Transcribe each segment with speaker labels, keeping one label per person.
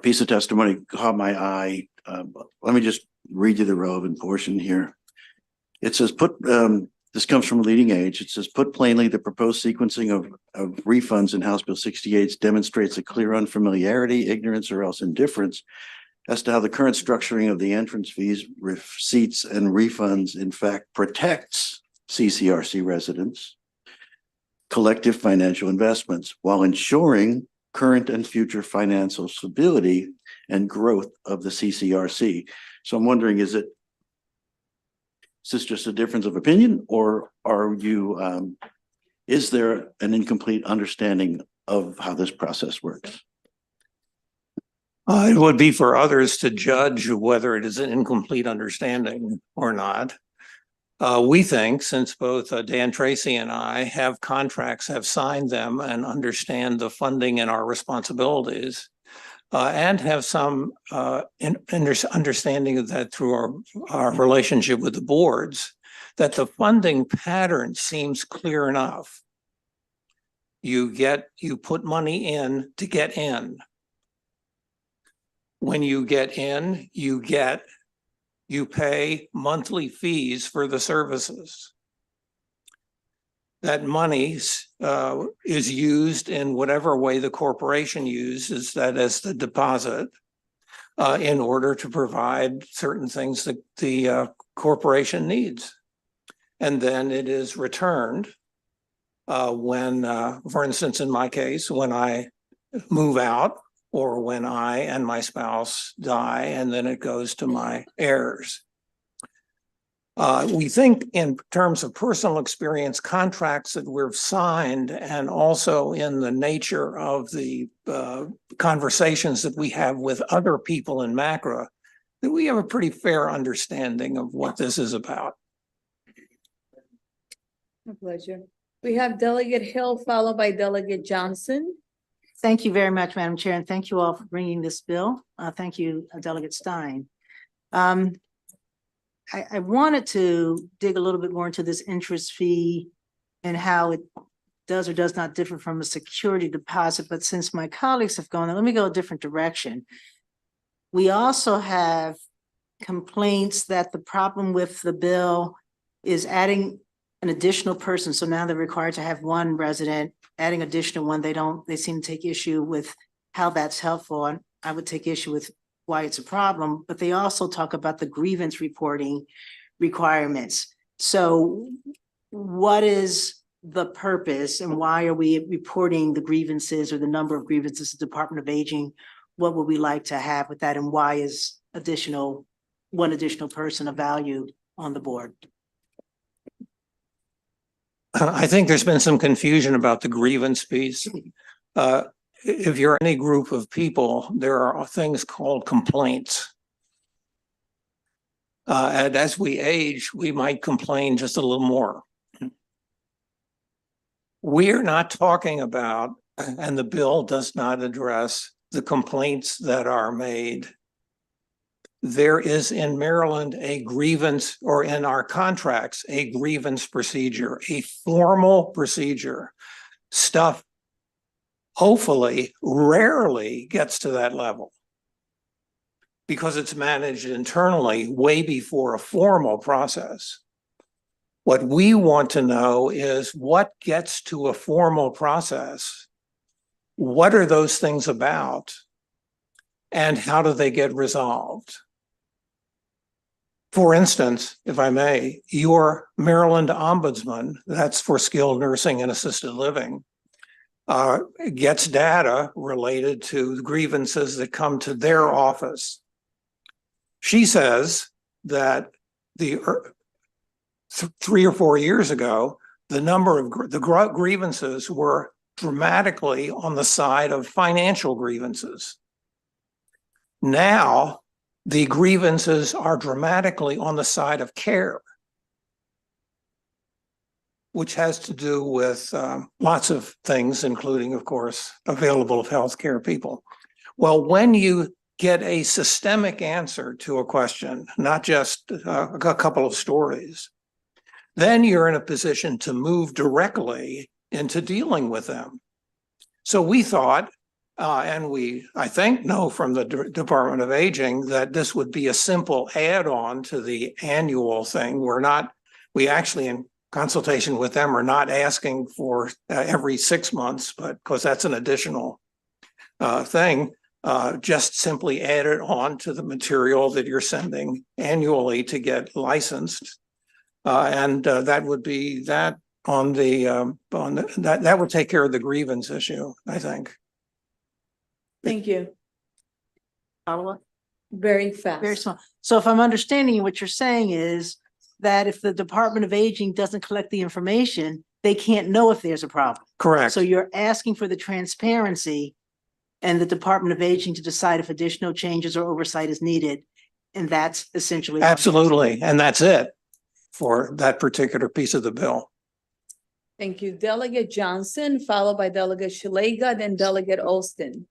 Speaker 1: piece of testimony caught my eye. Let me just read you the relevant portion here. It says, this comes from Leading Age. It says, put plainly, the proposed sequencing of refunds in House Bill 68 demonstrates a clear unfamiliarity, ignorance, or else indifference as to how the current structuring of the entrance fees, receipts, and refunds, in fact, protects CCRC residents' collective financial investments while ensuring current and future financial stability and growth of the CCRC. So I'm wondering, is this just a difference of opinion, or is there an incomplete understanding of how this process works?
Speaker 2: It would be for others to judge whether it is an incomplete understanding or not. We think, since both Dan Tracy and I have contracts, have signed them, and understand the funding and our responsibilities, and have some understanding of that through our relationship with the boards, that the funding pattern seems clear enough. You put money in to get in. When you get in, you pay monthly fees for the services. That money is used in whatever way the corporation uses that as the deposit in order to provide certain things that the corporation needs. And then it is returned when, for instance, in my case, when I move out, or when I and my spouse die, and then it goes to my heirs. We think in terms of personal experience, contracts that we've signed, and also in the nature of the conversations that we have with other people in MACRA, that we have a pretty fair understanding of what this is about.
Speaker 3: My pleasure. We have Delegate Hill followed by Delegate Johnson.
Speaker 4: Thank you very much, Madam Chair, and thank you all for bringing this bill. Thank you, Delegate Stein. I wanted to dig a little bit more into this interest fee and how it does or does not differ from a security deposit, but since my colleagues have gone, let me go a different direction. We also have complaints that the problem with the bill is adding an additional person. So now they're required to have one resident. Adding additional one, they seem to take issue with how that's helpful. And I would take issue with why it's a problem, but they also talk about the grievance reporting requirements. So what is the purpose and why are we reporting the grievances or the number of grievances to the Department of Aging? What would we like to have with that? And why is one additional person of value on the board?
Speaker 2: I think there's been some confusion about the grievance piece. If you're any group of people, there are things called complaints. And as we age, we might complain just a little more. We're not talking about, and the bill does not address, the complaints that are made. There is in Maryland a grievance, or in our contracts, a grievance procedure, a formal procedure. Stuff hopefully rarely gets to that level because it's managed internally way before a formal process. What we want to know is what gets to a formal process. What are those things about? And how do they get resolved? For instance, if I may, your Maryland Ombudsman, that's for skilled nursing and assisted living, gets data related to grievances that come to their office. She says that 3 or 4 years ago, the number of grievances were dramatically on the side of financial grievances. Now, the grievances are dramatically on the side of care, which has to do with lots of things, including, of course, available of healthcare people. Well, when you get a systemic answer to a question, not just a couple of stories, then you're in a position to move directly into dealing with them. So we thought And I think, know from the Department of Aging that this would be a simple add-on to the annual thing. We actually, in consultation with them, are not asking for every 6 months, but because that's an additional thing, just simply add it on to the material that you're sending annually to get licensed. And that would be that on that would take care of the grievance issue, I think.
Speaker 3: Thank you.
Speaker 4: Follow-up?
Speaker 3: Very fast.
Speaker 4: Very small. So if I'm understanding you, what you're saying is that if the Department of Aging doesn't collect the information, they can't know if there's a problem.
Speaker 2: Correct.
Speaker 4: So you're asking for the transparency and the Department of Aging to decide if additional changes or oversight is needed. And that's essentially.
Speaker 2: Absolutely. And that's it for that particular piece of the bill.
Speaker 3: Thank you. Delegate Johnson, followed by Delegate Shalega, then Delegate Olston.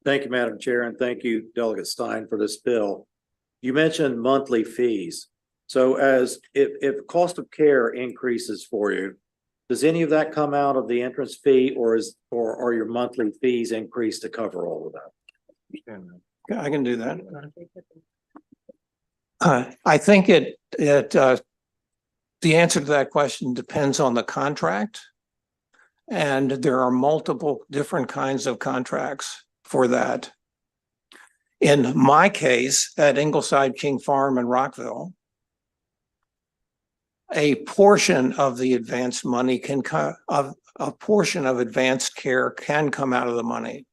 Speaker 5: Thank you, Madam Chair, and thank you, Delegate Stein, for this bill. You mentioned monthly fees. So if cost of care increases for you, does any of that come out of the entrance fee, or are your monthly fees increased to cover all of that?
Speaker 2: Yeah, I can do that. I think the answer to that question depends on the contract. And there are multiple different kinds of contracts for that. In my case, at Ingleside King Farm in Rockville, a portion of the advanced money a portion of advanced care can come out of the money.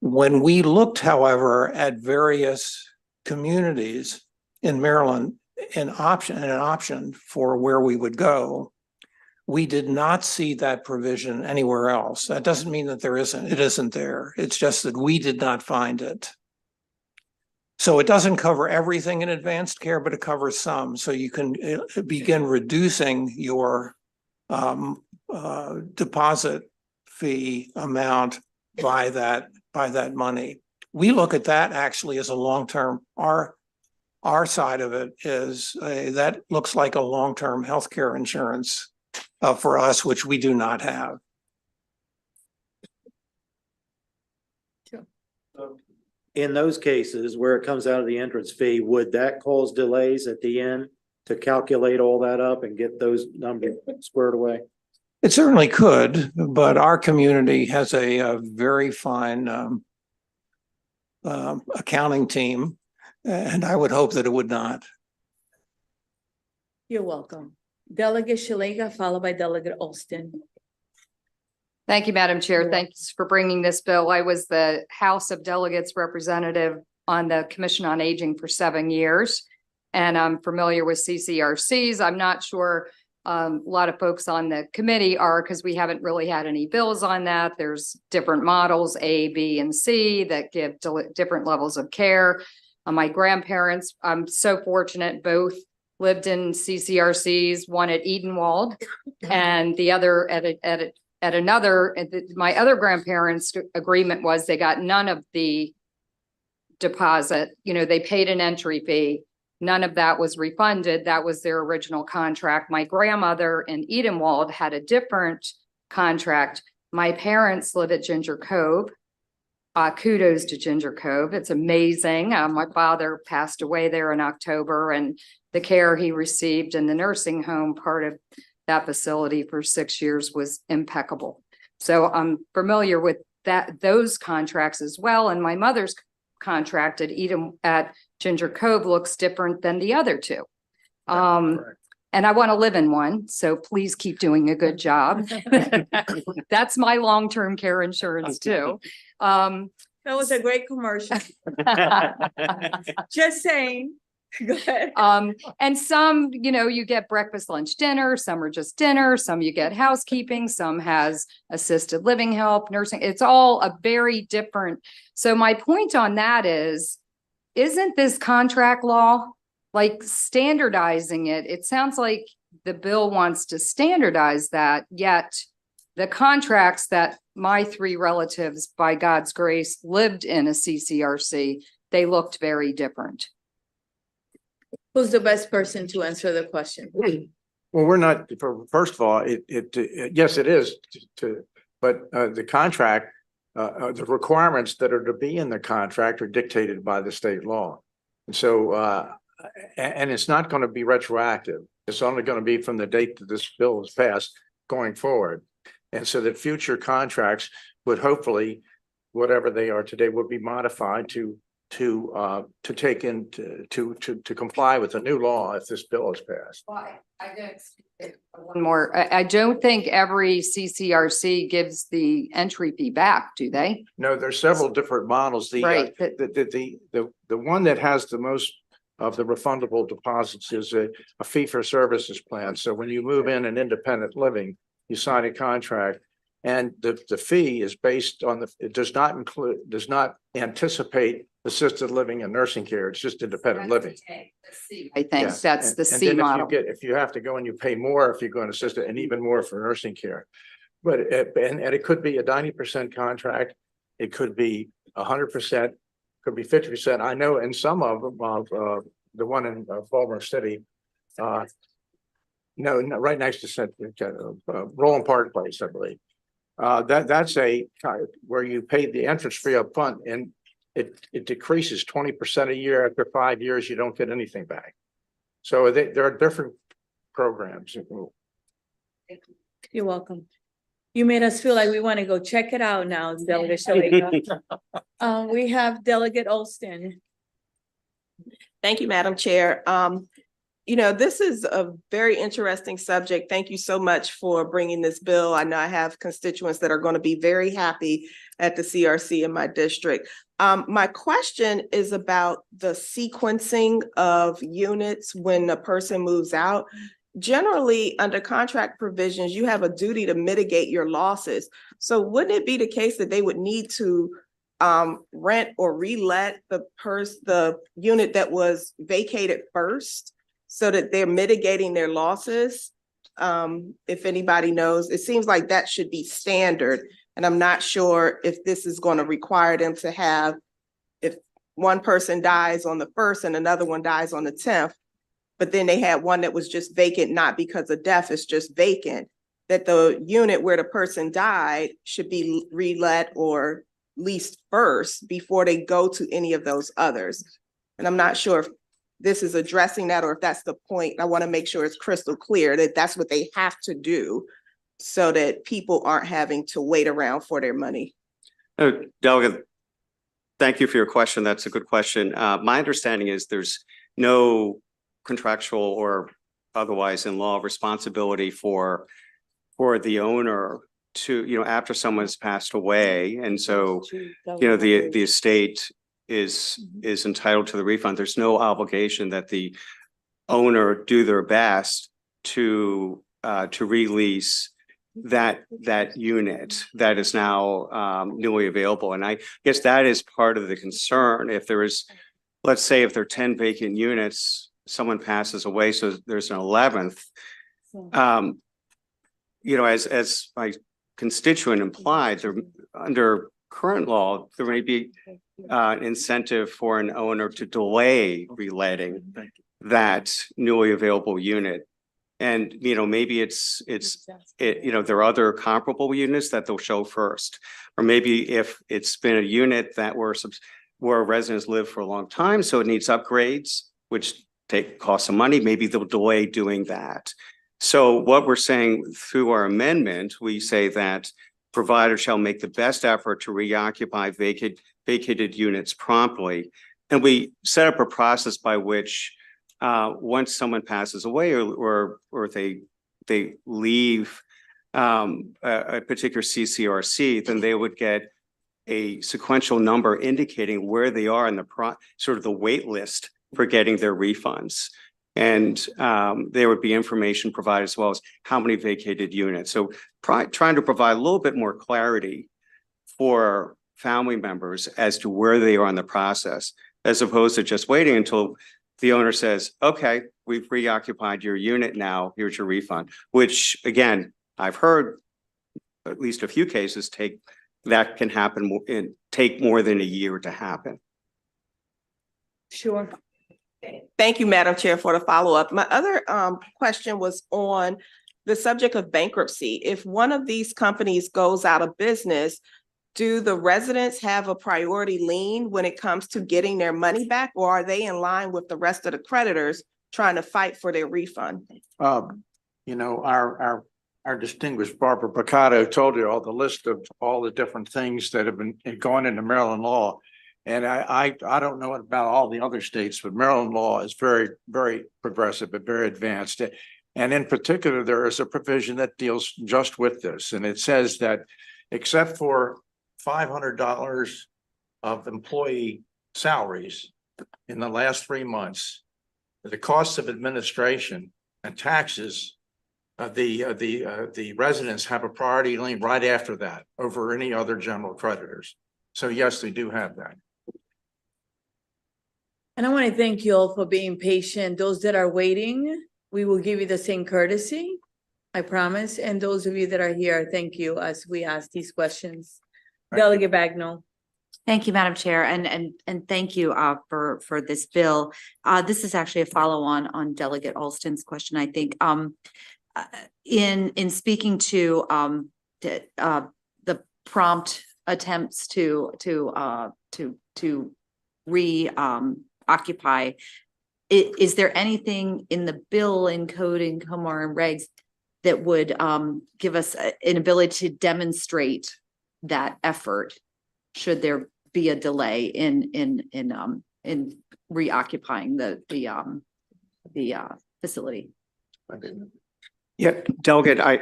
Speaker 2: When we looked, however, at various communities in Maryland, an option for where we would go, we did not see that provision anywhere else. That doesn't mean that it isn't there. It's just that we did not find it. So it doesn't cover everything in advanced care, but it covers some. So you can begin reducing your deposit fee amount by that money. We look at that actually as a long-term. Our side of it is that looks like a long-term healthcare insurance for us, which we do not have.
Speaker 5: In those cases where it comes out of the entrance fee, would that cause delays at the end to calculate all that up and get those numbers squared away?
Speaker 2: It certainly could, but our community has a very fine accounting team, and I would hope that it would not.
Speaker 3: You're welcome. Delegate Shalega, followed by Delegate Olston.
Speaker 6: Thank you, Madam Chair.
Speaker 3: You're
Speaker 6: Thanks for bringing this bill. I was the House of Delegates representative on the Commission on Aging for 7 years, and I'm familiar with CCRCs. I'm not sure a lot of folks on the committee are, because we haven't really had any bills on that. There's different models, A, B, and C, that give different levels of care. My grandparents, I'm so fortunate, both lived in CCRCs, one at Edenwald and the other at another. My other grandparents' agreement was they got none of the deposit. They paid an entry fee. None of that was refunded. That was their original contract. My grandmother in Edenwald had a different contract. My parents live at Ginger Cove. Kudos to Ginger Cove. It's amazing. My father passed away there in October, and the care he received in the nursing home part of that facility for 6 years was impeccable. So I'm familiar with those contracts as well. And my mother's contract at Ginger Cove looks different than the other two. And I want to live in one. So please keep doing a good job. That's my long-term care insurance too.
Speaker 3: That was a great commercial. Just saying. Go ahead.
Speaker 6: And some, you get breakfast, lunch, dinner. Some are just dinner. Some you get housekeeping. Some has assisted living help, nursing. It's all a very different. So my point on that is, isn't this contract law like standardizing it? It sounds like the bill wants to standardize that, yet the contracts that my 3 relatives, by God's grace, lived in a CCRC, they looked very different.
Speaker 3: Who's the best person to answer the question?
Speaker 7: Well, we're not, first of all, yes, it is to But the contract, the requirements that are to be in the contract are dictated by the state law. And so, and it's not going to be retroactive. It's only going to be from the date that this bill is passed going forward. And so that future contracts would hopefully, whatever they are today, would be modified to take into to comply with the new law if this bill is passed.
Speaker 6: Why? One more. I don't think every CCRC gives the entry fee back, do they?
Speaker 7: No, there's several different models.
Speaker 6: Right.
Speaker 7: The one that has the most of the refundable deposits is a fee for services plan. So when you move in an independent living, you sign a contract, and the fee is based on it does not anticipate assisted living and nursing care. It's just independent living.
Speaker 6: I think
Speaker 7: Yeah.
Speaker 6: that's the
Speaker 7: And
Speaker 6: C
Speaker 7: then
Speaker 6: model.
Speaker 7: if you have to go and you pay more if you go and assist it, and even more for nursing care. But and it could be a 90% contract. It could be 100%, could be 50%. I know in some of them, the one in Baltimore City, no, right next to Roland Park Place, I believe. That's where you pay the entrance fee up front, and it decreases 20% a year. After 5 years, you don't get anything back. So there are different programs.
Speaker 3: You're welcome. You made us feel like we want to go check it out now, Delegate Shalika. We have Delegate Olston.
Speaker 8: Thank you, Madam Chair. You know, this is a very interesting subject. Thank you so much for bringing this bill. I know I have constituents that are going to be very happy at the CRC in my district. My question is about the sequencing of units when a person moves out. Generally, under contract provisions, you have a duty to mitigate your losses. So wouldn't it be the case that they would need to rent or relet the unit that was vacated first, so that they're mitigating their losses? If anybody knows, it seems like that should be standard. And I'm not sure if this is going to require them to have, if one person dies on the 1st and another one dies on the 10th, but then they had one that was just vacant, not because of death, it's just vacant, that the unit where the person died should be relet or leased first before they go to any of those others. And I'm not sure if this is addressing that or if that's the point. I want to make sure it's crystal clear that that's what they have to do so that people aren't having to wait around for their money.
Speaker 9: Delegate, thank you for your question. That's a good question. My understanding is there's no contractual or otherwise in law responsibility for the owner to, after someone's passed away. And so, the estate is entitled to the refund. There's no obligation that the owner do their best to release that unit that is now newly available. And I guess that is part of the concern. If there is, let's say if there are 10 vacant units, someone passes away, so there's an 11th, as my constituent implied, there, under current law, there may be an incentive for an owner to delay reletting that newly available unit. And, maybe there are other comparable units that they'll show first. Or maybe if it's been a unit that where residents live for a long time, so it needs upgrades, which cost some money, maybe they'll delay doing that. So what we're saying through our amendment, we say that providers shall make the best effort to reoccupy vacated units promptly. And we set up a process by which once someone passes away or they leave a particular CCRC, then they would get a sequential number indicating where they are in the sort of the wait list for getting their refunds. And there would be information provided as well as how many vacated units. So trying to provide a little bit more clarity for family members as to where they are in the process, as opposed to just waiting until the owner says, okay, we've reoccupied your unit now, here's your refund, which again, I've heard at least a few cases that can happen and take more than a year to happen.
Speaker 3: Sure.
Speaker 8: Thank you, Madam Chair, for the follow-up. My other question was on the subject of bankruptcy. If one of these companies goes out of business, do the residents have a priority lien when it comes to getting their money back, or are they in line with the rest of the creditors trying to fight for their refund?
Speaker 7: You know, our distinguished Barbara Picato told you all the list of all the different things that have been going into Maryland law. And I don't know about all the other states, but Maryland law is very, very progressive and very advanced. And in particular, there is a provision that deals just with this. And it says that except for $500 of employee salaries in the last 3 months, the costs of administration and taxes, the residents have a priority lien right after that over any other general creditors. So yes, they do have that.
Speaker 3: And I want to thank you all for being patient. Those that are waiting, we will give you the same courtesy, I promise. And those of you that are here, thank you as we ask these questions. Delegate Bagnall.
Speaker 10: Thank you, Madam Chair, and thank you for this bill. This is actually a follow-on on Delegate Alston's question, I think. In speaking to the prompt attempts to reoccupy, is there anything in the bill, in code, in COMAR and regs that would give us an ability to demonstrate that effort should there be a delay in reoccupying the facility?
Speaker 9: Yeah, Delegate, I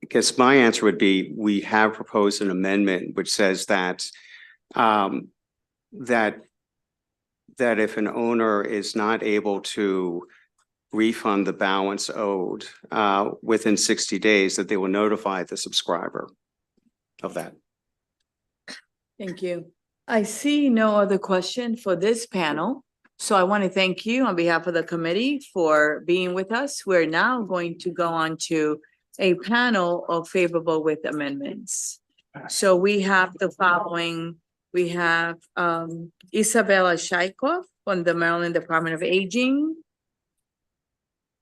Speaker 9: guess my answer would be, we have proposed an amendment which says that that if an owner is not able to refund the balance owed within 60 days, that they will notify the subscriber of that.
Speaker 3: Thank you. I see no other question for this panel. So I want to thank you on behalf of the committee for being with us. We're now going to go on to a panel of favorable with amendments. So we have the following. We have Isabella Shaikov from the Maryland Department of Aging.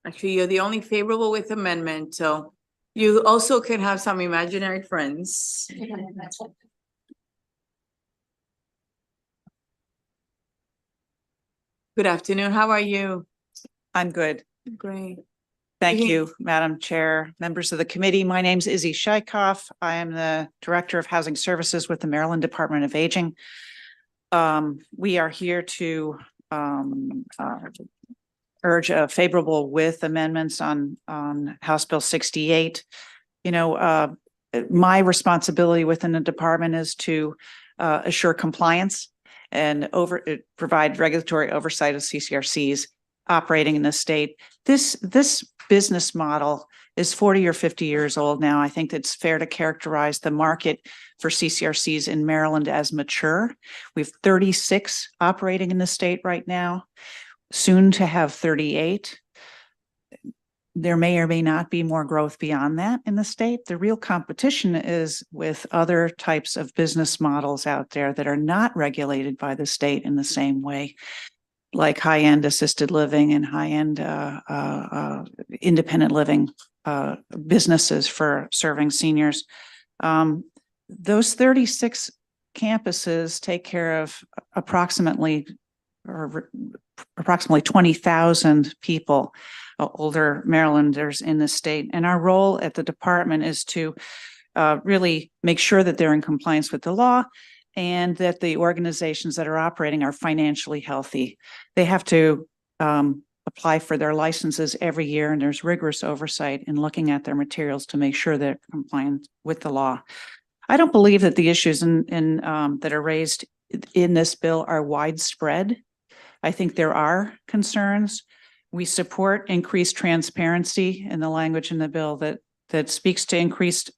Speaker 3: Actually, you're the only favorable with amendment. So you also can have some imaginary friends. Good afternoon. How are you?
Speaker 11: I'm good.
Speaker 3: Great.
Speaker 11: Thank you, Madam Chair, members of the committee. My name is Izzy Shaikoff. I am the Director of Housing Services with the Maryland Department of Aging. We are here to urge a favorable with amendments on House Bill 68. You know, my responsibility within the department is to assure compliance and provide regulatory oversight of CCRCs operating in the state. This business model is 40 or 50 years old now. I think it's fair to characterize the market for CCRCs in Maryland as mature. We have 36 operating in the state right now, soon to have 38. There may or may not be more growth beyond that in the state. The real competition is with other types of business models out there that are not regulated by the state in the same way, like high-end assisted living and high-end independent living businesses for serving seniors. Those 36 campuses take care of approximately 20,000 people, older Marylanders in the state. And our role at the department is to really make sure that they're in compliance with the law and that the organizations that are operating are financially healthy. They have to apply for their licenses every year, and there's rigorous oversight in looking at their materials to make sure they're compliant with the law. I don't believe that the issues that are raised in this bill are widespread. I think there are concerns. We support increased transparency in the language in the bill that speaks to increased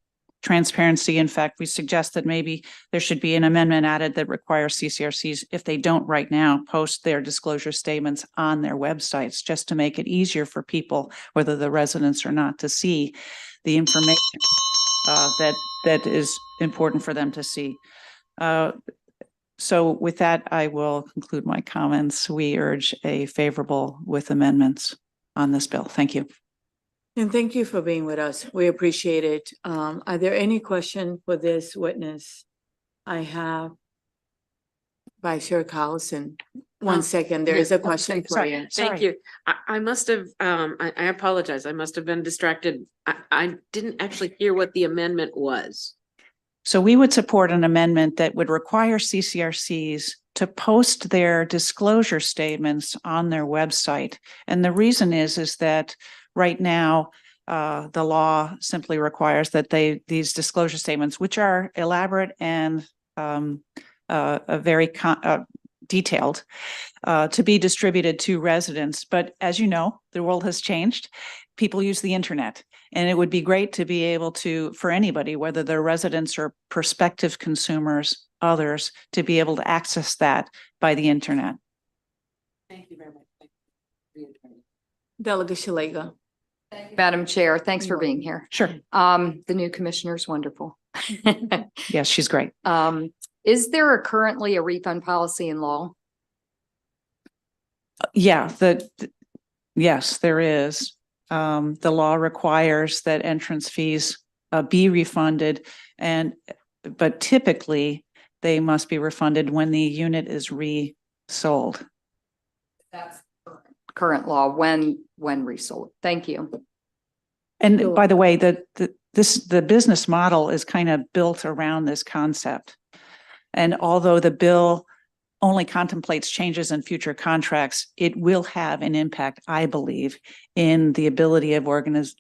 Speaker 11: transparency. In fact, we suggest that maybe there should be an amendment added that requires CCRCs, if they don't right now, post their disclosure statements on their websites, just to make it easier for people, whether the residents or not, to see the information that is important for them to see. So with that, I will conclude my comments. We urge a favorable with amendments on this bill. Thank you.
Speaker 3: And thank you for being with us. We appreciate it. Are there any questions for this witness? I have Vice Chair Collison. One second, there is a question for you.
Speaker 12: Thank you. I must have, I apologize. I must have been distracted. I didn't actually hear what the amendment was.
Speaker 11: So we would support an amendment that would require CCRCs to post their disclosure statements on their website. And the reason is that right now, the law simply requires that these disclosure statements, which are elaborate and very detailed, to be distributed to residents. But as you know, the world has changed. People use the internet. And it would be great to be able to, for anybody, whether they're residents or prospective consumers, others, to be able to access that by the internet.
Speaker 12: Thank you very much.
Speaker 3: Delegate Shalega.
Speaker 6: Madam Chair, thanks for being here.
Speaker 11: Sure.
Speaker 6: The new commissioner's wonderful.
Speaker 11: Yes, she's great.
Speaker 6: Is there currently a refund policy in law?
Speaker 11: Yeah, yes, there is. The law requires that entrance fees be refunded, but typically they must be refunded when the unit is resold.
Speaker 6: That's current law when resold. Thank you.
Speaker 11: And by the way, the business model is kind of built around this concept. And although the bill only contemplates changes in future contracts, it will have an impact, I believe, in the ability of the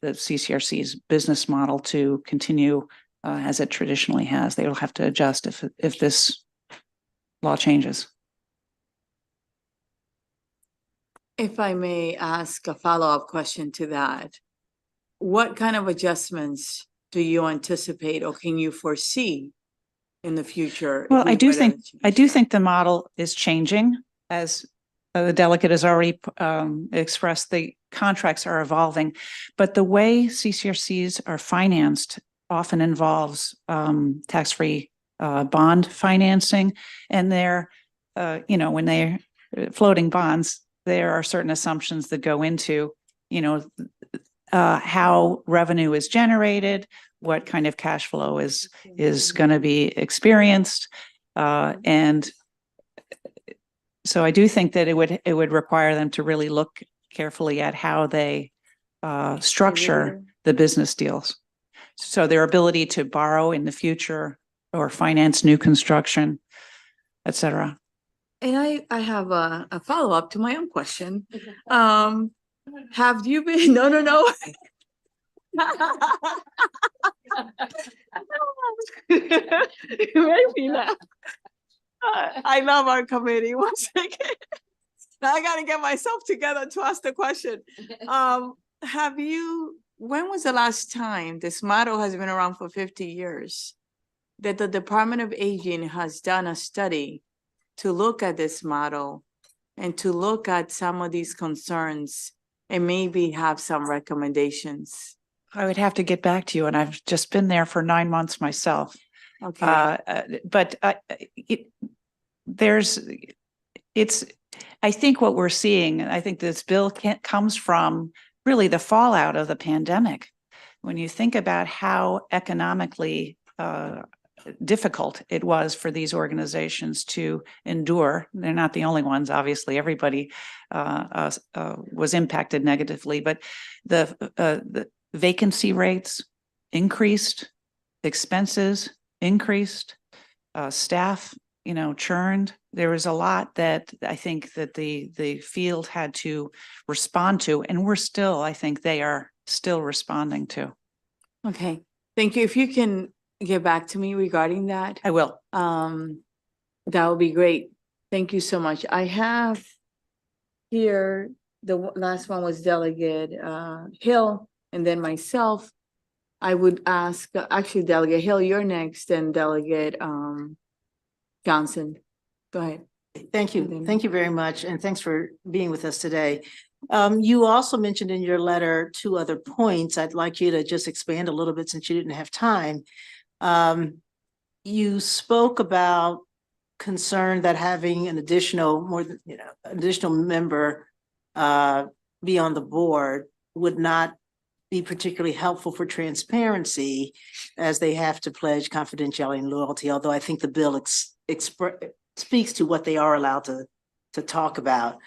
Speaker 11: CCRC's business model to continue as it traditionally has. They will have to adjust if this law changes.
Speaker 3: If I may ask a follow-up question to that, what kind of adjustments do you anticipate or can you foresee in the future?
Speaker 11: Well, I do think the model is changing, as the delegate has already expressed. The contracts are evolving, but the way CCRCs are financed often involves tax-free bond financing, and they're when they're floating bonds, there are certain assumptions that go into how revenue is generated, what kind of cash flow is going to be experienced, and so I do think that it would require them to really look carefully at how they structure the business deals, so their ability to borrow in the future or finance new construction, et cetera.
Speaker 3: And I have a follow-up to my own question. Have you been, no. You make me laugh. I love our committee. One second. Now I gotta get myself together to ask the question. When was the last time, this model has been around for 50 years, that the Department of Aging has done a study to look at this model and to look at some of these concerns and maybe have some recommendations?
Speaker 11: I would have to get back to you, and I've just been there for 9 months myself.
Speaker 3: Okay.
Speaker 11: But I think what we're seeing, I think this bill comes from really the fallout of the pandemic. When you think about how economically difficult it was for these organizations to endure. They're not the only ones, obviously. Everybody was impacted negatively, but the vacancy rates increased, expenses increased, staff, churned. There was a lot that I think that the field had to respond to, and I think they are still responding to.
Speaker 3: Okay, thank you. If you can get back to me regarding that.
Speaker 11: I will.
Speaker 3: That would be great. Thank you so much. I have here, the last one was Delegate Hill, and then myself. I would ask, actually, Delegate Hill, you're next, and Delegate Johnson. Go ahead.
Speaker 4: Thank you. Thank you very much. And thanks for being with us today. You also mentioned in your letter 2 other points. I'd like you to just expand a little bit since you didn't have time. You spoke about concern that having an additional member be on the board would not be particularly helpful for transparency as they have to pledge confidentiality and loyalty, although I think the bill speaks to what they are allowed to talk about.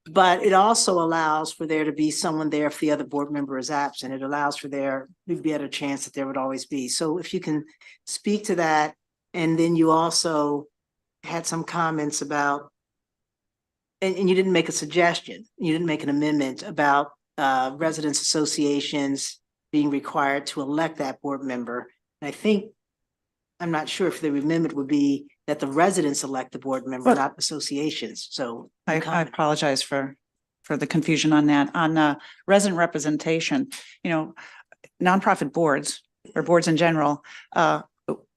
Speaker 4: But it also allows for there to be someone there if the other board member is absent. It allows for there to be a chance that there would always be. So if you can speak to that, and then you also had some comments about, and you didn't make a suggestion, you didn't make an amendment about residents associations being required to elect that board member. And I think, I'm not sure if the amendment would be that the residents elect the board member,
Speaker 11: Well,
Speaker 4: not associations. So
Speaker 11: I apologize for the confusion on that. On resident representation, you know, nonprofit boards or boards in general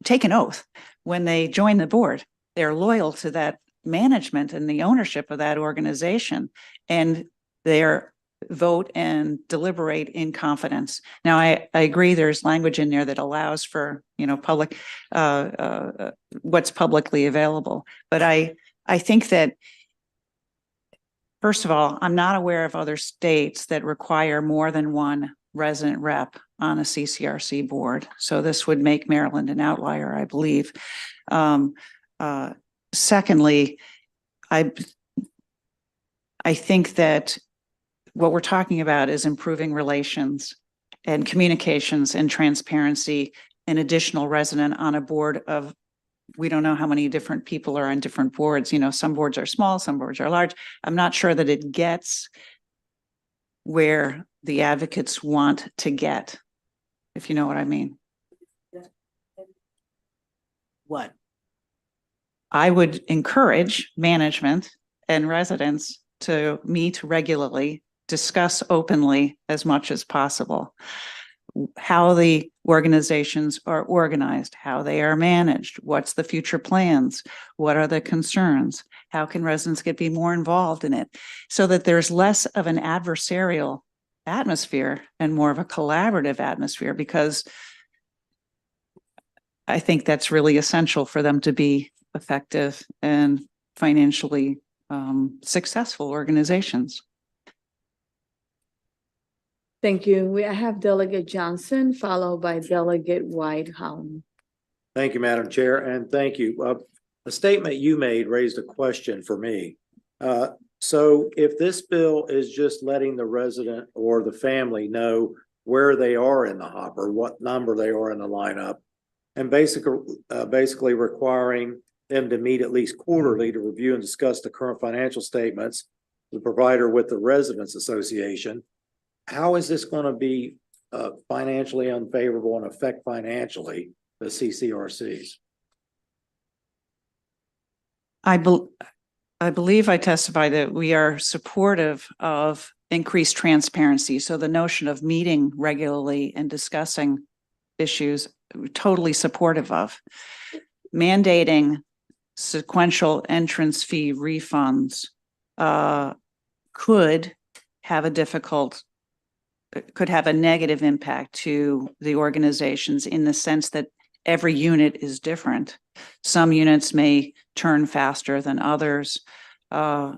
Speaker 11: take an oath when they join the board. They're loyal to that management and the ownership of that organization, and they're vote and deliberate in confidence. Now, I agree there's language in there that allows for, you know, public, what's publicly available. But I think that, first of all, I'm not aware of other states that require more than one resident rep on a CCRC board. So this would make Maryland an outlier, I believe. Secondly, I think that what we're talking about is improving relations and communications and transparency. An additional resident on a board of, we don't know how many different people are on different boards. You know, some boards are small, some boards are large. I'm not sure that it gets where the advocates want to get, if you know what I mean.
Speaker 4: what?
Speaker 11: I would encourage management and residents to meet regularly, discuss openly as much as possible how the organizations are organized, how they are managed, what's the future plans, what are the concerns, how can residents be more involved in it, so that there's less of an adversarial atmosphere and more of a collaborative atmosphere, because I think that's really essential for them to be effective and financially successful organizations.
Speaker 3: Thank you. I have Delegate Johnson, followed by Delegate White-Howland.
Speaker 5: Thank you, Madam Chair, and thank you. The statement you made raised a question for me. So if this bill is just letting the resident or the family know where they are in the hopper, what number they are in the lineup, and basically requiring them to meet at least quarterly to review and discuss the current financial statements, the provider with the Residents Association, how is this going to be financially unfavorable and affect financially the CCRCs?
Speaker 11: I believe I testified that we are supportive of increased transparency. So the notion of meeting regularly and discussing issues, we're totally supportive of. Mandating sequential entrance fee refunds could have a negative impact to the organizations, in the sense that every unit is different. Some units may turn faster than others. There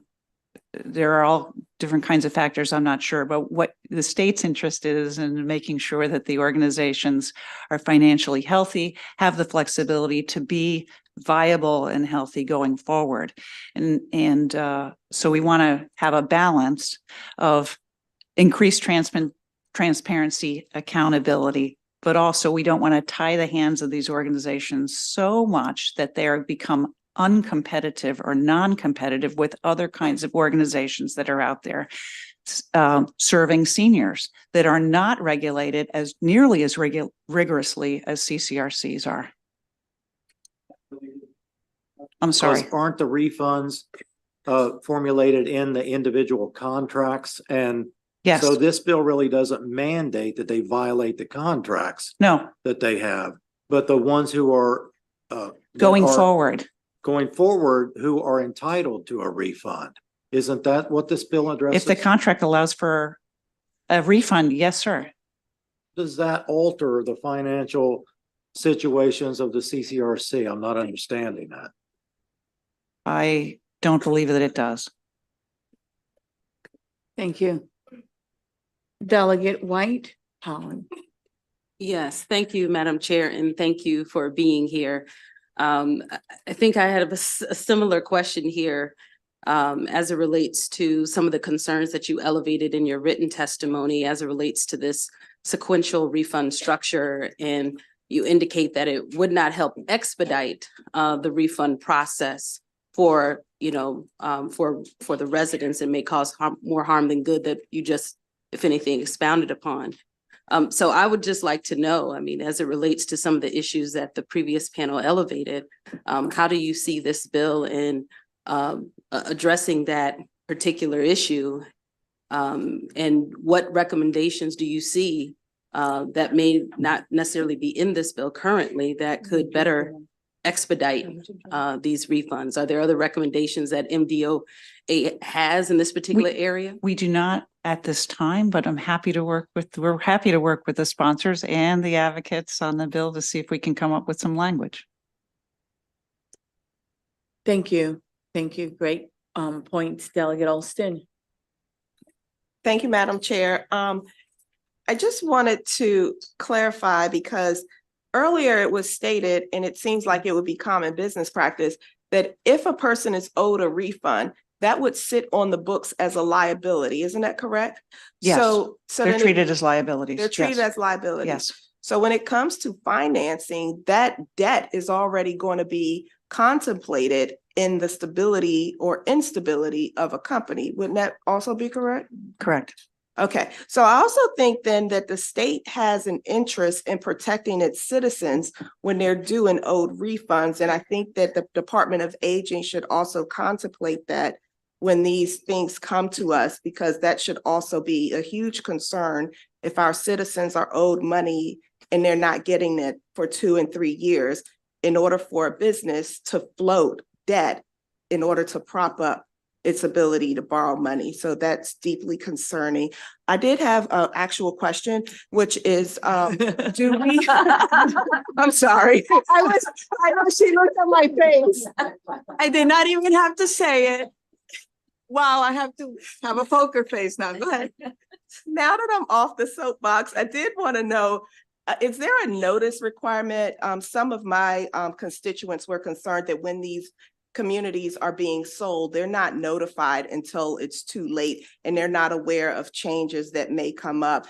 Speaker 11: are all different kinds of factors, I'm not sure, but what the state's interest is in making sure that the organizations are financially healthy, have the flexibility to be viable and healthy going forward. And so we want to have a balance of increased transparency, accountability, but also we don't want to tie the hands of these organizations so much that they become uncompetitive or non-competitive with other kinds of organizations that are out there serving seniors that are not regulated as nearly as rigorously as CCRCs are. I'm sorry.
Speaker 5: Aren't the refunds formulated in the individual contracts? And
Speaker 11: Yes.
Speaker 5: so this bill really doesn't mandate that they violate the contracts
Speaker 11: No.
Speaker 5: that they have, but the ones who are
Speaker 11: Going forward,
Speaker 5: who are entitled to a refund. Isn't that what this bill addresses?
Speaker 11: if the contract allows for a refund, yes, sir.
Speaker 5: Does that alter the financial situations of the CCRC? I'm not understanding that.
Speaker 11: I don't believe that it does.
Speaker 3: Thank you. Delegate White. Holland.
Speaker 12: Yes, thank you, Madam Chair, and thank you for being here. I think I have a similar question here as it relates to some of the concerns that you elevated in your written testimony as it relates to this sequential refund structure. And you indicate that it would not help expedite the refund process for, for the residents and may cause more harm than good that you just, if anything, expounded upon. So I would just like to know, I mean, as it relates to some of the issues that the previous panel elevated, how do you see this bill in addressing that particular issue? And what recommendations do you see that may not necessarily be in this bill currently that could better expedite these refunds? Are there other recommendations that MDOA has in this particular area?
Speaker 11: We do not at this time, but we're happy to work with the sponsors and the advocates on the bill to see if we can come up with some language.
Speaker 3: Thank you. Thank you. Great points, Delegate Alston.
Speaker 8: Thank you, Madam Chair. I just wanted to clarify because earlier it was stated, and it seems like it would be common business practice, that if a person is owed a refund, that would sit on the books as a liability. Isn't that correct?
Speaker 11: Yes,
Speaker 8: So
Speaker 11: they're treated as liabilities.
Speaker 8: They're treated
Speaker 11: Yes.
Speaker 8: as liabilities.
Speaker 11: Yes.
Speaker 8: So when it comes to financing, that debt is already going to be contemplated in the stability or instability of a company. Wouldn't that also be correct?
Speaker 11: Correct.
Speaker 8: Okay, so I also think then that the state has an interest in protecting its citizens when they're due and owed refunds. And I think that the Department of Aging should also contemplate that when these things come to us, because that should also be a huge concern if our citizens are owed money and they're not getting it for 2 and 3 years in order for a business to float debt in order to prop up its ability to borrow money. So that's deeply concerning. I did have an actual question, which is, do we? I'm sorry. I know she looked at my face.
Speaker 3: I did not even have to say it. Wow, I have to have a poker face now. Go ahead.
Speaker 8: Now that I'm off the soapbox, I did want to know, is there a notice requirement? Some of my constituents were concerned that when these communities are being sold, they're not notified until it's too late and they're not aware of changes that may come up.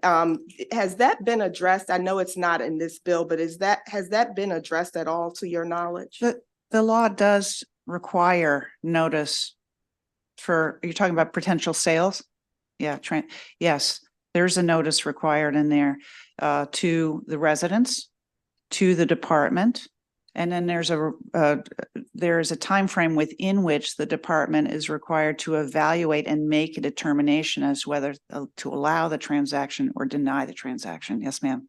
Speaker 8: Has that been addressed? I know it's not in this bill, but has that been addressed at all to your knowledge?
Speaker 11: The law does require notice for, you're talking about potential sales? Yeah, yes, there's a notice required in there to the residents, to the department. And then there's a time frame within which the department is required to evaluate and make a determination as whether to allow the transaction or deny the transaction. Yes, ma'am.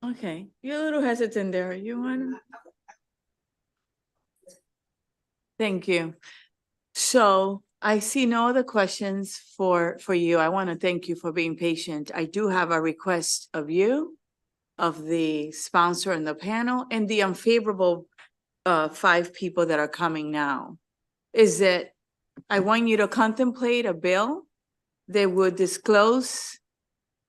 Speaker 3: Okay, you're a little hesitant there. You want? Thank you. So I see no other questions for you. I want to thank you for being patient. I do have a request of you, of the sponsor and the panel, and the unfavorable 5 people that are coming now, is that I want you to contemplate a bill that would disclose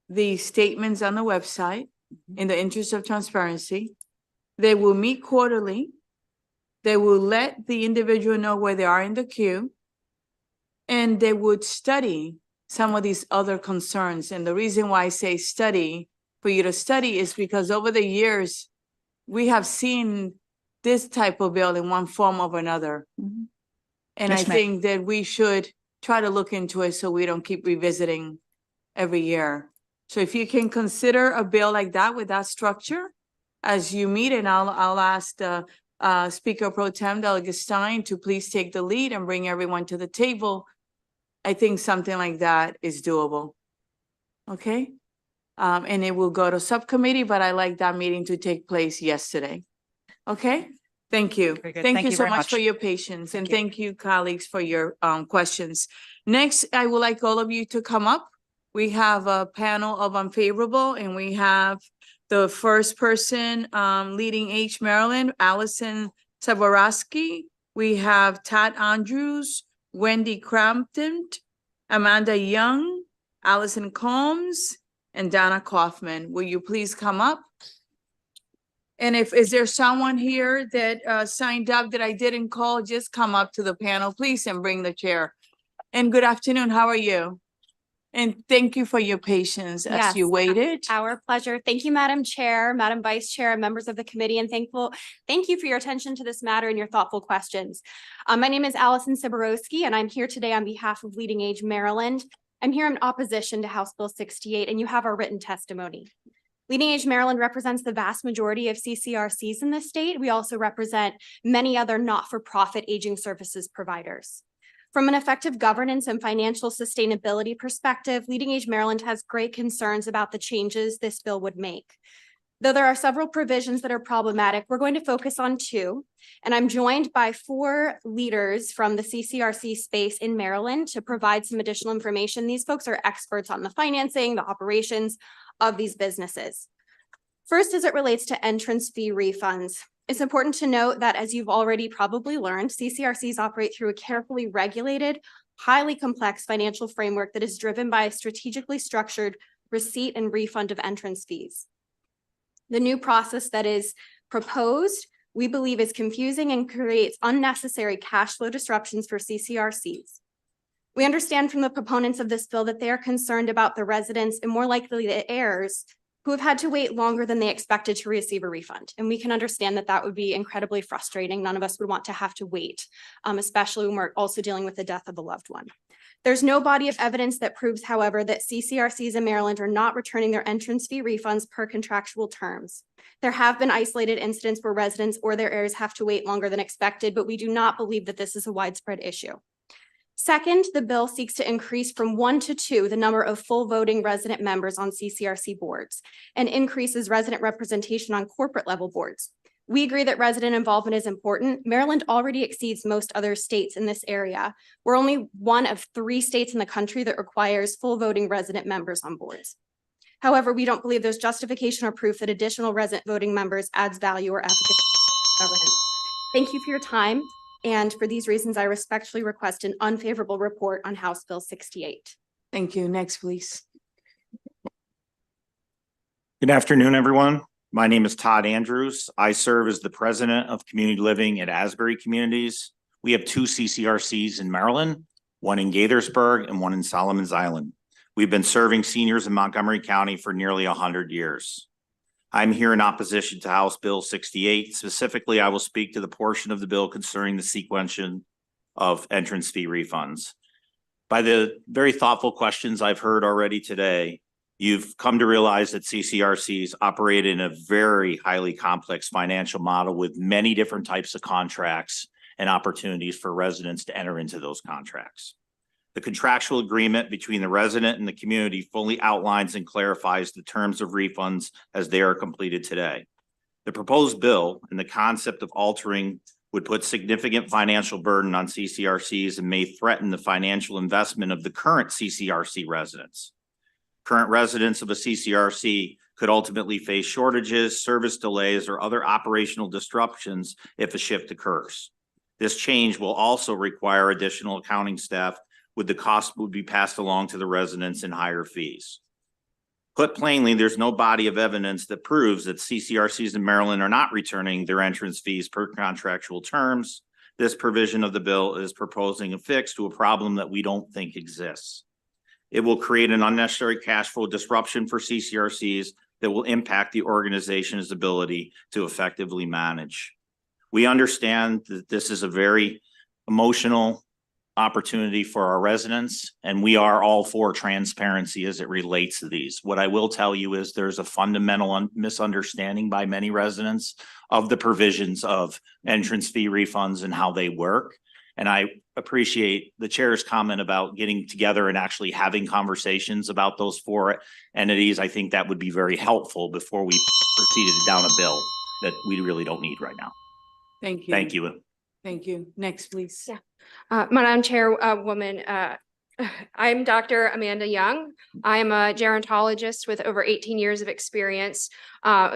Speaker 3: the statements on the website in the interest of transparency. They will meet quarterly. They will let the individual know where they are in the queue, and they would study some of these other concerns. And the reason why I say study, for you to study, is because over the years, we have seen this type of bill in one form or another.
Speaker 11: Mhm.
Speaker 3: And
Speaker 11: Yes,
Speaker 3: I
Speaker 11: ma'am.
Speaker 3: think that we should try to look into it so we don't keep revisiting every year. So if you can consider a bill like that with that structure as you meet, and I'll ask the Speaker Pro Tem Delegate Stein to please take the lead and bring everyone to the table. I think something like that is doable. Okay? And it will go to subcommittee, but I like that meeting to take place yesterday. Okay? Thank you.
Speaker 11: Very good.
Speaker 3: Thank
Speaker 11: Thank
Speaker 3: you
Speaker 11: you
Speaker 3: so
Speaker 11: very
Speaker 3: much for
Speaker 11: much.
Speaker 3: your patience, and
Speaker 11: Thank you.
Speaker 3: thank you, colleagues, for your questions. Next, I would like all of you to come up. We have a panel of unfavorable, and we have the first person leading H Maryland, Allison Saborowski. We have Todd Andrews, Wendy Crampton, Amanda Young, Allison Combs, and Donna Kaufman. Will you please come up? And is there someone here that signed up that I didn't call, just come up to the panel, please, and bring the chair. And good afternoon, how are you? And thank you for your patience as you
Speaker 13: Yes,
Speaker 3: waited.
Speaker 13: Our pleasure. Thank you, Madam Chair, Madam Vice Chair, and members of the committee, and thank you for your attention to this matter and your thoughtful questions. My name is Allison Siborowski, and I'm here today on behalf of Leading Age Maryland. I'm here in opposition to House Bill 68, and you have our written testimony. Leading Age Maryland represents the vast majority of CCRCs in this state. We also represent many other not-for-profit aging services providers. From an effective governance and financial sustainability perspective, Leading Age Maryland has great concerns about the changes this bill would make. Though there are several provisions that are problematic, we're going to focus on two, and I'm joined by 4 leaders from the CCRC space in Maryland to provide some additional information. These folks are experts on the financing, the operations of these businesses. First, as it relates to entrance fee refunds, it's important to note that, as you've already probably learned, CCRCs operate through a carefully regulated, highly complex financial framework that is driven by a strategically structured receipt and refund of entrance fees. The new process that is proposed, we believe, is confusing and creates unnecessary cash flow disruptions for CCRCs. We understand from the proponents of this bill that they are concerned about the residents and more likely the heirs who have had to wait longer than they expected to receive a refund. And we can understand that that would be incredibly frustrating. None of us would want to have to wait, especially when we're also dealing with the death of a loved one. There's no body of evidence that proves, however, that CCRCs in Maryland are not returning their entrance fee refunds per contractual terms. There have been isolated incidents where residents or their heirs have to wait longer than expected, but we do not believe that this is a widespread issue. Second, the bill seeks to increase from 1 to 2 the number of full voting resident members on CCRC boards and increases resident representation on corporate level boards. We agree that resident involvement is important. Maryland already exceeds most other states in this area. We're only one of 3 states in the country that requires full voting resident members on boards. However, we don't believe there's justification or proof that additional resident voting members adds value or efficacy to governance. Thank you for your time. And for these reasons, I respectfully request an unfavorable report on House Bill 68.
Speaker 3: Thank you. Next, please.
Speaker 14: Good afternoon, everyone. My name is Todd Andrews. I serve as the president of community living at Asbury Communities. We have 2 CCRCs in Maryland, one in Gaithersburg and one in Solomon's Island. We've been serving seniors in Montgomery County for nearly 100 years. I'm here in opposition to House Bill 68. Specifically, I will speak to the portion of the bill concerning the sequencing of entrance fee refunds. By the very thoughtful questions I've heard already today, you've come to realize that CCRCs operate in a very highly complex financial model with many different types of contracts and opportunities for residents to enter into those contracts. The contractual agreement between the resident and the community fully outlines and clarifies the terms of refunds as they are completed today. The proposed bill and the concept of altering would put significant financial burden on CCRCs and may threaten the financial investment of the current CCRC residents. Current residents of a CCRC could ultimately face shortages, service delays, or other operational disruptions if a shift occurs. This change will also require additional accounting staff, with the cost would be passed along to the residents in higher fees. Put plainly, there's no body of evidence that proves that CCRCs in Maryland are not returning their entrance fees per contractual terms. This provision of the bill is proposing a fix to a problem that we don't think exists. It will create an unnecessary cash flow disruption for CCRCs that will impact the organization's ability to effectively manage. We understand that this is a very emotional opportunity for our residents, and we are all for transparency as it relates to these. What I will tell you is there's a fundamental misunderstanding by many residents of the provisions of entrance fee refunds and how they work. And I appreciate the chair's comment about getting together and actually having conversations about those 4 entities. I think that would be very helpful before we proceeded down a bill that we really don't need right now.
Speaker 3: Thank you.
Speaker 14: Thank you.
Speaker 3: Thank you. Next, please.
Speaker 13: Yeah. Madam Chairwoman, I'm Dr. Amanda Young. I'm a gerontologist with over 18 years of experience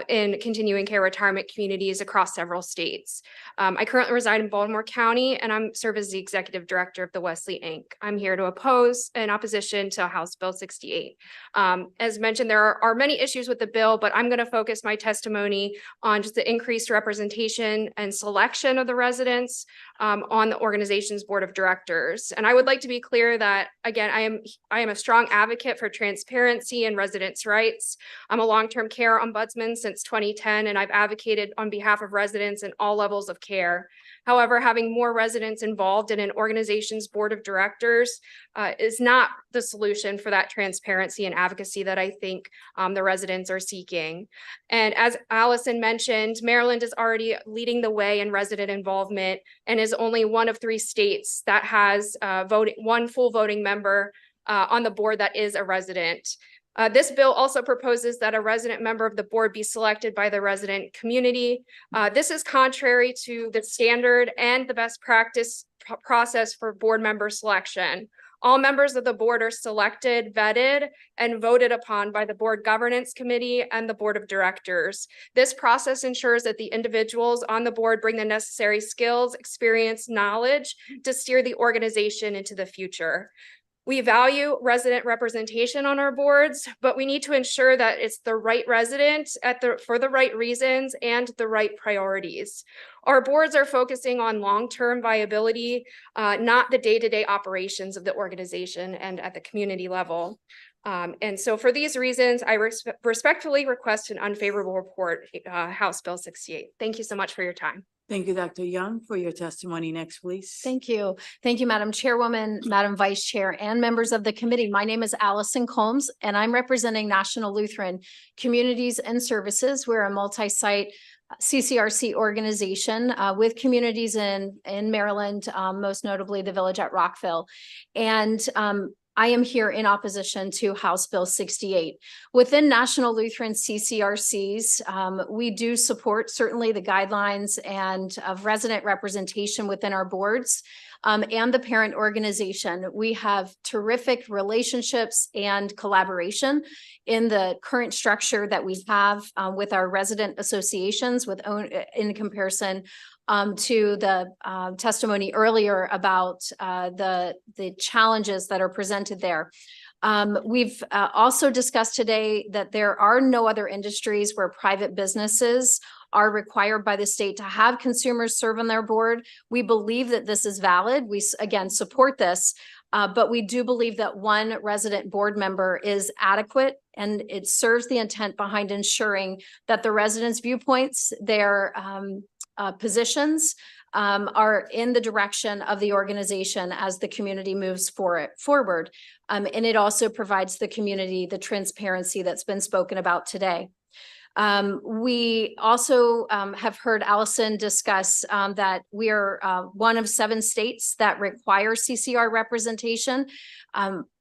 Speaker 13: in continuing care retirement communities across several states. I currently reside in Baltimore County and I'm serve as the executive director of the Wesley Inc. I'm here to oppose in opposition to House Bill 68. As mentioned, there are many issues with the bill, but I'm going to focus my testimony on just the increased representation and selection of the residents on the organization's board of directors. And I would like to be clear that, again, I am a strong advocate for transparency and residents' rights. I'm a long-term care ombudsman since 2010, and I've advocated on behalf of residents in all levels of care. However, having more residents involved in an organization's board of directors is not the solution for that transparency and advocacy that I think the residents are seeking. And as Allison mentioned, Maryland is already leading the way in resident involvement and is only one of 3 states that has one full voting member on the board that is a resident. This bill also proposes that a resident member of the board be selected by the resident community. This is contrary to the standard and the best practice process for board member selection. All members of the board are selected, vetted, and voted upon by the board governance committee and the board of directors. This process ensures that the individuals on the board bring the necessary skills, experience, knowledge to steer the organization into the future. We value resident representation on our boards, but we need to ensure that it's the right resident for the right reasons and the right priorities. Our boards are focusing on long-term viability, not the day-to-day operations of the organization and at the community level. And so for these reasons, I respectfully request an unfavorable report, House Bill 68. Thank you so much for your time.
Speaker 3: Thank you, Dr. Young, for your testimony. Next, please.
Speaker 15: Thank you. Thank you, Madam Chairwoman, Madam Vice Chair, and members of the committee. My name is Allison Combs, and I'm representing National Lutheran Communities and Services. We're a multi-site CCRC organization with communities in Maryland, most notably the Village at Rockville. And I am here in opposition to House Bill 68. Within National Lutheran CCRCs, we do support certainly the guidelines and of resident representation within our boards and the parent organization. We have terrific relationships and collaboration in the current structure that we have with our resident associations in comparison to the testimony earlier about the challenges that are presented there. We've also discussed today that there are no other industries where private businesses are required by the state to have consumers serve on their board. We believe that this is valid. We, again, support this, but we do believe that one resident board member is adequate, and it serves the intent behind ensuring that the residents' viewpoints, their positions are in the direction of the organization as the community moves forward. And it also provides the community the transparency that's been spoken about today. We also have heard Allison discuss that we are one of 7 states that require CCR representation.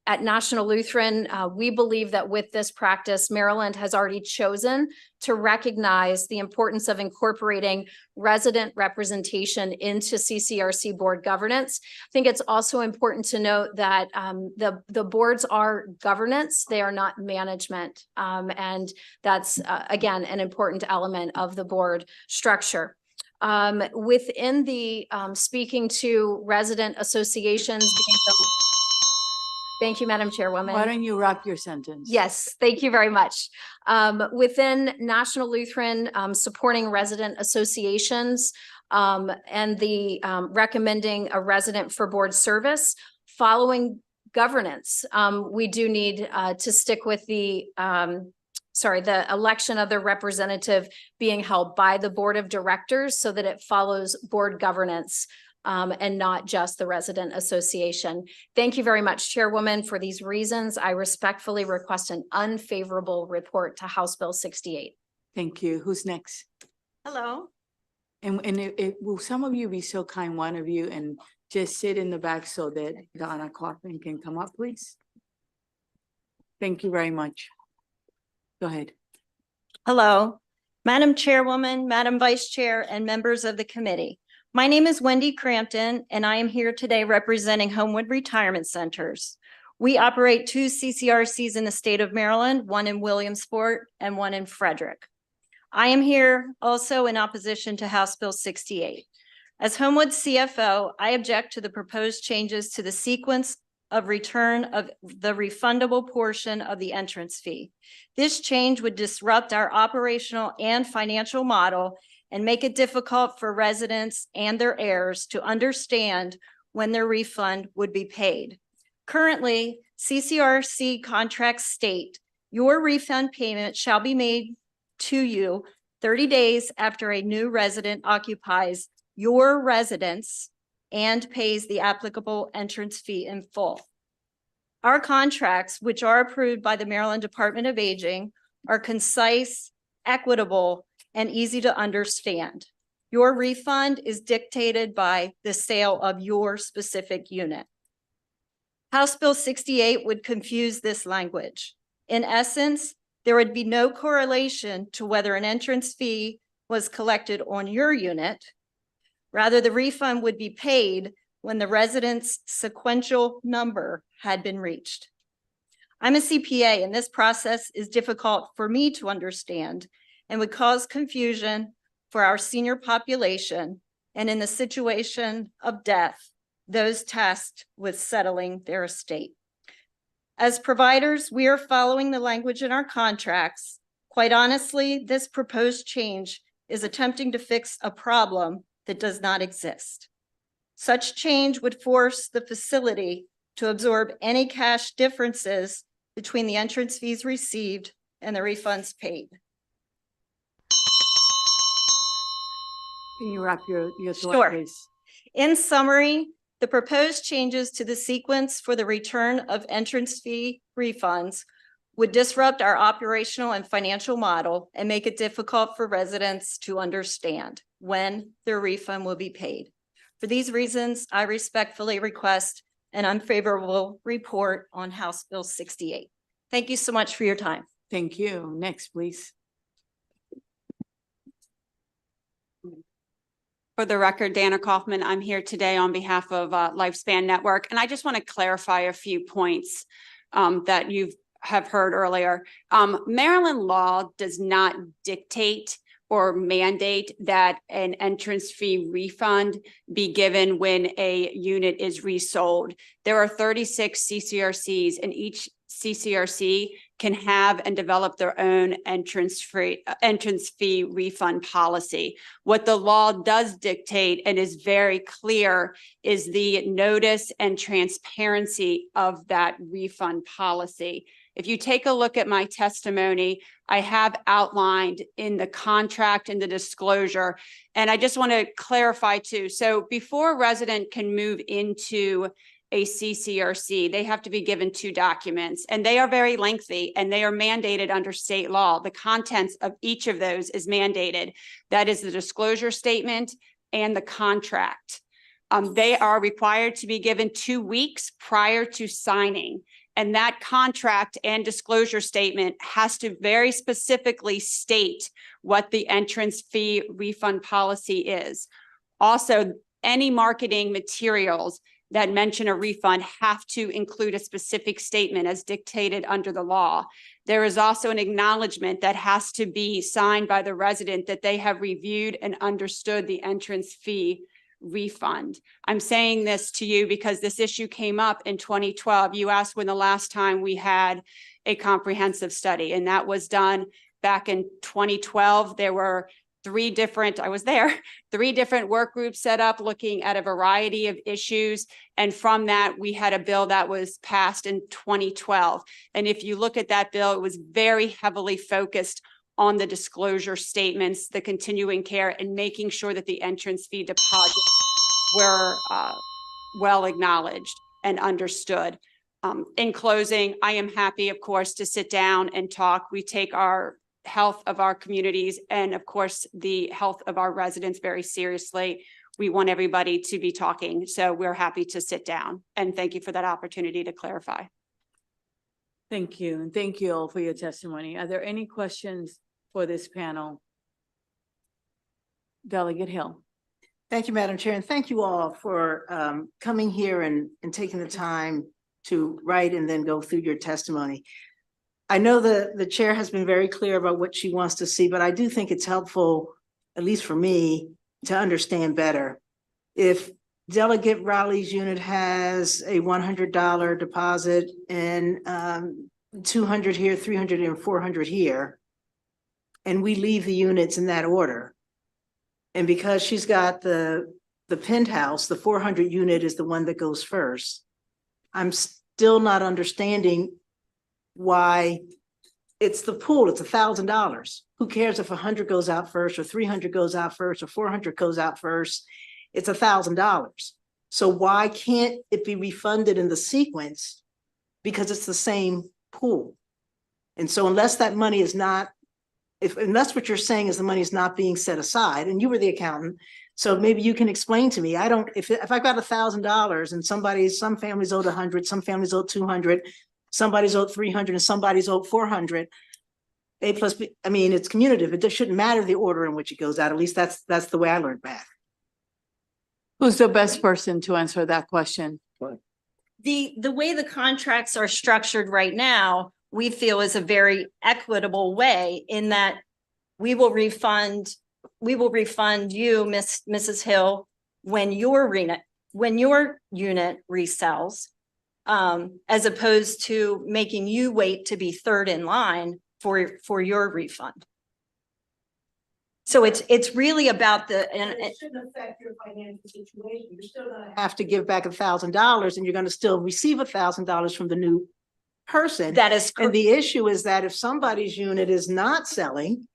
Speaker 15: At National Lutheran, we believe that with this practice, Maryland has already chosen to recognize the importance of incorporating resident representation into CCRC board governance. I think it's also important to note that the boards are governance, they are not management. And that's, again, an important element of the board structure. Within the speaking to resident associations, thank you, Madam Chairwoman.
Speaker 3: Why don't you wrap your sentence?
Speaker 15: Yes, thank you very much. Within National Lutheran, supporting resident associations and the recommending a resident for board service, following governance, we do need to stick with the election of the representative being held by the board of directors so that it follows board governance and not just the resident association. Thank you very much, Chairwoman. For these reasons, I respectfully request an unfavorable report to House Bill 68.
Speaker 3: Thank you. Who's next?
Speaker 15: Hello.
Speaker 3: And will some of you be so kind, one of you, and just sit in the back so that Donna Kaufman can come up, please? Thank you very much. Go ahead.
Speaker 16: Hello, Madam Chairwoman, Madam Vice Chair, and members of the committee. My name is Wendy Crampton, and I am here today representing Homewood Retirement Centers. We operate 2 CCRCs in the state of Maryland, one in Williamsport and one in Frederick. I am here also in opposition to House Bill 68. As Homewood CFO, I object to the proposed changes to the sequence of return of the refundable portion of the entrance fee. This change would disrupt our operational and financial model and make it difficult for residents and their heirs to understand when their refund would be paid. Currently, CCRC contracts state your refund payment shall be made to you 30 days after a new resident occupies your residence and pays the applicable entrance fee in full. Our contracts, which are approved by the Maryland Department of Aging, are concise, equitable, and easy to understand. Your refund is dictated by the sale of your specific unit. House Bill 68 would confuse this language. In essence, there would be no correlation to whether an entrance fee was collected on your unit. Rather, the refund would be paid when the resident's sequential number had been reached. I'm a CPA, and this process is difficult for me to understand and would cause confusion for our senior population, and in the situation of death, those tasked with settling their estate. As providers, we are following the language in our contracts. Quite honestly, this proposed change is attempting to fix a problem that does not exist. Such change would force the facility to absorb any cash differences between the entrance fees received and the refunds paid.
Speaker 3: Can you wrap your thought,
Speaker 16: Sure.
Speaker 3: please?
Speaker 16: In summary, the proposed changes to the sequence for the return of entrance fee refunds would disrupt our operational and financial model and make it difficult for residents to understand when their refund will be paid. For these reasons, I respectfully request an unfavorable report on House Bill 68. Thank you so much for your time.
Speaker 3: Thank you. Next, please.
Speaker 17: For the record, Dana Kaufman, I'm here today on behalf of Lifespan Network, and I just want to clarify a few points that you have heard earlier. Maryland law does not dictate or mandate that an entrance fee refund be given when a unit is resold. There are 36 CCRCs, and each CCRC can have and develop their own entrance fee refund policy. What the law does dictate and is very clear is the notice and transparency of that refund policy. If you take a look at my testimony, I have outlined in the contract and the disclosure, and I just want to clarify too. So before a resident can move into a CCRC, they have to be given 2 documents, and they are very lengthy and they are mandated under state law. The contents of each of those is mandated. That is the disclosure statement and the contract. They are required to be given 2 weeks prior to signing. And that contract and disclosure statement has to very specifically state what the entrance fee refund policy is. Also, any marketing materials that mention a refund have to include a specific statement as dictated under the law. There is also an acknowledgement that has to be signed by the resident that they have reviewed and understood the entrance fee refund. I'm saying this to you because this issue came up in 2012. You asked when the last time we had a comprehensive study, and that was done back in 2012. There were 3 different work groups set up looking at a variety of issues. And from that, we had a bill that was passed in 2012. And if you look at that bill, it was very heavily focused on the disclosure statements, the continuing care, and making sure that the entrance fee deposits were well acknowledged and understood. In closing, I am happy, of course, to sit down and talk. We take our health of our communities and, of course, the health of our residents very seriously. We want everybody to be talking, so we're happy to sit down. And thank you for that opportunity to clarify.
Speaker 3: Thank you. And thank you all for your testimony. Are there any questions for this panel? Delegate Hill.
Speaker 4: Thank you, Madam Chair, and thank you all for coming here and taking the time to write and then go through your testimony. I know the chair has been very clear about what she wants to see, but I do think it's helpful, at least for me, to understand better. If Delegate Raleigh's unit has a $100 deposit and 200 here, 300 and 400 here, and we leave the units in that order. And because she's got the penthouse, the 400 unit is the one that goes first. I'm still not understanding why it's the pool, it's $1,000. Who cares if 100 goes out first or 300 goes out first or 400 goes out first? It's $1,000. So why can't it be refunded in the sequence? Because it's the same pool. And so unless that money is not, unless what you're saying is the money is not being set aside, and you were the accountant, so maybe you can explain to me, I don't, if I've got $1,000 and some families owed 100, some families owed 200, somebody's owed 300 and somebody's owed 400, A plus B, I mean, it's commutative. It shouldn't matter the order in which it goes out. At least that's the way I learned math.
Speaker 3: Who's the best person to answer that question?
Speaker 16: The way the contracts are structured right now, we feel is a very equitable way in that we will refund you, Mrs. Hill, when your unit resells, as opposed to making you wait to be third in line for your refund. So it's really about and
Speaker 4: it shouldn't affect your financial situation. You're still gonna have to give back $1,000 and you're gonna still receive $1,000 from the new person.
Speaker 16: That is
Speaker 4: correct. And the issue is that if somebody's unit is not selling,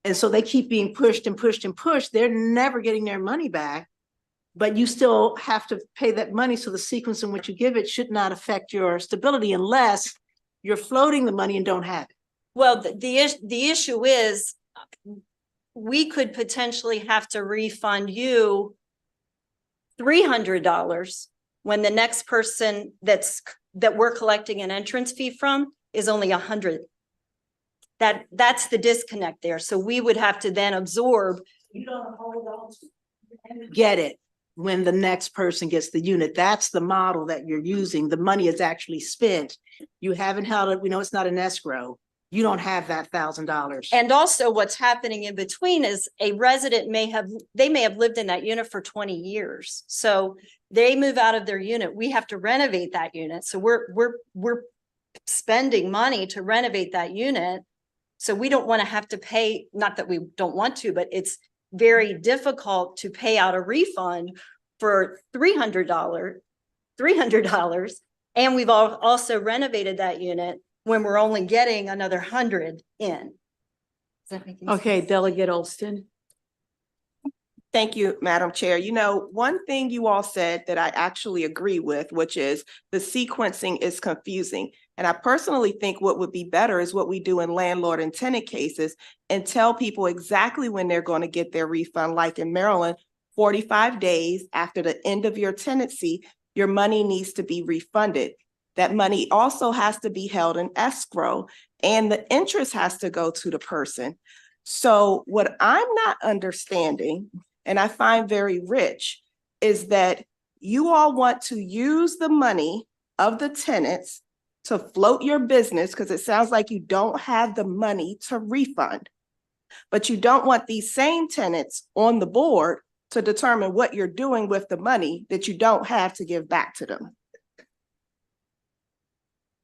Speaker 4: and so they keep being pushed and pushed and pushed, they're never getting their money back, but you still have to pay that money. So the sequence in which you give it should not affect your stability unless you're floating the money and don't have it.
Speaker 16: Well, the issue is we could potentially have to refund you $300 when the next person that we're collecting an entrance fee from is only 100. That's the disconnect there. So we would have to then absorb.
Speaker 4: You don't hold on to get it when the next person gets the unit. That's the model that you're using. The money is actually spent. You haven't held it. We know it's not an escrow. You don't have that $1,000.
Speaker 16: And also what's happening in between is a resident may have lived in that unit for 20 years. So they move out of their unit. We have to renovate that unit. So we're spending money to renovate that unit. So we don't want to have to pay, not that we don't want to, but it's very difficult to pay out a refund for $300. And we've also renovated that unit when we're only getting another 100 in. Does that make sense?
Speaker 3: Okay, Delegate Olston.
Speaker 8: Thank you, Madam Chair. You know, one thing you all said that I actually agree with, which is the sequencing is confusing. And I personally think what would be better is what we do in landlord and tenant cases and tell people exactly when they're going to get their refund. Like in Maryland, 45 days after the end of your tenancy, your money needs to be refunded. That money also has to be held in escrow and the interest has to go to the person. So what I'm not understanding, and I find very rich, is that you all want to use the money of the tenants to float your business because it sounds like you don't have the money to refund. But you don't want these same tenants on the board to determine what you're doing with the money that you don't have to give back to them.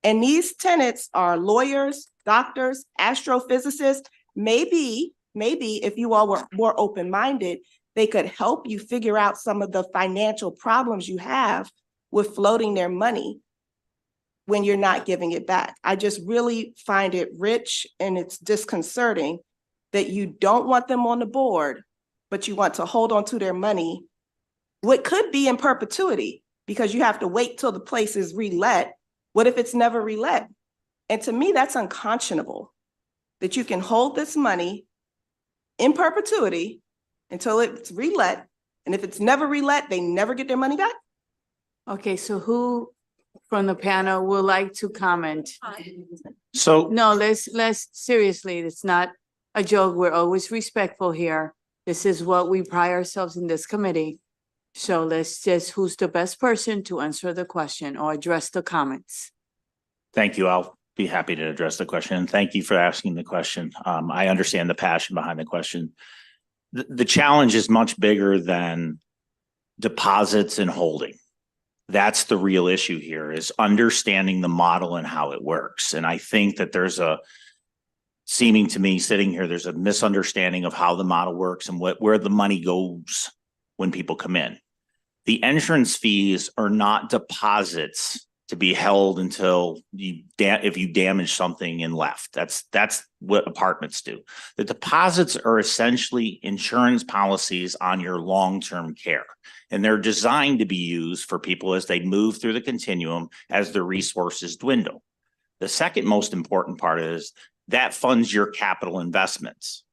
Speaker 8: And these tenants are lawyers, doctors, astrophysicists. Maybe if you all were more open-minded, they could help you figure out some of the financial problems you have with floating their money when you're not giving it back. I just really find it rich and it's disconcerting that you don't want them on the board, but you want to hold on to their money, what could be in perpetuity, because you have to wait till the place is relet. What if it's never relet? And to me, that's unconscionable, that you can hold this money in perpetuity until it's relet. And if it's never relet, they never get their money back.
Speaker 3: Okay, so who from the panel would like to comment?
Speaker 14: So
Speaker 3: No, let's seriously, it's not a joke. We're always respectful here. This is what we pride ourselves in this committee So let's just, who's the best person to answer the question or address the comments?
Speaker 14: Thank you. I'll be happy to address the question. And thank you for asking the question. I understand the passion behind the question. The challenge is much bigger than deposits and holding. That's the real issue here, is understanding the model and how it works. And I think that there's seeming to me sitting here, there's a misunderstanding of how the model works and where the money goes when people come in. The entrance fees are not deposits to be held until if you damage something and left. That's what apartments do. The deposits are essentially insurance policies on your long-term care, and they're designed to be used for people as they move through the continuum as their resources dwindle. The second most important part is that funds your capital investments.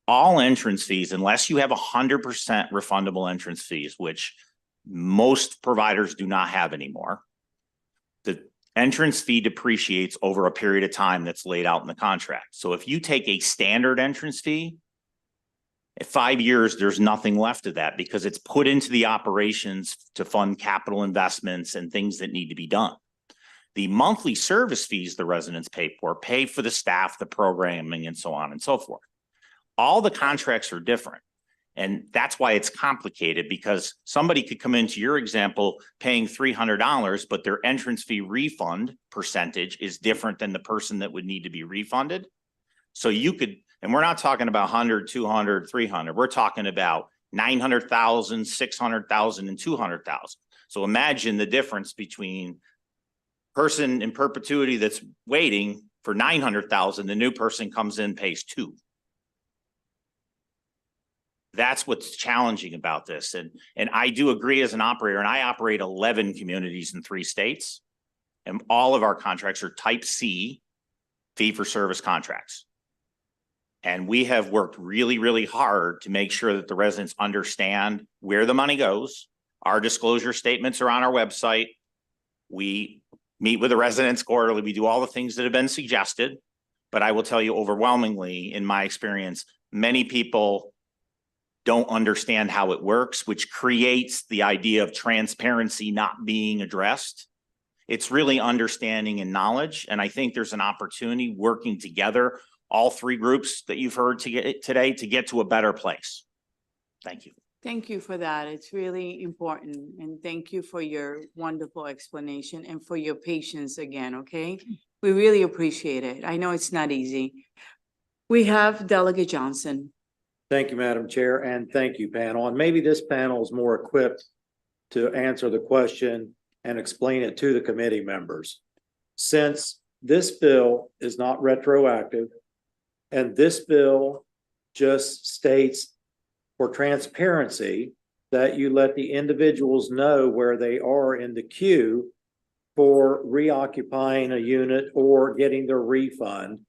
Speaker 14: All entrance fees, unless you have 100% refundable entrance fees, which most providers do not have anymore, the entrance fee depreciates over a period of time that's laid out in the contract. So if you take a standard entrance fee, at 5 years, there's nothing left of that because it's put into the operations to fund capital investments and things that need to be done. The monthly service fees the residents pay for the staff, the programming, and so on and so forth. All the contracts are different. And that's why it's complicated, because somebody could come into your example paying $300, but their entrance fee refund percentage is different than the person that would need to be refunded. So you could, and we're not talking about 100, 200, 300. We're talking about 900,000, 600,000, and 200,000. So imagine the difference between person in perpetuity that's waiting for 900,000, the new person comes in, pays 2. That's what's challenging about this. And I do agree as an operator, and I operate 11 communities in 3 states, and all of our contracts are type C fee-for-service contracts. And we have worked really, really hard to make sure that the residents understand where the money goes. Our disclosure statements are on our website. We meet with the residents quarterly. We do all the things that have been suggested. But I will tell you overwhelmingly, in my experience, many people don't understand how it works, which creates the idea of transparency not being addressed. It's really understanding and knowledge. And I think there's an opportunity working together, all 3 groups that you've heard today, to get to a better place. Thank you.
Speaker 3: Thank you for that. It's really important. And thank you for your wonderful explanation and for your patience again, okay? We really appreciate it. I know it's not easy. We have Delegate Johnson.
Speaker 5: Thank you, Madam Chair, and thank you, panel. And maybe this panel is more equipped to answer the question and explain it to the committee members. Since this bill is not retroactive, and this bill just states for transparency that you let the individuals know where they are in the queue for reoccupying a unit or getting their refund,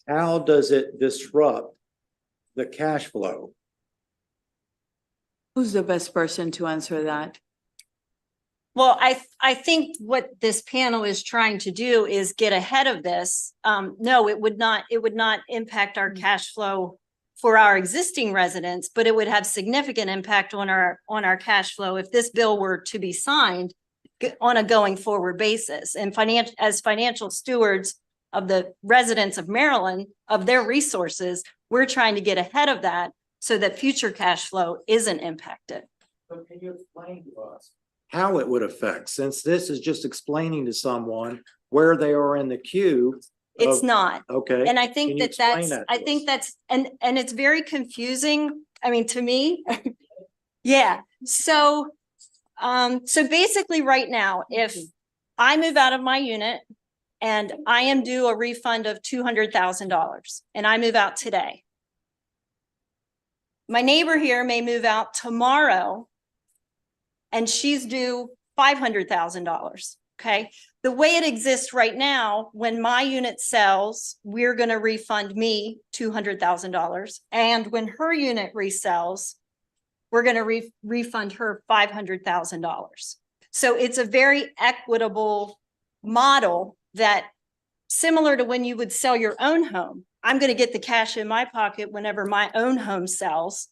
Speaker 5: how does it disrupt the cash flow?
Speaker 3: Who's the best person to answer that?
Speaker 16: Well, I think what this panel is trying to do is get ahead of this. No, it would not impact our cash flow for our existing residents, but it would have significant impact on our cash flow if this bill were to be signed on a going forward basis. And as financial stewards of the residents of Maryland, of their resources, we're trying to get ahead of that so that future cash flow isn't impacted.
Speaker 5: So can you explain to us how it would affect, since this is just explaining to someone where they are in the queue?
Speaker 16: It's not.
Speaker 5: Okay.
Speaker 16: And I think that's, and it's very confusing. I mean, to me, yeah. So basically right now, if I move out of my unit and I am due a refund of $200,000 and I move out today, my neighbor here may move out tomorrow and she's due $500,000. Okay. The way it exists right now, when my unit sells, we're going to refund me $200,000. And when her unit resells, we're going to refund her $500,000. So it's a very equitable model that, similar to when you would sell your own home, I'm going to get the cash in my pocket whenever my own home sells.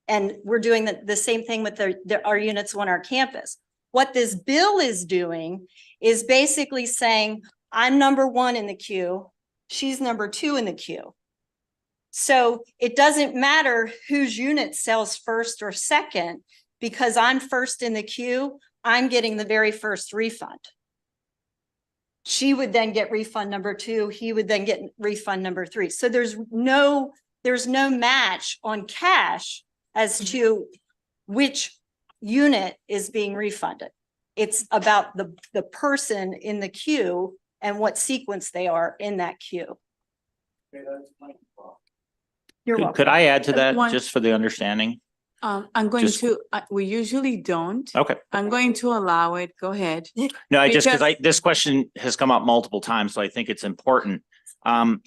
Speaker 16: And we're doing the same thing with our units on our campus. What this bill is doing is basically saying, I'm number 1 in the queue, she's number 2 in the queue. So it doesn't matter whose unit sells first or second, because I'm first in the queue, I'm getting the very first refund. She would then get refund number 2, he would then get refund number 3. So there's no match on cash as to which unit is being refunded. It's about the person in the queue and what sequence they are in that queue. You're welcome.
Speaker 14: Could I add to that,
Speaker 3: One-
Speaker 14: just for the understanding?
Speaker 3: I'm going
Speaker 14: Just-
Speaker 3: to, we usually don't.
Speaker 14: Okay.
Speaker 3: I'm going to allow it. Go ahead.
Speaker 14: No, I just,
Speaker 3: Because-
Speaker 14: this question has come up multiple times, so I think it's important. The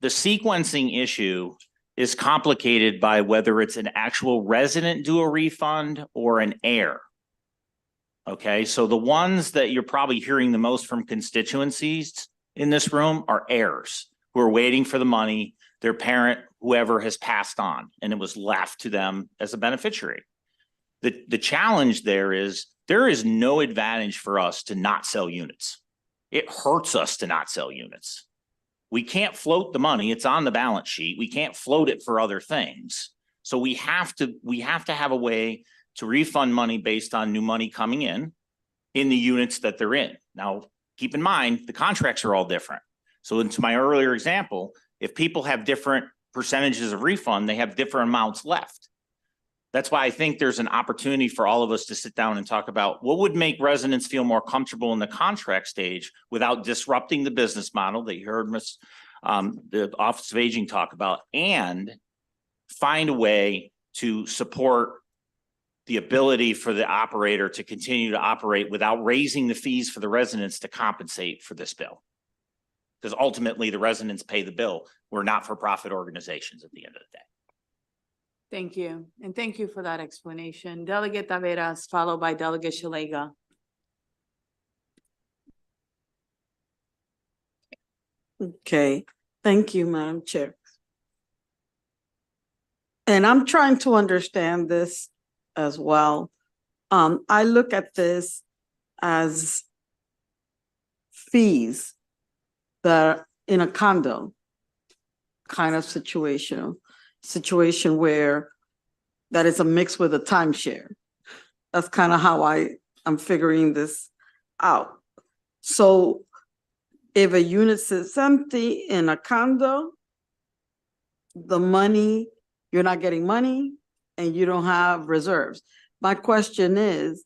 Speaker 14: sequencing issue is complicated by whether it's an actual resident do a refund or an heir. Okay, so the ones that you're probably hearing the most from constituencies in this room are heirs who are waiting for the money, their parent, whoever has passed on, and it was left to them as a beneficiary. The challenge there is no advantage for us to not sell units. It hurts us to not sell units. We can't float the money. It's on the balance sheet. We can't float it for other things. So we have to have a way to refund money based on new money coming in the units that they're in. Now, keep in mind, the contracts are all different. So into my earlier example, if people have different percentages of refund, they have different amounts left. That's why I think there's an opportunity for all of us to sit down and talk about what would make residents feel more comfortable in the contract stage without disrupting the business model that you heard the Office of Aging talk about, and find a way to support the ability for the operator to continue to operate without raising the fees for the residents to compensate for this bill. Because ultimately the residents pay the bill. We're not-for-profit organizations at the end of the day.
Speaker 3: Thank you. And thank you for that explanation. Delegate Taveras, followed by Delegate Shalega.
Speaker 18: Okay, thank you, Madam Chair. And I'm trying to understand this as well. I look at this as fees that in a condo kind of situation where that is a mix with a timeshare. That's kind of how I'm figuring this out. So if a unit sits empty in a condo, the money, you're not getting money and you don't have reserves. My question is,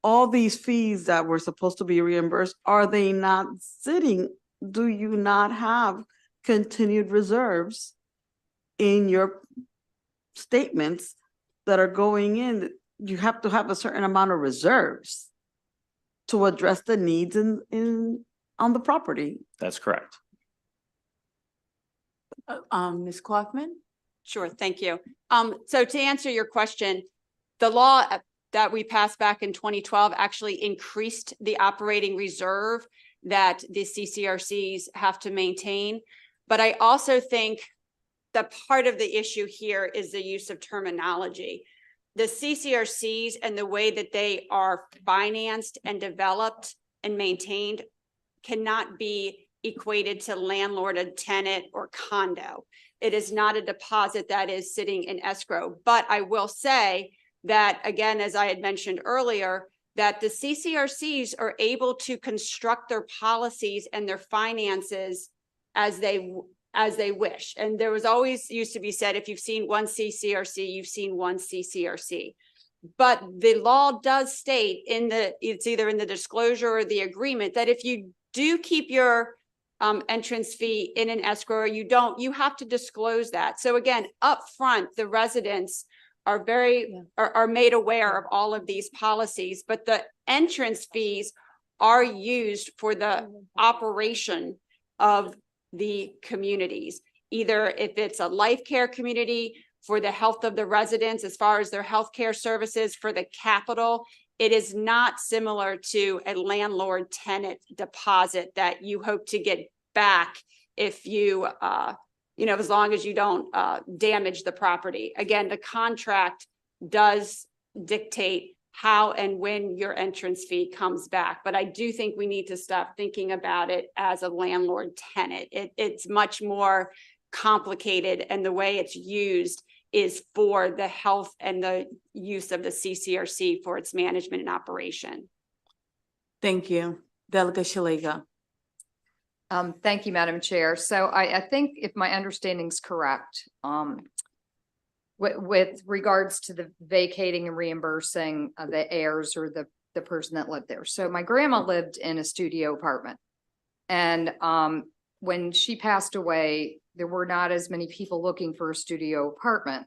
Speaker 18: all these fees that were supposed to be reimbursed, are they not sitting? Do you not have continued reserves in your statements that are going in? You have to have a certain amount of reserves to address the needs on the property.
Speaker 14: That's correct.
Speaker 3: Ms. Kaufman?
Speaker 17: Sure, thank you. So to answer your question, the law that we passed back in 2012 actually increased the operating reserve that the CCRCs have to maintain. But I also think that part of the issue here is the use of terminology. The CCRCs and the way that they are financed and developed and maintained cannot be equated to landlord, a tenant, or condo. It is not a deposit that is sitting in escrow. But I will say that, again, as I had mentioned earlier, that the CCRCs are able to construct their policies and their finances as they wish. And there was always used to be said, if you've seen one CCRC, you've seen one CCRC. But the law does state it's either in the disclosure or the agreement that if you do keep your entrance fee in an escrow or you don't, you have to disclose that. So again, upfront, the residents are made aware of all of these policies, but the entrance fees are used for the operation of the communities, either if it's a life care community for the health of the residents, as far as their healthcare services for the capital. It is not similar to a landlord tenant deposit that you hope to get back if you you know, as long as you don't damage the property. Again, the contract does dictate how and when your entrance fee comes back. But I do think we need to stop thinking about it as a landlord tenant. It's much more complicated, and the way it's used is for the health and the use of the CCRC for its management and operation.
Speaker 3: Thank you. Delegate Szeliga.
Speaker 6: Thank you, Madam Chair. So I think if my understanding is correct, with regards to the vacating and reimbursing the heirs or the person that lived there. So my grandma lived in a studio apartment, and when she passed away, there were not as many people looking for a studio apartment.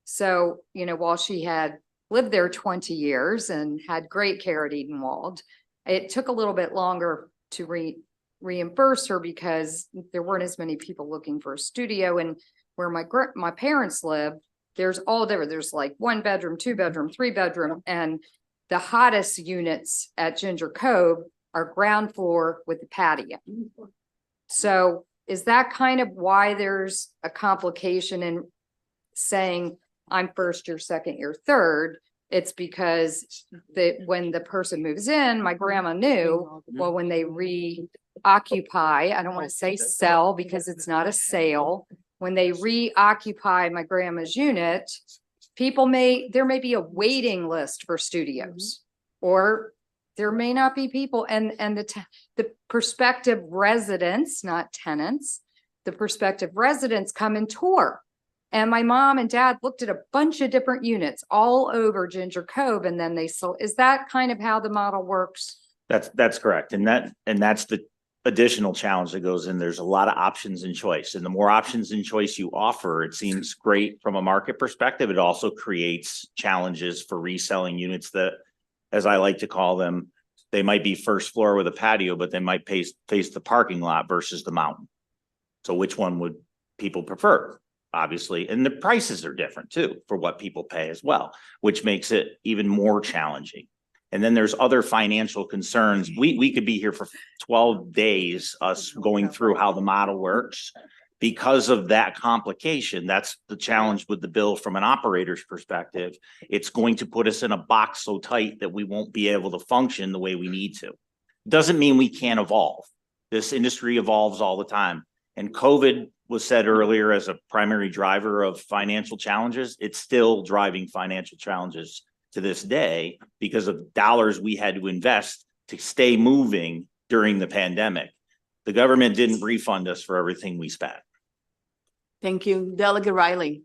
Speaker 6: So, you know, while she had lived there 20 years and had great care at Edenwald, it took a little bit longer to reimburse her because there weren't as many people looking for a studio. And where my parents lived, there's all different. There's like 1 bedroom, 2 bedroom, 3 bedroom, and the hottest units at Ginger Cove are ground floor with the patio. So is that kind of why there's a complication in saying I'm first, you're second, you're third? It's because when the person moves in, my grandma knew, well, when they reoccupy, I don't want to say sell because it's not a sale. When they reoccupy my grandma's unit, there may be a waiting list for studios, or there may not be people, and the prospective residents, not tenants, the prospective residents come and tour. And my mom and dad looked at a bunch of different units all over Ginger Cove, and then they sold. Is that kind of how the model works?
Speaker 14: That's correct. And that's the additional challenge that goes in. There's a lot of options and choice, and the more options and choice you offer, it seems great from a market perspective. It also creates challenges for reselling units that, as I like to call them, they might be first floor with a patio, but they might face the parking lot versus the mountain. So which one would people prefer? Obviously, and the prices are different too for what people pay as well, which makes it even more challenging. And then there's other financial concerns. We could be here for 12 days, us going through how the model works. Because of that complication, that's the challenge with the bill from an operator's perspective. It's going to put us in a box so tight that we won't be able to function the way we need to. Doesn't mean we can't evolve. This industry evolves all the time. And COVID was said earlier as a primary driver of financial challenges. It's still driving financial challenges to this day because of dollars we had to invest to stay moving during the pandemic. The government didn't refund us for everything we spent.
Speaker 3: Thank you. Delegate Riley.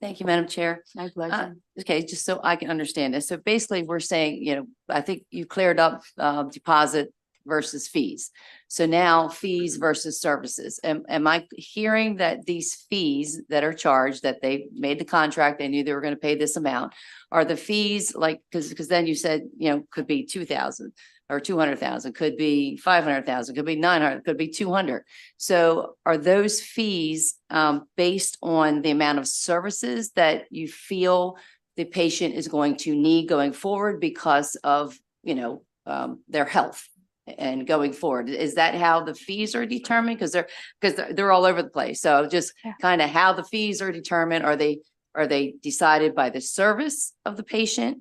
Speaker 19: Thank you, Madam Chair.
Speaker 3: My pleasure.
Speaker 19: Okay, just so I can understand this. So basically we're saying, you know, I think you cleared up deposit versus fees. So now fees versus services. Am I hearing that these fees that are charged, that they made the contract, they knew they were going to pay this amount, are the fees like, because then you said, you know, could be 2,000 or 200,000, could be 500,000, could be 900, could be 200. So are those fees based on the amount of services that you feel the patient is going to need going forward because of, you know, their health? And going forward, is that how the fees are determined? Because they're all over the place. So just kind of how the fees are determined. Are they decided by the service of the patient?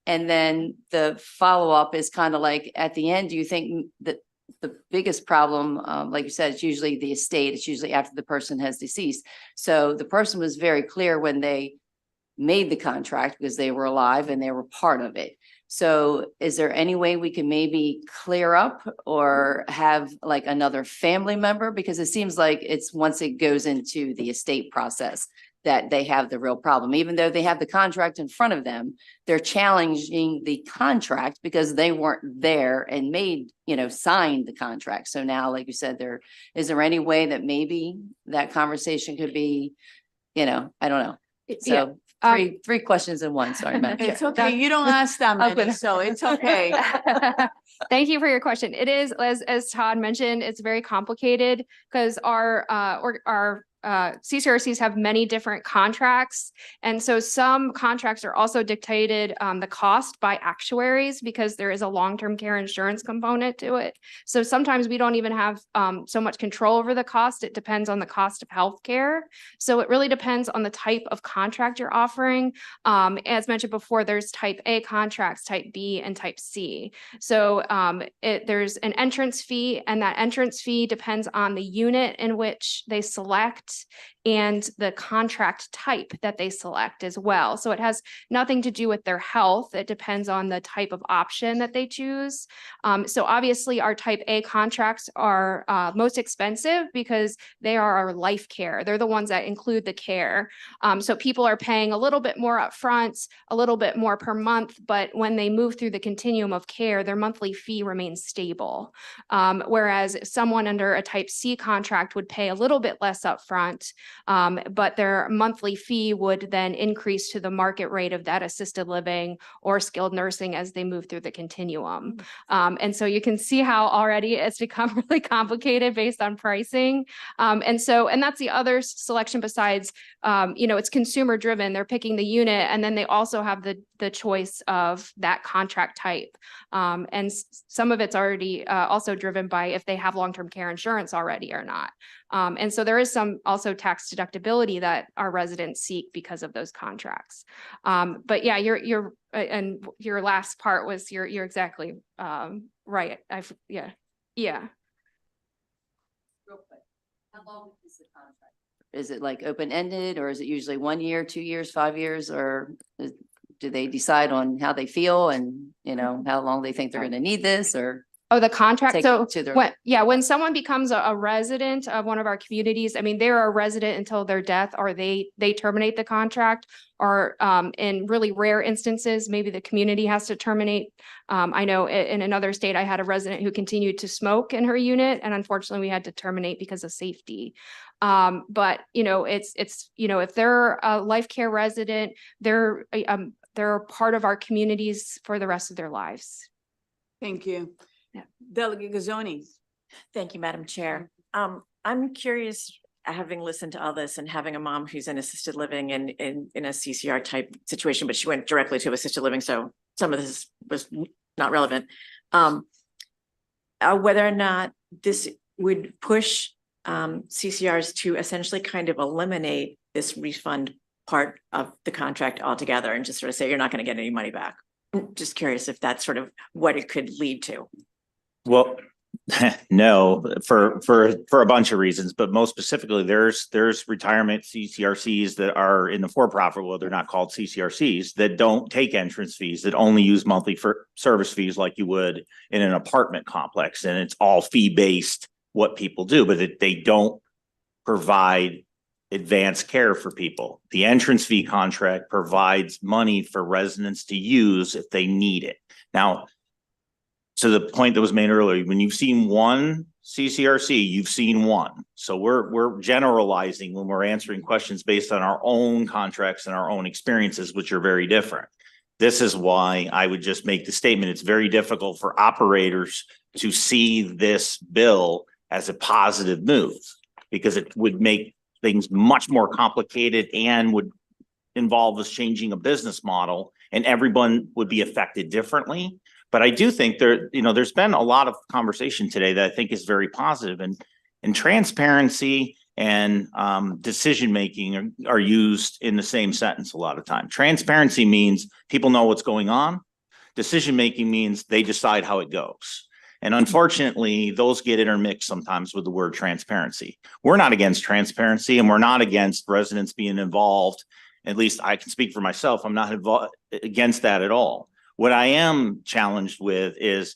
Speaker 19: And then the follow-up is kind of like at the end, do you think that the biggest problem, like you said, it's usually the estate, it's usually after the person has deceased. So the person was very clear when they made the contract because they were alive and they were part of it. So is there any way we can maybe clear up or have like another family member? Because it seems like it's once it goes into the estate process that they have the real problem. Even though they have the contract in front of them, they're challenging the contract because they weren't there and made, you know, signed the contract. So now, like you said, is there any way that maybe that conversation could be, you know, I don't know. So three questions in one. Sorry, Madam Chair.
Speaker 3: It's okay. You don't ask that many, so it's okay.
Speaker 13: Thank you for your question. It is, as Todd mentioned, it's very complicated because our CCRCs have many different contracts. And so some contracts are also dictated the cost by actuaries because there is a long-term care insurance component to it. So sometimes we don't even have so much control over the cost. It depends on the cost of healthcare. So it really depends on the type of contract you're offering. As mentioned before, there's type A contracts, type B, and type C. So there's an entrance fee, and that entrance fee depends on the unit in which they select and the contract type that they select as well. So it has nothing to do with their health. It depends on the type of option that they choose. So obviously our type A contracts are most expensive because they are our life care. They're the ones that include the care. So people are paying a little bit more upfront, a little bit more per month, but when they move through the continuum of care, their monthly fee remains stable. Whereas someone under a type C contract would pay a little bit less upfront, but their monthly fee would then increase to the market rate of that assisted living or skilled nursing as they move through the continuum. And so you can see how already it's become really complicated based on pricing. And that's the other selection besides, it's consumer driven. They're picking the unit, and then they also have the choice of that contract type. And some of it's already also driven by if they have long-term care insurance already or not. And so there is some also tax deductibility that our residents seek because of those contracts. But yeah, and your last part was you're exactly right. Yeah.
Speaker 19: Real quick, how long is the contract? Is it like open-ended, or is it usually 1 year, 2 years, 5 years, or do they decide on how they feel and, how long they think they're going to need this, or?
Speaker 13: Oh, the contract.
Speaker 19: Take
Speaker 13: So
Speaker 19: it to their-
Speaker 13: when someone becomes a resident of one of our communities, I mean, they're a resident until their death, or they terminate the contract, or in really rare instances, maybe the community has to terminate. I know in another state, I had a resident who continued to smoke in her unit, and unfortunately we had to terminate because of safety. But if they're a life care resident, they're part of our communities for the rest of their lives.
Speaker 3: Thank you.
Speaker 10: Yeah.
Speaker 3: Delegate Gazzoni.
Speaker 20: Thank you, Madam Chair. I'm curious, having listened to all this and having a mom who's in assisted living and in a CCR type situation, but she went directly to assisted living, so some of this was not relevant. Whether or not this would push CCRs to essentially kind of eliminate this refund part of the contract altogether and just sort of say, you're not going to get any money back. I'm just curious if that's sort of what it could lead to.
Speaker 14: Well, no, for a bunch of reasons, but most specifically, there's retirement CCRCs that are in the for-profit, well, they're not called CCRCs, that don't take entrance fees, that only use monthly for service fees like you would in an apartment complex. And it's all fee-based what people do, but they don't provide advanced care for people. The entrance fee contract provides money for residents to use if they need it. Now, to the point that was made earlier, when you've seen one CCRC, you've seen one. So we're generalizing when we're answering questions based on our own contracts and our own experiences, which are very different. This is why I would just make the statement. It's very difficult for operators to see this bill as a positive move, because it would make things much more complicated and would involve us changing a business model, and everyone would be affected differently. But I do think there's been a lot of conversation today that I think is very positive, and transparency and decision-making are used in the same sentence a lot of time. Transparency means people know what's going on. Decision-making means they decide how it goes. And unfortunately, those get intermixed sometimes with the word transparency. We're not against transparency, and we're not against residents being involved. At least I can speak for myself. I'm not against that at all. What I am challenged with is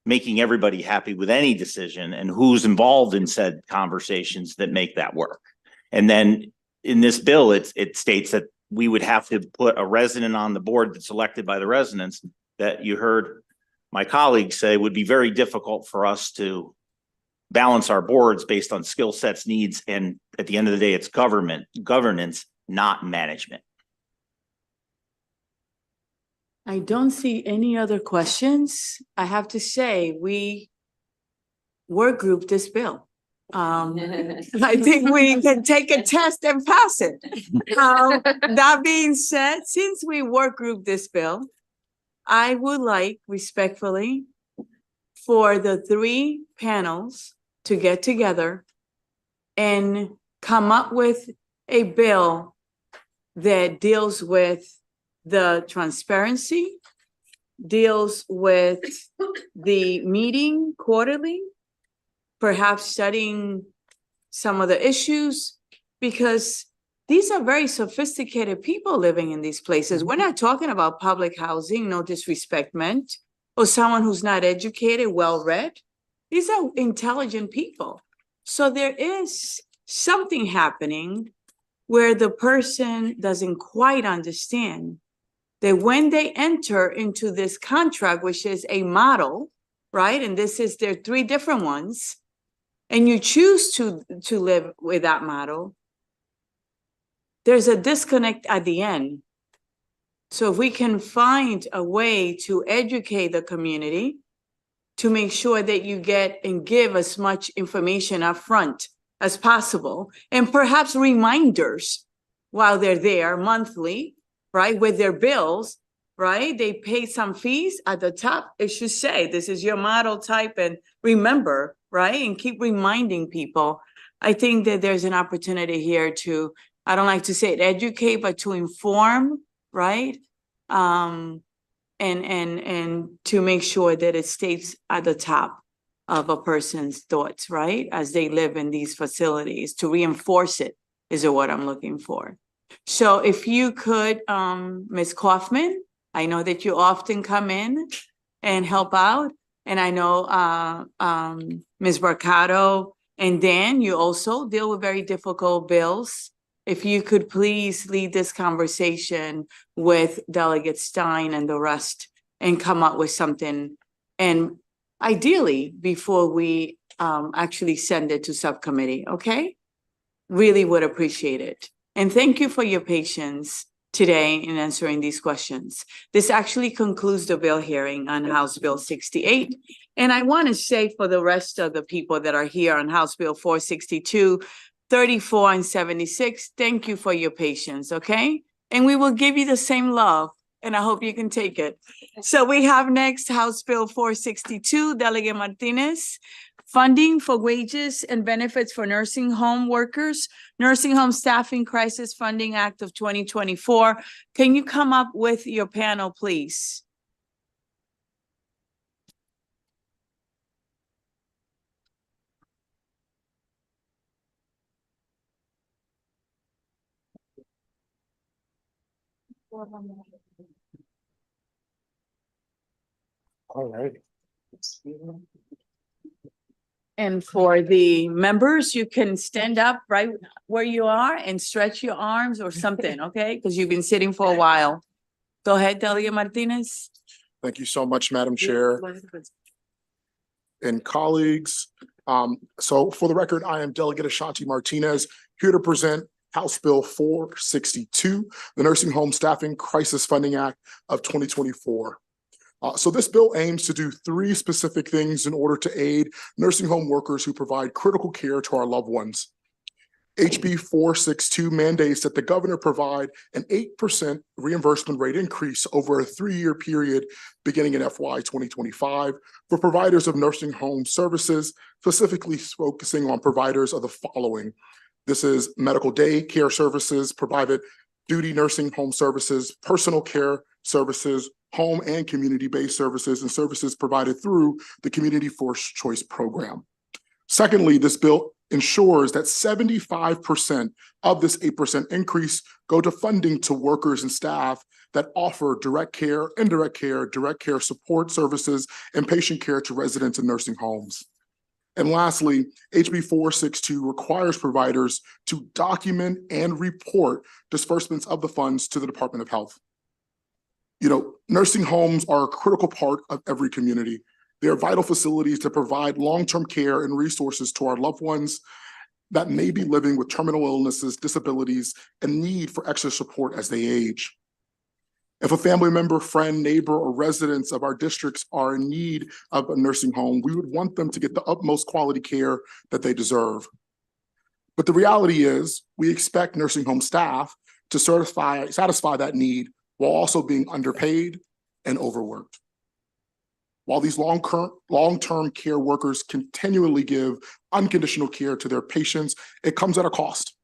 Speaker 14: making everybody happy with any decision and who's involved in said conversations that make that work. And then in this bill, it states that we would have to put a resident on the board that's elected by the residents, that you heard my colleagues say would be very difficult for us to balance our boards based on skill sets, needs, and at the end of the day, it's governance, not management.
Speaker 3: I don't see any other questions. I have to say, we work grouped this bill. I think we can take a test and pass it. That being said, since we work group this bill, I would like respectfully for the three panels to get together and come up with a bill that deals with the transparency, deals with the meeting quarterly, perhaps studying some of the issues, because these are very sophisticated people living in these places. We're not talking about public housing, no disrespect meant, or someone who's not educated, well-read. These are intelligent people. So there is something happening where the person doesn't quite understand that when they enter into this contract, which is a model, right? And this is their three different ones, and you choose to live with that model, there's a disconnect at the end. So if we can find a way to educate the community to make sure that you get and give as much information up front as possible, and perhaps reminders while they're there monthly, right, with their bills, right? They pay some fees at the top. It should say, this is your model type, and remember, right? And keep reminding people. I think that there's an opportunity here to, I don't like to say it educate, but to inform, right? And to make sure that it stays at the top of a person's thoughts, right? As they live in these facilities, to reinforce it is what I'm looking for. So if you could, Ms. Kaufman, I know that you often come in and help out. And I know Ms. Mercado and Dan, you also deal with very difficult bills. If you could please lead this conversation with Delegate Stein and the rest and come up with something. And ideally, before we actually send it to subcommittee, okay? Really would appreciate it. And thank you for your patience today in answering these questions. This actually concludes the bill hearing on House Bill 68. And I want to say for the rest of the people that are here on House Bill 462, 34 and 76, thank you for your patience, okay? And we will give you the same love, and I hope you can take it. So we have next House Bill 462, Delegate Martinez, funding for wages and benefits for nursing home workers, Nursing Home Staffing Crisis Funding Act of 2024. Can you come up with your panel, please?
Speaker 7: All right.
Speaker 3: And for the members, you can stand up right where you are and stretch your arms or something, okay? Because you've been sitting for a while. Go ahead, Delegate Martinez.
Speaker 21: Thank you so much, Madam Chair and colleagues. So for the record, I am Delegate Ashanti Martinez, here to present House Bill 462, the Nursing Home Staffing Crisis Funding Act of 2024. So this bill aims to do three specific things in order to aid nursing home workers who provide critical care to our loved ones. HB 462 mandates that the governor provide an 8% reimbursement rate increase over a 3-year period beginning in FY 2025 for providers of nursing home services, specifically focusing on providers of the following. This is medical day care services, private duty nursing home services, personal care services, home and community-based services, and services provided through the Community First Choice program. Secondly, this bill ensures that 75% of this 8% increase go to funding to workers and staff that offer direct care, indirect care, direct care support services, and patient care to residents in nursing homes. And lastly, HB 462 requires providers to document and report disbursements of the funds to the Department of Health. You know, nursing homes are a critical part of every community. They are vital facilities that provide long-term care and resources to our loved ones that may be living with terminal illnesses, disabilities, and need for extra support as they age. If a family member, friend, neighbor, or residents of our districts are in need of a nursing home, we would want them to get the utmost quality care that they deserve. But the reality is, we expect nursing home staff to satisfy that need while also being underpaid and overworked. While these long-term care workers continually give unconditional care to their patients, it comes at a cost,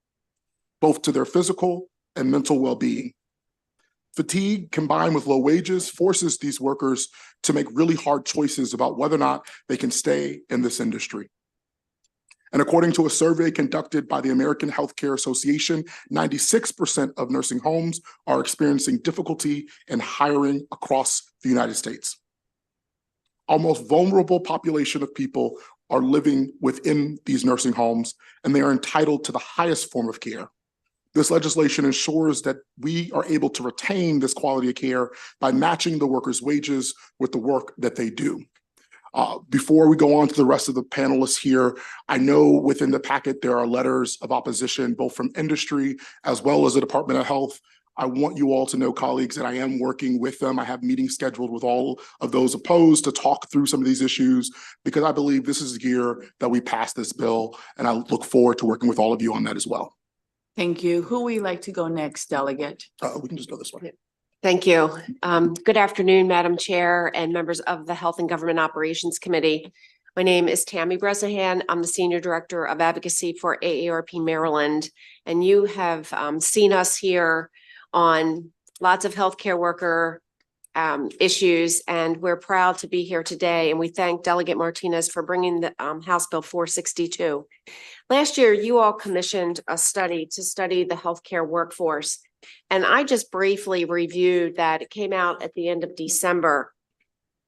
Speaker 21: both to their physical and mental well-being. Fatigue combined with low wages forces these workers to make really hard choices about whether or not they can stay in this industry. And according to a survey conducted by the American Healthcare Association, 96% of nursing homes are experiencing difficulty in hiring across the United States. Our most vulnerable population of people are living within these nursing homes, and they are entitled to the highest form of care. This legislation ensures that we are able to retain this quality of care by matching the workers' wages with the work that they do. Before we go on to the rest of the panelists here, I know within the packet there are letters of opposition, both from industry as well as the Department of Health. I want you all to know, colleagues, that I am working with them. I have meetings scheduled with all of those opposed to talk through some of these issues, because I believe this is the year that we pass this bill, and I look forward to working with all of you on that as well.
Speaker 3: Thank you. Who would like to go next, Delegate?
Speaker 21: We can just go this way.
Speaker 1: Thank you. Good afternoon, Madam Chair and members of the Health and Government Operations Committee. My name is Tammy Bresnahan. I'm the Senior Director of Advocacy for AARP Maryland, and you have seen us here on lots of healthcare worker issues, and we're proud to be here today. And we thank Delegate Martinez for bringing the House Bill 462. Last year, you all commissioned a study to study the healthcare workforce. And I just briefly reviewed that. It came out at the end of December.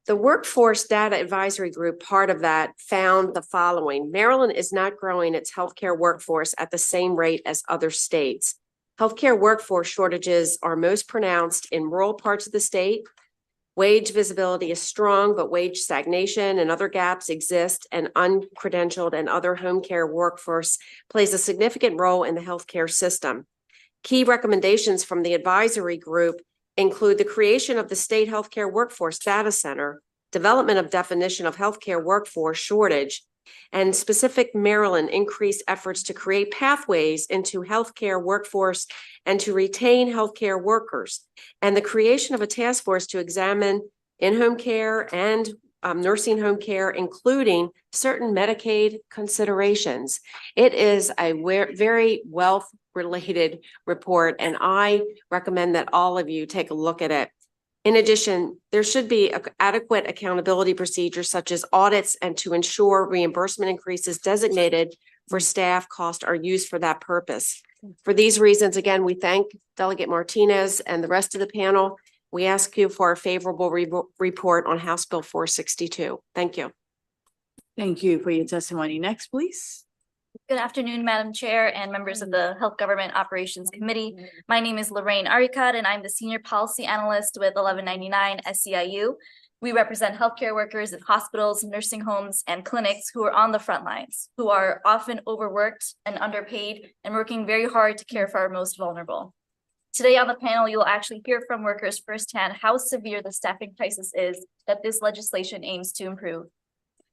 Speaker 1: The Workforce Data Advisory Group, part of that, found the following. Maryland is not growing its healthcare workforce at the same rate as other states. Healthcare workforce shortages are most pronounced in rural parts of the state. Wage visibility is strong, but wage stagnation and other gaps exist, and uncredentialed and other home care workforce plays a significant role in the healthcare system. Key recommendations from the advisory group include the creation of the State Healthcare Workforce Data Center, development of definition of healthcare workforce shortage, and specific Maryland increased efforts to create pathways into healthcare workforce and to retain healthcare workers, and the creation of a task force to examine in-home care and nursing home care, including certain Medicaid considerations. It is a very wealth-related report, and I recommend that all of you take a look at it. In addition, there should be adequate accountability procedures such as audits, and to ensure reimbursement increases designated for staff cost are used for that purpose. For these reasons, again, we thank Delegate Martinez and the rest of the panel. We ask you for a favorable report on House Bill 462. Thank you.
Speaker 3: Thank you for your testimony. Next, please.
Speaker 22: Good afternoon, Madam Chair and members of the Health Government Operations Committee. My name is Lorraine Arikat, and I'm the Senior Policy Analyst with 1199 SEIU. We represent healthcare workers in hospitals, nursing homes, and clinics who are on the front lines, who are often overworked and underpaid and working very hard to care for our most vulnerable. Today on the panel, you'll actually hear from workers firsthand how severe the staffing crisis is that this legislation aims to improve.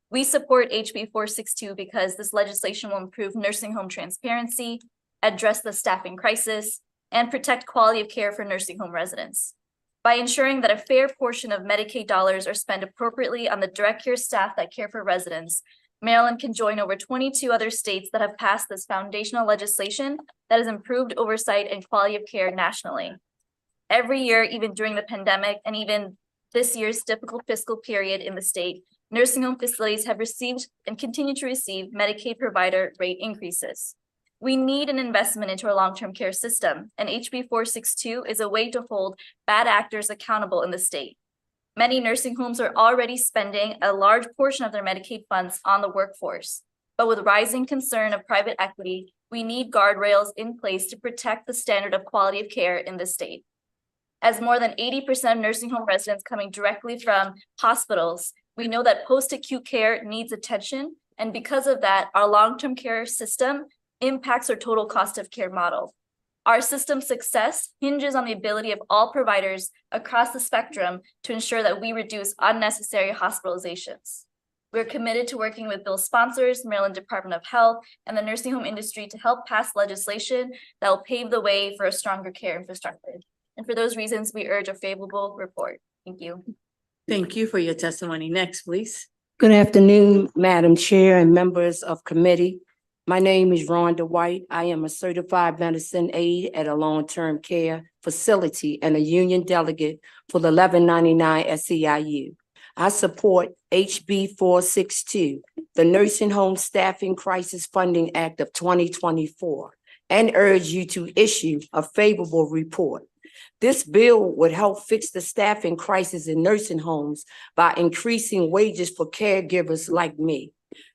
Speaker 22: We support HB 462 because this legislation will improve nursing home transparency, address the staffing crisis, and protect quality of care for nursing home residents. By ensuring that a fair portion of Medicaid dollars are spent appropriately on the direct care staff that care for residents, Maryland can join over 22 other states that have passed this foundational legislation that has improved oversight and quality of care nationally. Every year, even during the pandemic and even this year's difficult fiscal period in the state, nursing home facilities have received and continue to receive Medicaid provider rate increases. We need an investment into our long-term care system, and HB 462 is a way to hold bad actors accountable in the state. Many nursing homes are already spending a large portion of their Medicaid funds on the workforce, but with rising concern of private equity, we need guardrails in place to protect the standard of quality of care in the state. As more than 80% of nursing home residents coming directly from hospitals, we know that post-acute care needs attention, and because of that, our long-term care system impacts our total cost of care model. Our system's success hinges on the ability of all providers across the spectrum to ensure that we reduce unnecessary hospitalizations. We're committed to working with bill sponsors, Maryland Department of Health, and the nursing home industry to help pass legislation that will pave the way for a stronger care infrastructure. And for those reasons, we urge a favorable report. Thank you.
Speaker 3: Thank you for your testimony. Next, please.
Speaker 2: Good afternoon, Madam Chair and members of committee. My name is Rhonda White. I am a certified medicine aide at a long-term care facility and a union delegate for the 1199 SEIU. I support HB 462, the Nursing Home Staffing Crisis Funding Act of 2024, and urge you to issue a favorable report. This bill would help fix the staffing crisis in nursing homes by increasing wages for caregivers like me.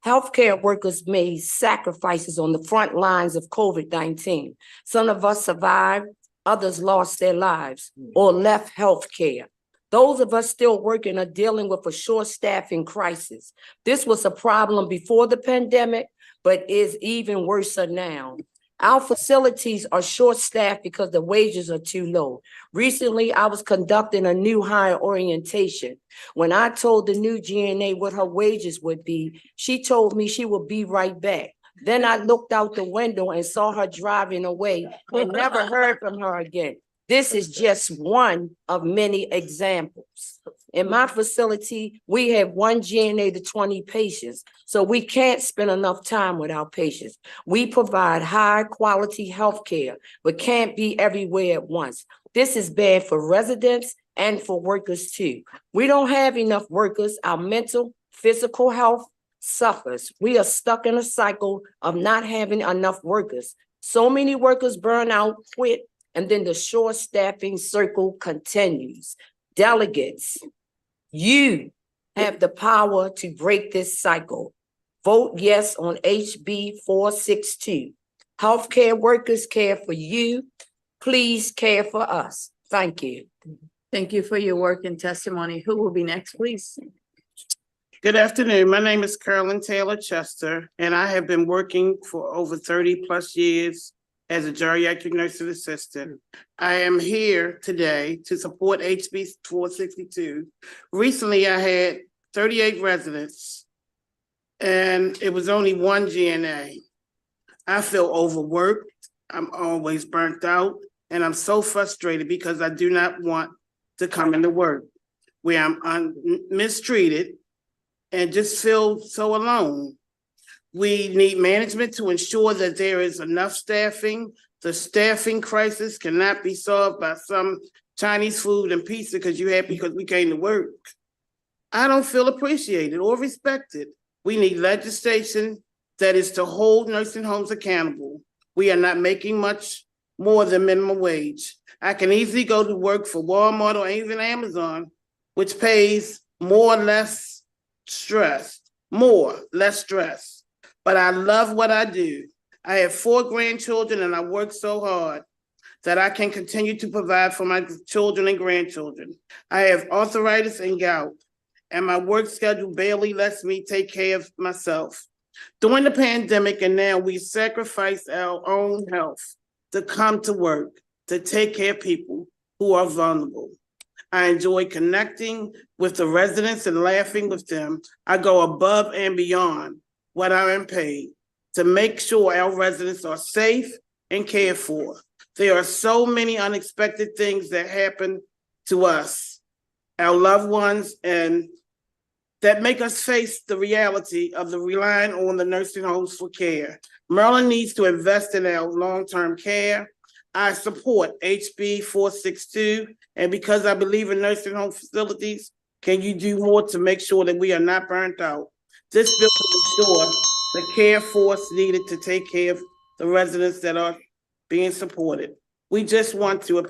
Speaker 2: Healthcare workers made sacrifices on the front lines of COVID-19. Some of us survived, others lost their lives or left healthcare. Those of us still working are dealing with a short staffing crisis. This was a problem before the pandemic, but is even worse now. Our facilities are short-staffed because the wages are too low. Recently, I was conducting a new hire orientation. When I told the new GNA what her wages would be, she told me she would be right back. Then I looked out the window and saw her driving away and never heard from her again. This is just one of many examples. In my facility, we have 1 GNA to 20 patients, so we can't spend enough time with our patients. We provide high quality health care, but can't be everywhere at once. This is bad for residents and for workers too. We don't have enough workers. Our mental, physical health suffers. We are stuck in a cycle of not having enough workers. So many workers burn out, quit, and then the short staffing circle continues. Delegates, you have the power to break this cycle. Vote yes on HB 462. Healthcare workers care for you. Please care for us. Thank you.
Speaker 3: Thank you for your work and testimony. Who will be next, please?
Speaker 9: Good afternoon. My name is Carolyn Taylor Chester, and I have been working for over 30 plus years as a geriatric nursing assistant. I am here today to support HB 462. Recently, I had 38 residents, and it was only 1 GNA. I feel overworked. I'm always burnt out, and I'm so frustrated because I do not want to come into work where I'm mistreated and just feel so alone. We need management to ensure that there is enough staffing. The staffing crisis cannot be solved by some Chinese food and pizza because you're happy because we came to work. I don't feel appreciated or respected. We need legislation that is to hold nursing homes accountable. We are not making much more than minimum wage. I can easily go to work for Walmart or even Amazon, which pays more or less stress. But I love what I do. I have 4 grandchildren and I work so hard that I can continue to provide for my children and grandchildren. I have arthritis and gout, and my work schedule barely lets me take care of myself. During the pandemic and now, we sacrifice our own health to come to work, to take care of people who are vulnerable. I enjoy connecting with the residents and laughing with them. I go above and beyond what I am paid to make sure our residents are safe and cared for. There are so many unexpected things that happen to us, our loved ones, and that make us face the reality of the relying on the nursing homes for care. Maryland needs to invest in our long-term care. I support HB 462, and because I believe in nursing home facilities, can you do more to make sure that we are not burnt out? This bill will ensure the care force needed to take care of the residents that are being supported. We just want to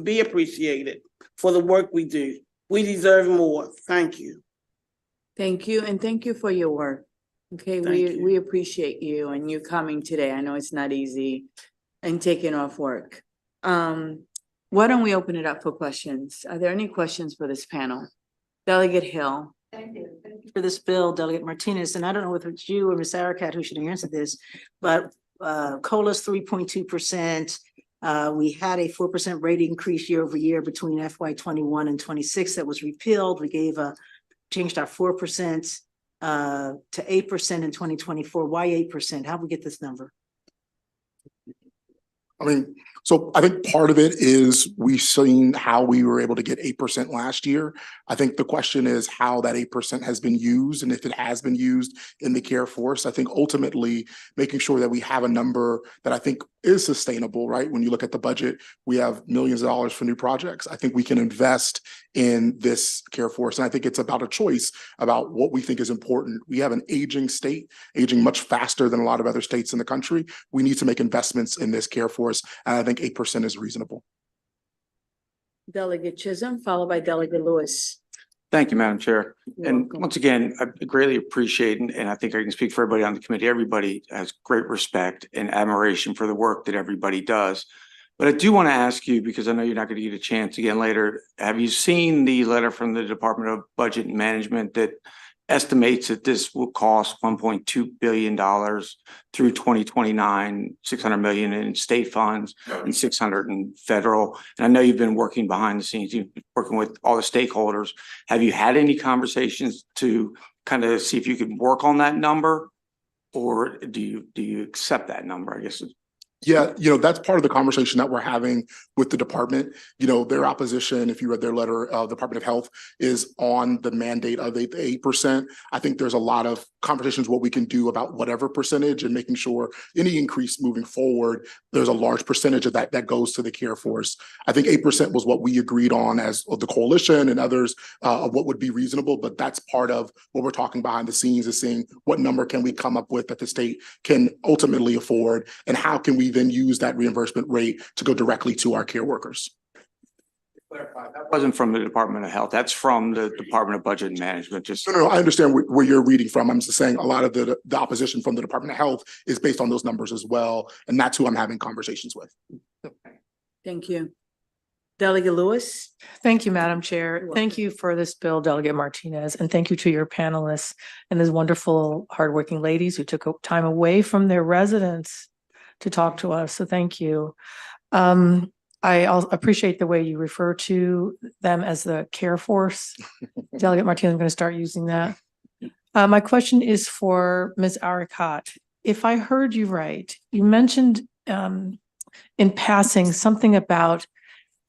Speaker 9: be appreciated for the work we do. We deserve more. Thank you.
Speaker 3: Thank you, and thank you for your work. Okay, we appreciate you and you coming today. I know it's not easy and taking off work. Why don't we open it up for questions? Are there any questions for this panel? Delegate Hill.
Speaker 4: Thank you for this bill, Delegate Martinez, and I don't know whether it's you or Ms. Arakat who should answer this, but COLA's 3.2%. We had a 4% rate increase year over year between FY 21 and 26 that was repealed. We changed our 4% to 8% in 2024. Why 8%? How'd we get this number?
Speaker 21: I mean, so I think part of it is we've seen how we were able to get 8% last year. I think the question is how that 8% has been used and if it has been used in the care force. I think ultimately making sure that we have a number that I think is sustainable, right? When you look at the budget, we have millions of dollars for new projects. I think we can invest in this care force. And I think it's about a choice about what we think is important. We have an aging state, aging much faster than a lot of other states in the country. We need to make investments in this care force. And I think 8% is reasonable.
Speaker 3: Delegate Chisholm, followed by Delegate Lewis.
Speaker 11: Thank you, Madam Chair. And once again, I greatly appreciate, and I think I can speak for everybody on the committee, everybody has great respect and admiration for the work that everybody does. But I do want to ask you, because I know you're not going to get a chance again later, have you seen the letter from the Department of Budget and Management that estimates that this will cost $1.2 billion through 2029, 600 million in state funds and 600 in federal? And I know you've been working behind the scenes, you've been working with all the stakeholders. Have you had any conversations to kind of see if you could work on that number, or do you accept that number, I guess?
Speaker 21: Yeah, that's part of the conversation that we're having with the department. Their opposition, if you read their letter, Department of Health, is on the mandate of the 8%. I think there's a lot of conversations what we can do about whatever percentage and making sure any increase moving forward, there's a large percentage of that goes to the care force. I think 8% was what we agreed on as the coalition and others of what would be reasonable, but that's part of what we're talking behind the scenes, is seeing what number can we come up with that the state can ultimately afford, and how can we then use that reimbursement rate to go directly to our care workers.
Speaker 11: That wasn't from the Department of Health. That's from the Department of Budget and Management.
Speaker 21: No, I understand where you're reading from. I'm just saying a lot of the opposition from the Department of Health is based on those numbers as well. And that's who I'm having conversations with.
Speaker 3: Thank you. Delegate Lewis.
Speaker 12: Thank you, Madam Chair. Thank you for this bill, Delegate Martinez, and thank you to your panelists and those wonderful, hardworking ladies who took time away from their residents to talk to us. So thank you. I also appreciate the way you refer to them as the care force. Delegate Martinez, I'm going to start using that. My question is for Ms. Arikat. If I heard you right, you mentioned in passing something about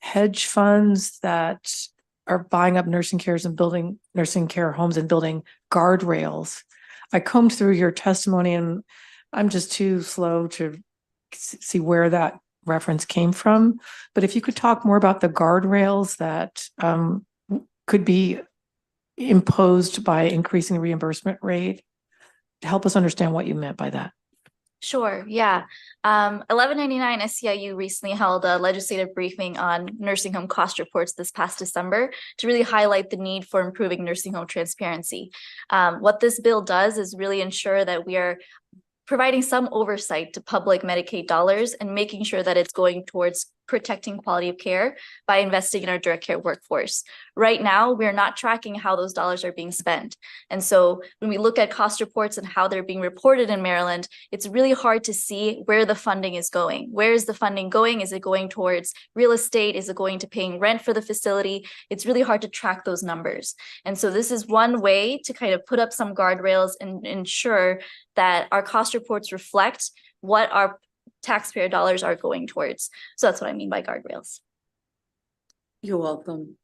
Speaker 12: hedge funds that are buying up nursing cares and building nursing care homes and building guardrails. I combed through your testimony and I'm just too slow to see where that reference came from. But if you could talk more about the guardrails that could be imposed by increasing the reimbursement rate, to help us understand what you meant by that.
Speaker 22: Sure, yeah. 1199 SCIU recently held a legislative briefing on nursing home cost reports this past December to really highlight the need for improving nursing home transparency. What this bill does is really ensure that we are providing some oversight to public Medicaid dollars and making sure that it's going towards protecting quality of care by investing in our direct care workforce. Right now, we're not tracking how those dollars are being spent. And so when we look at cost reports and how they're being reported in Maryland, it's really hard to see where the funding is going. Where is the funding going? Is it going towards real estate? Is it going to paying rent for the facility? It's really hard to track those numbers. And so this is one way to kind of put up some guardrails and ensure that our cost reports reflect what our taxpayer dollars are going towards. So that's what I mean by guardrails.
Speaker 3: You're welcome.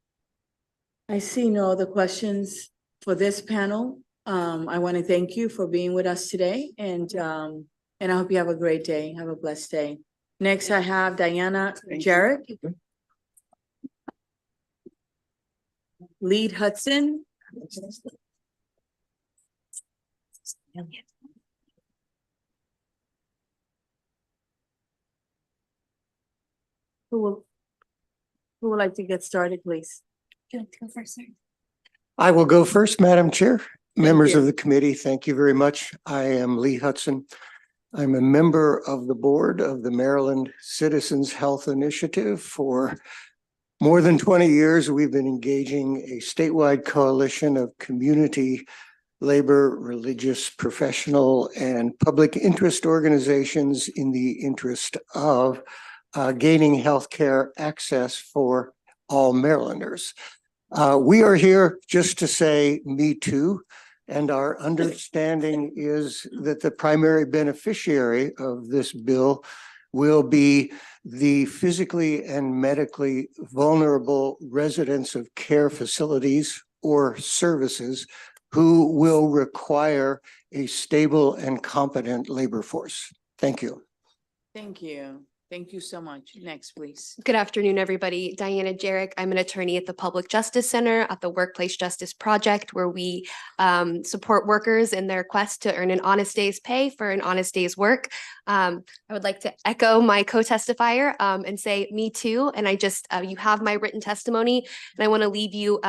Speaker 3: I see no other questions for this panel. I want to thank you for being with us today, and I hope you have a great day. Have a blessed day. Next, I have Diana Jarrett. Lead Hudson. Who would like to get started, please?
Speaker 22: Would you like to go first, sir?
Speaker 23: I will go first, Madam Chair. Members
Speaker 3: you.
Speaker 23: of the committee, thank you very much. I am Lee Hudson. I'm a member of the board of the Maryland Citizens Health Initiative. For more than 20 years, we've been engaging a statewide coalition of community labor, religious, professional, and public interest organizations in the interest of gaining healthcare access for all Marylanders. We are here just to say me too, and our understanding is that the primary beneficiary of this bill will be the physically and medically vulnerable residents of care facilities or services who will require a stable and competent labor force. Thank you.
Speaker 3: Thank you. Thank you so much. Next, please.
Speaker 5: Good afternoon, everybody. Diana Jarek. I'm an attorney at the Public Justice Center at the Workplace Justice Project, where we support workers in their quest to earn an honest day's pay for an honest day's work. I would like to echo my co-testifier and say me too. And I just, you have my written testimony, and I want to leave you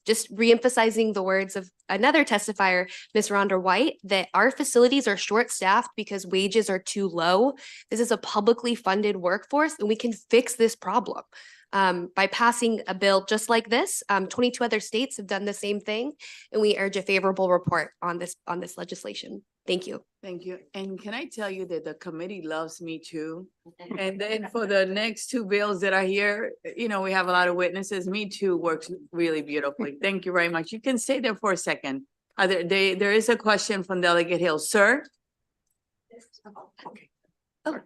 Speaker 5: just reemphasizing the words of another testifier, Ms. Rhonda White, that our facilities are short-staffed because wages are too low. This is a publicly funded workforce, and we can fix this problem by passing a bill just like this. 22 other states have done the same thing, and we urge a favorable report on this legislation. Thank you.
Speaker 3: Thank you. And can I tell you that the committee loves me too? And then for the next two bills that are here, you know, we have a lot of witnesses. Me too works really beautifully. Thank you very much. You can stay there for a second. There is a question from Delegate Hill, sir. Okay.
Speaker 5: Oh.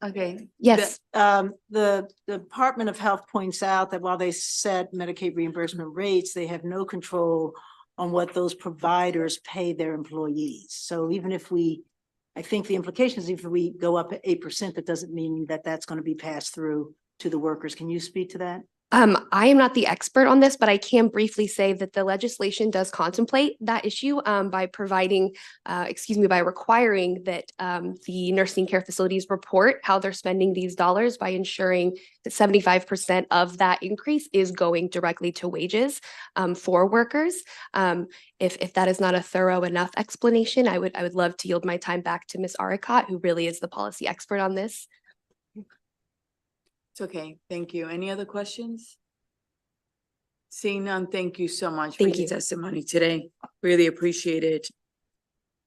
Speaker 3: Okay.
Speaker 5: Yes.
Speaker 4: The Department of Health points out that while they set Medicaid reimbursement rates, they have no control on what those providers pay their employees. So even if I think the implications, if we go up 8%, that doesn't mean that that's going to be passed through to the workers. Can you speak to that?
Speaker 5: I am not the expert on this, but I can briefly say that the legislation does contemplate that issue by requiring that the nursing care facilities report how they're spending these dollars by ensuring that 75% of that increase is going directly to wages for workers. If that is not a thorough enough explanation, I would love to yield my time back to Ms. Aricott, who really is the policy expert on this.
Speaker 3: It's okay. Thank you. Any other questions? Seeing none, thank you so much for
Speaker 5: Thank
Speaker 3: your
Speaker 5: you.
Speaker 3: testimony today. Really appreciate it.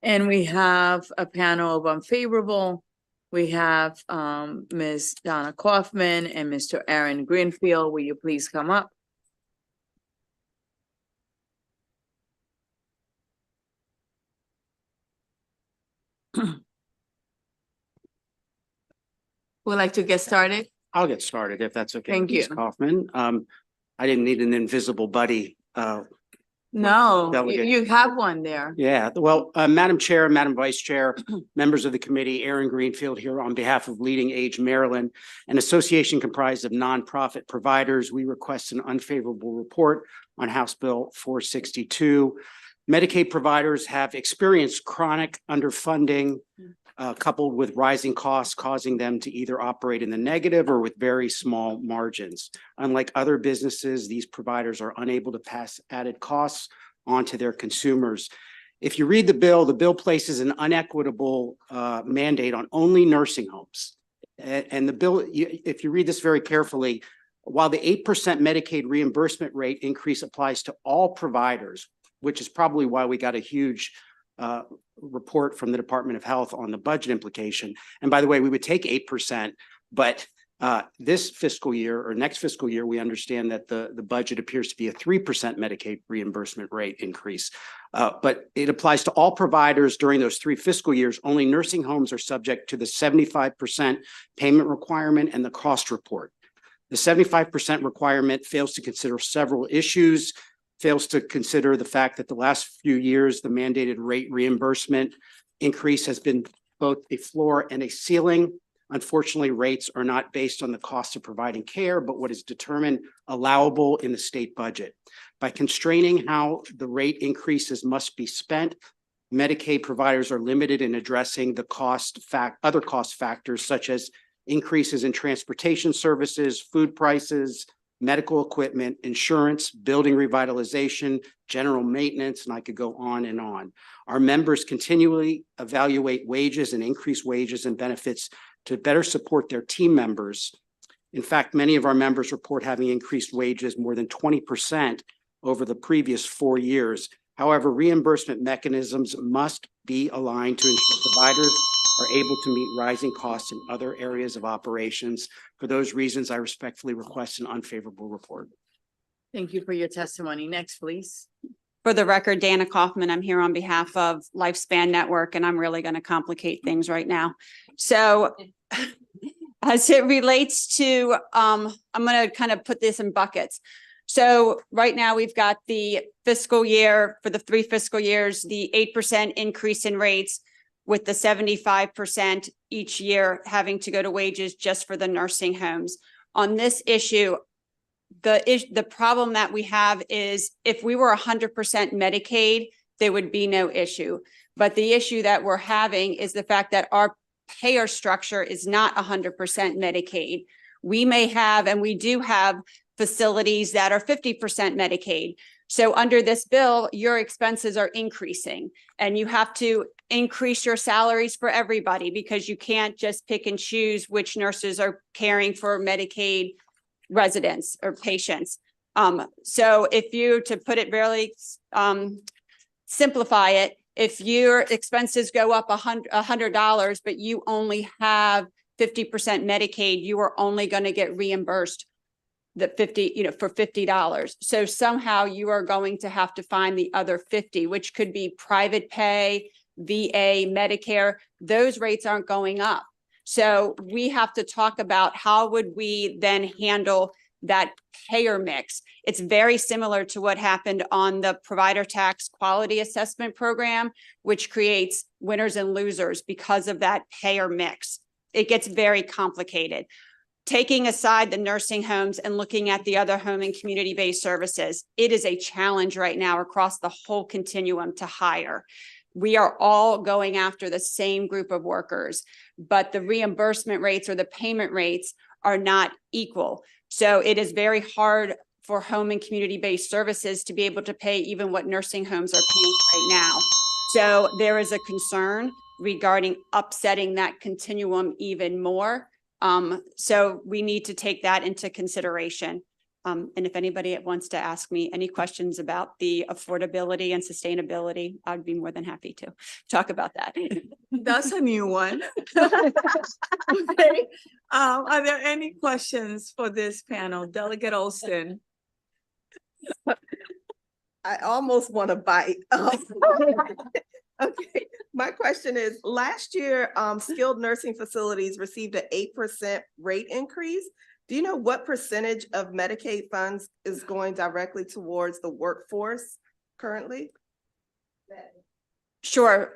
Speaker 3: And we have a panel of unfavorable. We have Ms. Donna Kaufman and Mr. Aaron Greenfield. Will you please come up? Would like to get started?
Speaker 8: I'll get started if that's okay.
Speaker 3: Thank
Speaker 8: Ms.
Speaker 3: you.
Speaker 8: Kaufman. I didn't need an invisible buddy.
Speaker 3: No,
Speaker 8: Delegate.
Speaker 3: you have one there.
Speaker 8: Yeah, well, Madam Chair, Madam Vice Chair, members of the committee, Aaron Greenfield here on behalf of Leading Age Maryland, an association comprised of nonprofit providers. We request an unfavorable report on House Bill 462. Medicaid providers have experienced chronic underfunding coupled with rising costs, causing them to either operate in the negative or with very small margins. Unlike other businesses, these providers are unable to pass added costs onto their consumers. If you read the bill places an unequitable mandate on only nursing homes. And the bill, if you read this very carefully, while the 8% Medicaid reimbursement rate increase applies to all providers, which is probably why we got a huge report from the Department of Health on the budget implication. And by the way, we would take 8%, but this fiscal year or next fiscal year, we understand that the budget appears to be a 3% Medicaid reimbursement rate increase. But it applies to all providers during those 3 fiscal years. Only nursing homes are subject to the 75% payment requirement and the cost report. The 75% requirement fails to consider several issues, fails to consider the fact that the last few years, the mandated rate reimbursement increase has been both a floor and a ceiling. Unfortunately, rates are not based on the cost of providing care, but what is determined allowable in the state budget. By constraining how the rate increases must be spent, Medicaid providers are limited in addressing the other cost factors such as increases in transportation services, food prices, medical equipment, insurance, building revitalization, general maintenance, and I could go on and on. Our members continually evaluate wages and increase wages and benefits to better support their team members. In fact, many of our members report having increased wages more than 20% over the previous 4 years. However, reimbursement mechanisms must be aligned to ensure providers are able to meet rising costs in other areas of operations. For those reasons, I respectfully request an unfavorable report.
Speaker 3: Thank you for your testimony. Next, please.
Speaker 17: For the record, Dana Kaufman, I'm here on behalf of Lifespan Network, and I'm really going to complicate things right now. So as it relates to, I'm going to kind of put this in buckets. So right now we've got the fiscal year for the 3 fiscal years, the 8% increase in rates with the 75% each year having to go to wages just for the nursing homes. On this issue, the problem that we have is if we were 100% Medicaid, there would be no issue. But the issue that we're having is the fact that our payer structure is not 100% Medicaid. We may have, and we do have, facilities that are 50% Medicaid. So under this bill, your expenses are increasing and you have to increase your salaries for everybody because you can't just pick and choose which nurses are caring for Medicaid residents or patients. So if you, to put it really, simplify it, if your expenses go up $100, but you only have 50% Medicaid, you are only going to get reimbursed the 50, for $50. So somehow you are going to have to find the other 50, which could be private pay, VA, Medicare. Those rates aren't going up. So we have to talk about how would we then handle that payer mix. It's very similar to what happened on the provider tax quality assessment program, which creates winners and losers because of that payer mix. It gets very complicated. Taking aside the nursing homes and looking at the other home and community-based services, it is a challenge right now across the whole continuum to hire. We are all going after the same group of workers, but the reimbursement rates or the payment rates are not equal. So it is very hard for home and community-based services to be able to pay even what nursing homes are paying right now. So there is a concern regarding upsetting that continuum even more. So we need to take that into consideration. And if anybody wants to ask me any questions about the affordability and sustainability, I'd be more than happy to talk about that.
Speaker 3: That's a new one. Okay. Are there any questions for this panel? Delegate Olson.
Speaker 15: I almost want to bite. Okay, my question is, last year, skilled nursing facilities received an 8% rate increase. Do you know what percentage of Medicaid funds is going directly towards the workforce currently?
Speaker 17: Sure.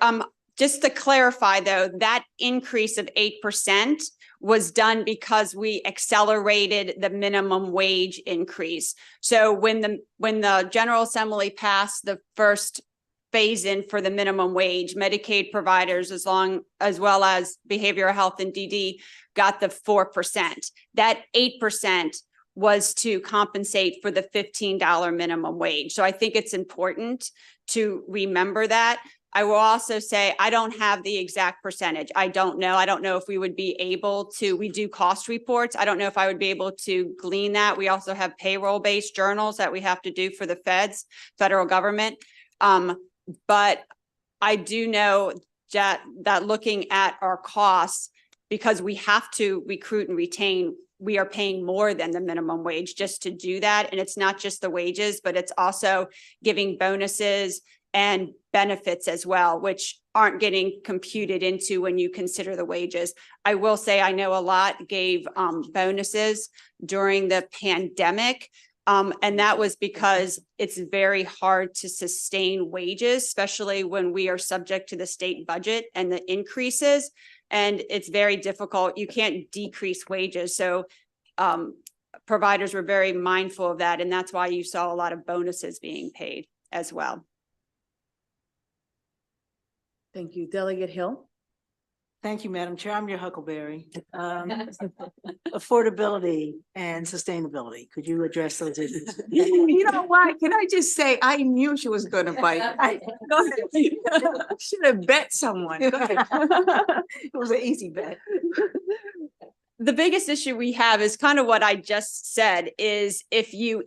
Speaker 17: Just to clarify though, that increase of 8% was done because we accelerated the minimum wage increase. So when the General Assembly passed the first phase in for the minimum wage, Medicaid providers, as well as behavioral health and DD, got the 4%. That 8% was to compensate for the $15 minimum wage. So I think it's important to remember that. I will also say, I don't have the exact percentage. I don't know. I don't know if we would be able to, we do cost reports. I don't know if I would be able to glean that. We also have payroll-based journals that we have to do for the federal government. But I do know that looking at our costs, because we have to recruit and retain, we are paying more than the minimum wage just to do that. And it's not just the wages, but it's also giving bonuses and benefits as well, which aren't getting computed into when you consider the wages. I will say I know a lot gave bonuses during the pandemic. And that was because it's very hard to sustain wages, especially when we are subject to the state budget and the increases. And it's very difficult. You can't decrease wages. So providers were very mindful of that. And that's why you saw a lot of bonuses being paid as well.
Speaker 3: Thank you. Delegate Hill.
Speaker 4: Thank you, Madam Chair. I'm your Huckleberry. Affordability and sustainability. Could you address those issues?
Speaker 3: You know what? Can I just say, I knew she was going to bite. Go ahead. I should have bet someone. Go ahead.
Speaker 15: It was an easy bet.
Speaker 17: The biggest issue we have is kind of what I just said, is if you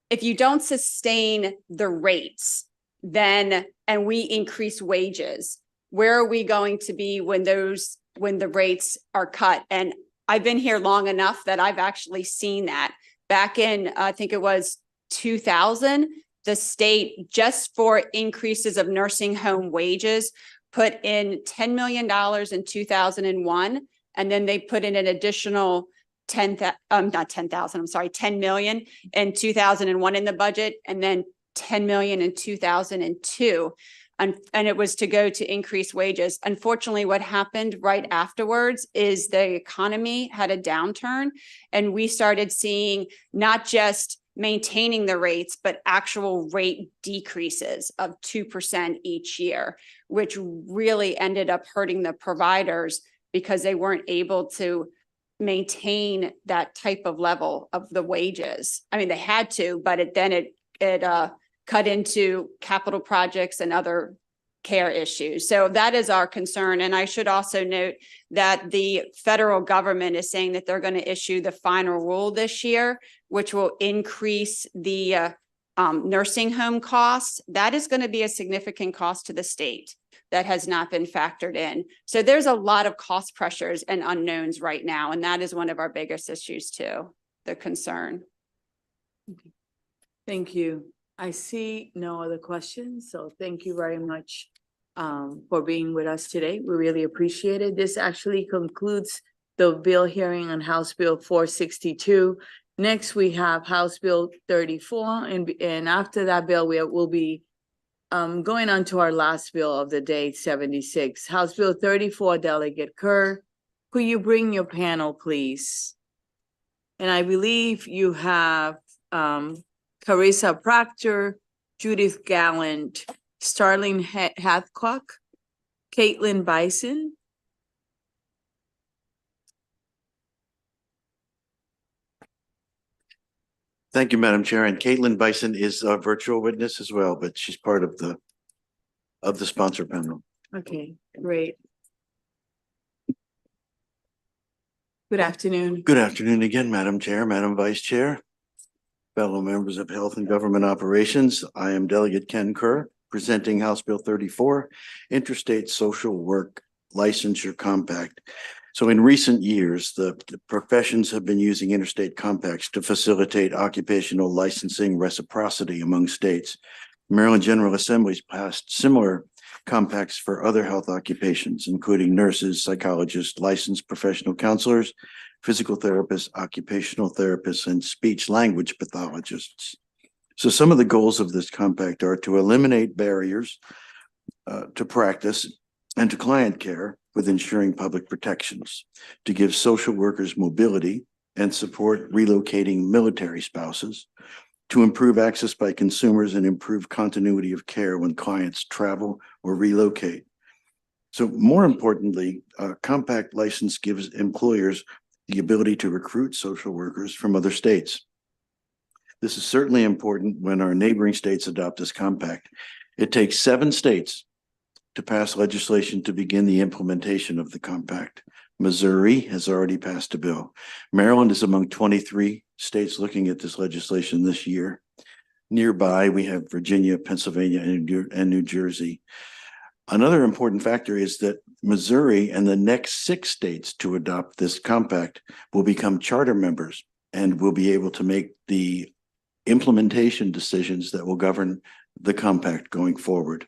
Speaker 17: if you don't sustain the rates, then, and we increase wages, where are we going to be when the rates are cut? And I've been here long enough that I've actually seen that. Back in, I think it was 2000, the state, just for increases of nursing home wages, put in $10 million in 2001, and then they put in an additional 10 million in 2001 in the budget, and then 10 million in 2002. And it was to go to increase wages. Unfortunately, what happened right afterwards is the economy had a downturn, and we started seeing not just maintaining the rates, but actual rate decreases of 2% each year, which really ended up hurting the providers because they weren't able to maintain that type of level of the wages. I mean, they had to, but it cut into capital projects and other care issues. So that is our concern. And I should also note that the federal government is saying that they're going to issue the final rule this year, which will increase the nursing home costs. That is going to be a significant cost to the state that has not been factored in. So there's a lot of cost pressures and unknowns right now. And that is one of our biggest issues too, the concern.
Speaker 3: Thank you. I see no other questions, so thank you very much for being with us today. We really appreciate it. This actually concludes the bill hearing on House Bill 462. Next, we have House Bill 34, and after that bill, we'll be going on to our last bill of the day, 76. House Bill 34, Delegate Kerr. Could you bring your panel, please? And I believe you have Carissa Proctor, Judith Gallant, Starling Hathcock, Caitlin Bison.
Speaker 6: Thank you, Madam Chair. And Caitlin Bison is a virtual witness as well, but she's part of the sponsor panel.
Speaker 3: Okay, great. Good afternoon.
Speaker 6: Good afternoon again, Madam Chair, Madam Vice Chair, fellow members of Health and Government Operations. I am Delegate Ken Kerr, presenting House Bill 34, Interstate Social Work Licensure Compact. So in recent years, the professions have been using interstate compacts to facilitate occupational licensing reciprocity among states. Maryland General Assembly's passed similar compacts for other health occupations, including nurses, psychologists, licensed professional counselors, physical therapists, occupational therapists, and speech language pathologists. So some of the goals of this compact are to eliminate barriers to practice and to client care with ensuring public protections, to give social workers mobility and support relocating military spouses, to improve access by consumers and improve continuity of care when clients travel or relocate. So more importantly, a compact license gives employers the ability to recruit social workers from other states. This is certainly important when our neighboring states adopt this compact. It takes 7 states to pass legislation to begin the implementation of the compact. Missouri has already passed a bill. Maryland is among 23 states looking at this legislation this year. Nearby, we have Virginia, Pennsylvania, and New Jersey. Another important factor is that Missouri and the next 6 states to adopt this compact will become charter members and will be able to make the implementation decisions that will govern the compact going forward.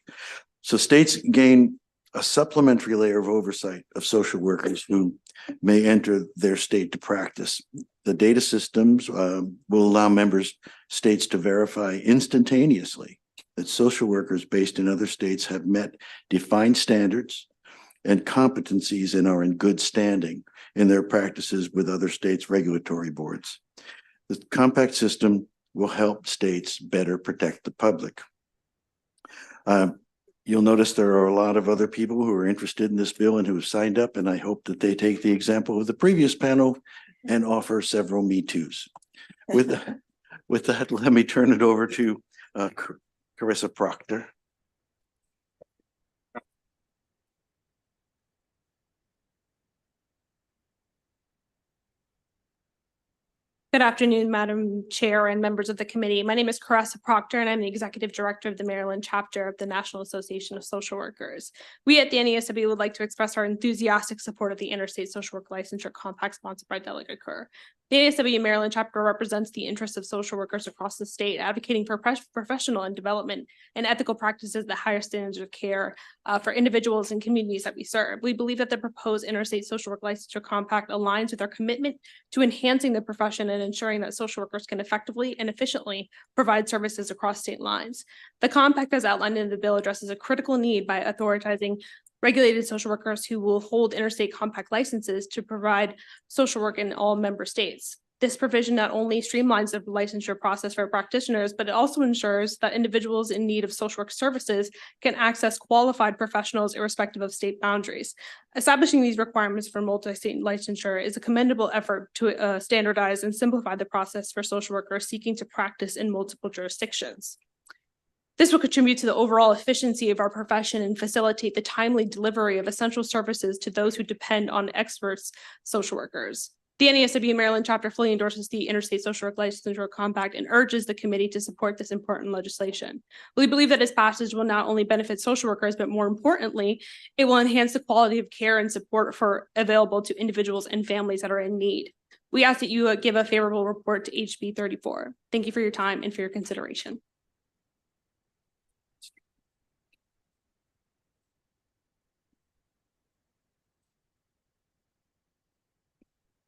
Speaker 6: So states gain a supplementary layer of oversight of social workers who may enter their state to practice. The data systems will allow states to verify instantaneously that social workers based in other states have met defined standards and competencies and are in good standing in their practices with other states' regulatory boards. The compact system will help states better protect the public. You'll notice there are a lot of other people who are interested in this bill and who have signed up, and I hope that they take the example of the previous panel and offer several Me Too's. With that, let me turn it over to Carissa Proctor.
Speaker 16: Good afternoon, Madam Chair and members of the committee. My name is Caressa Proctor, and I'm the Executive Director of the Maryland chapter of the National Association of Social Workers. We at the NASW would like to express our enthusiastic support of the Interstate Social Work Licensure Compact sponsored by Delegate Kerr. The NASW Maryland chapter represents the interests of social workers across the state, advocating for professional and development and ethical practices that higher standards of care for individuals and communities that we serve. We believe that the proposed Interstate Social Work Licensure Compact aligns with our commitment to enhancing the profession and ensuring that social workers can effectively and efficiently provide services across state lines. The compact, as outlined in the bill, addresses a critical need by authorizing regulated social workers who will hold interstate compact licenses to provide social work in all member states. This provision not only streamlines the licensure process for practitioners, but it also ensures that individuals in need of social work services can access qualified professionals irrespective of state boundaries. Establishing these requirements for multi-state licensure is a commendable effort to standardize and simplify the process for social workers seeking to practice in multiple jurisdictions. This will contribute to the overall efficiency of our profession and facilitate the timely delivery of essential services to those who depend on experts, social workers. The NASW Maryland chapter fully endorses the Interstate Social Work Licensure Compact and urges the committee to support this important legislation. We believe that its passage will not only benefit social workers, but more importantly, it will enhance the quality of care and support available to individuals and families that are in need. We ask that you give a favorable report to HB 34. Thank you for your time and for your consideration.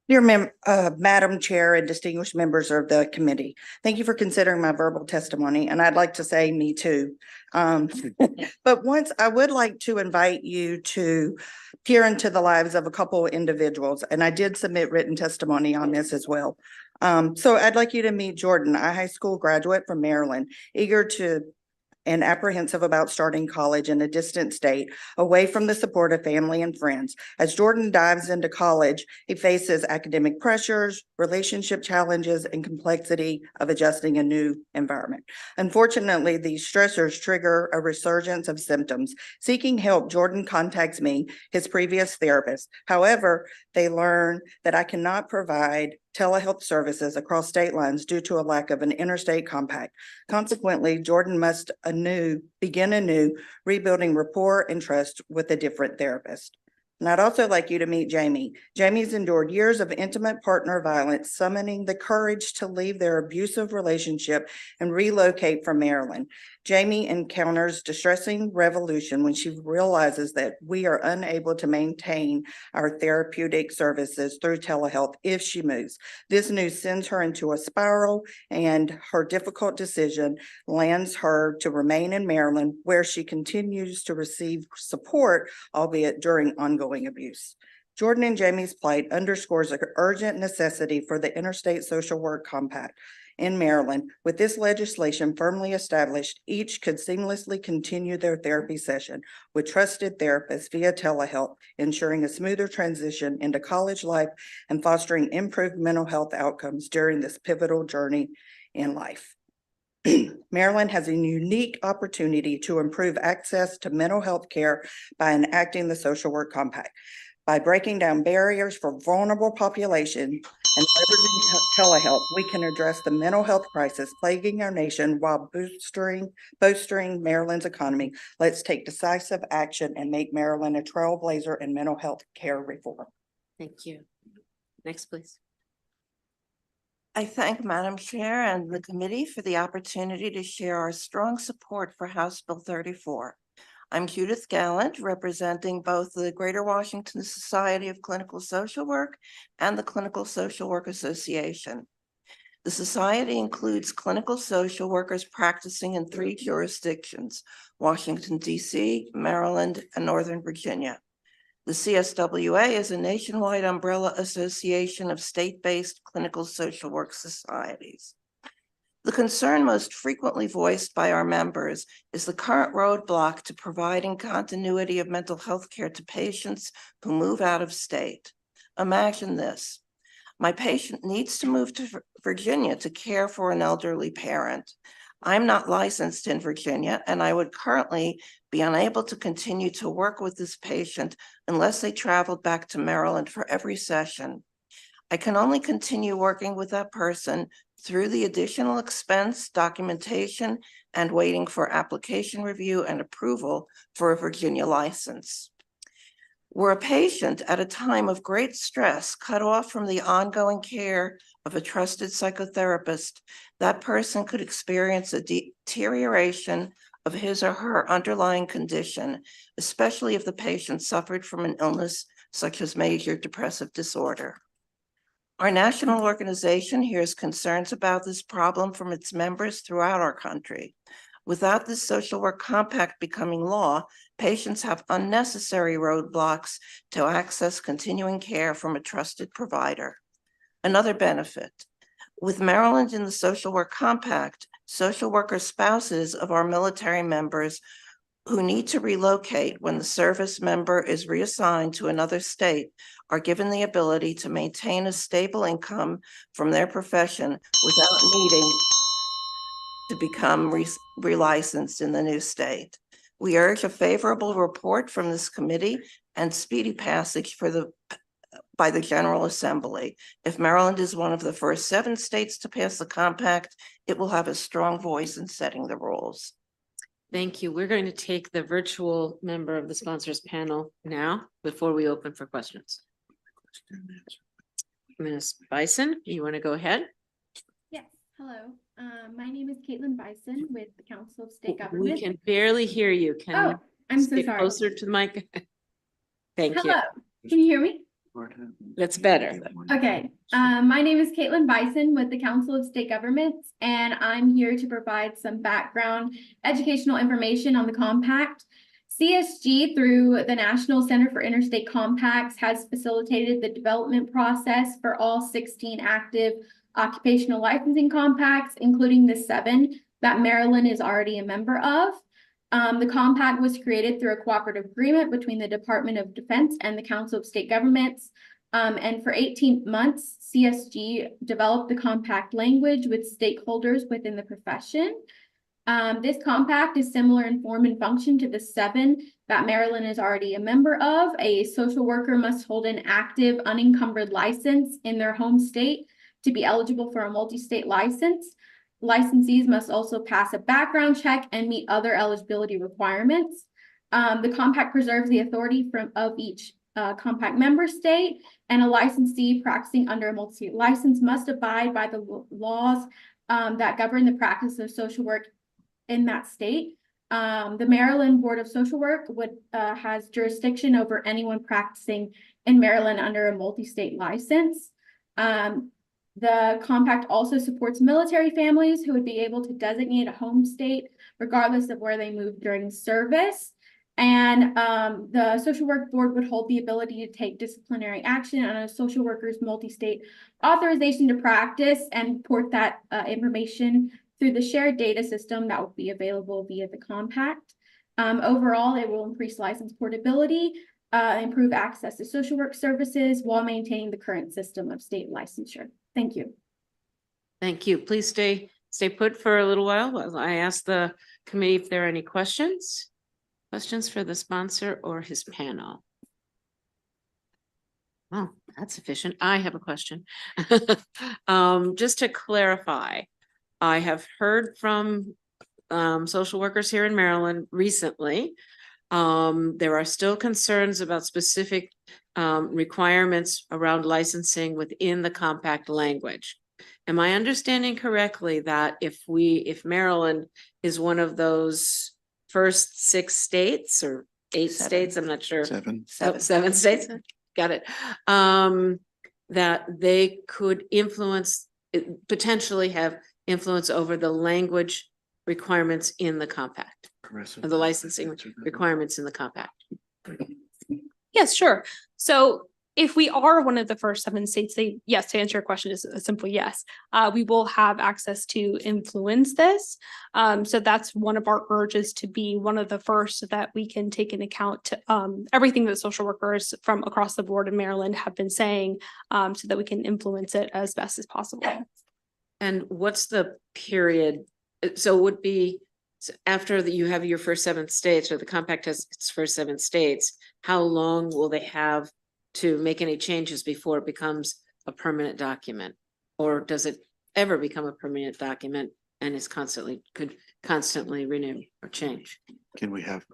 Speaker 18: Dear Madam Chair and distinguished members of the committee, thank you for considering my verbal testimony, and I'd like to say me too. But once I would like to invite you to peer into the lives of a couple of individuals, and I did submit written testimony on this as well. So I'd like you to meet Jordan, a high school graduate from Maryland, eager to and apprehensive about starting college in a distant state, away from the support of family and friends. As Jordan dives into college, he faces academic pressures, relationship challenges, and complexity of adjusting a new environment. Unfortunately, these stressors trigger a resurgence of symptoms. Seeking help, Jordan contacts me, his previous therapist. However, they learn that I cannot provide telehealth services across state lines due to a lack of an interstate compact. Consequently, Jordan must begin anew, rebuilding rapport and trust with a different therapist. And I'd also like you to meet Jamie. Jamie's endured years of intimate partner violence, summoning the courage to leave their abusive relationship and relocate from Maryland. Jamie encounters distressing revolution when she realizes that we are unable to maintain our therapeutic services through telehealth if she moves. This news sends her into a spiral, and her difficult decision lands her to remain in Maryland, where she continues to receive support, albeit during ongoing abuse. Jordan and Jamie's plight underscores an urgent necessity for the Interstate Social Work Compact in Maryland. With this legislation firmly established, each could seamlessly continue their therapy session with trusted therapists via telehealth, ensuring a smoother transition into college life and fostering improved mental health outcomes during this pivotal journey in life. Maryland has a unique opportunity to improve access to mental health care by enacting the Social Work Compact. By breaking down barriers for vulnerable populations and leveraging telehealth, we can address the mental health crisis plaguing our nation while bolstering Maryland's economy. Let's take decisive action and make Maryland a trailblazer in mental health care reform.
Speaker 1: Thank you. Next, please.
Speaker 19: I thank Madam Chair and the committee for the opportunity to share our strong support for House Bill 34. I'm Judith Gallant, representing both the Greater Washington Society of Clinical Social Work and the Clinical Social Work Association. The society includes clinical social workers practicing in 3 jurisdictions: Washington, D.C., Maryland, and Northern Virginia. The CSWA is a nationwide umbrella association of state-based clinical social work societies. The concern most frequently voiced by our members is the current roadblock to providing continuity of mental health care to patients who move out of state. Imagine this: my patient needs to move to Virginia to care for an elderly parent. I'm not licensed in Virginia, and I would currently be unable to continue to work with this patient unless they traveled back to Maryland for every session. I can only continue working with that person through the additional expense, documentation, and waiting for application review and approval for a Virginia license. Were a patient at a time of great stress cut off from the ongoing care of a trusted psychotherapist, that person could experience a deterioration of his or her underlying condition, especially if the patient suffered from an illness such as major depressive disorder. Our national organization hears concerns about this problem from its members throughout our country. Without this social work compact becoming law, patients have unnecessary roadblocks to access continuing care from a trusted provider. Another benefit, with Maryland in the social work compact, social worker spouses of our military members who need to relocate when the service member is reassigned to another state are given the ability to maintain a stable income from their profession without needing to become relicensed in the new state. We urge a favorable report from this committee and speedy passage by the General Assembly. If Maryland is one of the first 7 states to pass the compact, it will have a strong voice in setting the rules.
Speaker 10: Thank you. We're going to take the virtual member of the sponsors panel now before we open for questions. Ms. Bison, you want to go ahead?
Speaker 13: Yes, hello. My name is Caitlin Bison with the Council of State Government.
Speaker 10: We can barely hear you. Can you
Speaker 13: I'm so
Speaker 10: get
Speaker 13: sorry.
Speaker 10: closer to the mic? Thank you.
Speaker 13: Hello, can you hear me?
Speaker 10: That's better.
Speaker 13: Okay, my name is Caitlin Bison with the Council of State Governments, and I'm here to provide some background educational information on the compact. CSG, through the National Center for Interstate Compacts, has facilitated the development process for all 16 active occupational licensing compacts, including the 7 that Maryland is already a member of. The compact was created through a cooperative agreement between the Department of Defense and the Council of State Governments. And for 18 months, CSG developed the compact language with stakeholders within the profession. This compact is similar in form and function to the 7 that Maryland is already a member of. A social worker must hold an active, unencumbered license in their home state to be eligible for a multi-state license. Licensees must also pass a background check and meet other eligibility requirements. The compact preserves the authority of each compact member state, and a licensee practicing under a multi-state license must abide by the laws that govern the practice of social work in that state. The Maryland Board of Social Work has jurisdiction over anyone practicing in Maryland under a multi-state license. The compact also supports military families who would be able to designate a home state regardless of where they moved during service. And the Social Work Board would hold the ability to take disciplinary action on a social worker's multi-state authorization to practice and report that information through the shared data system that will be available via the compact. Overall, it will increase license portability, improve access to social work services while maintaining the current system of state licensure. Thank you.
Speaker 10: Thank you. Please stay put for a little while while I ask the committee if there are any questions. Questions for the sponsor or his panel? Oh, that's efficient. I have a question. Just to clarify, I have heard from social workers here in Maryland recently. There are still concerns about specific requirements around licensing within the compact language. Am I understanding correctly that if Maryland is one of those first 6 states or 8 states, I'm not sure.
Speaker 6: 7
Speaker 10: states, got it. That they could potentially have influence over the language requirements in the compact, or the licensing requirements in the compact.
Speaker 16: Yes, sure. So if we are one of the first 7 states, yes, to answer your question is a simple yes. We will have access to influence this. So that's one of our urges, to be one of the first so that we can take into account to, everything that social workers from across the board in Maryland have been saying, so that we can influence it as best as possible.
Speaker 10: And what's the period? So it would be after you have your first 7 states, or the compact has its first 7 states, how long will they have to make any changes before it becomes a permanent document? Or does it ever become a permanent document and is could constantly renew or change?
Speaker 6: Can we have?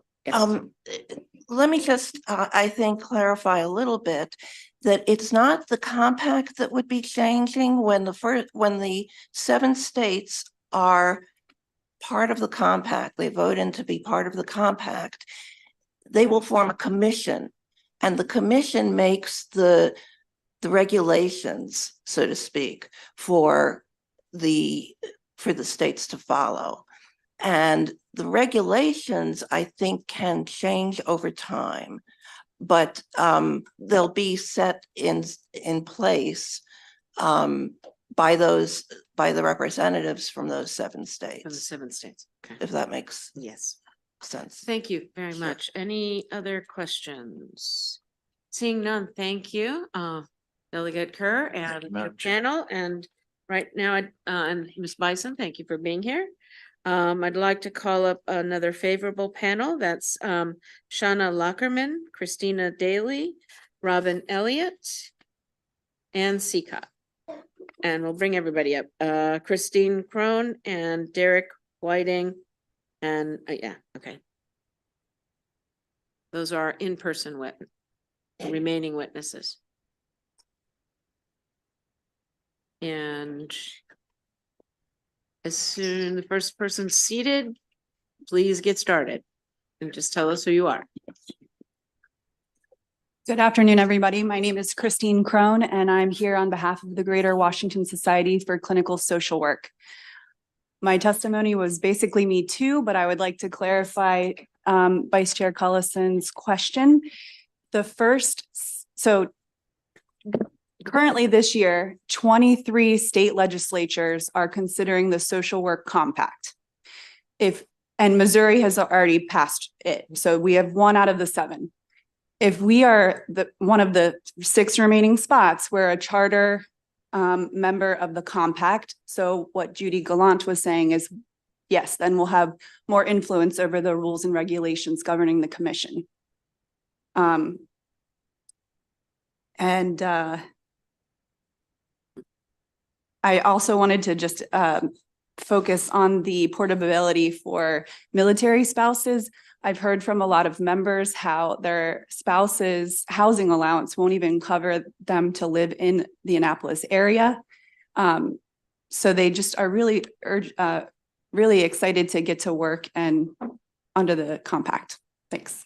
Speaker 19: Let me just, I think, clarify a little bit that it's not the compact that would be changing when the 7 states are part of the compact, they vote in to be part of the compact, they will form a commission, and the commission makes the regulations, so to speak, for the states to follow. And the regulations, I think, can change over time, but they'll be set in place by the representatives from those 7 states.
Speaker 10: From the 7 states. Okay.
Speaker 19: If that makes
Speaker 10: Yes.
Speaker 19: sense.
Speaker 10: Thank you very much. Any other questions? Seeing none, thank you, Delegate Kerr and your panel. And right now, and Ms. Bison, thank you for being here. I'd like to call up another favorable panel. That's Shauna Lockerman, Christina Daly, Robin Elliott, and Seacott. And we'll bring everybody up. Christine Crone and Derek Whiting. And yeah, okay. Those are in-person remaining witnesses. And as soon as the first person's seated, please get started and just tell us who you are.
Speaker 7: Good afternoon, everybody. My name is Christine Crone, and I'm here on behalf of the Greater Washington Society for Clinical Social Work. My testimony was basically me too, but I would like to clarify Vice Chair Cullison's question. Currently this year, 23 state legislatures are considering the social work compact. And Missouri has already passed it. So we have 1 out of the 7. If we are one of the 6 remaining spots, we're a charter member of the compact. So what Judy Gallant was saying is, yes, then we'll have more influence over the rules and regulations governing the commission. I also wanted to just focus on the portability for military spouses. I've heard from a lot of members how their spouse's housing allowance won't even cover them to live in the Annapolis area. So they just are really excited to get to work and under the compact. Thanks.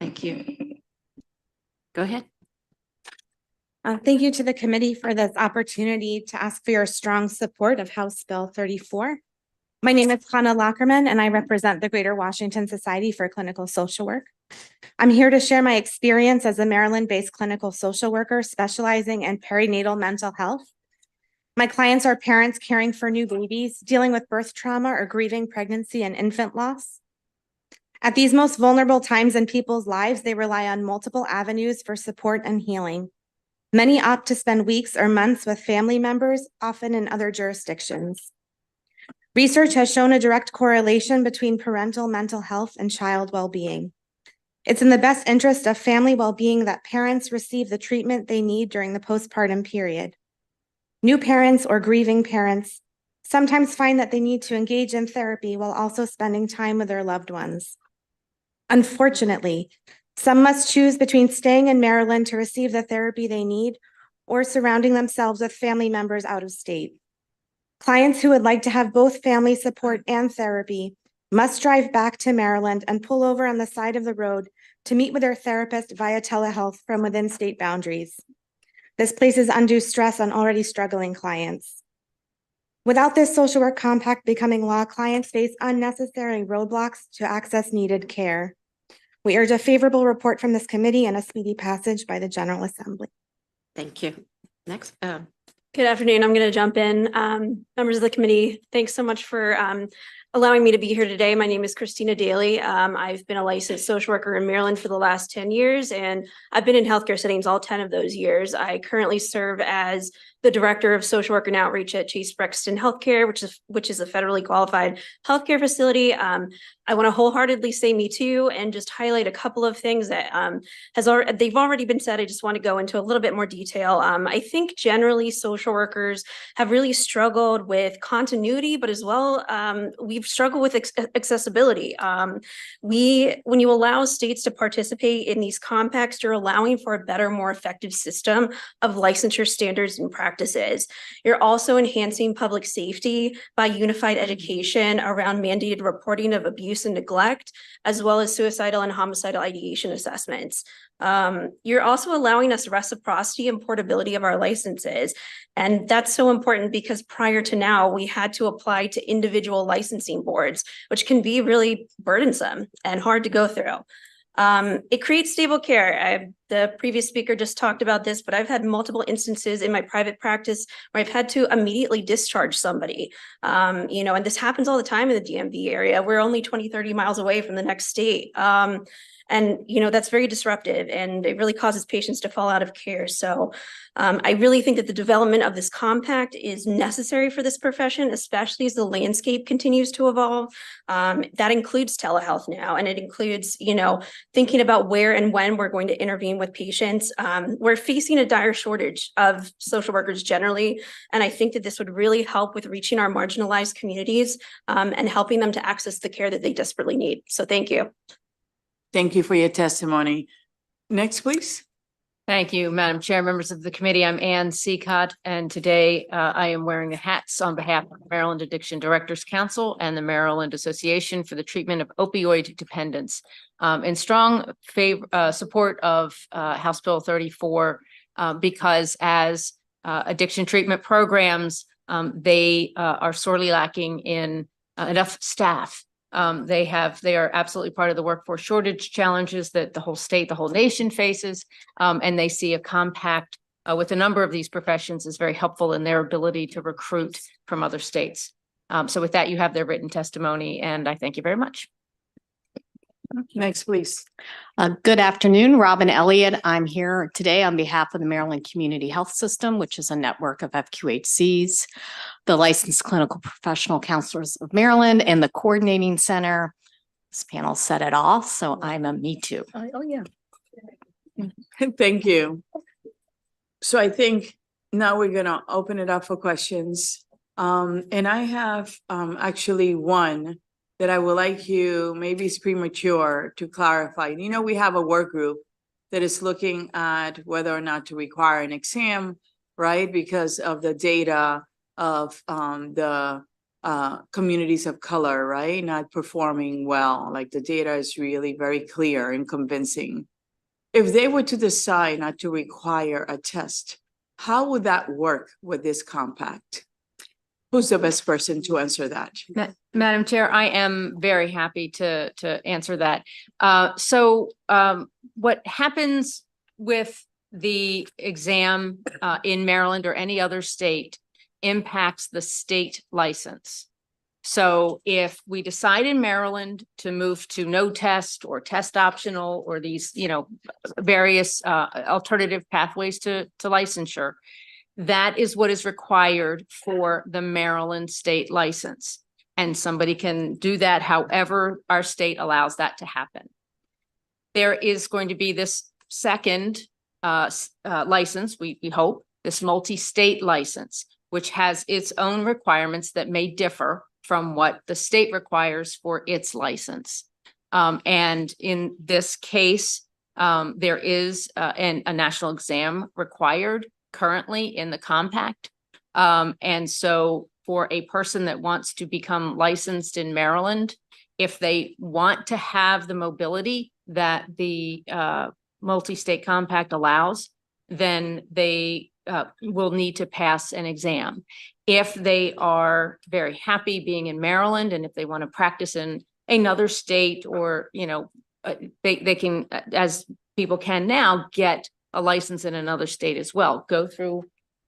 Speaker 10: Thank you. Go ahead.
Speaker 14: Thank you to the committee for this opportunity to ask for your strong support of House Bill 34. My name is Hannah Lockerman, and I represent the Greater Washington Society for Clinical Social Work. I'm here to share my experience as a Maryland-based clinical social worker specializing in perinatal mental health. My clients are parents caring for new babies, dealing with birth trauma or grieving pregnancy and infant loss. At these most vulnerable times in people's lives, they rely on multiple avenues for support and healing. Many opt to spend weeks or months with family members, often in other jurisdictions. Research has shown a direct correlation between parental mental health and child well-being. It's in the best interest of family well-being that parents receive the treatment they need during the postpartum period. New parents or grieving parents sometimes find that they need to engage in therapy while also spending time with their loved ones. Unfortunately, some must choose between staying in Maryland to receive the therapy they need or surrounding themselves with family members out of state. Clients who would like to have both family support and therapy must drive back to Maryland and pull over on the side of the road to meet with their therapist via telehealth from within state boundaries. This places undue stress on already struggling clients. Without this social work compact becoming law, clients face unnecessary roadblocks to access needed care. We urge a favorable report from this committee and a speedy passage by the General Assembly.
Speaker 10: Thank you. Next.
Speaker 20: Good afternoon. I'm going to jump in. Members of the committee, thanks so much for
Speaker 2: allowing me to be here today. My name is Christina Daly. I've been a licensed social worker in Maryland for the last 10 years, and I've been in healthcare settings all 10 of those years. I currently serve as the Director of Social Work and Outreach at Chase Brexton Healthcare, which is a federally qualified healthcare facility. I want to wholeheartedly say me too, and just highlight a couple of things that they've already been said. I just want to go into a little bit more detail. I think generally social workers have really struggled with continuity, but as well, we've struggled with accessibility. When you allow states to participate in these compacts, you're allowing for a better, more effective system of licensure standards and practices. You're also enhancing public safety by unified education around mandated reporting of abuse and neglect, as well as suicidal and homicidal ideation assessments. You're also allowing us reciprocity and portability of our licenses. And that's so important because prior to now, we had to apply to individual licensing boards, which can be really burdensome and hard to go through. It creates stable care. The previous speaker just talked about this, but I've had multiple instances in my private practice where I've had to immediately discharge somebody. And this happens all the time in the DMV area. We're only 20, 30 miles away from the next state. That's very disruptive, and it really causes patients to fall out of care. So I really think that the development of this compact is necessary for this profession, especially as the landscape continues to evolve. That includes telehealth now, and it includes, thinking about where and when we're going to intervene with patients. We're facing a dire shortage of social workers generally, and I think that this would really help with reaching our marginalized communities and helping them to access the care that they desperately need. So thank you.
Speaker 3: Thank you for your testimony. Next, please.
Speaker 9: Thank you, Madam Chair, members of the committee. I'm Ann Seacott, and today I am wearing the hats on behalf of the Maryland Addiction Directors Council and the Maryland Association for the Treatment of Opioid Dependence. In strong support of House Bill 34, because as addiction treatment programs, they are sorely lacking in enough staff. They are absolutely part of the workforce shortage challenges that the whole state, the whole nation faces. And they see a compact with a number of these professions is very helpful in their ability to recruit from other states. So with that, you have their written testimony, and I thank you very much.
Speaker 3: Next, please.
Speaker 20: Good afternoon, Robin Elliott. I'm here today on behalf of the Maryland Community Health System, which is a network of FQHCs, the Licensed Clinical Professional Counselors of Maryland, and the Coordinating Center. This panel said it all, so I'm a me too.
Speaker 3: Oh, yeah. Thank you. So I think now we're going to open it up for questions. And I have actually one that I would like you, maybe it's premature, to clarify. We have a work group that is looking at whether or not to require an exam, right? Because of the data of the communities of color, right? Not performing well. Like the data is really very clear and convincing. If they were to decide not to require a test, how would that work with this compact? Who's the best person to answer that?
Speaker 9: Madam Chair, I am very happy to answer that. What happens with the exam in Maryland or any other state impacts the state license. So if we decide in Maryland to move to no test or test optional or these, various alternative pathways to licensure, that is what is required for the Maryland state license. And somebody can do that however our state allows that to happen. There is going to be this second license, we hope, this multi-state license, which has its own requirements that may differ from what the state requires for its license. And in this case, there is a national exam required currently in the compact. And so for a person that wants to become licensed in Maryland, if they want to have the mobility that the multi-state compact allows, then they will need to pass an exam. If they are very happy being in Maryland and if they want to practice in another state or, they can, as people can now, get a license in another state as well, go through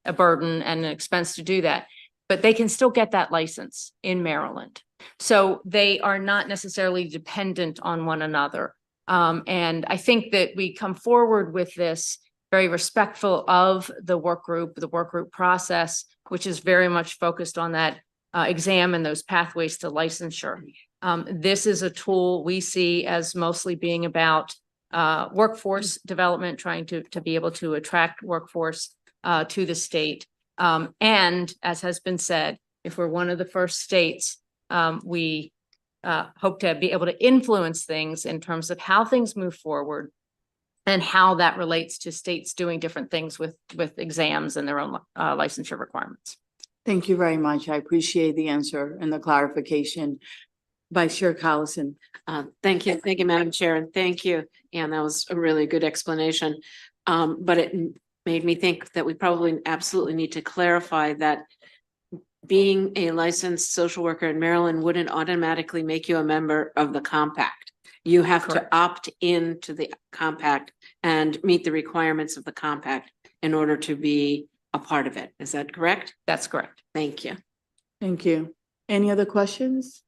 Speaker 9: a burden and an expense to do that, but they can still get that license in Maryland. So they are not necessarily dependent on one another. And I think that we come forward with this very respectful of the work group process, which is very much focused on that exam and those pathways to licensure. This is a tool we see as mostly being about workforce development, trying to be able to attract workforce to the state. And as has been said, if we're one of the first states, we hope to be able to influence things in terms of how things move forward and how that relates to states doing different things with exams and their own licensure requirements.
Speaker 3: Thank you very much. I appreciate the answer and the clarification. Vice Chair Collison.
Speaker 10: Thank you, Madam Chair, and thank you, Ann. That was a really good explanation. But it made me think that we probably absolutely need to clarify that being a licensed social worker in Maryland wouldn't automatically make you a member of the compact. You have to opt into the compact and meet the requirements of the compact in order to be a part of it. Is that correct?
Speaker 9: That's correct.
Speaker 10: Thank you.
Speaker 3: Thank you. Any other questions?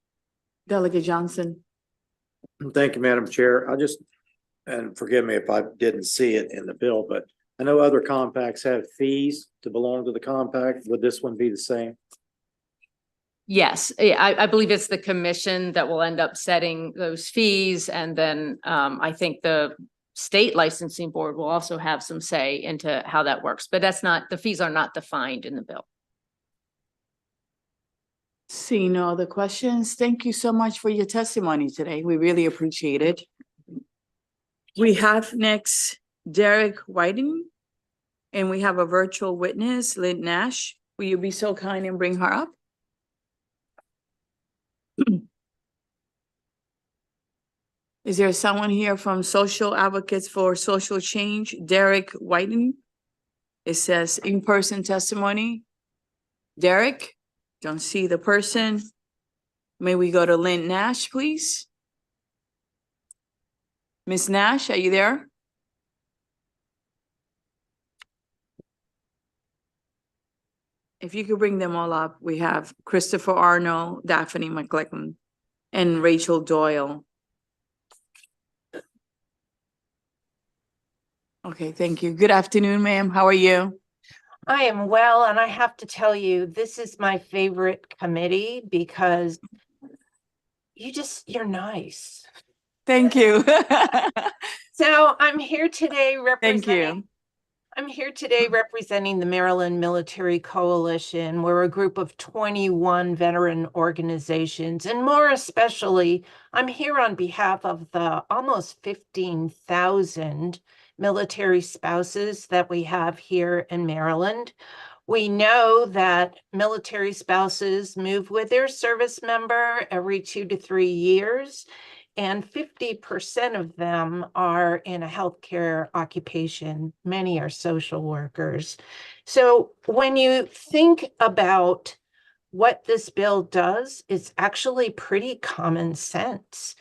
Speaker 3: Delegate Johnson.
Speaker 11: Thank you, Madam Chair. And forgive me if I didn't see it in the bill, but I know other compacts have fees to belong to the compact. Would this one be the same?
Speaker 9: Yes, I believe it's the commission that will end up setting those fees. And then I think the state licensing board will also have some say into how that works, but the fees are not defined in the bill.
Speaker 3: See no other questions. Thank you so much for your testimony today. We really appreciate it. We have next Derek Whiting, and we have a virtual witness, Lynn Nash. Will you be so kind and bring her up? Is there someone here from Social Advocates for Social Change? Derek Whiting. It says in-person testimony. Derek, don't see the person. May we go to Lynn Nash, please? Ms. Nash, are you there? If you could bring them all up, we have Christopher Arnold, Daphne McClellan, and Rachel Doyle. Okay, thank you. Good afternoon, ma'am. How are you?
Speaker 12: I am well, and I have to tell you, this is my favorite committee because you're nice.
Speaker 3: Thank you.
Speaker 12: So I'm here today
Speaker 3: Thank you.
Speaker 12: I'm here today representing the Maryland Military Coalition. We're a group of 21 veteran organizations, and more especially, I'm here on behalf of the almost 15,000 military spouses that we have here in Maryland. We know that military spouses move with their service member every 2 to 3 years, and 50% of them are in a healthcare occupation. Many are social workers. So when you think about what this bill does, it's actually pretty common sense.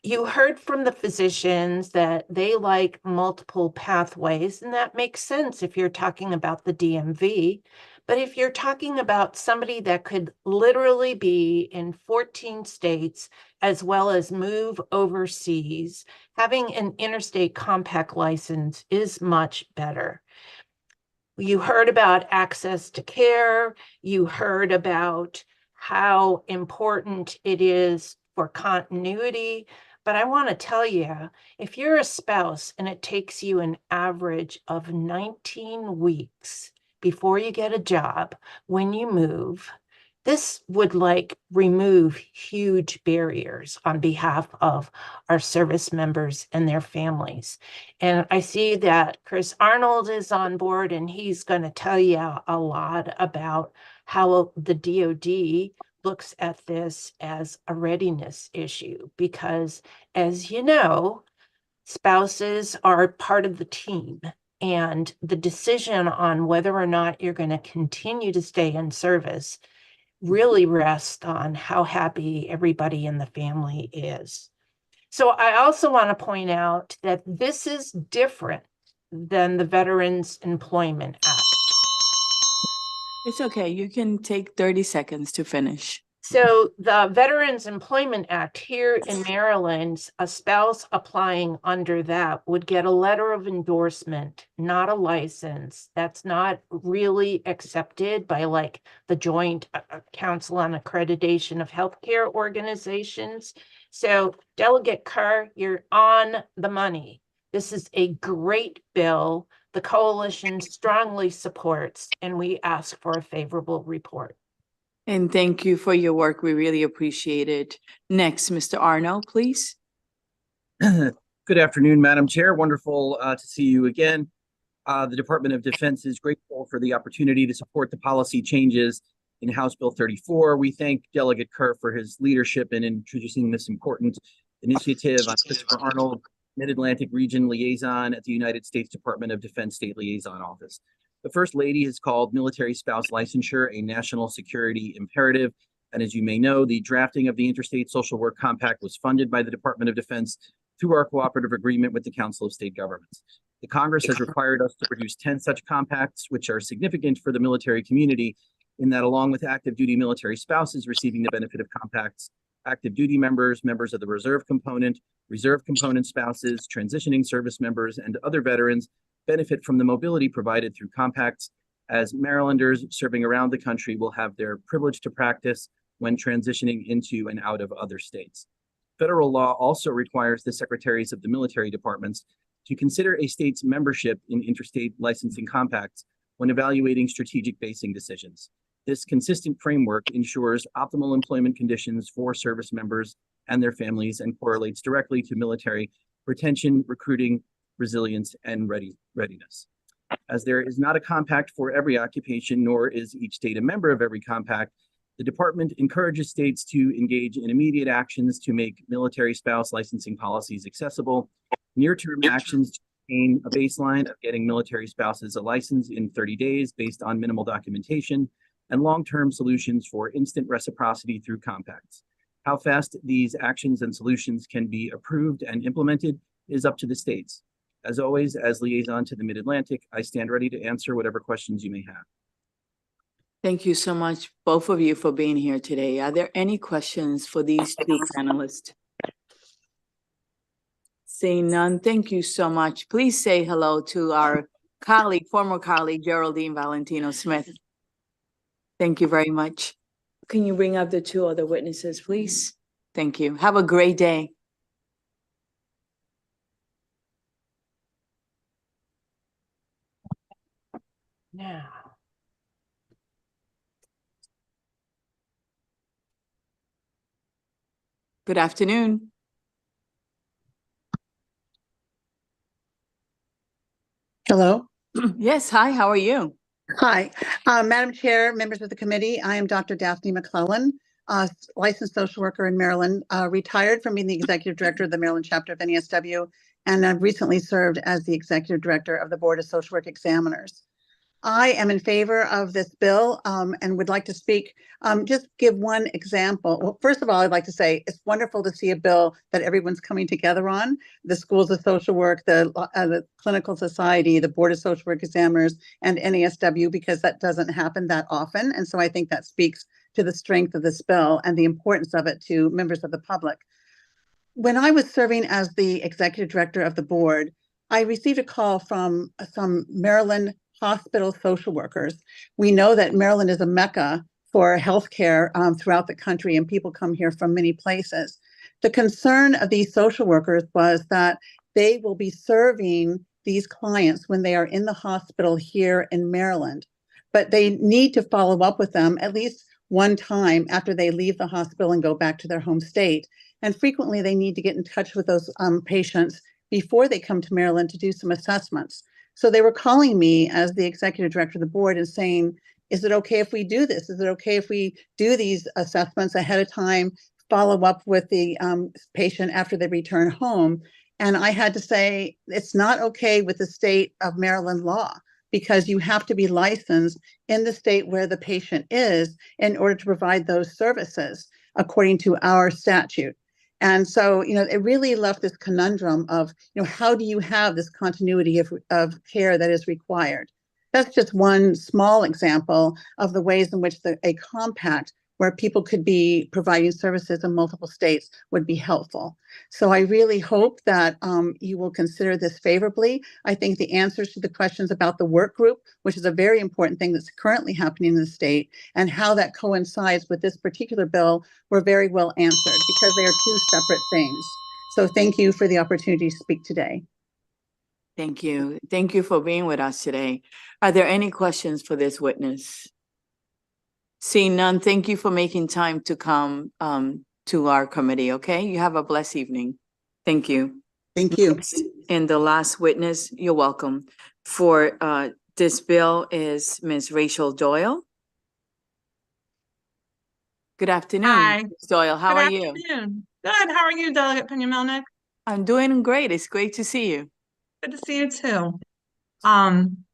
Speaker 12: You heard from the physicians that they like multiple pathways, and that makes sense if you're talking about the DMV. But if you're talking about somebody that could literally be in 14 states, as well as move overseas, having an interstate compact license is much better. You heard about access to care. You heard about how important it is for continuity. But I want to tell you, if you're a spouse and it takes you an average of 19 weeks before you get a job, when you move, this would remove huge barriers on behalf of our service members and their families. And I see that Chris Arnold is on board, and he's going to tell you a lot about how the DoD looks at this as a readiness issue, because as you know, spouses are part of the team, and the decision on whether or not you're going to continue to stay in service really rests on how happy everybody in the family is. So I also want to point out that this is different than the Veterans Employment Act.
Speaker 3: It's okay. You can take 30 seconds to finish.
Speaker 12: So the Veterans Employment Act here in Maryland, a spouse applying under that would get a letter of endorsement, not a license. That's not really accepted by like the Joint Council on Accreditation of Healthcare Organizations. So Delegate Kerr, you're on the money. This is a great bill. The coalition strongly supports, and we ask for a favorable report.
Speaker 3: And thank you for your work. We really appreciate it. Next, Mr. Arno, please.
Speaker 21: Good afternoon, Madam Chair. Wonderful to see you again. The Department of Defense is grateful for the opportunity to support the policy changes in House Bill 34. We thank Delegate Kerr for his leadership in introducing this important initiative. I'm Christopher Arnold, Mid-Atlantic Region Liaison at the United States Department of Defense State Liaison Office. The First Lady has called military spouse licensure a national security imperative. And as you may know, the drafting of the Interstate Social Work Compact was funded by the Department of Defense through our cooperative agreement with the Council of State Governments. The Congress has required us to produce 10 such compacts, which are significant for the military community in that along with active duty military spouses receiving the benefit of compacts, active duty members, members of the reserve component spouses, transitioning service members, and other veterans benefit from the mobility provided through compacts, as Marylanders serving around the country will have their privilege to practice when transitioning into and out of other states. Federal law also requires the secretaries of the military departments to consider a state's membership in interstate licensing compacts when evaluating strategic basing decisions. This consistent framework ensures optimal employment conditions for service members and their families and correlates directly to military retention, recruiting, resilience, and readiness. As there is not a compact for every occupation, nor is each state a member of every compact, the department encourages states to engage in immediate actions to make military spouse licensing policies accessible, near-term actions to obtain a baseline of getting military spouses a license in 30 days based on minimal documentation, and long-term solutions for instant reciprocity through compacts. How fast these actions and solutions can be approved and implemented is up to the states. As always, as liaison to the Mid-Atlantic, I stand ready to answer whatever questions you may have.
Speaker 3: Thank you so much, both of you, for being here today. Are there any questions for these two panelists? Seeing none, thank you so much. Please say hello to our colleague, former colleague, Geraldine Valentino Smith. Thank you very much. Can you bring up the two other witnesses, please? Thank you. Have a great day.
Speaker 12: Now.
Speaker 3: Good afternoon.
Speaker 22: Hello.
Speaker 3: Yes, hi, how are you?
Speaker 22: Hi, Madam Chair, members of the committee. I am Dr. Daphne McClellan, licensed social worker in Maryland, retired from being the executive director of the Maryland chapter of NESW, and I've recently served as the executive director of the Board of Social Work Examiners. I am in favor of this bill and would like to speak, just give one example. Well, first of all, I'd like to say it's wonderful to see a bill that everyone's coming together on. The Schools of Social Work, the Clinical Society, the Board of Social Work Examiners, and NESW, because that doesn't happen that often. And so I think that speaks to the strength of this bill and the importance of it to members of the public. When I was serving as the executive director of the board, I received a call from some Maryland hospital social workers. We know that Maryland is a mecca for healthcare throughout the country, and people come here from many places. The concern of these social workers was that they will be serving these clients when they are in the hospital here in Maryland, but they need to follow up with them at least one time after they leave the hospital and go back to their home state. And frequently they need to get in touch with those patients before they come to Maryland to do some assessments. So they were calling me as the executive director of the board and saying, is it okay if we do this? Is it okay if we do these assessments ahead of time, follow up with the patient after they return home? And I had to say, it's not okay with the state of Maryland law, because you have to be licensed in the state where the patient is in order to provide those services according to our statute. And so, it really left this conundrum of, how do you have this continuity of care that is required? That's just one small example of the ways in which a compact where people could be providing services in multiple states would be helpful. So I really hope that you will consider this favorably. I think the answers to the questions about the work group, which is a very important thing that's currently happening in the state, and how that coincides with this particular bill were very well answered because they are two separate things. So thank you for the opportunity to speak today.
Speaker 3: Thank you. Thank you for being with us today. Are there any questions for this witness? Seeing none, thank you for making time to come to our committee, okay? You have a blessed evening. Thank you.
Speaker 22: Thank you.
Speaker 3: And the last witness, you're welcome. For this bill is Ms. Rachel Doyle. Good afternoon,
Speaker 5: Hi.
Speaker 3: Ms. Doyle. How are you?
Speaker 5: Afternoon. Good. How are you, Delegate Peña-Melnick?
Speaker 3: I'm doing great. It's great to see you.
Speaker 5: Good to see you too.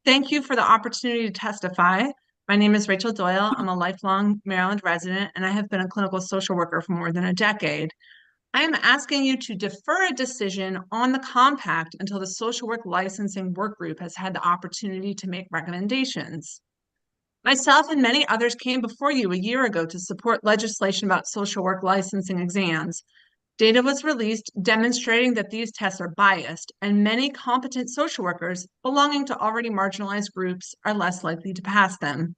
Speaker 5: Thank you for the opportunity to testify. My name is Rachel Doyle. I'm a lifelong Maryland resident, and I have been a clinical social worker for more than a decade. I am asking you to defer a decision on the compact until the social work licensing work group has had the opportunity to make recommendations. Myself and many others came before you a year ago to support legislation about social work licensing exams. Data was released demonstrating that these tests are biased, and many competent social workers belonging to already marginalized groups are less likely to pass them.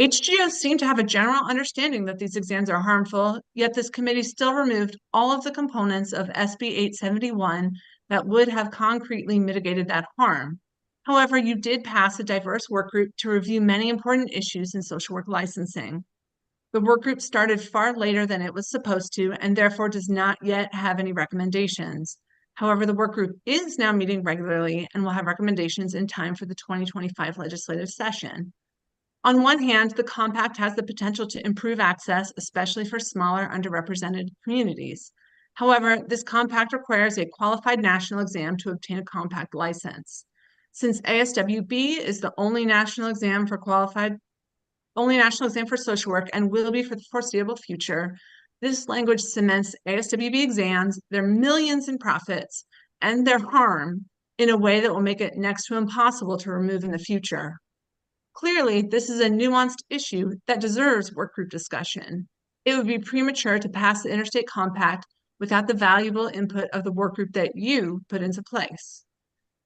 Speaker 5: HGOs seem to have a general understanding that these exams are harmful, yet this committee still removed all of the components of SB 871 that would have concretely mitigated that harm. However, you did pass a diverse work group to review many important issues in social work licensing. The work group started far later than it was supposed to, and therefore does not yet have any recommendations. However, the work group is now meeting regularly and will have recommendations in time for the 2025 legislative session. On one hand, the compact has the potential to improve access, especially for smaller, underrepresented communities. However, this compact requires a qualified national exam to obtain a compact license. Since ASWB is the only national exam for social work and will be for the foreseeable future, this language cements ASWB exams, their millions in profits, and their harm in a way that will make it next to impossible to remove in the future. Clearly, this is a nuanced issue that deserves work group discussion. It would be premature to pass the Interstate Compact without the valuable input of the work group that you put into place.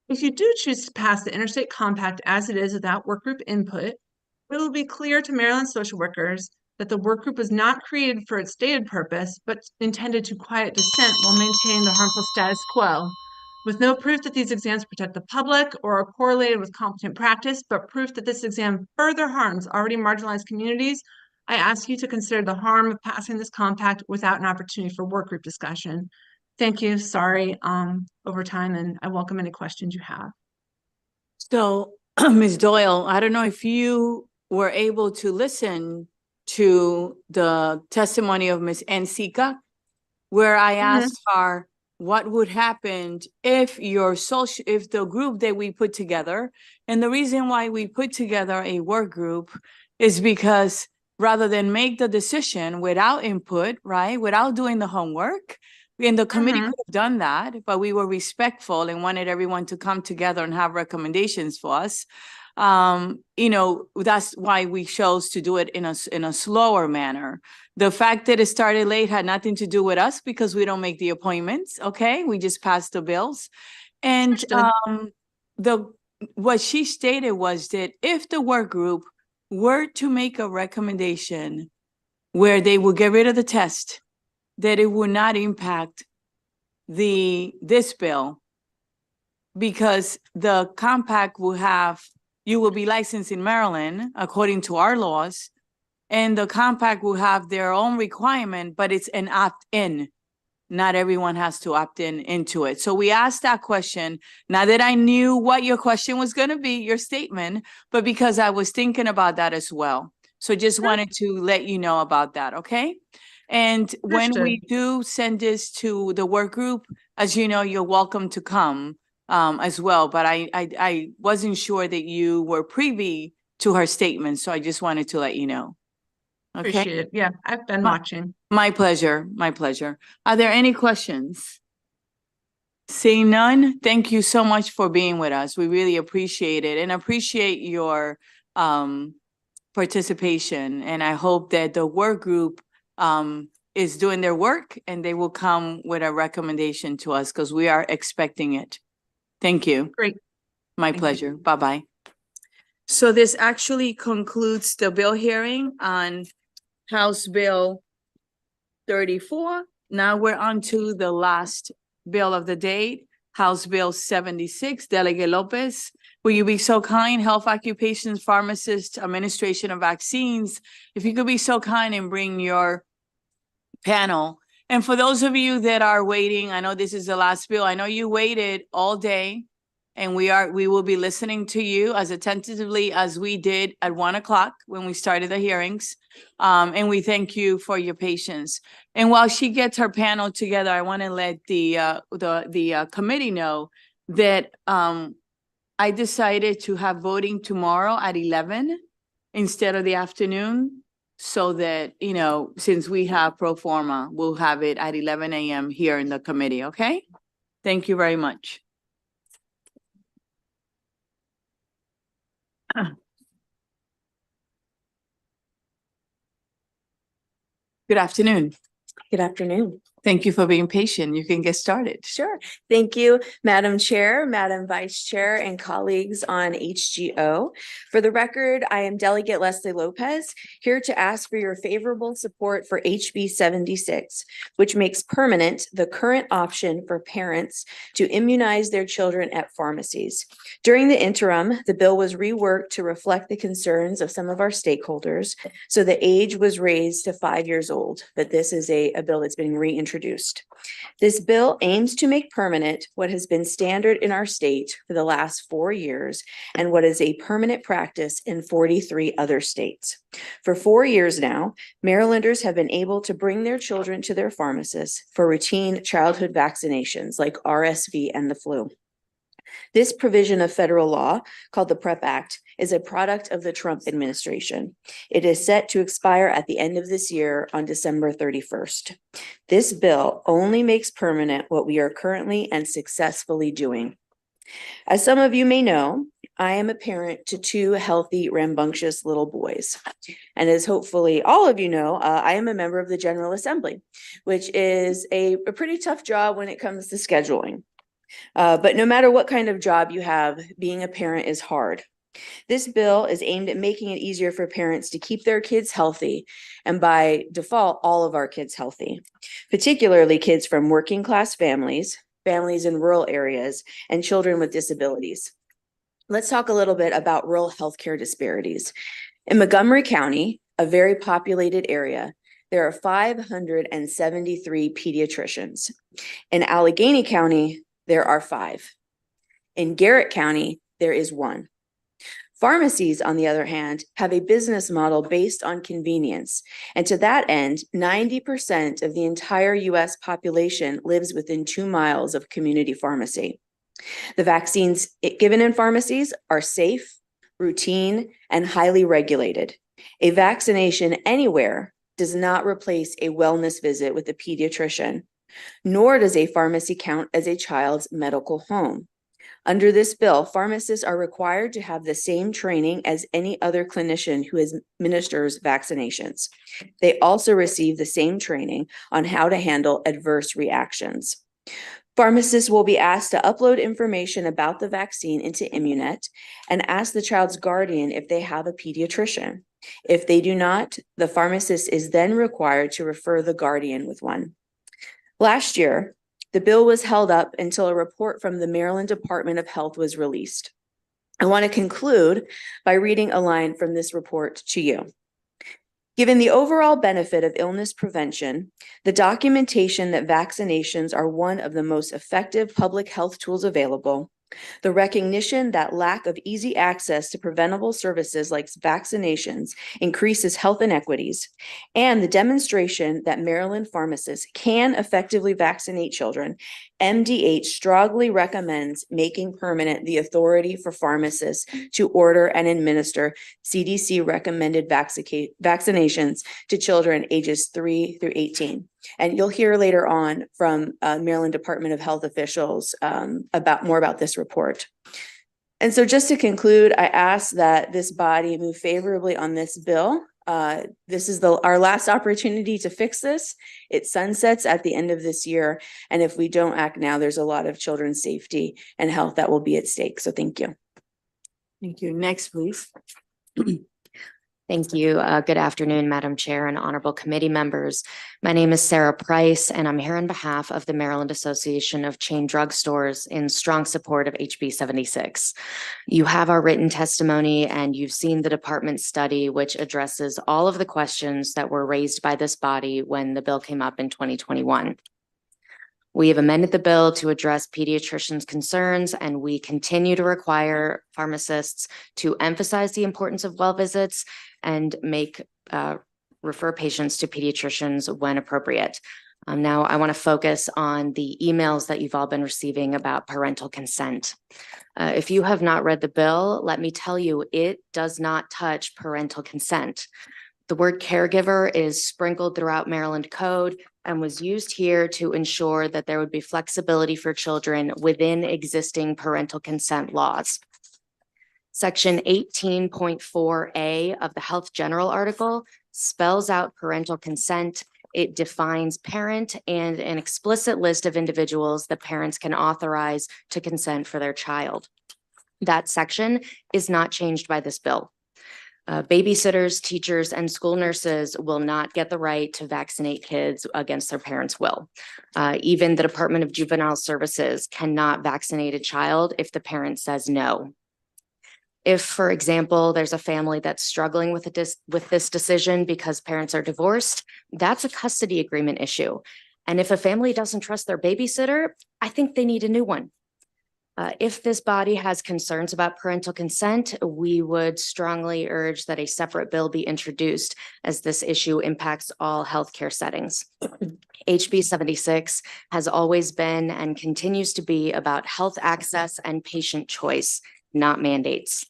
Speaker 5: If you do choose to pass the Interstate Compact as it is without work group input, it will be clear to Maryland social workers that the work group was not created for its stated purpose, but intended to quiet dissent while maintaining the harmful status quo. With no proof that these exams protect the public or are correlated with competent practice, but proof that this exam further harms already marginalized communities, I ask you to consider the harm of passing this compact without an opportunity for work group discussion. Thank you. Sorry over time, and I welcome any questions you have.
Speaker 3: So, Ms. Doyle, I don't know if you were able to listen to the testimony of Ms. Ensika, where I asked her what would happen if if the group that we put together, and the reason why we put together a work group is because rather than make the decision without input, right, without doing the homework, and the committee could have done that, but we were respectful and wanted everyone to come together and have recommendations for us. That's why we chose to do it in a slower manner. The fact that it started late had nothing to do with us because we don't make the appointments. Okay, we just passed the bills. And what she stated was that if the work group were to make a recommendation where they will get rid of the test, that it would not impact this bill, because the compact will have, you will be licensed in Maryland according to our laws, and the compact will have their own requirement, but it's an opt-in. Not everyone has to opt into it. So we asked that question, not that I knew what your question was going to be, your statement, but because I was thinking about that as well. So just wanted to let you know about that, okay? And when we do send this to the work group, as you know, you're welcome to come as well. But I wasn't sure that you were privy to her statement, so I just wanted to let you know. Okay.
Speaker 5: Appreciate it. Yeah, I've been watching.
Speaker 3: My pleasure. My pleasure. Are there any questions? Seeing none, thank you so much for being with us. We really appreciate it and appreciate your participation. And I hope that the work group is doing their work and they will come with a recommendation to us because we are expecting it. Thank you.
Speaker 5: Great.
Speaker 3: My pleasure. Bye-bye. So this actually concludes the bill hearing on House Bill 34. Now we're on to the last bill of the day, House Bill 76. Delegate Lopez, will you be so kind? Health Occupations Pharmacist Administration of Vaccines. If you could be so kind and bring your panel. And for those of you that are waiting, I know this is the last bill. I know you waited all day. And we will be listening to you as attentively as we did at 1 o'clock when we started the hearings. And we thank you for your patience. And while she gets her panel together, I want to let the committee know that I decided to have voting tomorrow at 11 instead of the afternoon, so that, you know, since we have pro forma, we'll have it at 11 a.m. here in the committee. Okay? Thank you very much. Good afternoon.
Speaker 2: Good afternoon.
Speaker 3: Thank you for being patient. You can get started.
Speaker 2: Sure. Thank you, Madam Chair, Madam Vice Chair, and colleagues on HGO. For the record, I am Delegate Leslie Lopez, here to ask for your favorable support for HB 76, which makes permanent the current option for parents to immunize their children at pharmacies. During the interim, the bill was reworked to reflect the concerns of some of our stakeholders, so the age was raised to 5 years old, but this is a bill that's been reintroduced. This bill aims to make permanent what has been standard in our state for the last 4 years and what is a permanent practice in 43 other states. For 4 years now, Marylanders have been able to bring their children to their pharmacists for routine childhood vaccinations like RSV and the flu. This provision of federal law, called the PrEP Act, is a product of the Trump administration. It is set to expire at the end of this year on December 31st. This bill only makes permanent what we are currently and successfully doing. As some of you may know, I am a parent to 2 healthy, rambunctious little boys. And as hopefully all of you know, I am a member of the General Assembly, which is a pretty tough job when it comes to scheduling. But no matter what kind of job you have, being a parent is hard. This bill is aimed at making it easier for parents to keep their kids healthy, and by default, all of our kids healthy, particularly kids from working class families, families in rural areas, and children with disabilities. Let's talk a little bit about rural healthcare disparities. In Montgomery County, a very populated area, there are 573 pediatricians. In Allegheny County, there are 5. In Garrett County, there is 1. Pharmacies, on the other hand, have a business model based on convenience. And to that end, 90% of the entire US population lives within 2 miles of community pharmacy. The vaccines given in pharmacies are safe, routine, and highly regulated. A vaccination anywhere does not replace a wellness visit with a pediatrician, nor does a pharmacy count as a child's medical home. Under this bill, pharmacists are required to have the same training as any other clinician who administers vaccinations. They also receive the same training on how to handle adverse reactions. Pharmacists will be asked to upload information about the vaccine into Immunet and ask the child's guardian if they have a pediatrician. If they do not, the pharmacist is then required to refer the guardian with one. Last year, the bill was held up until a report from the Maryland Department of Health was released. I want to conclude by reading a line from this report to you. Given the overall benefit of illness prevention, the documentation that vaccinations are one of the most effective public health tools available, the recognition that lack of easy access to preventable services like vaccinations increases health inequities, and the demonstration that Maryland pharmacists can effectively vaccinate children, MDH strongly recommends making permanent the authority for pharmacists to order and administer CDC recommended vaccinations to children ages 3 through 18. And you'll hear later on from Maryland Department of Health officials more about this report.
Speaker 4: And so just to conclude, I ask that this body move favorably on this bill. This is our last opportunity to fix this. It sunsets at the end of this year. And if we don't act now, there's a lot of children's safety and health that will be at stake. So thank you.
Speaker 3: Thank you. Next, please.
Speaker 8: Thank you. Good afternoon, Madam Chair and honorable committee members. My name is Sarah Price, and I'm here on behalf of the Maryland Association of Chain Drug Stores in strong support of HB 76. You have our written testimony, and you've seen the department's study, which addresses all of the questions that were raised by this body when the bill came up in 2021. We have amended the bill to address pediatricians' concerns, and we continue to require pharmacists to emphasize the importance of well visits and refer patients to pediatricians when appropriate. Now, I want to focus on the emails that you've all been receiving about parental consent. If you have not read the bill, let me tell you, it does not touch parental consent. The word caregiver is sprinkled throughout Maryland code and was used here to ensure that there would be flexibility for children within existing parental consent laws. Section 18.4A of the Health General article spells out parental consent. It defines parent and an explicit list of individuals that parents can authorize to consent for their child. That section is not changed by this bill. Babysitters, teachers, and school nurses will not get the right to vaccinate kids against their parents' will. Even the Department of Juvenile Services cannot vaccinate a child if the parent says no. If, for example, there's a family that's struggling with this decision because parents are divorced, that's a custody agreement issue. And if a family doesn't trust their babysitter, I think they need a new one. If this body has concerns about parental consent, we would strongly urge that a separate bill be introduced, as this issue impacts all healthcare settings. HB 76 has always been and continues to be about health access and patient choice, not mandates.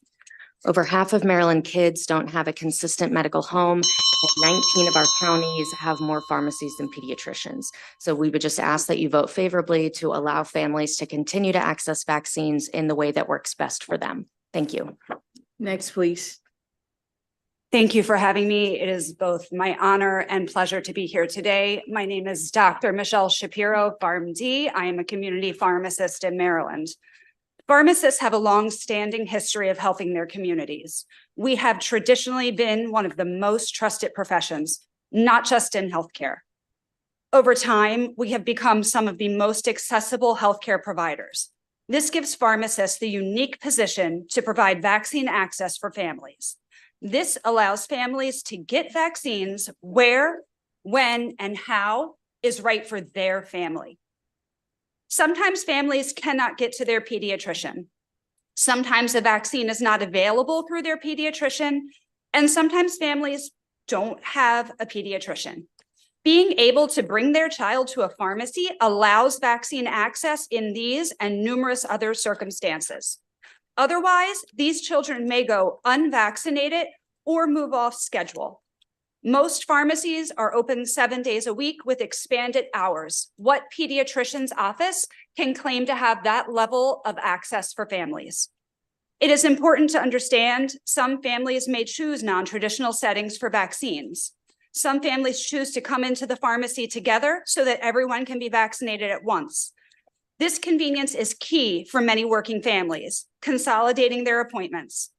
Speaker 8: Over half of Maryland kids don't have a consistent medical home, and 19 of our counties have more pharmacies than pediatricians. So we would just ask that you vote favorably to allow families to continue to access vaccines in the way that works best for them. Thank you.
Speaker 3: Next, please.
Speaker 17: Thank you for having me. It is both my honor and pleasure to be here today. My name is Dr. Michelle Shapiro, PharmD. I am a community pharmacist in Maryland. Pharmacists have a long-standing history of helping their communities. We have traditionally been one of the most trusted professions, not just in healthcare. Over time, we have become some of the most accessible healthcare providers. This gives pharmacists the unique position to provide vaccine access for families. This allows families to get vaccines where, when, and how is right for their family. Sometimes families cannot get to their pediatrician. Sometimes a vaccine is not available through their pediatrician, and sometimes families don't have a pediatrician. Being able to bring their child to a pharmacy allows vaccine access in these and numerous other circumstances. Otherwise, these children may go unvaccinated or move off schedule. Most pharmacies are open 7 days a week with expanded hours. What pediatrician's office can claim to have that level of access for families? It is important to understand some families may choose non-traditional settings for vaccines. Some families choose to come into the pharmacy together so that everyone can be vaccinated at once. This convenience is key for many working families, consolidating their appointments.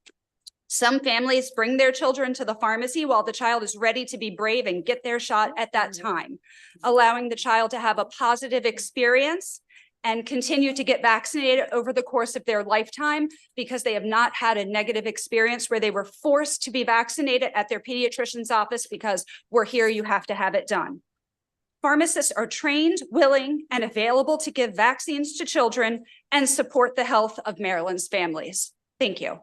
Speaker 17: Some families bring their children to the pharmacy while the child is ready to be brave and get their shot at that time, allowing the child to have a positive experience and continue to get vaccinated over the course of their lifetime because they have not had a negative experience where they were forced to be vaccinated at their pediatrician's office because we're here, you have to have it done. Pharmacists are trained, willing, and available to give vaccines to children and support the health of Maryland's families. Thank you.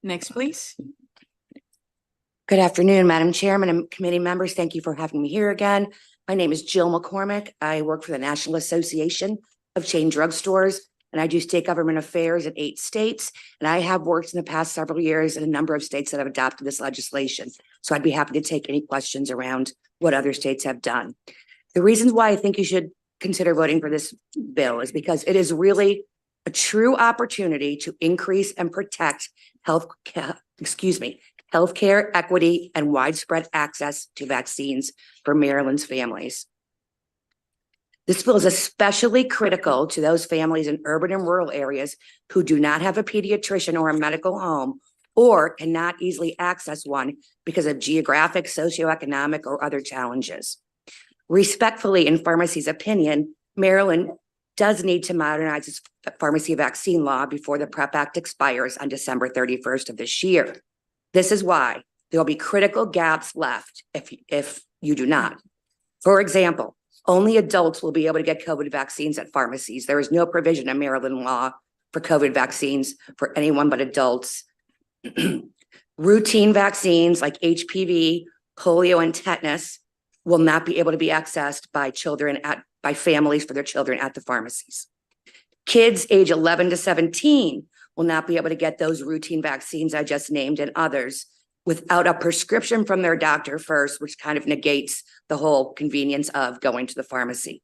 Speaker 3: Next, please.
Speaker 23: Good afternoon, Madam Chairman and committee members. Thank you for having me here again. My name is Jill McCormick. I work for the National Association of Chain Drug Stores, and I do state government affairs in 8 states. And I have worked in the past several years in a number of states that have adopted this legislation. So I'd be happy to take any questions around what other states have done. The reasons why I think you should consider voting for this bill is because it is really a true opportunity to increase and protect healthcare equity and widespread access to vaccines for Maryland's families. This bill is especially critical to those families in urban and rural areas who do not have a pediatrician or a medical home or cannot easily access one because of geographic, socioeconomic, or other challenges. Respectfully, in pharmacy's opinion, Maryland does need to modernize its pharmacy vaccine law before the PrEP Act expires on December 31st of this year. This is why there will be critical gaps left if you do not. For example, only adults will be able to get COVID vaccines at pharmacies. There is no provision in Maryland law for COVID vaccines for anyone but adults. Routine vaccines like HPV, polio, and tetanus will not be able to be accessed by families for their children at the pharmacies. Kids age 11 to 17 will not be able to get those routine vaccines I just named and others without a prescription from their doctor first, which kind of negates the whole convenience of going to the pharmacy.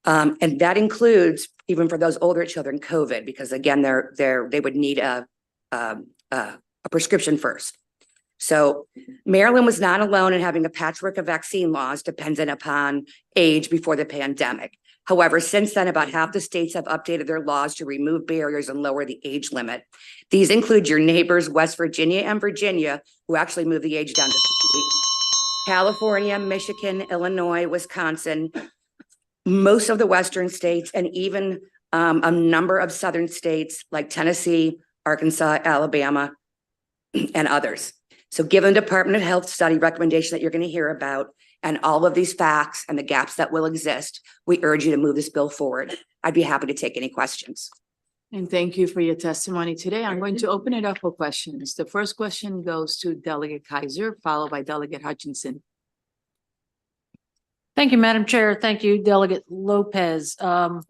Speaker 23: And that includes, even for those older children, COVID, because again, they would need a prescription first. So Maryland was not alone in having a patchwork of vaccine laws dependent upon age before the pandemic. However, since then, about half the states have updated their laws to remove barriers and lower the age limit. These include your neighbors, West Virginia and Virginia, who actually moved the age down to 50. California, Michigan, Illinois, Wisconsin, most of the Western states, and even a number of Southern states like Tennessee, Arkansas, Alabama, and others. So given the Department of Health study recommendation that you're going to hear about, and all of these facts and the gaps that will exist, we urge you to move this bill forward. I'd be happy to take any questions.
Speaker 3: And thank you for your testimony today. I'm going to open it up for questions. The first question goes to Delegate Kaiser, followed by Delegate Hutchinson.
Speaker 1: Thank you, Madam Chair. Thank you, Delegate Lopez. Madam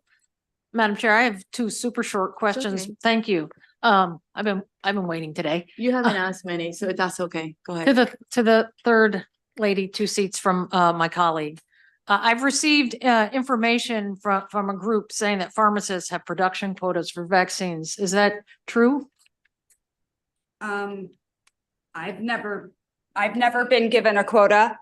Speaker 1: Chair, I have two super short questions.
Speaker 3: Okay.
Speaker 1: Thank you. I've been waiting today.
Speaker 3: You haven't asked many, so that's okay. Go ahead.
Speaker 1: To the third lady, 2 seats from my colleague. I've received information from a group saying that pharmacists have production quotas for vaccines. Is that true?
Speaker 17: I've never been given a quota.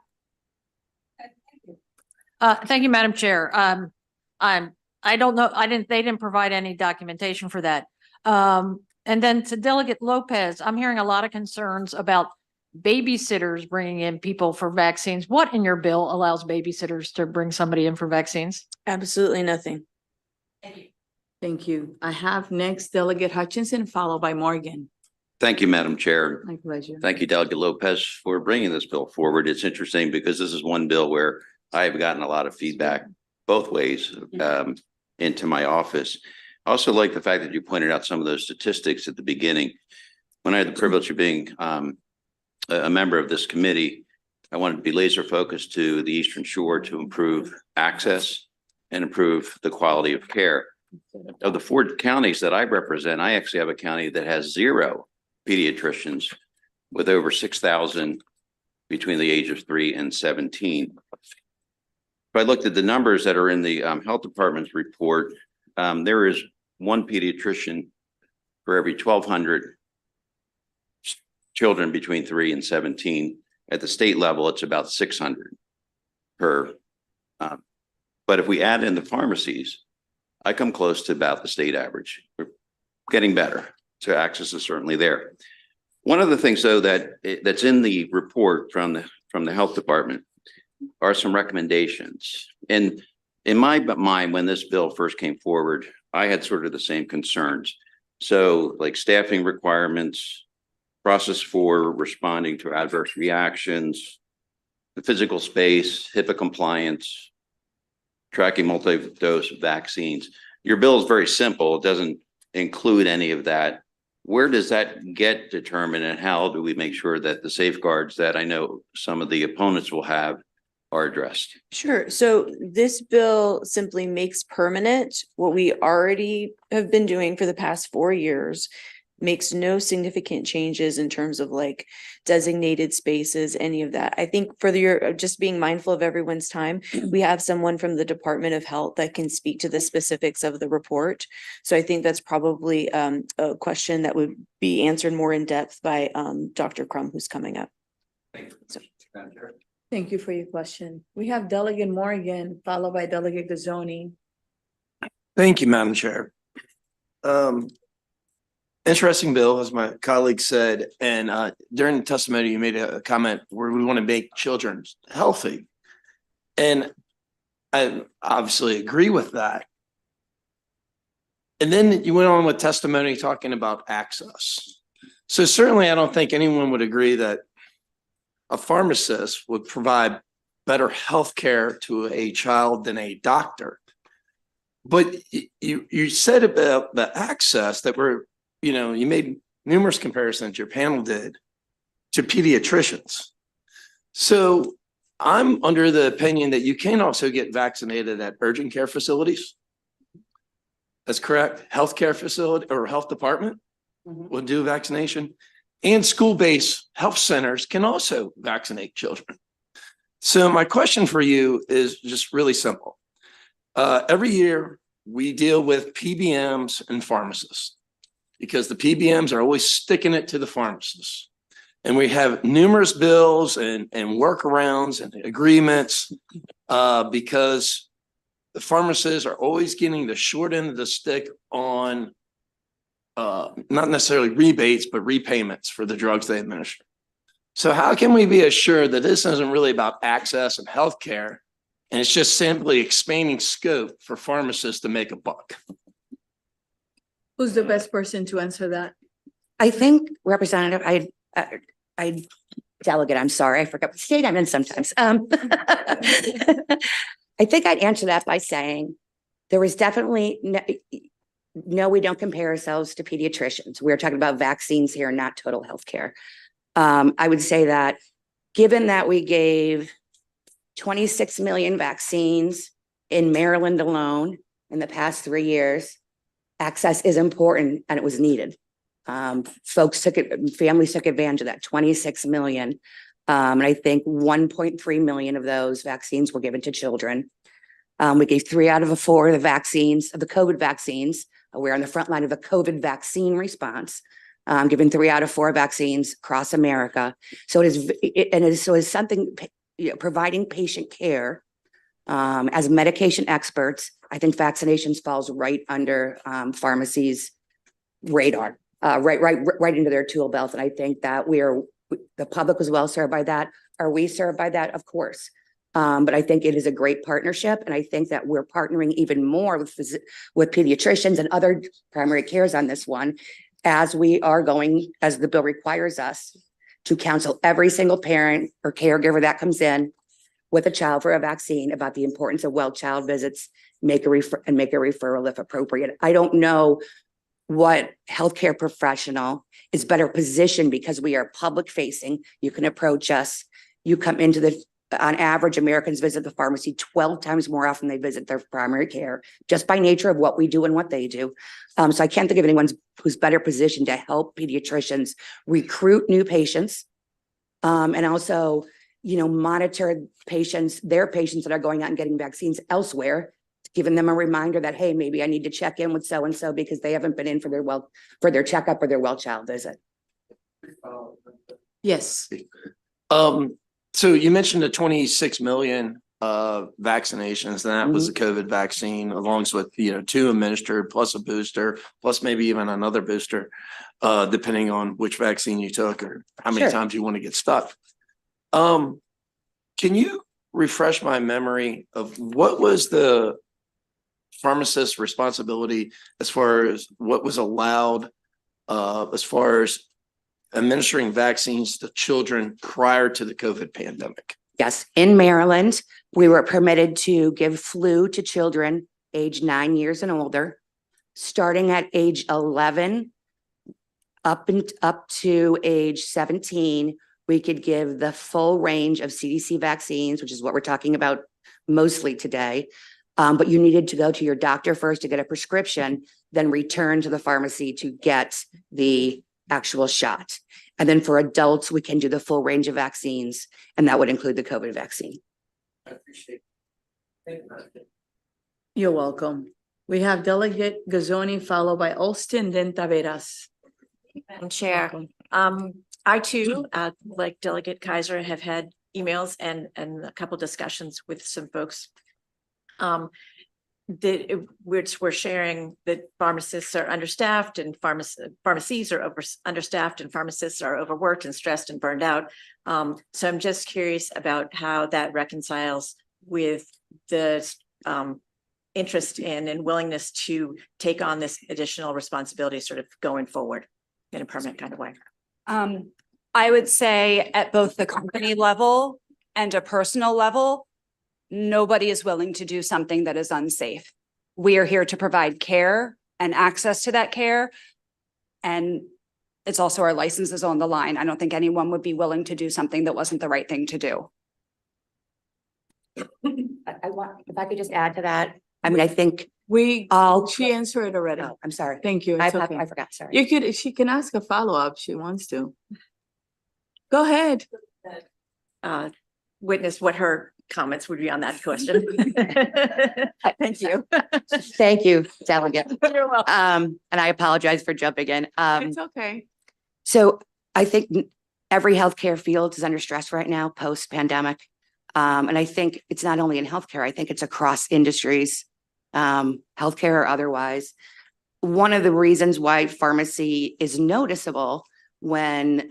Speaker 1: Thank you, Madam Chair. I don't know. They didn't provide any documentation for that. And then to Delegate Lopez, I'm hearing a lot of concerns about babysitters bringing in people for vaccines. What in your bill allows babysitters to bring somebody in for vaccines?
Speaker 4: Absolutely nothing.
Speaker 1: Thank you.
Speaker 3: Thank you. I have next Delegate Hutchinson, followed by Morgan.
Speaker 15: Thank you, Madam Chair.
Speaker 3: My pleasure.
Speaker 15: Thank you, Delegate Lopez, for bringing this bill forward. It's interesting because this is one bill where I have gotten a lot of feedback both ways into my office. I also like the fact that you pointed out some of those statistics at the beginning. When I had the privilege of being a member of this committee, I wanted to be laser focused to the Eastern Shore to improve access and improve the quality of care. Of the 4 counties that I represent, I actually have a county that has 0 pediatricians with over 6,000 between the age of 3 and 17. If I looked at the numbers that are in the health department's report, there is 1 pediatrician for every 1,200 children between 3 and 17. At the state level, it's about 600 per. But if we add in the pharmacies, I come close to about the state average. We're getting better, so access is certainly there. One of the things, though, that's in the report from the health department are some recommendations. And in my mind, when this bill first came forward, I had sort of the same concerns. So like staffing requirements, process for responding to adverse reactions, the physical space, HIPAA compliance, tracking multi-dose vaccines. Your bill is very simple. It doesn't include any of that. Where does that get determined, and how do we make sure that the safeguards that I know some of the opponents will have are addressed?
Speaker 4: Sure. So this bill simply makes permanent what we already have been doing for the past 4 years. makes no significant changes in terms of like designated spaces, any of that. I think for your, just being mindful of everyone's time, we have someone from the Department of Health that can speak to the specifics of the report. So I think that's probably a question that would be answered more in depth by Dr. Crum, who's coming up. So.
Speaker 3: Thank you for your question. We have Delegate Morgan, followed by Delegate Gazzoni.
Speaker 13: Thank you, Madam Chair. Interesting bill, as my colleague said, and during the testimony, you made a comment where we want to make children healthy. And I obviously agree with that. And then you went on with testimony talking about access. So certainly I don't think anyone would agree that a pharmacist would provide better health care to a child than a doctor. But you said about the access that you made numerous comparisons, your panel did, to pediatricians. So I'm under the opinion that you can also get vaccinated at urgent care facilities. That's correct. Healthcare facility or health department will do vaccination, and school-based health centers can also vaccinate children. So my question for you is just really simple. Every year we deal with PBMs and pharmacists because the PBMs are always sticking it to the pharmacists. And we have numerous bills and workarounds and agreements because the pharmacists are always getting the short end of the stick on not necessarily rebates, but repayments for the drugs they administer. So how can we be assured that this isn't really about access and healthcare, and it's just simply expanding scope for pharmacists to make a buck?
Speaker 3: Who's the best person to answer that?
Speaker 23: I think Representative, Delegate, I'm sorry, I forgot what state I'm in sometimes. I think I'd answer that by saying there was definitely no, we don't compare ourselves to pediatricians. We're talking about vaccines here, not total health care. I would say that given that we gave 26 million vaccines in Maryland alone in the past 3 years, access is important and it was needed. Folks took it, families took advantage of that 26 million. And I think 1.3 million of those vaccines were given to children. We gave 3 out of 4 of the vaccines, of the COVID vaccines. We're on the front line of the COVID vaccine response, giving 3 out of 4 vaccines across America. So it is something, providing patient care as medication experts. I think vaccinations falls right under pharmacy's radar, right into their tool belt. And I think that the public was well served by that. Are we served by that? Of course. But I think it is a great partnership. And I think that we're partnering even more with pediatricians and other primary cares on this one, as we are going, as the bill requires us to counsel every single parent or caregiver that comes in with a child for a vaccine about the importance of well child visits, make a referral if appropriate. I don't know what healthcare professional is better positioned because we are public facing. You can approach us. You come into on average, Americans visit the pharmacy 12 times more often than they visit their primary care, just by nature of what we do and what they do. So I can't think of anyone who's better positioned to help pediatricians recruit new patients and also, monitor their patients that are going out and getting vaccines elsewhere, giving them a reminder that, hey, maybe I need to check in with so-and-so because they haven't been in for their checkup or their well child visit.
Speaker 3: Yes.
Speaker 13: So you mentioned the 26 million vaccinations, and that was the COVID vaccine, along with 2 administered plus a booster, plus maybe even another booster, depending on which vaccine you took or how many times you want to get stuck. Can you refresh my memory of what was the pharmacist's responsibility as far as what was allowed as far as administering vaccines to children prior to the COVID pandemic?
Speaker 23: Yes, in Maryland, we were permitted to give flu to children age 9 years and older, starting at age 11 up to age 17. We could give the full range of CDC vaccines, which is what we're talking about mostly today, But you needed to go to your doctor first to get a prescription, then return to the pharmacy to get the actual shot. And then for adults, we can do the full range of vaccines, and that would include the COVID vaccine.
Speaker 13: I appreciate it. Thank you, Madam Chair.
Speaker 3: You're welcome. We have Delegate Gazzoni followed by Alston, then Taveras.
Speaker 6: Madam Chair, I too, like Delegate Kaiser, have had emails and a couple discussions with some folks. We're sharing that pharmacists are understaffed and pharmacies are understaffed and pharmacists are overworked and stressed and burned out. So I'm just curious about how that reconciles with the interest in and willingness to take on this additional responsibility sort of going forward in a permanent kind of way.
Speaker 17: I would say at both the company level and a personal level, nobody is willing to do something that is unsafe. We are here to provide care and access to that care. And it's also our licenses on the line. I don't think anyone would be willing to do something that wasn't the right thing to do.
Speaker 23: If I could just add to that, I mean, I think
Speaker 3: she answered it already.
Speaker 23: Oh, I'm sorry.
Speaker 3: Thank you.
Speaker 23: I
Speaker 3: It's okay.
Speaker 23: forgot, sorry.
Speaker 3: She can ask a follow-up if she wants to. Go ahead.
Speaker 6: Witness what her comments would be on that question. Thank you.
Speaker 23: Thank you, Delegate.
Speaker 6: You're welcome.
Speaker 23: And I apologize for jumping in.
Speaker 3: It's okay.
Speaker 23: So I think every healthcare field is under stress right now, post-pandemic. And I think it's not only in healthcare, I think it's across industries, healthcare or otherwise. One of the reasons why pharmacy is noticeable when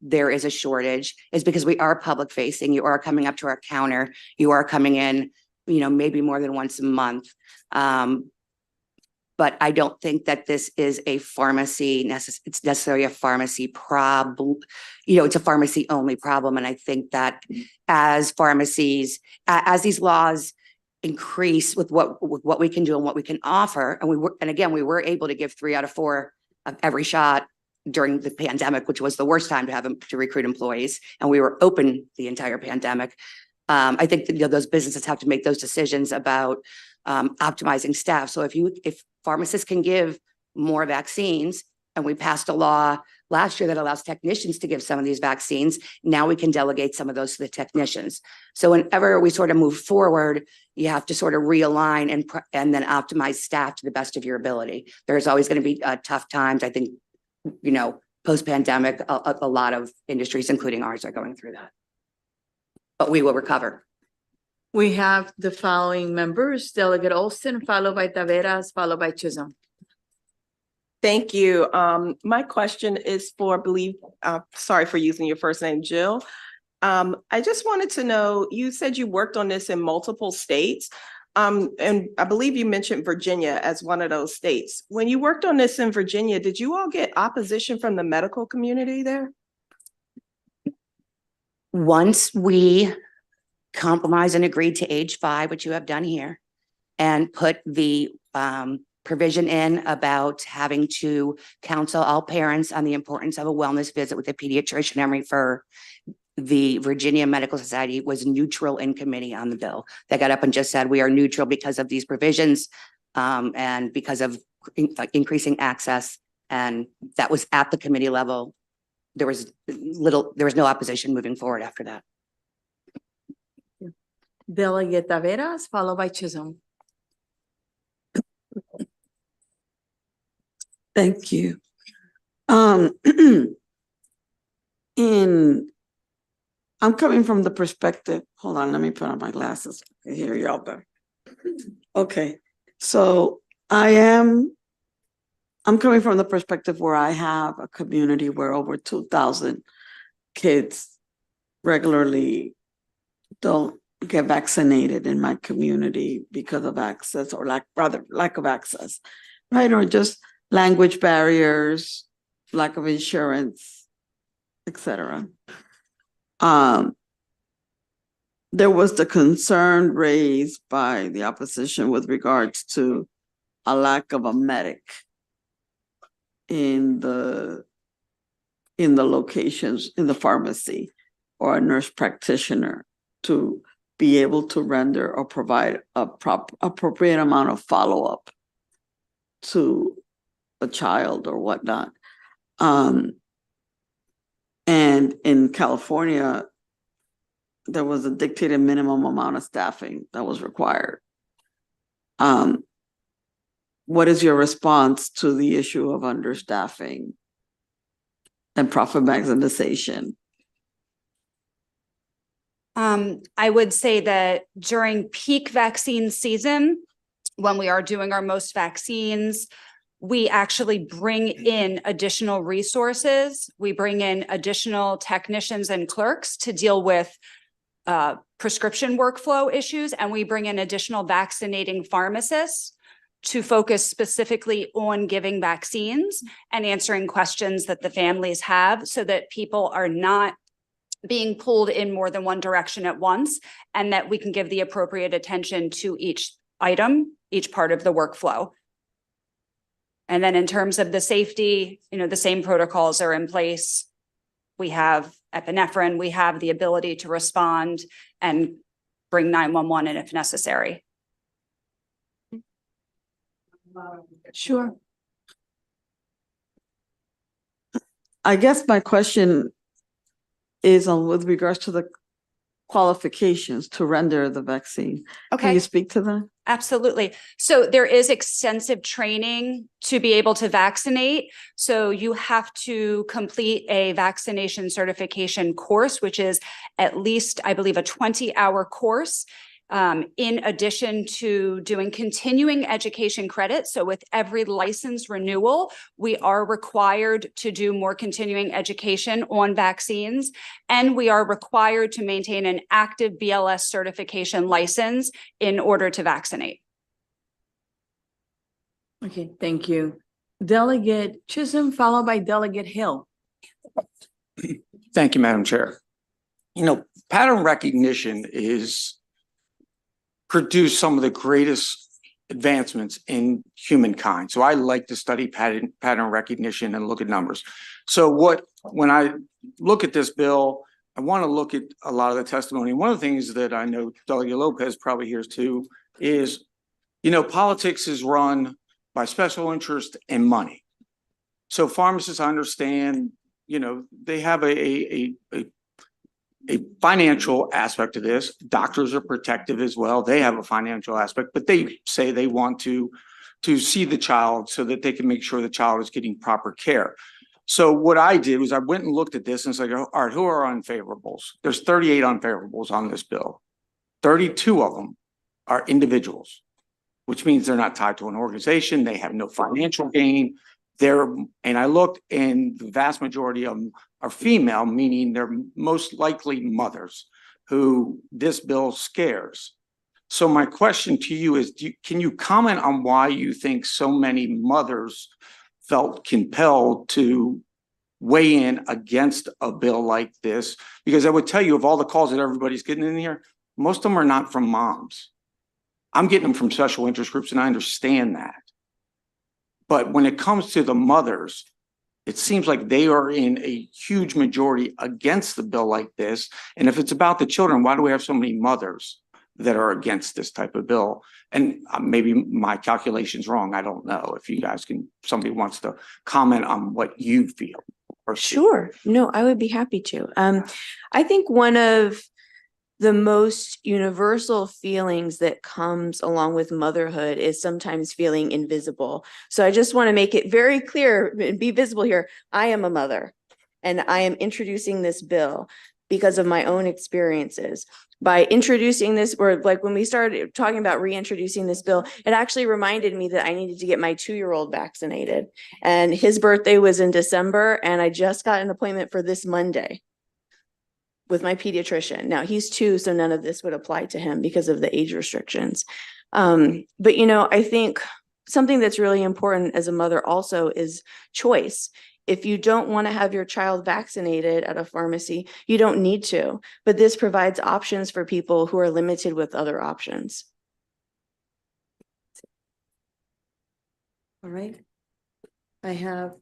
Speaker 23: there is a shortage is because we are public facing. You are coming up to our counter. You are coming in, maybe more than once a month. But I don't think that this is a pharmacy, it's necessarily a pharmacy problem. It's a pharmacy only problem. And I think that as pharmacies, as these laws increase with what we can do and what we can offer, and we were able to give 3 out of 4 of every shot during the pandemic, which was the worst time to recruit employees, and we were open the entire pandemic. I think that, those businesses have to make those decisions about optimizing staff. So if pharmacists can give more vaccines, and we passed a law last year that allows technicians to give some of these vaccines, now we can delegate some of those to the technicians. So whenever we sort of move forward, you have to sort of realign and then optimize staff to the best of your ability. There's always going to be tough times. I think, post-pandemic, a lot of industries, including ours, are going through that. But we will recover.
Speaker 3: We have the following members: Delegate Olson, followed by Taveras, followed by Chisholm.
Speaker 16: Thank you. My question is for, sorry for using your first name, Jill. I just wanted to know, you said you worked on this in multiple states. And I believe you mentioned Virginia as one of those states. When you worked on this in Virginia, did you all get opposition from the medical community there?
Speaker 23: Once we compromised and agreed to age 5, which you have done here, and put the provision in about having to counsel all parents on the importance of a wellness visit with a pediatrician and refer, the Virginia Medical Society was neutral in committee on the bill. They got up and just said, we are neutral because of these provisions and because of increasing access. And that was at the committee level. There was no opposition moving forward after that.
Speaker 3: Delegate Taveras, followed by Chisholm.
Speaker 18: Thank you. I'm coming from the perspective, hold on, let me put on my glasses. I hear y'all better. Okay, so I'm coming from the perspective where I have a community where over 2,000 kids regularly don't get vaccinated in my community because of access, or lack of access, right? Or just language barriers, lack of insurance, etc. There was the concern raised by the opposition with regards to a lack of a medic in the locations, in the pharmacy, or a nurse practitioner to be able to render or provide a appropriate amount of follow-up to a child or whatnot. And in California, there was a dictated minimum amount of staffing that was required. What is your response to the issue of understaffing and profit maximization?
Speaker 17: I would say that during peak vaccine season, when we are doing our most vaccines, we actually bring in additional resources. We bring in additional technicians and clerks to deal with prescription workflow issues, and we bring in additional vaccinating pharmacists to focus specifically on giving vaccines and answering questions that the families have, so that people are not being pulled in more than one direction at once, and that we can give the appropriate attention to each item, each part of the workflow. And then in terms of the safety, the same protocols are in place. We have epinephrine, we have the ability to respond and bring 911 in if necessary.
Speaker 18: Sure. I guess my question is on with regards to the qualifications to render the vaccine.
Speaker 17: Okay.
Speaker 18: Can you speak to that?
Speaker 17: Absolutely. So there is extensive training to be able to vaccinate. So you have to complete a vaccination certification course, which is at least, I believe, a 20-hour course. In addition to doing continuing education credit. So with every license renewal, we are required to do more continuing education on vaccines, and we are required to maintain an active BLS certification license in order to vaccinate.
Speaker 3: Okay, thank you. Delegate Chisholm, followed by Delegate Hill.
Speaker 7: Thank you, Madam Chair. Pattern recognition is produce some of the greatest advancements in humankind. So I like to study pattern recognition and look at numbers. So when I look at this bill, I want to look at a lot of the testimony. One of the things that I know Delegate Lopez probably hears too is, politics is run by special interest and money. So pharmacists, I understand, they have a financial aspect to this. Doctors are protective as well. They have a financial aspect, but they say they want to see the child so that they can make sure the child is getting proper care. So what I did was I went and looked at this and said, all right, who are unfavorables? There's 38 unfavorables on this bill. 32 of them are individuals, which means they're not tied to an organization. They have no financial gain. And I looked, and the vast majority of them are female, meaning they're most likely mothers who this bill scares. So my question to you is, can you comment on why you think so many mothers felt compelled to weigh in against a bill like this? Because I would tell you, of all the calls that everybody's getting in here, most of them are not from moms. I'm getting them from special interest groups, and I understand that. But when it comes to the mothers, it seems like they are in a huge majority against the bill like this. And if it's about the children, why do we have so many mothers that are against this type of bill? And maybe my calculation's wrong. I don't know. If you guys somebody wants to comment on what you feel.
Speaker 4: Sure. No, I would be happy to. I think one of the most universal feelings that comes along with motherhood is sometimes feeling invisible. So I just want to make it very clear and be visible here. I am a mother, and I am introducing this bill because of my own experiences. By introducing this, or like when we started talking about reintroducing this bill, it actually reminded me that I needed to get my 2-year-old vaccinated. And his birthday was in December, and I just got an appointment for this Monday with my pediatrician. Now he's 2, so none of this would apply to him because of the age restrictions. But I think something that's really important as a mother also is choice. If you don't want to have your child vaccinated at a pharmacy, you don't need to, but this provides options for people who are limited with other options.
Speaker 3: All right. I have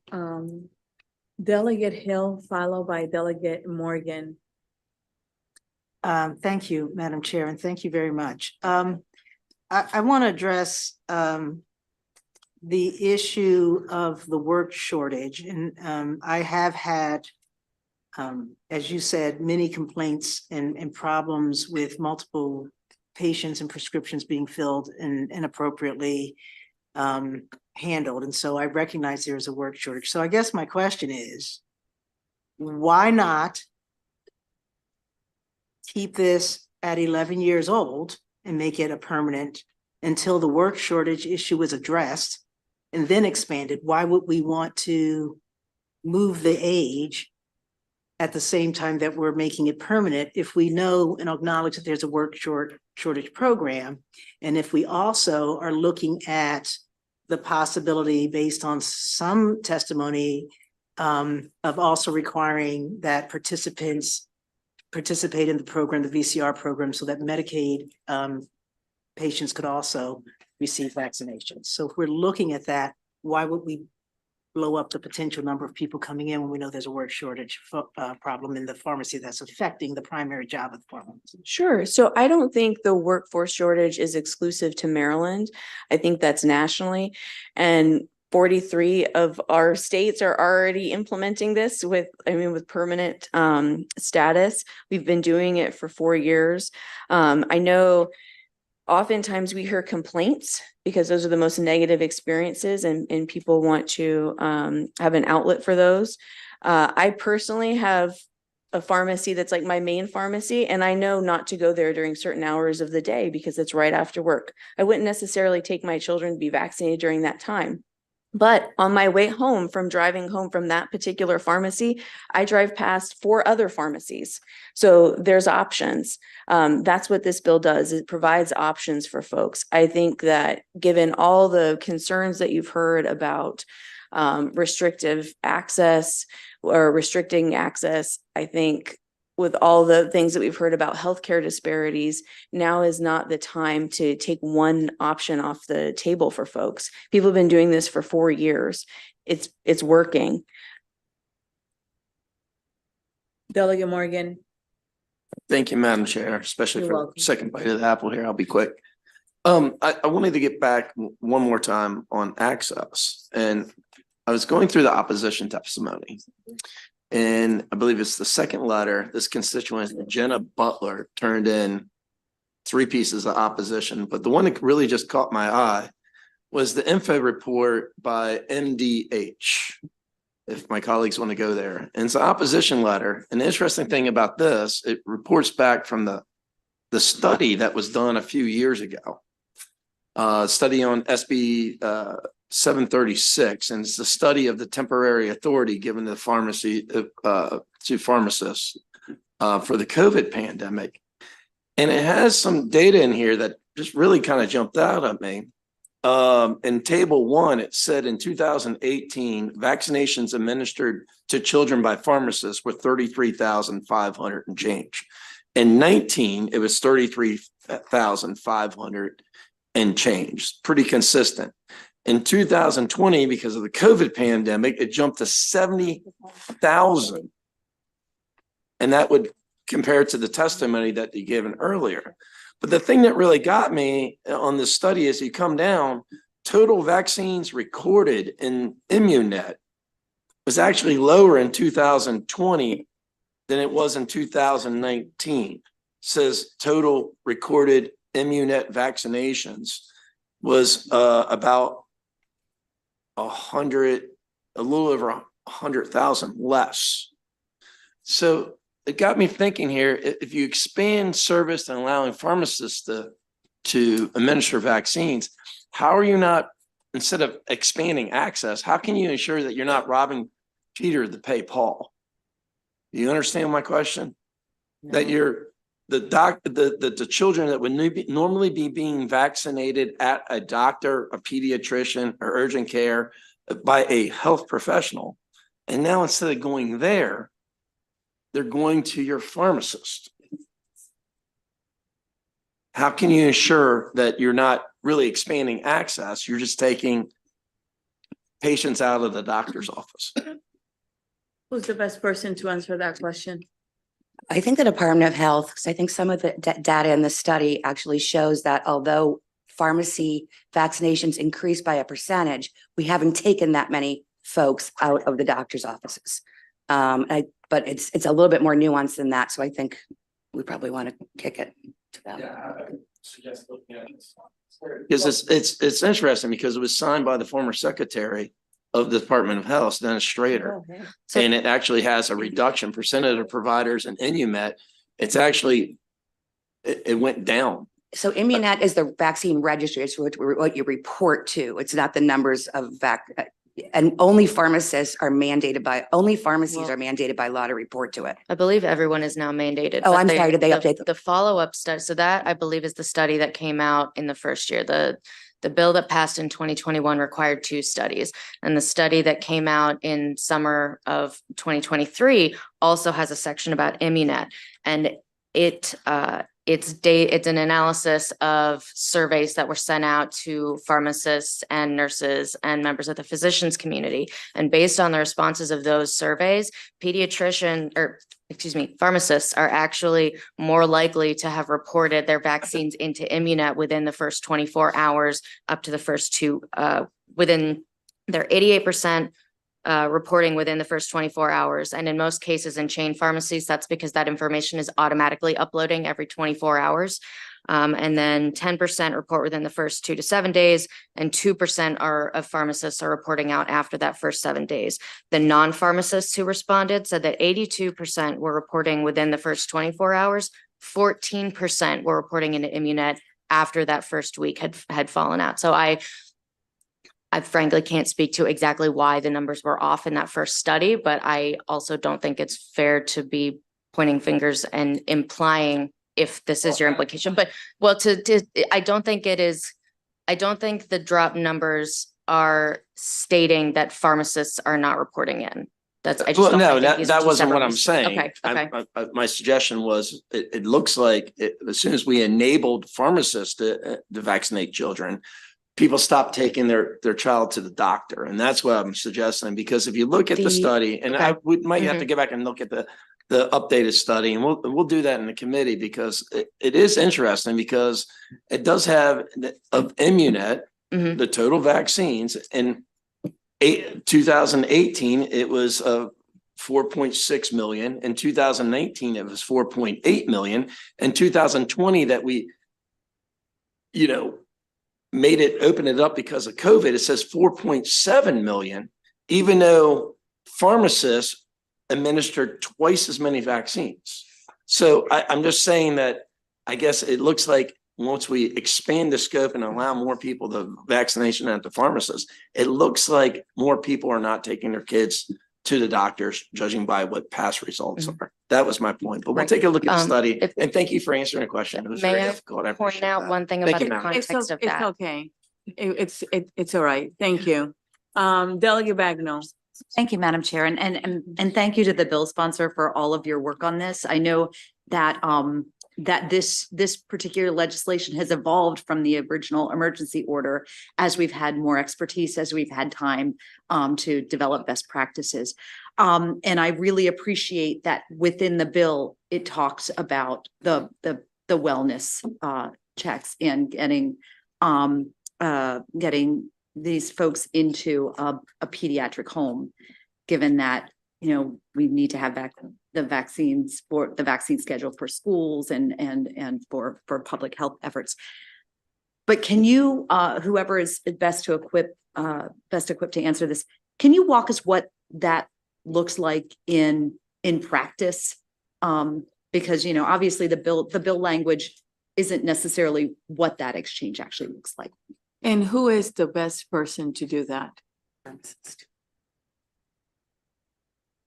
Speaker 3: Delegate Hill, followed by Delegate Morgan.
Speaker 14: Thank you, Madam Chair, and thank you very much. I want to address the issue of the work shortage, and I have had, as you said, many complaints and problems with multiple patients and prescriptions being filled and inappropriately handled. And so I recognize there's a work shortage. So I guess my question is, why not keep this at 11 years old and make it a permanent until the work shortage issue is addressed and then expanded? Why would we want to move the age at the same time that we're making it permanent if we know and acknowledge that there's a work shortage program? And if we also are looking at the possibility based on some testimony of also requiring that participants participate in the program, the VCR program, so that Medicaid patients could also receive vaccinations. So if we're looking at that, why would we blow up the potential number of people coming in when we know there's a work shortage problem in the pharmacy that's affecting the primary job of the pharmacy?
Speaker 4: Sure. So I don't think the workforce shortage is exclusive to Maryland. I think that's nationally. And 43 of our states are already implementing this with permanent status. We've been doing it for 4 years. I know oftentimes we hear complaints because those are the most negative experiences, and people want to have an outlet for those. I personally have a pharmacy that's like my main pharmacy, and I know not to go there during certain hours of the day because it's right after work. I wouldn't necessarily take my children to be vaccinated during that time. But on my way home from driving home from that particular pharmacy, I drive past 4 other pharmacies. So there's options. That's what this bill does. It provides options for folks. I think that given all the concerns that you've heard about restrictive access or restricting access, I think with all the things that we've heard about healthcare disparities, now is not the time to take one option off the table for folks. People have been doing this for 4 years. It's working.
Speaker 3: Delegate Morgan.
Speaker 13: Thank you, Madam Chair, especially
Speaker 3: You're
Speaker 13: for
Speaker 3: welcome.
Speaker 13: the second bite of the apple here. I'll be quick. I wanted to get back one more time on access. And I was going through the opposition testimony. And I believe it's the second letter, this constituent, Jenna Butler, turned in 3 pieces of opposition. But the one that really just caught my eye was the info report by MDH, if my colleagues want to go there. And it's an opposition letter. And the interesting thing about this, it reports back from the study that was done a few years ago. Study on SB 736, and it's the study of the temporary authority given to the pharmacy to pharmacists for the COVID pandemic. And it has some data in here that just really kind of jumped out at me. In table 1, it said in 2018, vaccinations administered to children by pharmacists were 33,500 and change. In 19, it was 33,500 and change, pretty consistent. In 2020, because of the COVID pandemic, it jumped to 70,000. And that would compare to the testimony that you given earlier. But the thing that really got me on this study is you come down, total vaccines recorded in ImmuNet was actually lower in 2020 than it was in 2019. It says total recorded ImmuNet vaccinations was about a little over 100,000 less. So it got me thinking here, if you expand service and allowing pharmacists to administer vaccines, how are you not, instead of expanding access, how can you ensure that you're not robbing Peter to pay Paul? Do you understand my question? No. That the children that would normally be being vaccinated at a doctor, a pediatrician, or urgent care by a health professional, and now instead of going there, they're going to your pharmacist. How can you ensure that you're not really expanding access? You're just taking patients out of the doctor's office.
Speaker 3: Who's the best person to answer that question?
Speaker 23: I think the Department of Health, because I think some of the data in the study actually shows that although pharmacy vaccinations increased by a percentage, we haven't taken that many folks out of the doctor's offices. But it's a little bit more nuanced than that. So I think we probably want to kick it to that.
Speaker 13: Because it's interesting because it was signed by the former secretary of the Department of Health, Dennis Strader.
Speaker 23: So-
Speaker 13: And it actually has a reduction percentage of providers and Inumet. It's actually, it went down.
Speaker 23: So Immunet is the vaccine registry. It's what you report to. It's not the numbers of and only pharmacies are mandated by law to report to it.
Speaker 8: I believe everyone is now mandated.
Speaker 23: Oh,
Speaker 8: but
Speaker 23: I'm sorry, did they update
Speaker 8: the follow-up study? So that I believe is the study that came out in the first year. The bill that passed in 2021 required 2 studies. And the study that came out in summer of 2023 also has a section about Immunet. And it's an analysis of surveys that were sent out to pharmacists and nurses and members of the physicians community. And based on the responses of those surveys, pharmacists are actually more likely to have reported their vaccines into Immunet within the first 24 hours up to the first 2, within their 88% reporting within the first 24 hours. And in most cases in chain pharmacies, that's because that information is automatically uploading every 24 hours. And then 10% report within the first 2 to 7 days, and 2% of pharmacists are reporting out after that first 7 days. The non-pharmacists who responded said that 82% were reporting within the first 24 hours, 14% were reporting into Immunet after that first week had fallen out. So I frankly can't speak to exactly why the numbers were off in that first study, but I also don't think it's fair to be pointing fingers and implying if this is your implication. But I don't think it is. I don't think the drop numbers are stating that pharmacists are not reporting in. That's I just
Speaker 13: Well,
Speaker 8: don't
Speaker 13: no,
Speaker 8: think these are
Speaker 13: that
Speaker 8: two
Speaker 13: wasn't
Speaker 8: separate
Speaker 13: what I'm
Speaker 8: ones.
Speaker 13: saying.
Speaker 8: Okay.
Speaker 13: My suggestion was, it looks like as soon as we enabled pharmacists to vaccinate children, people stop taking their child to the doctor. And that's what I'm suggesting, because if you look at the study, and we might have to go back and look at the updated study, and we'll do that in the committee, because it is interesting, because it does have of Immunet, the total vaccines in 2018, it was 4.6 million. In 2019, it was 4.8 million. In 2020, that we, open it up because of COVID, it says 4.7 million, even though pharmacists administered twice as many vaccines. So I'm just saying that I guess it looks like once we expand the scope and allow more people the vaccination at the pharmacists, it looks like more people are not taking their kids to the doctors, judging by what past results are. That was my point, but we'll take a look at the study, and thank you for answering the question. It was very difficult. I
Speaker 8: Point
Speaker 13: appreciate
Speaker 8: out
Speaker 13: that.
Speaker 8: one thing
Speaker 13: Thank
Speaker 8: about
Speaker 13: you,
Speaker 8: the
Speaker 13: ma'am.
Speaker 8: context of
Speaker 3: It's
Speaker 8: that?
Speaker 3: okay. It's all right. Thank you. Delegate Bagno.
Speaker 10: Thank you, Madam Chair, and thank you to the bill sponsor for all of your work on this. I know that that this particular legislation has evolved from the original emergency order as we've had more expertise, as we've had time to develop best practices. And I really appreciate that within the bill, it talks about the wellness checks and getting these folks into a pediatric home, given that, we need to have the vaccine schedule for schools and for public health efforts. But can you, whoever is best equipped to answer this, can you walk us what that looks like in practice? Because, obviously the bill language isn't necessarily what that exchange actually looks like.
Speaker 3: And who is the best person to do that?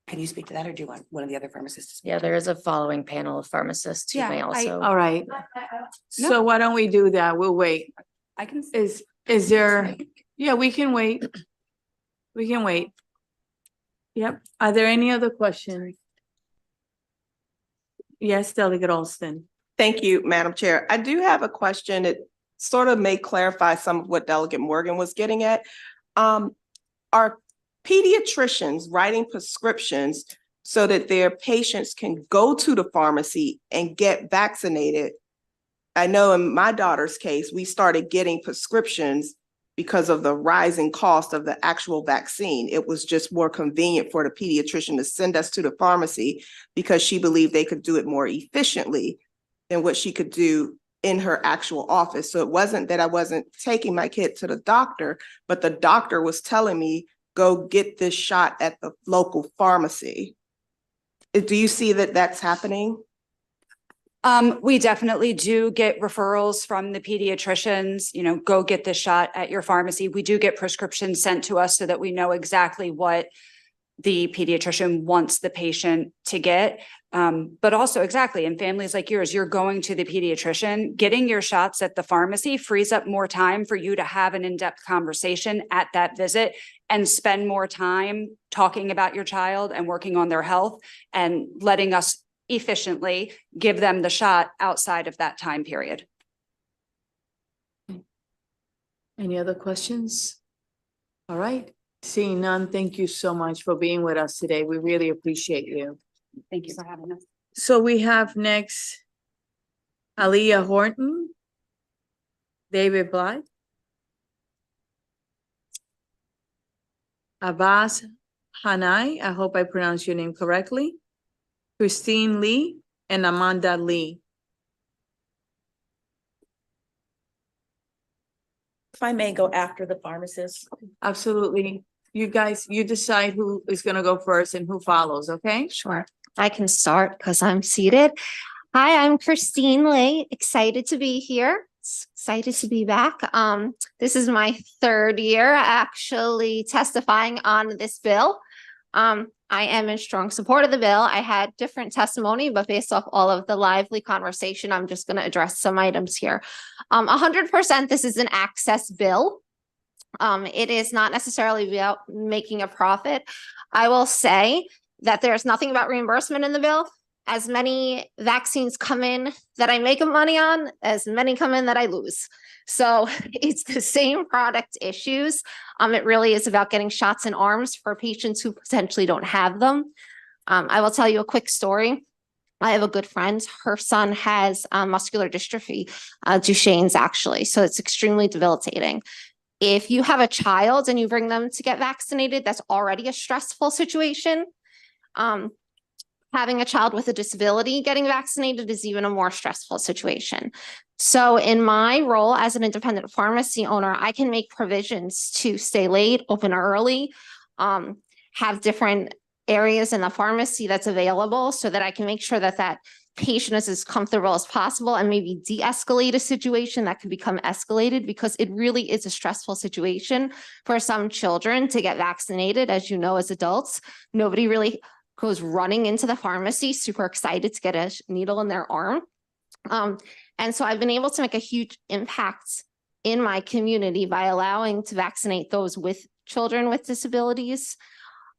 Speaker 23: Can you speak to that, or do you want one of the other pharmacists to speak?
Speaker 8: Yeah, there is a following panel of pharmacists who may also.
Speaker 3: All right. So why don't we do that? We'll wait.
Speaker 23: I can.
Speaker 3: Is there, yeah, we can wait. We can wait. Yep. Are there any other questions? Yes, Delegate Alston.
Speaker 16: Thank you, Madam Chair. I do have a question. It sort of may clarify some of what Delegate Morgan was getting at. Are pediatricians writing prescriptions so that their patients can go to the pharmacy and get vaccinated. I know in my daughter's case, we started getting prescriptions because of the rising cost of the actual vaccine. It was just more convenient for the pediatrician to send us to the pharmacy because she believed they could do it more efficiently than what she could do in her actual office. So it wasn't that I wasn't taking my kid to the doctor, but the doctor was telling me, go get this shot at the local pharmacy. Do you see that that's happening?
Speaker 17: We definitely do get referrals from the pediatricians, go get the shot at your pharmacy. We do get prescriptions sent to us so that we know exactly what the pediatrician wants the patient to get. But also exactly in families like yours, you're going to the pediatrician, getting your shots at the pharmacy frees up more time for you to have an in-depth conversation at that visit and spend more time talking about your child and working on their health and letting us efficiently give them the shot outside of that time period.
Speaker 3: Any other questions? All right, seeing none, thank you so much for being with us today. We really appreciate you.
Speaker 17: Thank you for having us.
Speaker 3: So we have next Aliyah Horton, David Blythe, Abbas Hanai, I hope I pronounced your name correctly, Christine Lee, and Amanda Lee.
Speaker 6: If I may go after the pharmacist.
Speaker 3: Absolutely. You guys, you decide who is gonna go first and who follows, okay?
Speaker 11: Sure. I can start because I'm seated. Hi, I'm Christine Lee. Excited to be here. Excited to be back. This is my third year actually testifying on this bill. I am in strong support of the bill. I had different testimony, but based off all of the lively conversation, I'm just going to address some items here. 100% this is an access bill. It is not necessarily about making a profit. I will say that there's nothing about reimbursement in the bill. As many vaccines come in that I make money on, as many come in that I lose. So it's the same product issues. It really is about getting shots in arms for patients who potentially don't have them. I will tell you a quick story. I have a good friend. Her son has muscular dystrophy, Duchenne's actually. So it's extremely debilitating. If you have a child and you bring them to get vaccinated, that's already a stressful situation. Having a child with a disability getting vaccinated is even a more stressful situation. So in my role as an independent pharmacy owner, I can make provisions to stay late, open early, have different areas in the pharmacy that's available so that I can make sure that that patient is as comfortable as possible and maybe de-escalate a situation that could become escalated, because it really is a stressful situation for some children to get vaccinated. As you know, as adults, nobody really goes running into the pharmacy, super excited to get a needle in their arm. And so I've been able to make a huge impact in my community by allowing to vaccinate those with children with disabilities.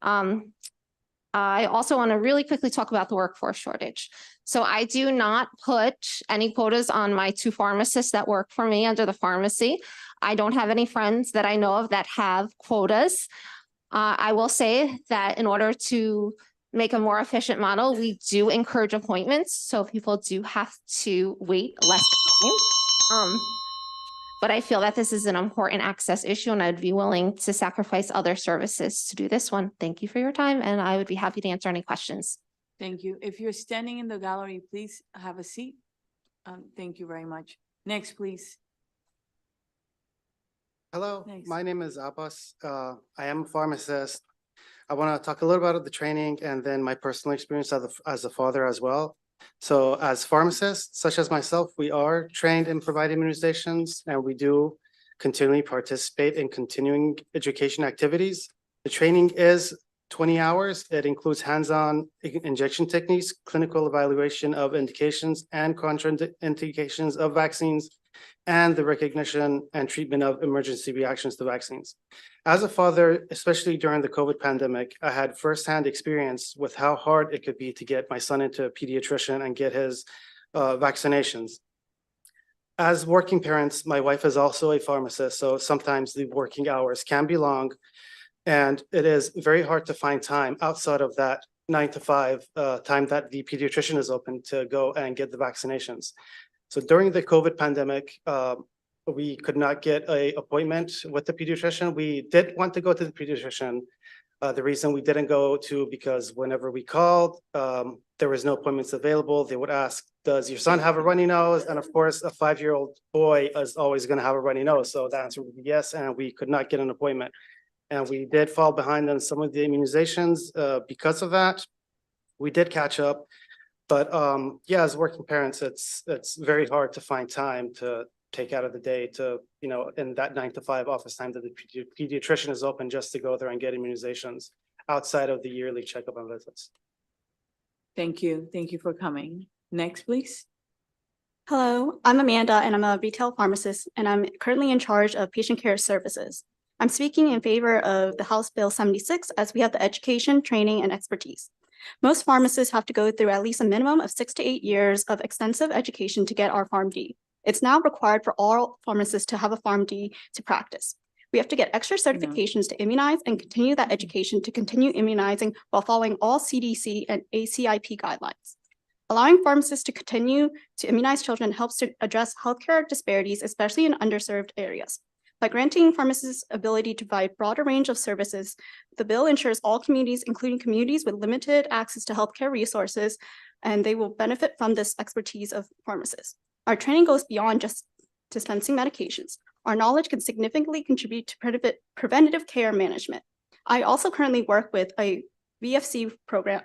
Speaker 11: I also want to really quickly talk about the workforce shortage. So I do not put any quotas on my 2 pharmacists that work for me under the pharmacy. I don't have any friends that I know of that have quotas. I will say that in order to make a more efficient model, we do encourage appointments. So people do have to wait less time. But I feel that this is an important access issue and I'd be willing to sacrifice other services to do this one. Thank you for your time and I would be happy to answer any questions.
Speaker 3: Thank you. If you're standing in the gallery, please have a seat. Thank you very much. Next, please.
Speaker 19: Hello, my name is Abbas. I am a pharmacist. I want to talk a little about the training and then my personal experience as a father as well. So as pharmacists, such as myself, we are trained in providing immunizations and we do continually participate in continuing education activities. The training is 20 hours. It includes hands-on injection techniques, clinical evaluation of indications and contraindications of vaccines, and the recognition and treatment of emergency reactions to vaccines. As a father, especially during the COVID pandemic, I had firsthand experience with how hard it could be to get my son into a pediatrician and get his vaccinations. As working parents, my wife is also a pharmacist, so sometimes the working hours can be long, and it is very hard to find time outside of that 9 to 5 time that the pediatrician is open to go and get the vaccinations. So during the COVID pandemic, we could not get an appointment with the pediatrician. We did want to go to the pediatrician. The reason we didn't go to because whenever we called, there was no appointments available. They would ask, does your son have a runny nose? And of course, a 5-year-old boy is always going to have a runny nose. So the answer would be yes, and we could not get an appointment. And we did fall behind on some of the immunizations because of that. We did catch up. But yeah, as working parents, it's very hard to find time to take out of the day to, in that 9 to 5 office time that the pediatrician is open just to go there and get immunizations outside of the yearly checkup and visits.
Speaker 3: Thank you. Thank you for coming. Next, please.
Speaker 9: Hello, I'm Amanda and I'm a retail pharmacist and I'm currently in charge of patient care services. I'm speaking in favor of the House Bill 76 as we have the education, training, and expertise. Most pharmacists have to go through at least a minimum of 6 to 8 years of extensive education to get our PharmD. It's now required for all pharmacists to have a PharmD to practice. We have to get extra certifications to immunize and continue that education to continue immunizing while following all CDC and ACIP guidelines. Allowing pharmacists to continue to immunize children helps to address healthcare disparities, especially in underserved areas. By granting pharmacists ability to provide broader range of services, the bill ensures all communities, including communities with limited access to healthcare resources, and they will benefit from this expertise of pharmacists. Our training goes beyond just dispensing medications. Our knowledge can significantly contribute to preventative care management. I also currently work with a VFC program,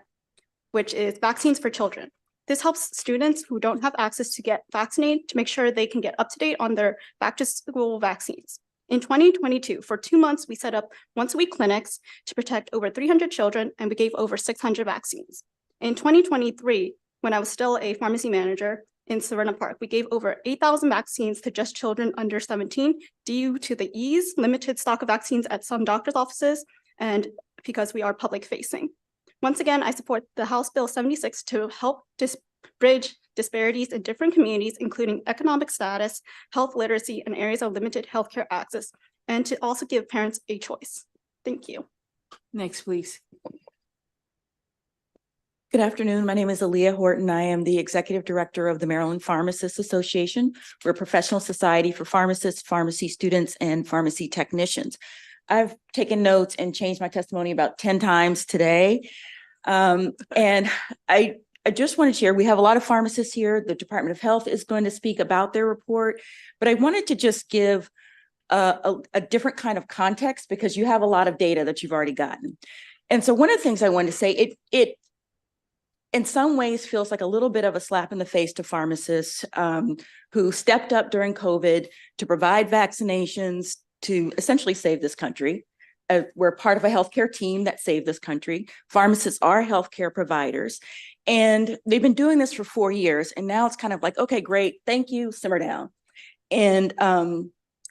Speaker 9: which is Vaccines for Children. This helps students who don't have access to get vaccinated to make sure they can get up to date on their back to school vaccines. In 2022, for 2 months, we set up once-a-week clinics to protect over 300 children, and we gave over 600 vaccines. In 2023, when I was still a pharmacy manager in Serena Park, we gave over 8,000 vaccines to just children under 17 due to the limited stock of vaccines at some doctor's offices, and because we are public facing. Once again, I support the House Bill 76 to help bridge disparities in different communities, including economic status, health literacy, and areas of limited healthcare access, and to also give parents a choice. Thank you.
Speaker 3: Next, please.
Speaker 20: Good afternoon. My name is Aaliyah Horton. I am the Executive Director of the Maryland Pharmacists Association. We're a professional society for pharmacists, pharmacy students, and pharmacy technicians. I've taken notes and changed my testimony about 10 times today. And I just want to share, we have a lot of pharmacists here. The Department of Health is going to speak about their report, but I wanted to just give a different kind of context because you have a lot of data that you've already gotten. And so one of the things I wanted to say, it in some ways feels like a little bit of a slap in the face to pharmacists who stepped up during COVID to provide vaccinations to essentially save this country. We're part of a healthcare team that saved this country. Pharmacists are healthcare providers, and they've been doing this for 4 years. And now it's kind of like, okay, great, thank you, simmer down. And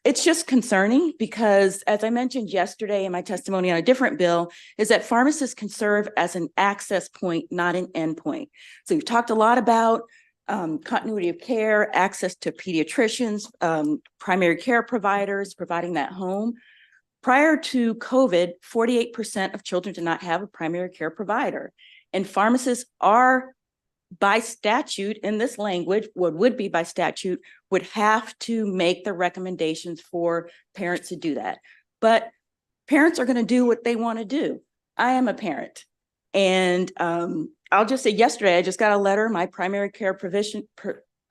Speaker 20: it's just concerning because, as I mentioned yesterday in my testimony on a different bill, is that pharmacists can serve as an access point, not an end point. So we've talked a lot about continuity of care, access to pediatricians, primary care providers, providing that home. Prior to COVID, 48% of children did not have a primary care provider. And pharmacists are, by statute in this language, what would be by statute, would have to make the recommendations for parents to do that. But parents are going to do what they want to do. I am a parent. And I'll just say yesterday, I just got a letter. My primary care provider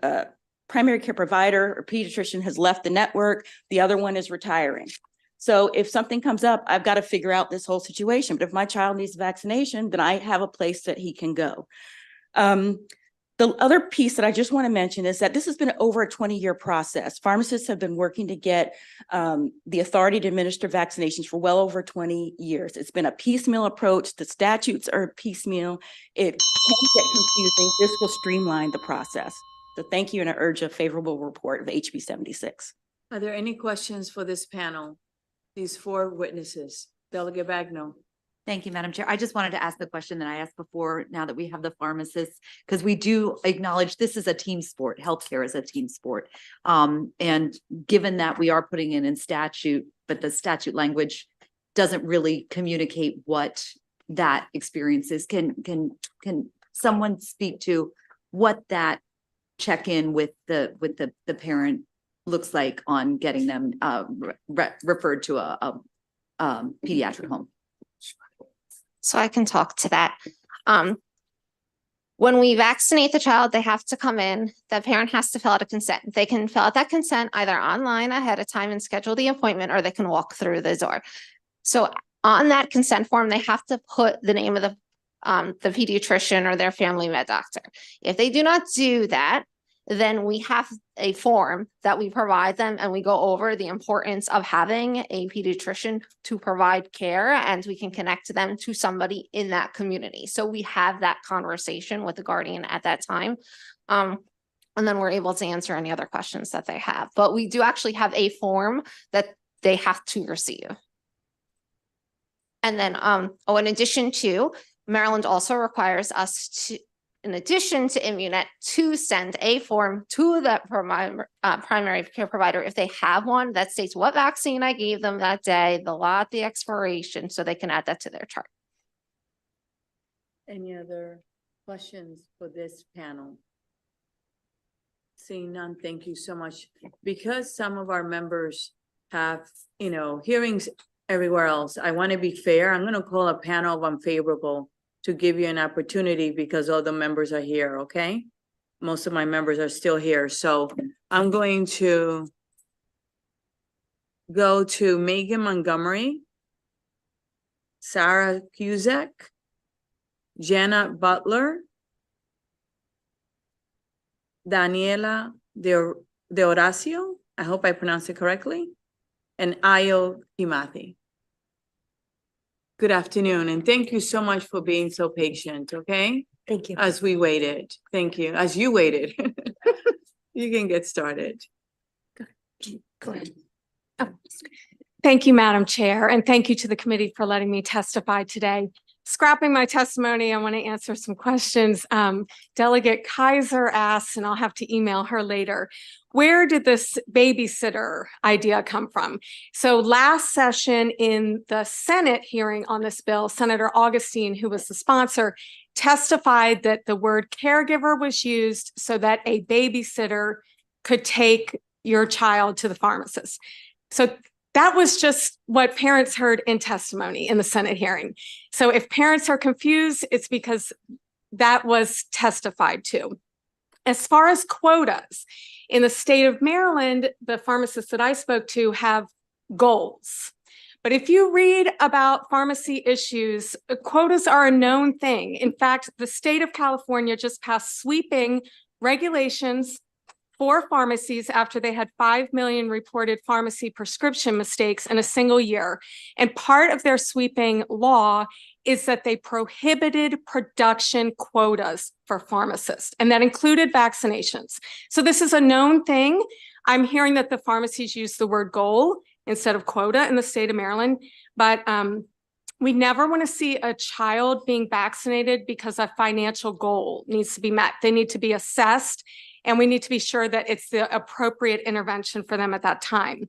Speaker 20: or pediatrician has left the network. The other one is retiring. So if something comes up, I've got to figure out this whole situation. But if my child needs vaccination, then I have a place that he can go. The other piece that I just want to mention is that this has been over a 20-year process. Pharmacists have been working to get the authority to administer vaccinations for well over 20 years. It's been a piecemeal approach. The statutes are piecemeal. It can get confusing. This will streamline the process. So thank you, and I urge a favorable report of HB 76.
Speaker 3: Are there any questions for this panel? These 4 witnesses. Delegate Bagno.
Speaker 21: Thank you, Madam Chair. I just wanted to ask the question that I asked before, now that we have the pharmacists, because we do acknowledge this is a team sport. Healthcare is a team sport. And given that we are putting in statute, but the statute language doesn't really communicate what
Speaker 10: that experience is. Can someone speak to what that check-in with the parent looks like on getting them referred to a pediatric home?
Speaker 11: So I can talk to that. When we vaccinate the child, they have to come in. The parent has to fill out a consent. They can fill out that consent either online ahead of time and schedule the appointment, or they can walk through the door. So on that consent form, they have to put the name of the pediatrician or their family med doctor. If they do not do that, then we have a form that we provide them, and we go over the importance of having a pediatrician to provide care, and we can connect them to somebody in that community. So we have that conversation with the guardian at that time. And then we're able to answer any other questions that they have. But we do actually have a form that they have to receive. And then, in addition to, Maryland also requires us to, in addition to Immunet, to send a form to the primary care provider if they have one that states what vaccine I gave them that day, the lot, the expiration, so they can add that to their chart.
Speaker 3: Any other questions for this panel? Seeing none, thank you so much. Because some of our members have, hearings everywhere else, I want to be fair. I'm going to call a panel of unfavorable to give you an opportunity because all the members are here, okay? Most of my members are still here. So I'm going to go to Megan Montgomery, Sarah Cusack, Janet Butler, Daniela De Horacio, I hope I pronounced it correctly, and Ayo Kimathi. Good afternoon, and thank you so much for being so patient, okay?
Speaker 5: Thank you.
Speaker 3: As we waited. Thank you. As you waited. You can get started.
Speaker 5: Go ahead.
Speaker 12: Thank you, Madam Chair, and thank you to the committee for letting me testify today. Scrapping my testimony, I want to answer some questions. Delegate Kaiser asked, and I'll have to email her later, where did this babysitter idea come from? So last session in the Senate hearing on this bill, Senator Augustine, who was the sponsor, testified that the word caregiver was used so that a babysitter could take your child to the pharmacist. So that was just what parents heard in testimony in the Senate hearing. So if parents are confused, it's because that was testified to. As far as quotas, in the state of Maryland, the pharmacists that I spoke to have goals. But if you read about pharmacy issues, quotas are a known thing. In fact, the state of California just passed sweeping regulations for pharmacies after they had 5 million reported pharmacy prescription mistakes in a single year. And part of their sweeping law is that they prohibited production quotas for pharmacists, and that included vaccinations. So this is a known thing. I'm hearing that the pharmacies use the word goal instead of quota in the state of Maryland, but we never want to see a child being vaccinated because a financial goal needs to be met. They need to be assessed, and we need to be sure that it's the appropriate intervention for them at that time.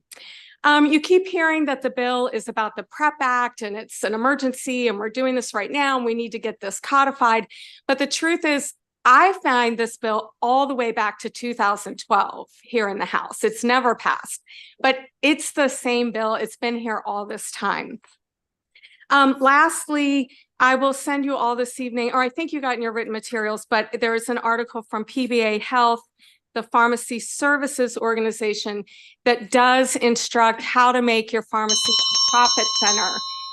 Speaker 12: You keep hearing that the bill is about the PrEP Act and it's an emergency and we're doing this right now and we need to get this codified. But the truth is, I find this bill all the way back to 2012 here in the House. It's never passed, but it's the same bill. It's been here all this time. Lastly, I will send you all this evening, or I think you got in your written materials, but there is an article from PBA Health, the Pharmacy Services Organization, that does instruct how to make your pharmacy a profit center.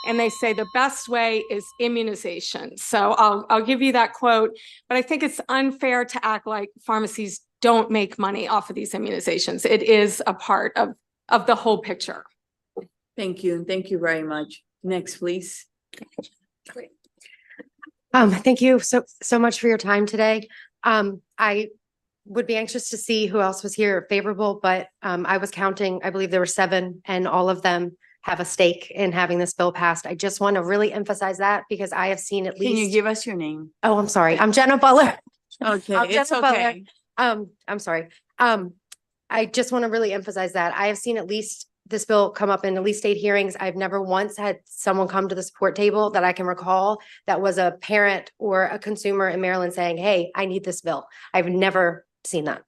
Speaker 12: And they say the best way is immunization. So I'll give you that quote, but I think it's unfair to act like pharmacies don't make money off of these immunizations. It is a part of the whole picture.
Speaker 3: Thank you. Thank you very much. Next, please.
Speaker 5: Great. Thank you so much for your time today. I would be anxious to see who else was here favorable, but I was counting, I believe there were 7, and all of them have a stake in having this bill passed. I just want to really emphasize that because I have seen at least.
Speaker 3: Can you give us your name?
Speaker 5: Oh, I'm sorry. I'm Jenna Butler.
Speaker 3: Okay, it's
Speaker 5: Jenna
Speaker 3: okay.
Speaker 5: Butler. I'm sorry. I just want to really emphasize that I have seen at least this bill come up in at least 8 hearings. I've never once had someone come to the support table that I can recall that was a parent or a consumer in Maryland saying, hey, I need this bill. I've never seen that.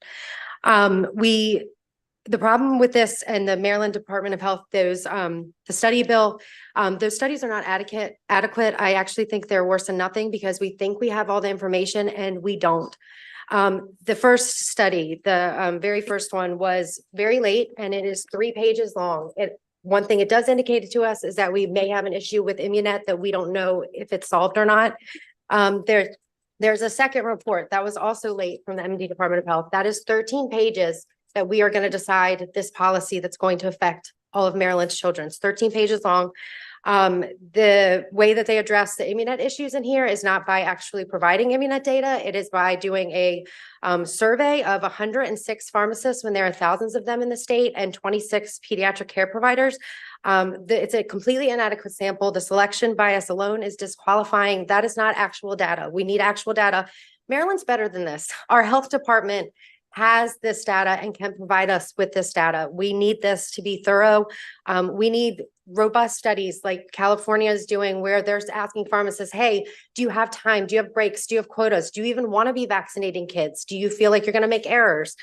Speaker 5: The problem with this and the Maryland Department of Health, the study bill, those studies are not adequate. I actually think they're worse than nothing because we think we have all the information and we don't. The first study, the very first one was very late and it is 3 pages long. One thing it does indicate to us is that we may have an issue with Immunet that we don't know if it's solved or not. There's a second report that was also late from the MD Department of Health. That is 13 pages that we are going to decide this policy that's going to affect all of Maryland's children. It's 13 pages long. The way that they address the Immunet issues in here is not by actually providing Immunet data. It is by doing a survey of 106 pharmacists when there are thousands of them in the state and 26 pediatric care providers. It's a completely inadequate sample. The selection bias alone is disqualifying. That is not actual data. We need actual data. Maryland's better than this. Our health department has this data and can provide us with this data. We need this to be thorough. We need robust studies like California is doing where they're asking pharmacists, hey, do you have time? Do you have breaks? Do you have quotas? Do you even want to be vaccinating kids? Do you feel like you're going to make errors?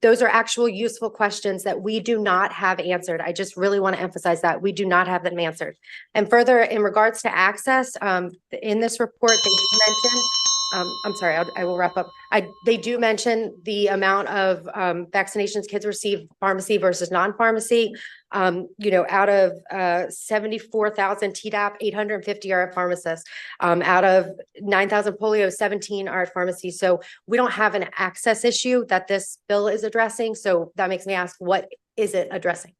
Speaker 5: Those are actual useful questions that we do not have answered. I just really want to emphasize that we do not have them answered. And further, in regards to access, in this report, they do mention, I'm sorry, I will wrap up. They do mention the amount of vaccinations kids receive pharmacy versus non-pharmacy. Out of 74,000 Tdap, 850 are at pharmacists. Out of 9,000 polio, 17 are at pharmacy. So we don't have an access issue that this bill is addressing. So that makes me ask, what is it addressing?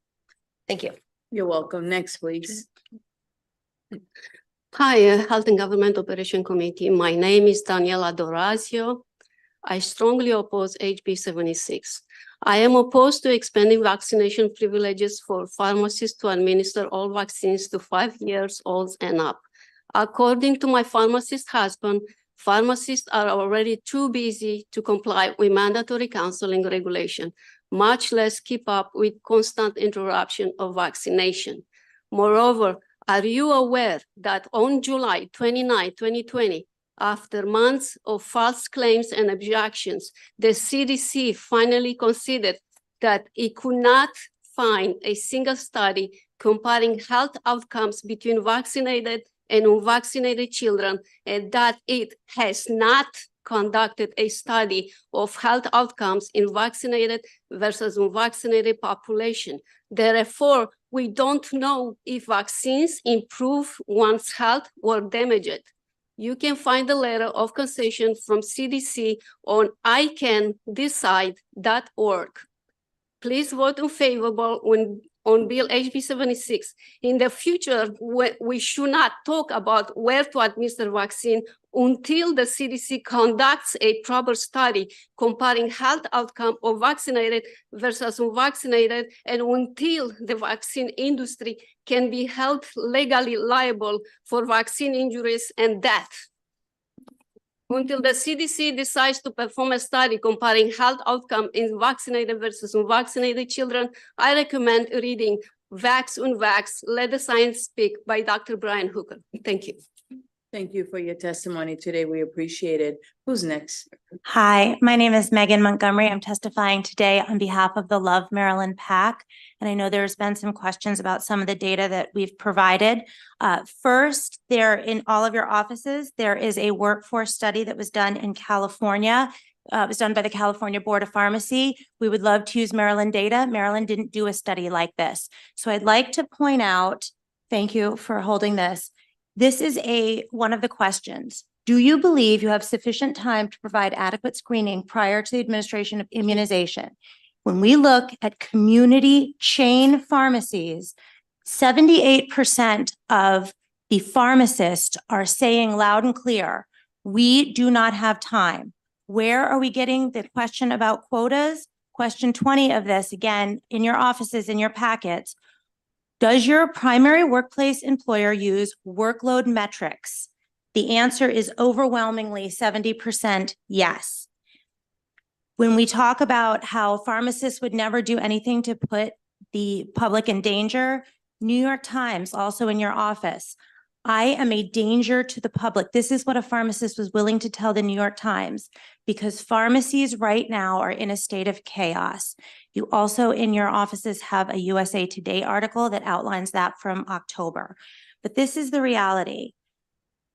Speaker 5: Thank you.
Speaker 3: You're welcome. Next, please.
Speaker 1: Hi, Health and Government Operation Committee. My name is Daniela Dorazio. I strongly oppose HB 76. I am opposed to expanding vaccination privileges for pharmacists to administer all vaccines to 5 years old and up. According to my pharmacist husband, pharmacists are already too busy to comply with mandatory counseling regulation, much less keep up with constant interruption of vaccination. Moreover, are you aware that on July 29, 2020, after months of false claims and objections, the CDC finally considered that it could not find a single study comparing health outcomes between vaccinated and unvaccinated children, and that it has not conducted a study of health outcomes in vaccinated versus unvaccinated population. Therefore, we don't know if vaccines improve one's health or damage it. You can find the letter of concession from CDC on ICANDecide.org. Please vote in favorable on Bill HB 76. In the future, we should not talk about where to administer vaccine until the CDC conducts a proper study comparing health outcome of vaccinated versus unvaccinated, and until the vaccine industry can be held legally liable for vaccine injuries and death. Until the CDC decides to perform a study comparing health outcome in vaccinated versus unvaccinated children, I recommend reading Vax Unvax, Let the Science Speak by Dr. Brian Hooker. Thank you.
Speaker 3: Thank you for your testimony today. We appreciate it. Who's next?
Speaker 2: Hi, my name is Megan Montgomery. I'm testifying today on behalf of the Love Maryland PAC. And I know there's been some questions about some of the data that we've provided. First, there in all of your offices, there is a workforce study that was done in California. It was done by the California Board of Pharmacy. We would love to use Maryland data. Maryland didn't do a study like this. So I'd like to point out, thank you for holding this. This is one of the questions. Do you believe you have sufficient time to provide adequate screening prior to the administration of immunization? When we look at community chain pharmacies, 78% of the pharmacists are saying loud and clear, we do not have time. Where are we getting the question about quotas? Question 20 of this, again, in your offices, in your packets. Does your primary workplace employer use workload metrics? The answer is overwhelmingly 70% yes. When we talk about how pharmacists would never do anything to put the public in danger. New York Times, also in your office. I am a danger to the public. This is what a pharmacist was willing to tell the New York Times, because pharmacies right now are in a state of chaos. You also in your offices have a USA Today article that outlines that from October. But this is the reality.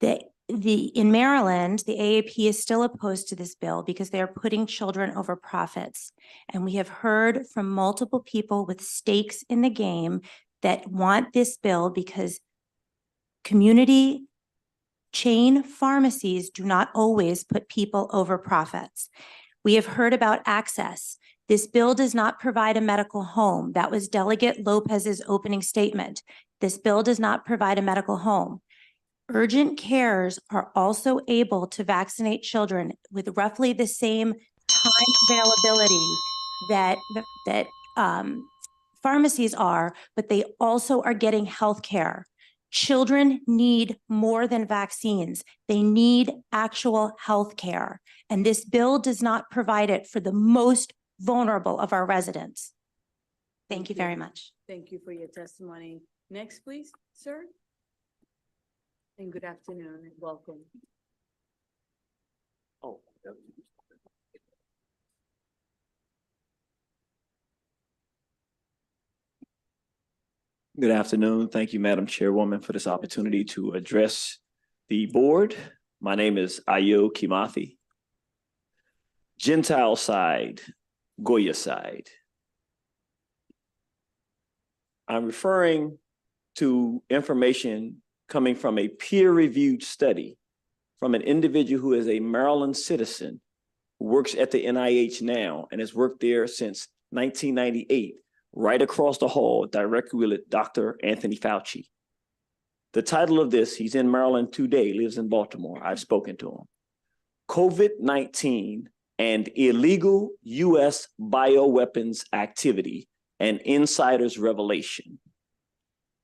Speaker 2: In Maryland, the AAP is still opposed to this bill because they are putting children over profits. And we have heard from multiple people with stakes in the game that want this bill because community chain pharmacies do not always put people over profits. We have heard about access. This bill does not provide a medical home. That was Delegate Lopez's opening statement. This bill does not provide a medical home. Urgent cares are also able to vaccinate children with roughly the same time availability that pharmacies are, but they also are getting health care. Children need more than vaccines. They need actual health care. And this bill does not provide it for the most vulnerable of our residents. Thank you very much.
Speaker 3: Thank you for your testimony. Next, please, sir. And good afternoon and welcome.
Speaker 15: Good afternoon. Thank you, Madam Chairwoman, for this opportunity to address the board. My name is Ayo Kimathi. Gentile side, Goya side. I'm referring to information coming from a peer-reviewed study from an individual who is a Maryland citizen who works at the NIH now and has worked there since 1998. Right across the hall, directly with Dr. Anthony Fauci. The title of this, he's in Maryland today, lives in Baltimore. I've spoken to him. COVID-19 and illegal U.S. bioweapons activity and insiders revelation.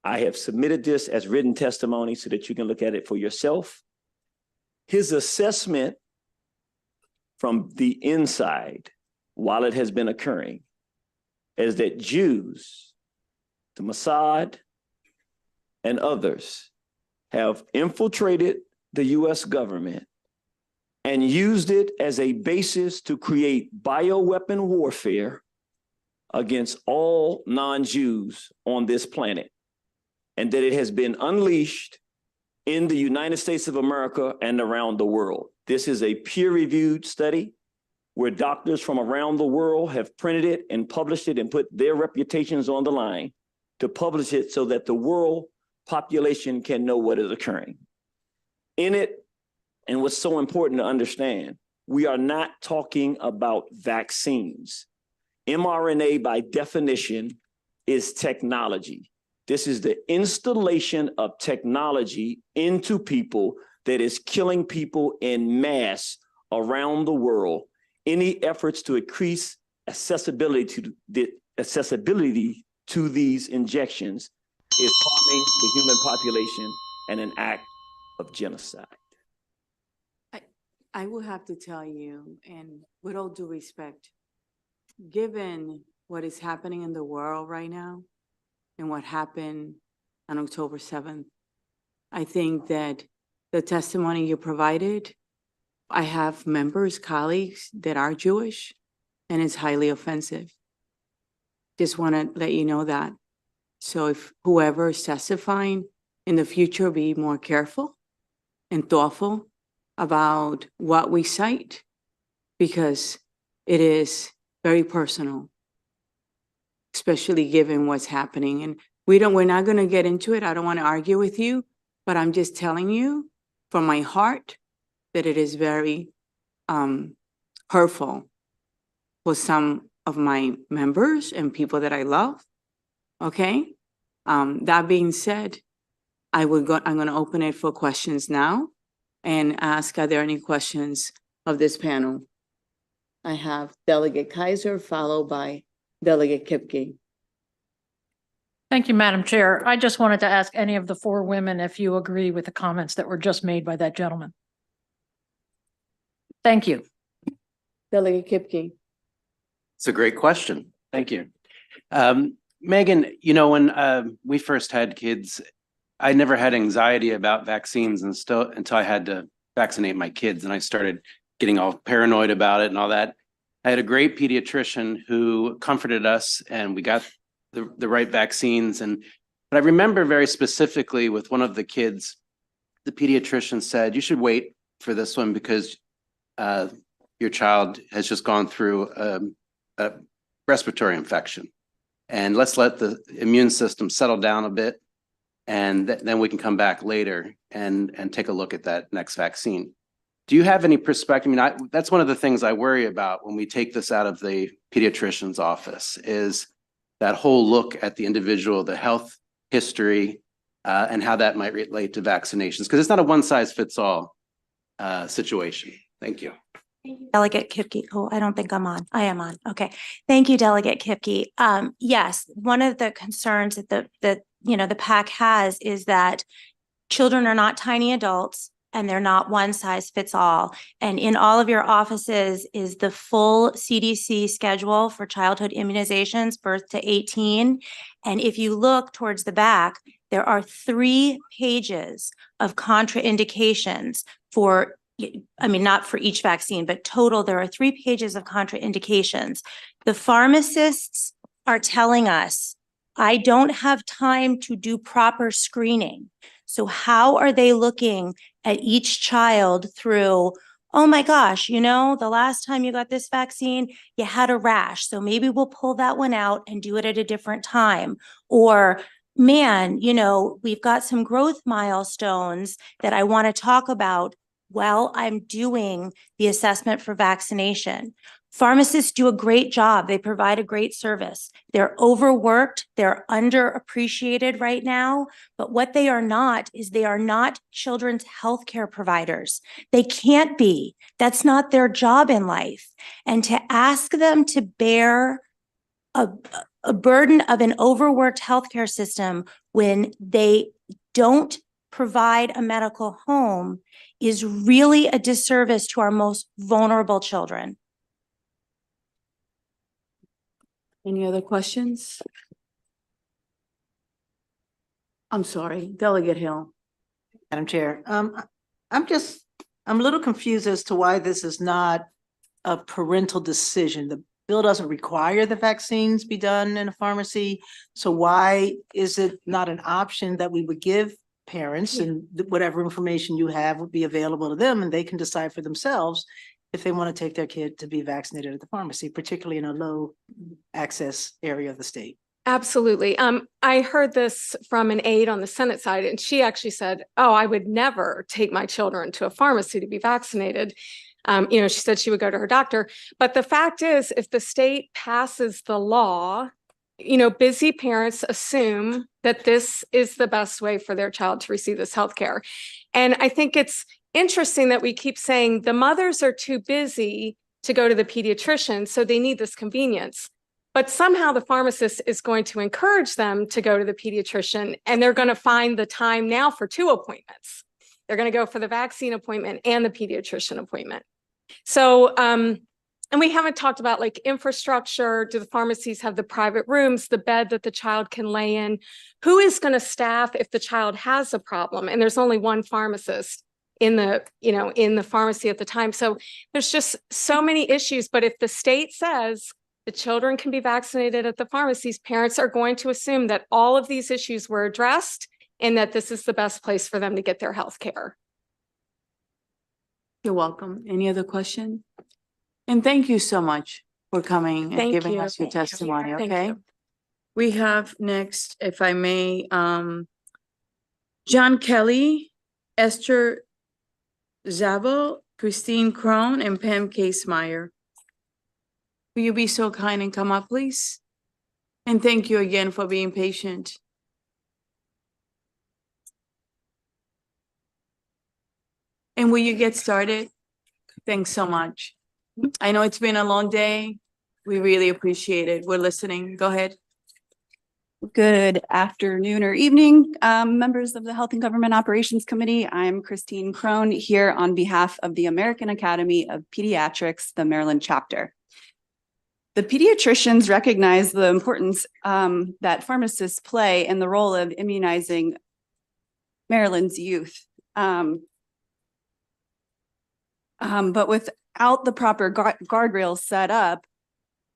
Speaker 15: I have submitted this as written testimony so that you can look at it for yourself. His assessment from the inside, while it has been occurring, is that Jews, the Mossad, and others have infiltrated the US government and used it as a basis to create bioweapon warfare against all non-Jews on this planet, and that it has been unleashed in the United States of America and around the world. This is a peer-reviewed study where doctors from around the world have printed it and published it and put their reputations on the line to publish it so that the world population can know what is occurring. In it, and what's so important to understand, we are not talking about vaccines. mRNA, by definition, is technology. This is the installation of technology into people that is killing people in mass around the world. Any efforts to increase accessibility to these injections is harming the human population and an act of genocide.
Speaker 3: I will have to tell you, and with all due respect, given what is happening in the world right now and what happened on October 7th, I think that the testimony you provided, I have members, colleagues that are Jewish, and it's highly offensive. Just want to let you know that. So if whoever is testifying in the future, be more careful and thoughtful about what we cite, because it is very personal, especially given what's happening. And we're not going to get into it. I don't want to argue with you, but I'm just telling you from my heart that it is very hurtful for some of my members and people that I love. Okay. That being said, I'm going to open it for questions now and ask, are there any questions of this panel? I have Delegate Kaiser followed by Delegate Kipke.
Speaker 18: Thank you, Madam Chair. I just wanted to ask any of the four women if you agree with the comments that were just made by that gentleman. Thank you.
Speaker 3: Delegate Kipke.
Speaker 22: It's a great question. Thank you.
Speaker 7: Megan, you know, when we first had kids, I never had anxiety about vaccines until I had to vaccinate my kids, and I started getting all paranoid about it and all that. I had a great pediatrician who comforted us, and we got the right vaccines. But I remember very specifically with one of the kids, the pediatrician said, "You should wait for this one because your child has just gone through a respiratory infection. And let's let the immune system settle down a bit, and then we can come back later and take a look at that next vaccine." Do you have any perspective? I mean, that's one of the things I worry about when we take this out of the pediatrician's office is that whole look at the individual, the health history, and how that might relate to vaccinations, because it's not a one-size-fits-all situation. Thank you.
Speaker 2: Delegate Kipke. Oh, I don't think I'm on. I am on. Okay. Thank you, Delegate Kipke. Yes, one of the concerns that the PAC has is that children are not tiny adults and they're not one size fits all. And in all of your offices is the full CDC schedule for childhood immunizations, birth to 18. And if you look towards the back, there are 3 pages of contraindications for, I mean, not for each vaccine, but total, there are 3 pages of contraindications. The pharmacists are telling us, I don't have time to do proper screening. So how are they looking at each child through, oh my gosh, you know, the last time you got this vaccine, you had a rash. So maybe we'll pull that one out and do it at a different time. Or, man, you know, we've got some growth milestones that I want to talk about while I'm doing the assessment for vaccination. Pharmacists do a great job. They provide a great service. They're overworked. They're underappreciated right now. But what they are not is they are not children's healthcare providers. They can't be. That's not their job in life. And to ask them to bear a burden of an overworked healthcare system when they don't provide a medical home is really a disservice to our most vulnerable children.
Speaker 3: Any other questions? I'm sorry, Delegate Hill.
Speaker 14: Madam Chair, I'm a little confused as to why this is not a parental decision. The bill doesn't require the vaccines be done in a pharmacy. So why is it not an option that we would give parents, and whatever information you have would be available to them and they can decide for themselves if they want to take their kid to be vaccinated at the pharmacy, particularly in a low access area of the state?
Speaker 12: Absolutely. I heard this from an aide on the Senate side, and she actually said, "Oh, I would never take my children to a pharmacy to be vaccinated." You know, she said she would go to her doctor. But the fact is, if the state passes the law, you know, busy parents assume that this is the best way for their child to receive this healthcare. And I think it's interesting that we keep saying the mothers are too busy to go to the pediatrician, so they need this convenience. But somehow the pharmacist is going to encourage them to go to the pediatrician, and they're going to find the time now for 2 appointments. They're going to go for the vaccine appointment and the pediatrician appointment. So, and we haven't talked about like infrastructure. Do the pharmacies have the private rooms, the bed that the child can lay in? Who is going to staff if the child has a problem? And there's only one pharmacist in the pharmacy at the time. So there's just so many issues. But if the state says the children can be vaccinated at the pharmacies, parents are going to assume that all of these issues were addressed and that this is the best place for them to get their health care.
Speaker 3: You're welcome. Any other question? And thank you so much for coming and giving us your testimony, okay? We have next, if I may, John Kelly, Esther Zabo, Christine Crone, and Pam Casemeyer. Will you be so kind and come up, please? And thank you again for being patient. And will you get started? Thanks so much. I know it's been a long day. We really appreciate it. We're listening. Go ahead.
Speaker 22: Good afternoon or evening, members of the Health and Government Operations Committee. I'm Christine Crone here on behalf of the American Academy of Pediatrics, the Maryland chapter. The pediatricians recognize the importance that pharmacists play in the role of immunizing Maryland's youth. But without the proper guardrails set up,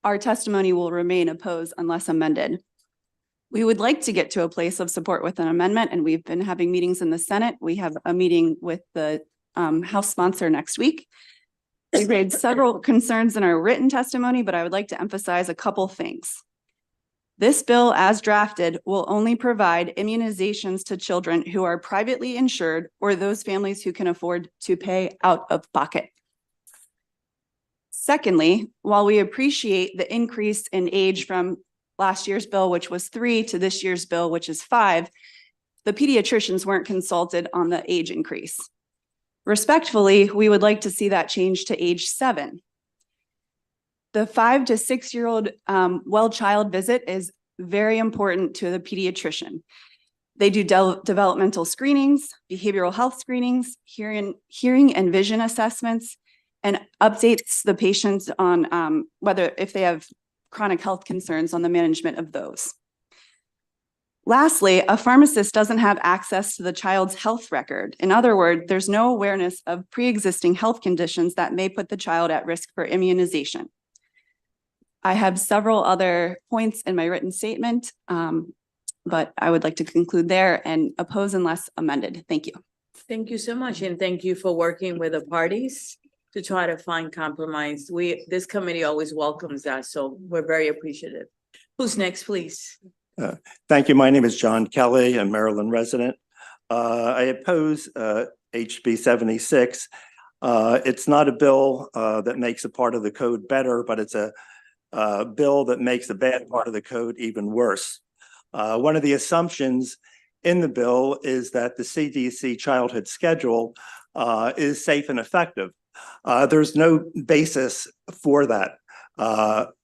Speaker 22: our testimony will remain opposed unless amended. We would like to get to a place of support with an amendment, and we've been having meetings in the Senate. We have a meeting with the House sponsor next week. We raised several concerns in our written testimony, but I would like to emphasize a couple things. This bill, as drafted, will only provide immunizations to children who are privately insured or those families who can afford to pay out of pocket. Secondly, while we appreciate the increase in age from last year's bill, which was 3, to this year's bill, which is 5, the pediatricians weren't consulted on the age increase. Respectfully, we would like to see that change to age 7. The 5 to 6-year-old well child visit is very important to the pediatrician. They do developmental screenings, behavioral health screenings, hearing and vision assessments, and updates the patients on whether if they have chronic health concerns on the management of those. Lastly, a pharmacist doesn't have access to the child's health record. In other words, there's no awareness of pre-existing health conditions that may put the child at risk for immunization. I have several other points in my written statement, but I would like to conclude there and oppose unless amended. Thank you.
Speaker 3: Thank you so much, and thank you for working with the parties to try to find compromise. This committee always welcomes that, so we're very appreciative. Who's next, please?
Speaker 4: Thank you. My name is John Kelly, a Maryland resident. I oppose HB 76. It's not a bill that makes a part of the code better, but it's a bill that makes the bad part of the code even worse. One of the assumptions in the bill is that the CDC childhood schedule is safe and effective. There's no basis for that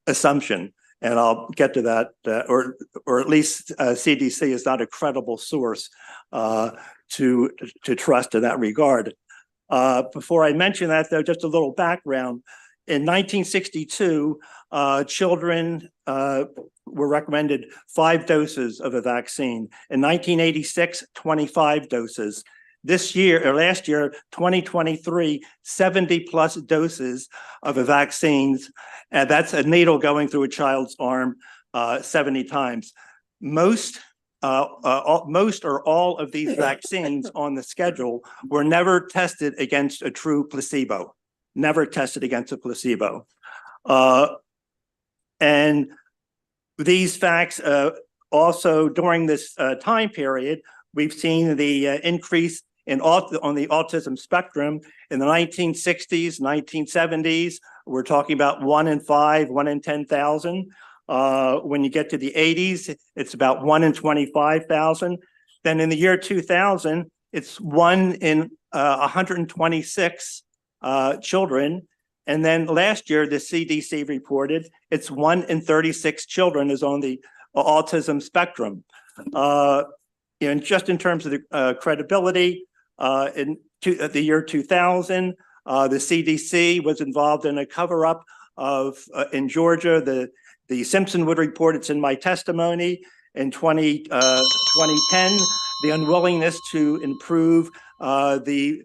Speaker 4: assumption, and I'll get to that, or at least CDC is not a credible source to trust in that regard. Before I mention that, though, just a little background. In 1962, children were recommended 5 doses of a vaccine. In 1986, 25 doses. This year, or last year, 2023, 70 plus doses of a vaccines. And that's a needle going through a child's arm 70 times. Most or all of these vaccines on the schedule were never tested against a true placebo. Never tested against a placebo. And these facts also during this time period, we've seen the increase on the autism spectrum in the 1960s, 1970s. We're talking about 1 in 5, 1 in 10,000. When you get to the 80s, it's about 1 in 25,000. Then in the year 2000, it's 1 in 126 children. And then last year, the CDC reported it's 1 in 36 children is on the autism spectrum. And just in terms of the credibility, in the year 2000, the CDC was involved in a cover-up of, in Georgia, the Simpsonwood report, it's in my testimony, in 2010, the unwillingness to improve the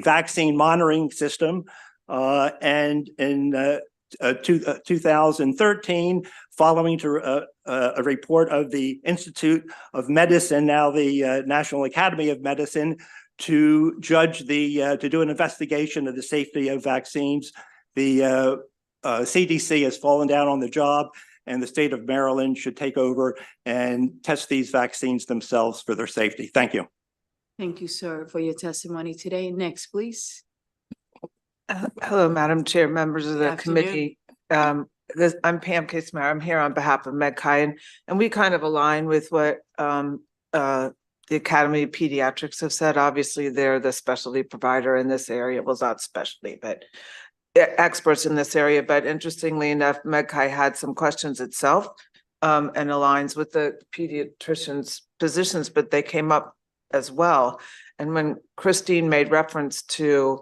Speaker 4: vaccine monitoring system. And in 2013, following to a report of the Institute of Medicine, now the National Academy of Medicine, to judge to do an investigation of the safety of vaccines. The CDC has fallen down on the job, and the state of Maryland should take over and test these vaccines themselves for their safety. Thank you.
Speaker 3: Thank you, sir, for your testimony today. Next, please.
Speaker 8: Hello, Madam Chair, members of the committee. I'm Pam Casemar. I'm here on behalf of MedChi, and we kind of align with what the Academy of Pediatrics have said. Obviously, they're the specialty provider in this area. Well, not specialty, but experts in this area. But interestingly enough, MedChi had some questions itself and aligns with the pediatrician's positions, but they came up as well. And when Christine made reference to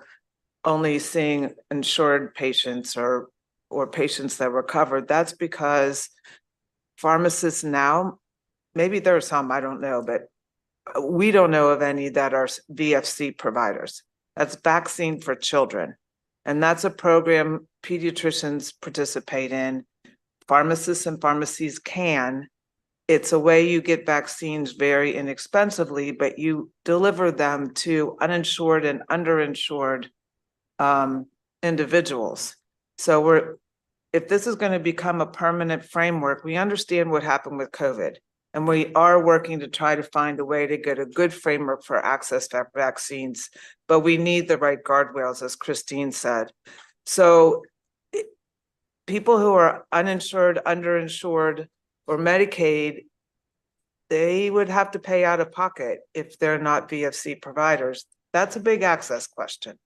Speaker 8: only seeing insured patients or or patients that were covered, that's because pharmacists now, maybe there are some, I don't know, but we don't know of any that are VFC providers. That's vaccine for children. And that's a program pediatricians participate in. Pharmacists and pharmacies can. It's a way you get vaccines very inexpensively, but you deliver them to uninsured and underinsured individuals. So if this is going to become a permanent framework, we understand what happened with COVID, and we are working to try to find a way to get a good framework for access to vaccines, but we need the right guardrails, as Christine said. So people who are uninsured, underinsured, or Medicaid, they would have to pay out of pocket if they're not VFC providers. That's a big access question,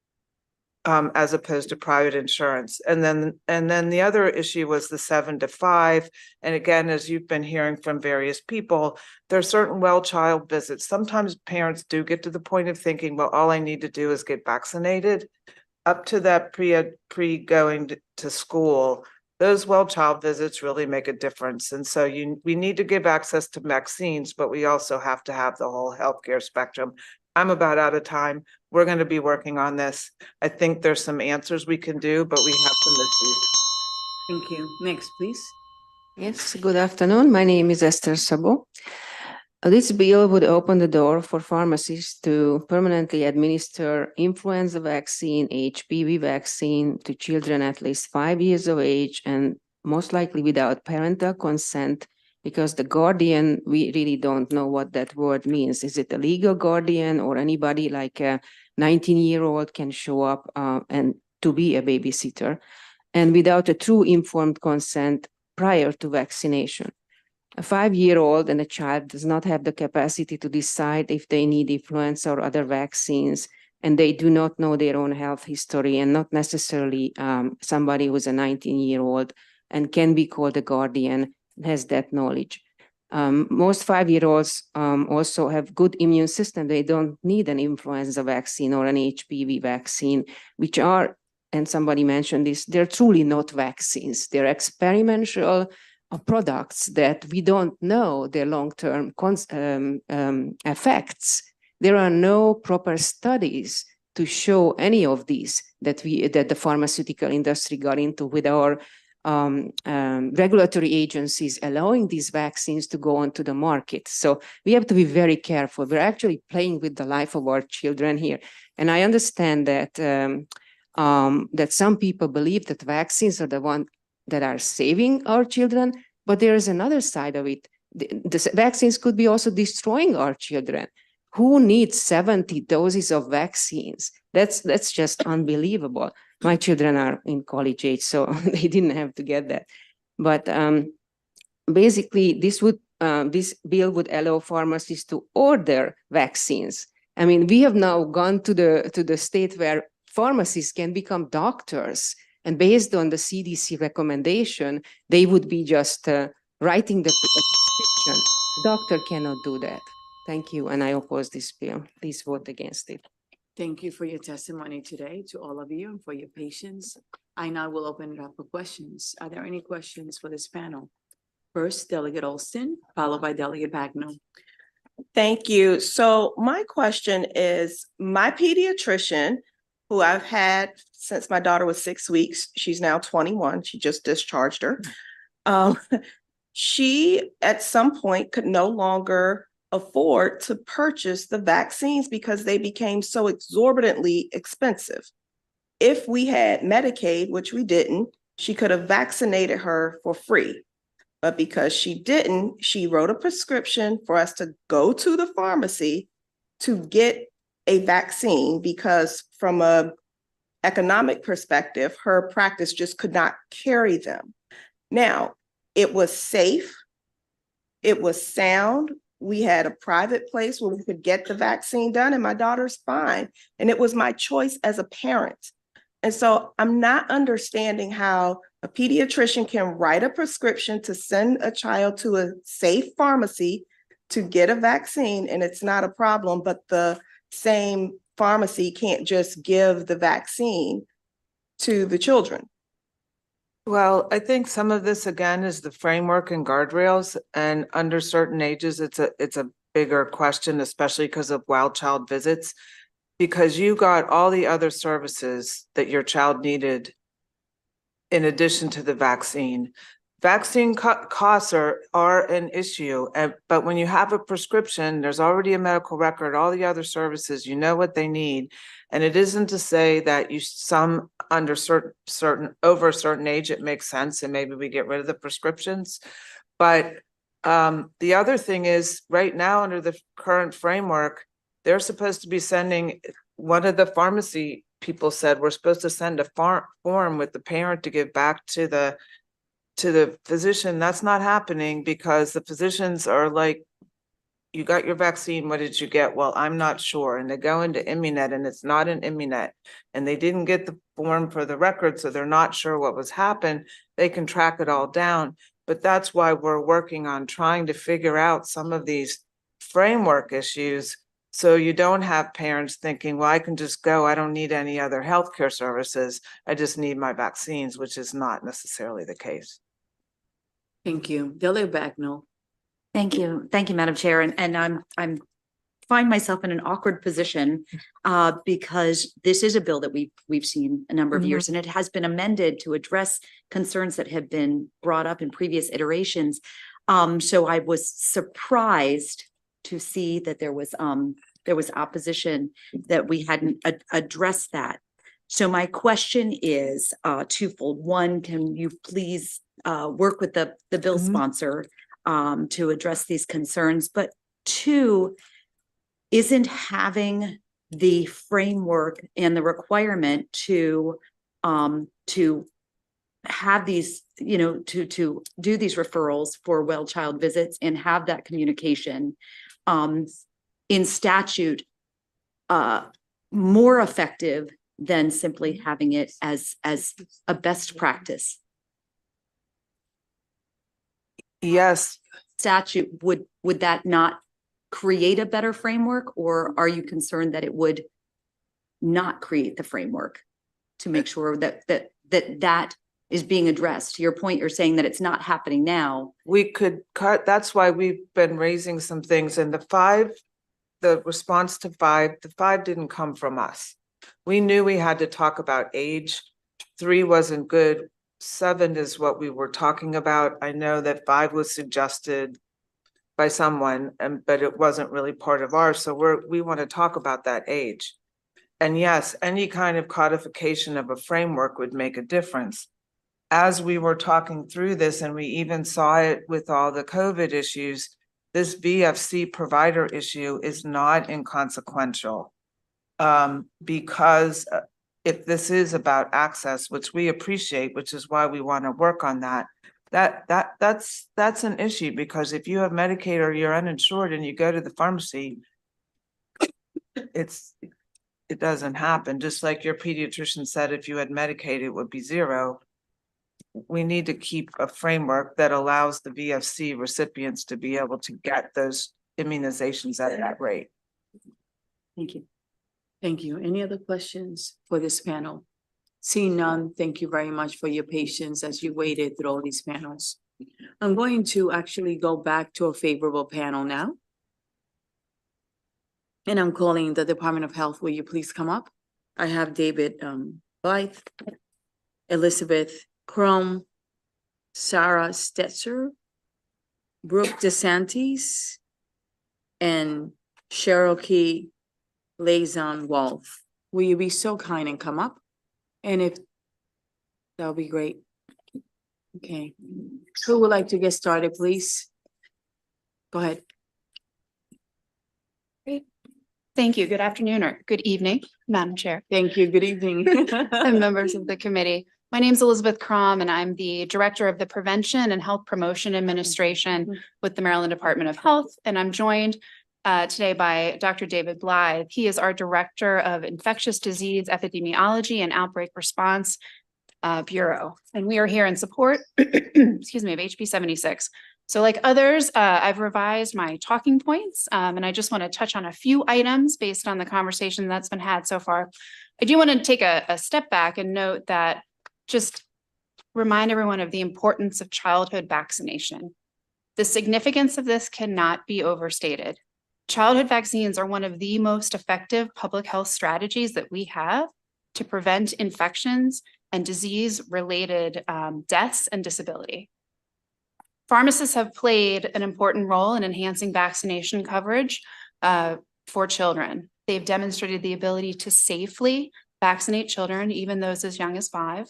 Speaker 8: as opposed to private insurance. And then the other issue was the 7 to 5. And again, as you've been hearing from various people, there are certain well-child visits. Sometimes parents do get to the point of thinking, well, all I need to do is get vaccinated. Up to that pre going to school, those well-child visits really make a difference. And so we need to give access to vaccines, but we also have to have the whole healthcare spectrum. I'm about out of time. We're going to be working on this. I think there's some answers we can do, but we have some issues.
Speaker 3: Thank you. Next, please.
Speaker 13: Yes, good afternoon. My name is Esther Sabo. This bill would open the door for pharmacists to permanently administer influenza vaccine, HPV vaccine to children at least 5 years of age, and most likely without parental consent, because the guardian, we really don't know what that word means. Is it a legal guardian, or anybody like a 19-year-old can show up and to be a babysitter, and without a true informed consent prior to vaccination. A 5-year-old and a child does not have the capacity to decide if they need influenza or other vaccines, and they do not know their own health history, and not necessarily somebody who's a 19-year-old and can be called a guardian has that knowledge. Most 5-year-olds also have good immune system. They don't need an influenza vaccine or an HPV vaccine, which are, and somebody mentioned this, they're truly not vaccines. They're experimental products that we don't know their long-term effects. There are no proper studies to show any of these that the pharmaceutical industry got into with our regulatory agencies allowing these vaccines to go onto the market. So we have to be very careful. We're actually playing with the life of our children here. And I understand that that some people believe that vaccines are the one that are saving our children, but there is another side of it. The vaccines could be also destroying our children. Who needs 70 doses of vaccines? That's just unbelievable. My children are in college age, so they didn't have to get that. But basically, this bill would allow pharmacists to order vaccines. I mean, we have now gone to the state where pharmacists can become doctors, and based on the CDC recommendation, they would be just writing the prescription. Doctor cannot do that. Thank you, and I oppose this bill. Please vote against it.
Speaker 3: Thank you for your testimony today, to all of you, and for your patience. I now will open it up for questions. Are there any questions for this panel? First, Delegate Olson, followed by Delegate Bagnall.
Speaker 16: Thank you. So my question is, my pediatrician, who I've had since my daughter was 6 weeks, she's now 21, she just discharged her. She at some point could no longer afford to purchase the vaccines because they became so exorbitantly expensive. If we had Medicaid, which we didn't, she could have vaccinated her for free. But because she didn't, she wrote a prescription for us to go to the pharmacy to get a vaccine, because from a economic perspective, her practice just could not carry them. Now, it was safe, it was sound. We had a private place where we could get the vaccine done, and my daughter's fine. And it was my choice as a parent. And so I'm not understanding how a pediatrician can write a prescription to send a child to a safe pharmacy to get a vaccine, and it's not a problem, but the same pharmacy can't just give the vaccine to the children.
Speaker 8: Well, I think some of this again is the framework and guardrails, and under certain ages, it's a bigger question, especially because of wild child visits. Because you got all the other services that your child needed in addition to the vaccine. Vaccine costs are an issue, but when you have a prescription, there's already a medical record, all the other services, you know what they need. And it isn't to say that some under over a certain age, it makes sense and maybe we get rid of the prescriptions. But the other thing is right now under the current framework, they're supposed to be sending, one of the pharmacy people said, we're supposed to send a form with the parent to give back to the physician. That's not happening because the physicians are like, you got your vaccine, what did you get? Well, I'm not sure. And they go into Immunet and it's not an Immunet. And they didn't get the form for the record, so they're not sure what was happened. They can track it all down. But that's why we're working on trying to figure out some of these framework issues, so you don't have parents thinking, well, I can just go, I don't need any other healthcare services. I just need my vaccines, which is not necessarily the case.
Speaker 3: Thank you. Delegate Bagnall.
Speaker 21: Thank you. Thank you, Madam Chair. And I'm find myself in an awkward position because this is a bill that we've seen a number of years, and it has been amended to address concerns that have been brought up in previous iterations. So I was surprised to see that there was opposition that we hadn't addressed that. So my question is twofold. One, can you please work with the bill sponsor to address these concerns? But two, isn't having the framework and the requirement to have these, to do these referrals for well child visits and have that communication in statute more effective than simply having it as a best practice?
Speaker 8: Yes.
Speaker 21: Statute, would that not create a better framework, or are you concerned that it would not create the framework to make sure that is being addressed? To your point, you're saying that it's not happening now.
Speaker 8: We could cut, that's why we've been raising some things, and the response to the 5 didn't come from us. We knew we had to talk about age. 3 wasn't good. 7 is what we were talking about. I know that 5 was suggested by someone, but it wasn't really part of ours. So we want to talk about that age. And yes, any kind of codification of a framework would make a difference. As we were talking through this, and we even saw it with all the COVID issues, this VFC provider issue is not inconsequential. Because if this is about access, which we appreciate, which is why we want to work on that's an issue, because if you have Medicaid or you're uninsured and you go to the pharmacy, it doesn't happen. Just like your pediatrician said, if you had Medicaid, it would be 0. We need to keep a framework that allows the VFC recipients to be able to get those immunizations at that rate.
Speaker 21: Thank you.
Speaker 3: Thank you. Any other questions for this panel? Seeing none, thank you very much for your patience as you waited through all these panels. I'm going to actually go back to a favorable panel now. And I'm calling the Department of Health. Will you please come up? I have David Blythe, Elizabeth Crum, Sarah Stetzer, Brooke DeSantis, and Cherokee Lazon Wolf. Will you be so kind and come up? And if that'll be great. Okay. Who would like to get started, please? Go ahead.
Speaker 6: Great. Thank you. Good afternoon or good evening, Madam Chair.
Speaker 3: Thank you. Good evening.
Speaker 6: And members of the committee. My name is Elizabeth Crum, and I'm the Director of the Prevention and Health Promotion Administration with the Maryland Department of Health. And I'm joined today by Dr. David Blythe. He is our Director of Infectious Disease Epidemiology and Outbreak Response Bureau. And we are here in support, excuse me, of HB 76. So like others, I've revised my talking points, and I just want to touch on a few items based on the conversation that's been had so far. I do want to take a step back and note that just remind everyone of the importance of childhood vaccination. The significance of this cannot be overstated. Childhood vaccines are one of the most effective public health strategies that we have to prevent infections and disease-related deaths and disability. Pharmacists have played an important role in enhancing vaccination coverage for children. They've demonstrated the ability to safely vaccinate children, even those as young as 5.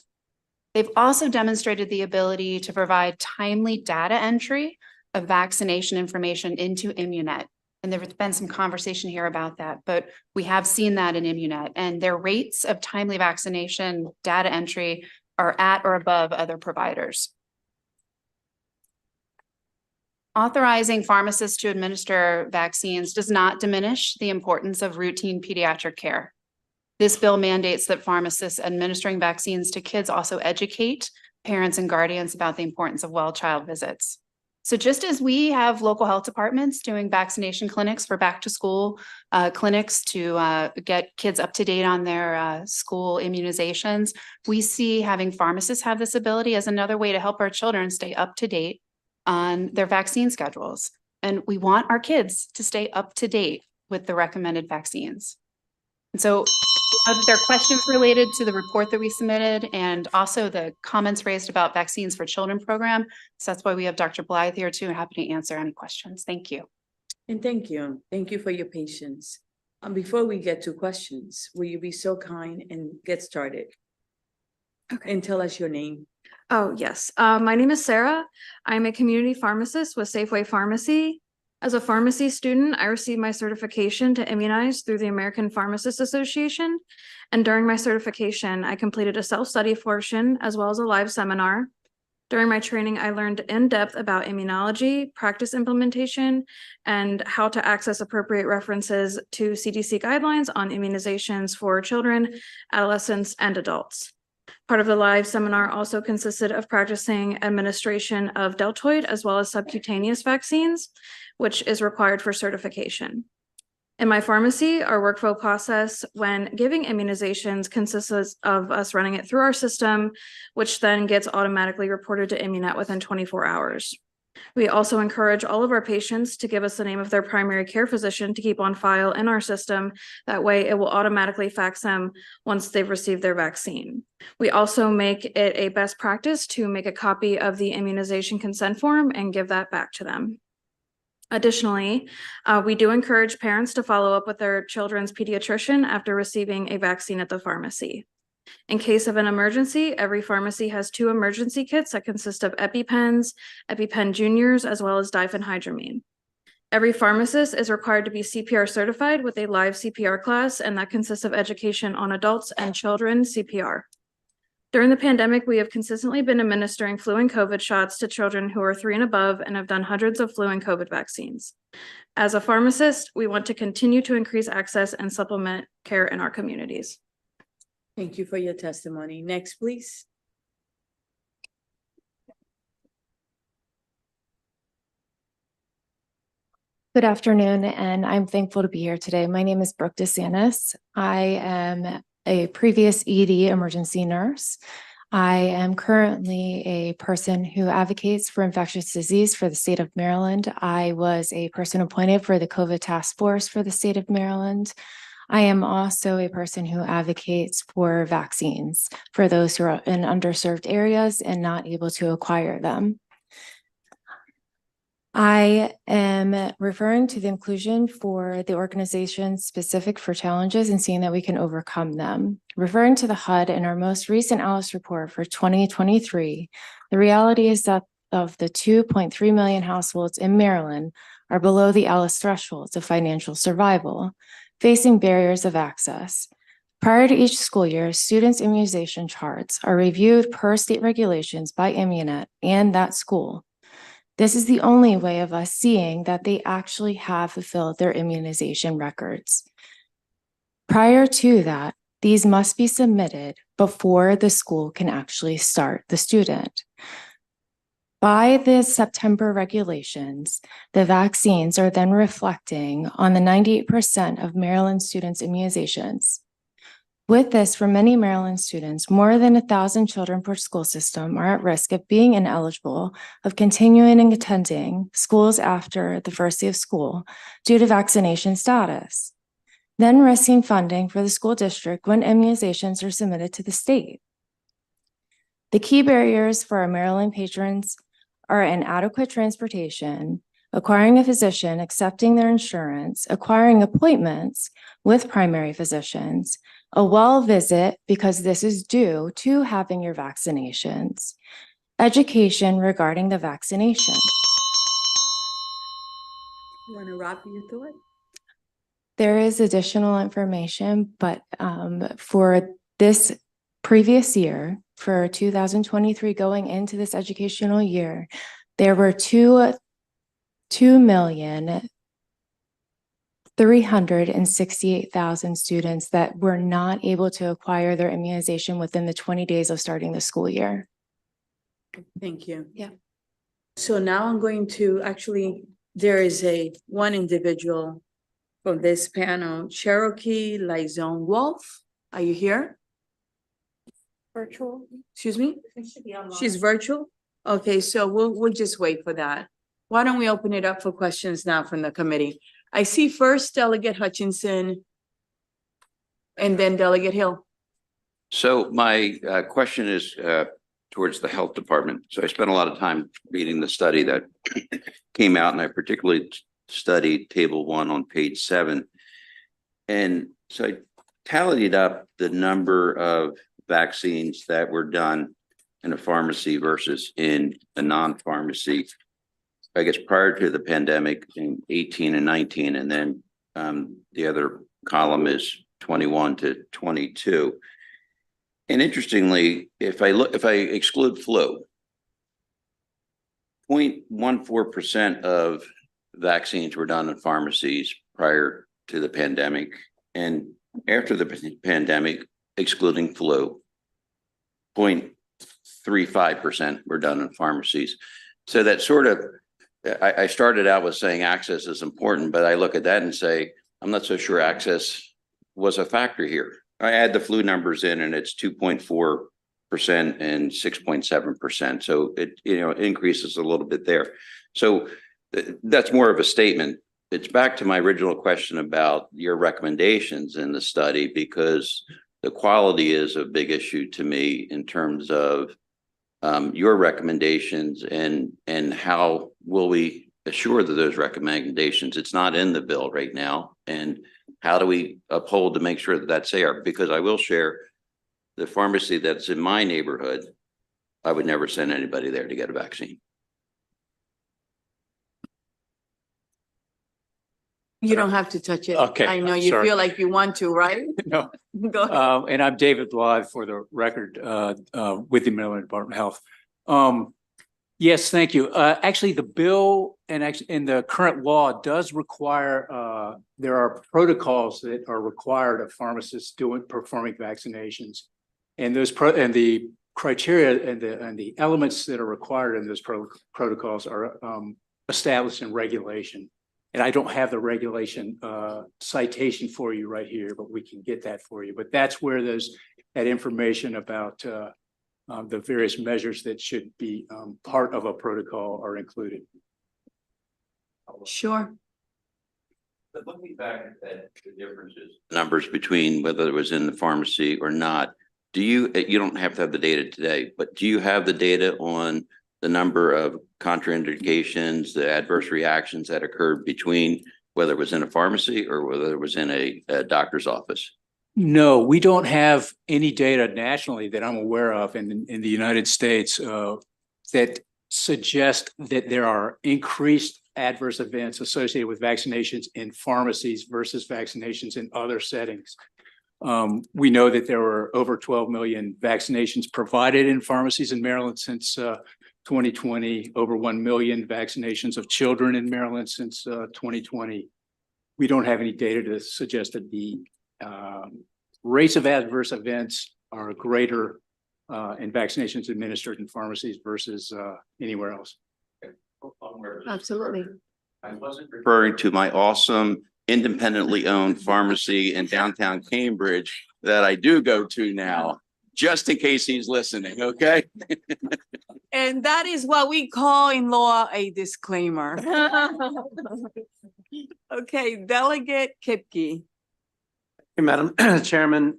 Speaker 6: They've also demonstrated the ability to provide timely data entry of vaccination information into Immunet. And there's been some conversation here about that, but we have seen that in Immunet, and their rates of timely vaccination data entry are at or above other providers. Authorizing pharmacists to administer vaccines does not diminish the importance of routine pediatric care. This bill mandates that pharmacists administering vaccines to kids also educate parents and guardians about the importance of well child visits. So just as we have local health departments doing vaccination clinics for back to school clinics to get kids up to date on their school immunizations, we see having pharmacists have this ability as another way to help our children stay up to date on their vaccine schedules. And we want our kids to stay up to date with the recommended vaccines. And so there are questions related to the report that we submitted and also the comments raised about Vaccines for Children program. So that's why we have Dr. Blythe here too. Happy to answer any questions. Thank you.
Speaker 3: And thank you. Thank you for your patience. Before we get to questions, will you be so kind and get started? Okay. And tell us your name.
Speaker 17: Oh, yes. My name is Sarah. I'm a community pharmacist with Safeway Pharmacy. As a pharmacy student, I received my certification to immunize through the American Pharmacists Association. And during my certification, I completed a self-study portion as well as a live seminar. During my training, I learned in depth about immunology, practice implementation, and how to access appropriate references to CDC guidelines on immunizations for children, adolescents, and adults. Part of the live seminar also consisted of practicing administration of deltoid as well as subcutaneous vaccines, which is required for certification. In my pharmacy, our workflow process when giving immunizations consists of us running it through our system, which then gets automatically reported to Immunet within 24 hours. We also encourage all of our patients to give us the name of their primary care physician to keep on file in our system. That way it will automatically fax them once they've received their vaccine. We also make it a best practice to make a copy of the immunization consent form and give that back to them. Additionally, we do encourage parents to follow up with their children's pediatrician after receiving a vaccine at the pharmacy. In case of an emergency, every pharmacy has 2 emergency kits that consist of EpiPens, EpiPen Juniors, as well as diphenhydramine. Every pharmacist is required to be CPR certified with a live CPR class, and that consists of education on adults and children CPR. During the pandemic, we have consistently been administering flu and COVID shots to children who are 3 and above and have done hundreds of flu and COVID vaccines. As a pharmacist, we want to continue to increase access and supplement care in our communities.
Speaker 3: Thank you for your testimony. Next, please.
Speaker 19: Good afternoon, and I'm thankful to be here today. My name is Brooke DeSantis. I am a previous ED emergency nurse. I am currently a person who advocates for infectious disease for the state of Maryland. I was a person appointed for the COVID task force for the state of Maryland. I am also a person who advocates for vaccines for those who are in underserved areas and not able to acquire them. I am referring to the inclusion for the organization specific for challenges and seeing that we can overcome them. Referring to the HUD in our most recent ALICE report for 2023, the reality is that of the 2.3 million households in Maryland are below the ALICE thresholds of financial survival, facing barriers of access. Prior to each school year, students' immunization charts are reviewed per state regulations by Immunet and that school. This is the only way of us seeing that they actually have fulfilled their immunization records. Prior to that, these must be submitted before the school can actually start the student. By the September regulations, the vaccines are then reflecting on the 98% of Maryland students' immunizations. With this, for many Maryland students, more than 1,000 children per school system are at risk of being ineligible of continuing and attending schools after the first day of school due to vaccination status, then risking funding for the school district when immunizations are submitted to the state. The key barriers for our Maryland patrons are inadequate transportation, acquiring a physician, accepting their insurance, acquiring appointments with primary physicians, a well visit because this is due to having your vaccinations, education regarding the vaccination.
Speaker 3: You want to wrap your thought?
Speaker 19: There is additional information, but for this previous year, for 2023 going into this educational year, there were 2,368,000 students that were not able to acquire their immunization within the 20 days of starting the school year.
Speaker 3: Thank you.
Speaker 1: Yeah.
Speaker 3: So now I'm going to there is one individual from this panel, Cherokee Lizone Wolf. Are you here?
Speaker 1: Virtual.
Speaker 3: Excuse me? She's virtual? Okay, so we'll just wait for that. Why don't we open it up for questions now from the committee? I see first Delegate Hutchinson and then Delegate Hill.
Speaker 9: So my question is towards the health department. So I spent a lot of time reading the study that came out, and I particularly studied table 1 on page 7. And so I tallied up the number of vaccines that were done in a pharmacy versus in a non-pharmacy, I guess, prior to the pandemic in 18 and 19, and then the other column is 21 to 22. And interestingly, if I exclude flu, 0.14% of vaccines were done in pharmacies prior to the pandemic, and after the pandemic, excluding flu, 0.35% were done in pharmacies. So that sort of, I started out with saying access is important, but I look at that and say, I'm not so sure access was a factor here. I add the flu numbers in and it's 2.4% and 6.7%. So it, increases a little bit there. So that's more of a statement. It's back to my original question about your recommendations in the study, because the quality is a big issue to me in terms of your recommendations and how will we assure that those recommendations, it's not in the bill right now, and how do we uphold to make sure that that's there? Because I will share the pharmacy that's in my neighborhood, I would never send anybody there to get a vaccine.
Speaker 3: You don't have to touch it.
Speaker 20: Okay,
Speaker 3: I know you
Speaker 20: sorry.
Speaker 3: feel like you want to, right?
Speaker 20: No.
Speaker 3: Go ahead.
Speaker 20: And I'm David Blythe, for the record, with the Maryland Department of Health. Yes, thank you. Actually, the bill and the current law does require, there are protocols that are required of pharmacists performing vaccinations. And the criteria and the elements that are required in those protocols are established in regulation. And I don't have the regulation citation for you right here, but we can get that for you. But that's where that information about the various measures that should be part of a protocol are included.
Speaker 3: Sure.
Speaker 9: But looking back at the differences, numbers between whether it was in the pharmacy or not, you don't have to have the data today, but do you have the data on the number of contraindications, the adverse reactions that occurred between whether it was in a pharmacy or whether it was in a doctor's office?
Speaker 20: No, we don't have any data nationally that I'm aware of in the United States that suggest that there are increased adverse events associated with vaccinations in pharmacies versus vaccinations in other settings. We know that there were over 12 million vaccinations provided in pharmacies in Maryland since 2020, over 1 million vaccinations of children in Maryland since 2020. We don't have any data to suggest that the rates of adverse events are greater in vaccinations administered in pharmacies versus anywhere else.
Speaker 1: Absolutely.
Speaker 9: I wasn't referring to my awesome independently owned pharmacy in downtown Cambridge that I do go to now, just in case he's listening, okay?
Speaker 3: And that is what we call in law a disclaimer. Okay, Delegate Kipke.
Speaker 7: Hey, Madam Chairman,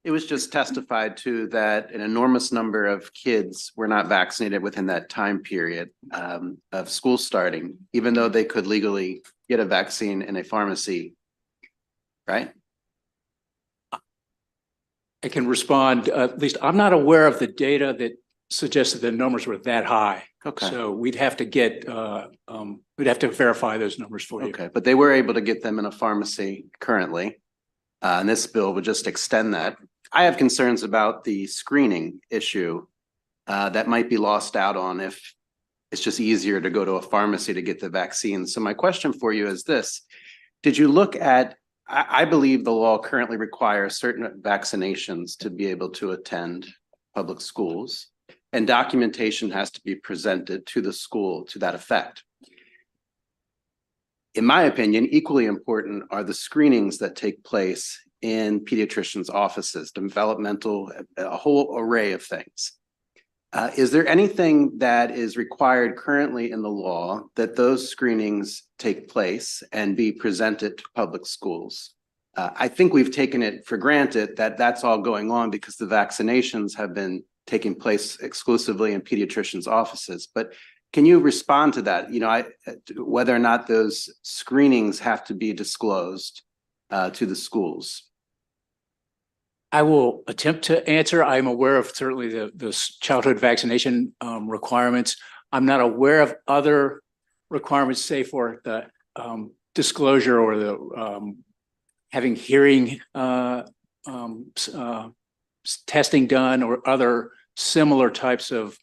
Speaker 7: it was just testified to that an enormous number of kids were not vaccinated within that time period of school starting, even though they could legally get a vaccine in a pharmacy, right?
Speaker 20: I can respond, at least I'm not aware of the data that suggested the numbers were that high.
Speaker 7: Okay.
Speaker 20: So we'd have to get, we'd have to verify those numbers for you.
Speaker 7: Okay, but they were able to get them in a pharmacy currently. And this bill would just extend that. I have concerns about the screening issue that might be lost out on if it's just easier to go to a pharmacy to get the vaccine. So my question for you is this. Did you look at, I believe the law currently requires certain vaccinations to be able to attend public schools, and documentation has to be presented to the school to that effect. In my opinion, equally important are the screenings that take place in pediatricians' offices, developmental, a whole array of things. Is there anything that is required currently in the law that those screenings take place and be presented to public schools? I think we've taken it for granted that that's all going on because the vaccinations have been taking place exclusively in pediatricians' offices. But can you respond to that? You know, whether or not those screenings have to be disclosed to the schools?
Speaker 20: I will attempt to answer. I'm aware of certainly the childhood vaccination requirements. I'm not aware of other requirements, say for the disclosure or the having hearing testing done or other similar types of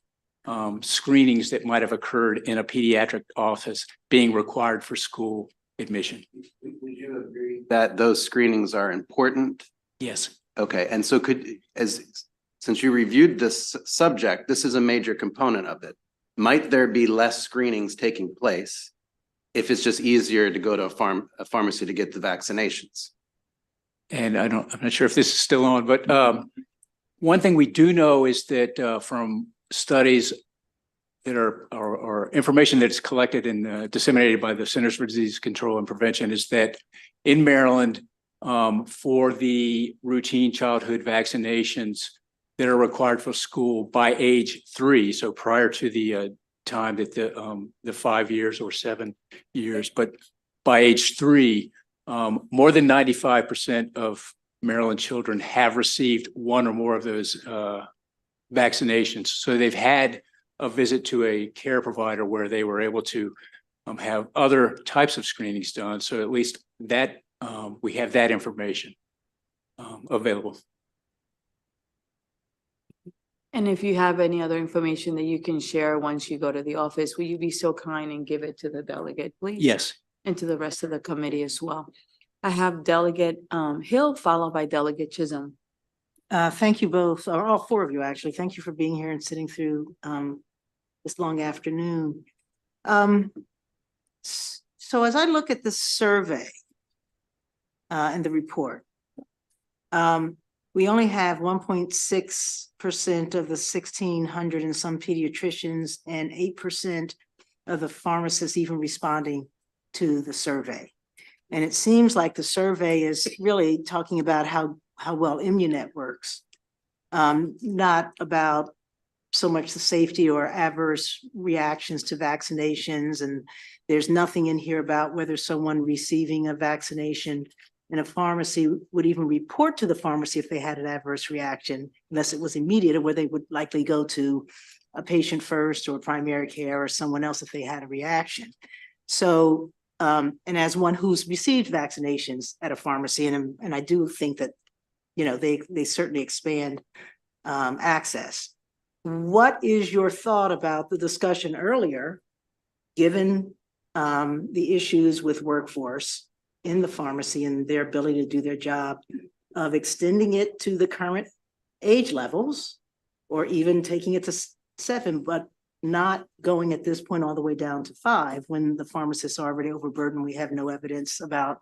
Speaker 20: screenings that might have occurred in a pediatric office being required for school admission.
Speaker 7: Would you agree that those screenings are important?
Speaker 20: Yes.
Speaker 7: Okay, and so since you reviewed this subject, this is a major component of it. Might there be less screenings taking place if it's just easier to go to a pharmacy to get the vaccinations?
Speaker 20: And I'm not sure if this is still on, but one thing we do know is that from studies that are or information that's collected and disseminated by the Centers for Disease Control and Prevention is that in Maryland, for the routine childhood vaccinations that are required for school by age 3, so prior to the time that the 5 years or 7 years, but by age 3, more than 95% of Maryland children have received one or more of those vaccinations. So they've had a visit to a care provider where they were able to have other types of screenings done. So at least that we have that information available.
Speaker 3: And if you have any other information that you can share once you go to the office, will you be so kind and give it to the delegate, please?
Speaker 20: Yes.
Speaker 3: And to the rest of the committee as well. I have Delegate Hill followed by Delegate Chisholm.
Speaker 14: Thank you both, or all four of you, actually. Thank you for being here and sitting through this long afternoon. So as I look at the survey and the report, we only have 1.6% of the 1,600 and some pediatricians and 8% of the pharmacists even responding to the survey. And it seems like the survey is really talking about how well Immunet works, not about so much the safety or adverse reactions to vaccinations. And there's nothing in here about whether someone receiving a vaccination in a pharmacy would even report to the pharmacy if they had an adverse reaction, unless it was immediate, or where they would likely go to a patient first or primary care or someone else if they had a reaction. So, and as one who's received vaccinations at a pharmacy, and I do think that, you know, they certainly expand access. What is your thought about the discussion earlier, given the issues with workforce in the pharmacy and their ability to do their job, of extending it to the current age levels, or even taking it to 7, but not going at this point all the way down to 5 when the pharmacists are already overburdened. We have no evidence about,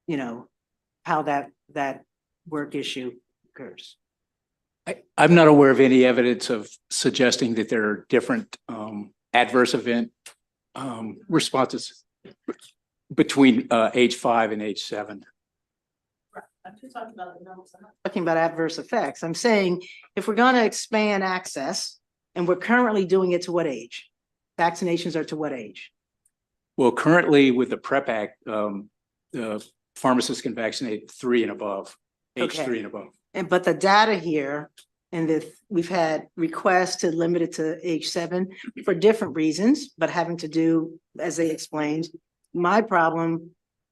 Speaker 14: you know, how that work issue occurs.
Speaker 20: I'm not aware of any evidence of suggesting that there are different adverse event responses between age 5 and age 7.
Speaker 14: I'm just talking about the numbers. I'm not talking about adverse effects. I'm saying if we're going to expand access and we're currently doing it to what age? Vaccinations are to what age?
Speaker 20: Well, currently with the PrEP Act, the pharmacists can vaccinate 3 and above, age
Speaker 14: Okay.
Speaker 20: 3 and above.
Speaker 14: But the data here, and we've had requests to limit it to age 7 for different reasons, but having to do, as they explained. My problem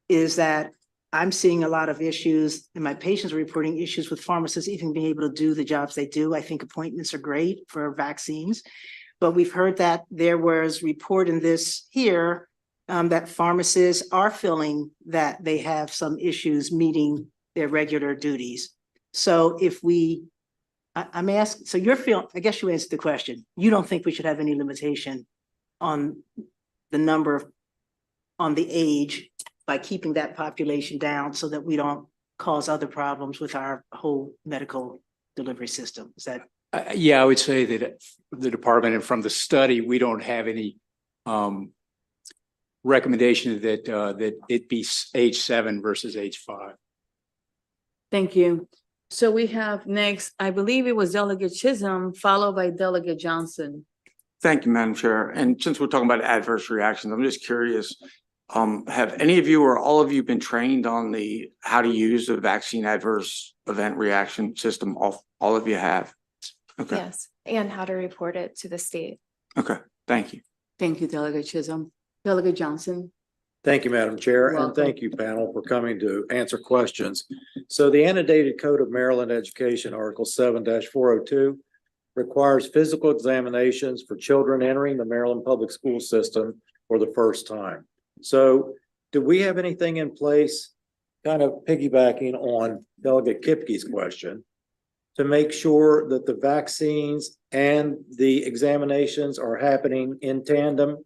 Speaker 14: is that I'm seeing a lot of issues, and my patients are reporting issues with pharmacists even being able to do the jobs they do. I think appointments are great for vaccines, but we've heard that there was report in this here that pharmacists are feeling that they have some issues meeting their regular duties. So if I'm asking, so you're feeling, I guess you answered the question. You don't think we should have any limitation on the number on the age by keeping that population down so that we don't cause other problems with our whole medical delivery system. Is that?
Speaker 20: Yeah, I would say that the department and from the study, we don't have any recommendation that it be age 7 versus age 5.
Speaker 3: Thank you. So we have next, I believe it was Delegate Chisholm, followed by Delegate Johnson.
Speaker 10: Thank you, Madam Chair. And since we're talking about adverse reactions, I'm just curious, have any of you or all of you been trained on how to use the vaccine adverse event reaction system? All of you have? Okay.
Speaker 19: Yes, and how to report it to the state.
Speaker 10: Okay, thank you.
Speaker 3: Thank you, Delegate Chisholm. Delegate Johnson.
Speaker 11: Thank you, Madam Chair, and
Speaker 3: Welcome.
Speaker 11: thank you, panel, for coming to answer questions. So the annotated Code of Maryland Education, Article 7-402, requires physical examinations for children entering the Maryland public school system for the first time. So do we have anything in place, kind of piggybacking on Delegate Kipke's question, to make sure that the vaccines and the examinations are happening in tandem?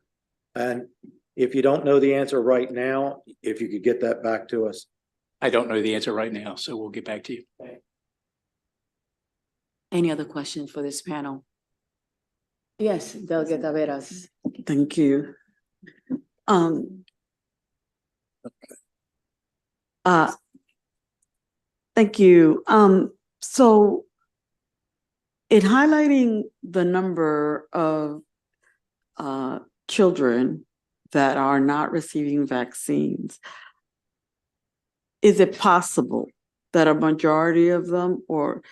Speaker 11: And if you don't know the answer right now, if you could get that back to us.
Speaker 20: I don't know the answer right now, so we'll get back to you.
Speaker 3: Any other questions for this panel? Yes, Delegate Taveras.
Speaker 23: Thank you. Thank you. So in highlighting the number of children that are not receiving vaccines, is it possible that a majority of them, or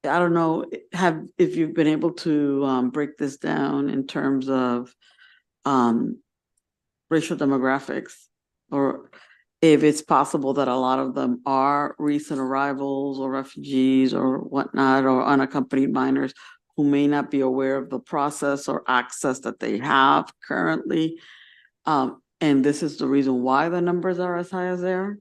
Speaker 23: I don't know, if you've been able to break this down in terms of racial demographics, or if it's possible that a lot of them are recent arrivals or refugees or whatnot, or unaccompanied minors who may not be aware of the process or access that they have currently. And this is the reason why the numbers are as high as they are?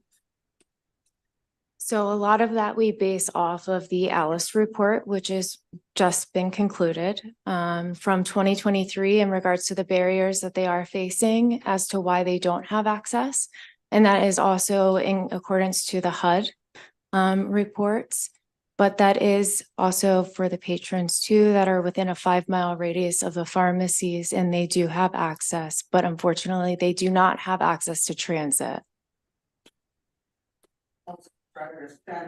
Speaker 19: So a lot of that we base off of the Alice report, which has just been concluded from 2023 in regards to the barriers that they are facing as to why they don't have access. And that is also in accordance to the HUD reports. But that is also for the patrons too that are within a 5-mile radius of the pharmacies, and they do have access, but unfortunately they do not have access to transit.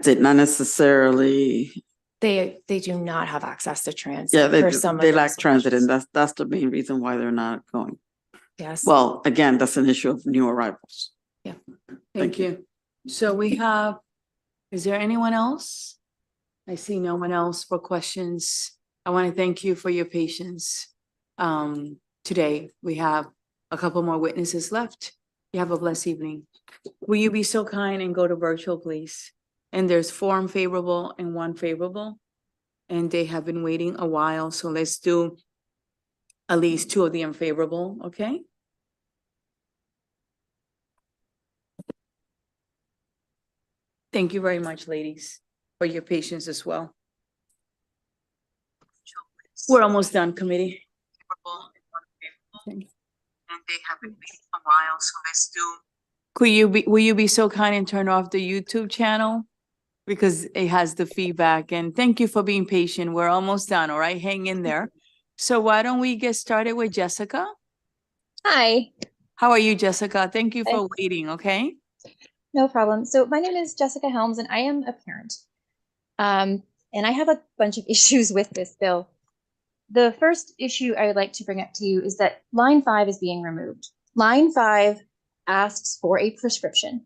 Speaker 23: Did not necessarily.
Speaker 19: They do not have access to transit.
Speaker 23: Yeah, they lack
Speaker 19: those
Speaker 23: transit, and that's the main reason why they're not going.
Speaker 19: Yes.
Speaker 23: Well, again, that's an issue of new arrivals.
Speaker 19: Yeah.
Speaker 3: Thank you. So we have, is there anyone else? I see no one else for questions. I want to thank you for your patience. Today, we have a couple more witnesses left. You have a blessed evening. Will you be so kind and go to virtual, please? And there's 4 unfavorable and 1 favorable. And they have been waiting a while, so let's do at least 2 of the unfavorable, okay? Thank you very much, ladies, for your patience as well. We're almost done, committee. And they haven't been a while, so let's do. Will you be so kind and turn off the YouTube channel? Because it has the feedback, and thank you for being patient. We're almost done, all right? Hang in there. So why don't we get started with Jessica?
Speaker 5: Hi.
Speaker 3: How are you, Jessica? Thank you for
Speaker 5: Hi.
Speaker 3: waiting, okay?
Speaker 5: No problem. So my name is Jessica Helms and I am a parent. And I have a bunch of issues with this bill. The first issue I would like to bring up to you is that line 5 is being removed. Line 5 asks for a prescription.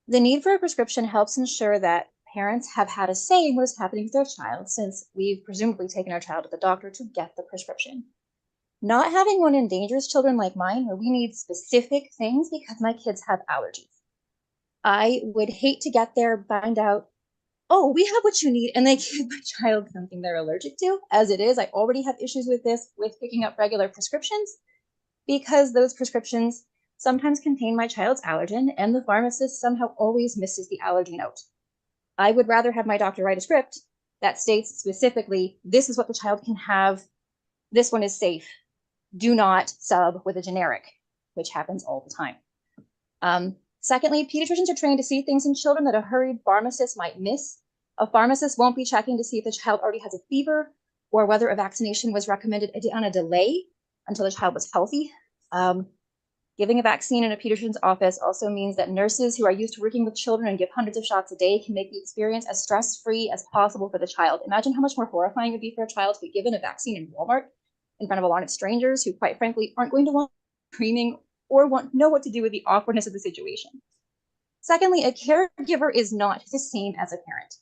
Speaker 5: The need for a prescription helps ensure that parents have had a say in what is happening with their child, since we've presumably taken our child to the doctor to get the prescription. Not having one endangers children like mine, where we need specific things because my kids have allergies. I would hate to get there, find out, oh, we have what you need, and they give my child something they're allergic to. As it is, I already have issues with this, with picking up regular prescriptions, because those prescriptions sometimes contain my child's allergen, and the pharmacist somehow always misses the allergy note. I would rather have my doctor write a script that states specifically, this is what the child can have, this one is safe. Do not sub with a generic, which happens all the time. Secondly, pediatricians are trained to see things in children that a hurried pharmacist might miss. A pharmacist won't be checking to see if the child already has a fever or whether a vaccination was recommended on a delay until the child was healthy. Giving a vaccine in a pediatrician's office also means that nurses who are used to working with children and give hundreds of shots a day can make the experience as stress-free as possible for the child. Imagine how much more horrifying it would be for a child to be given a vaccine in Walmart in front of a lot of strangers who, quite frankly, aren't going to want screaming or know what to do with the awkwardness of the situation. Secondly, a caregiver is not the same as a parent.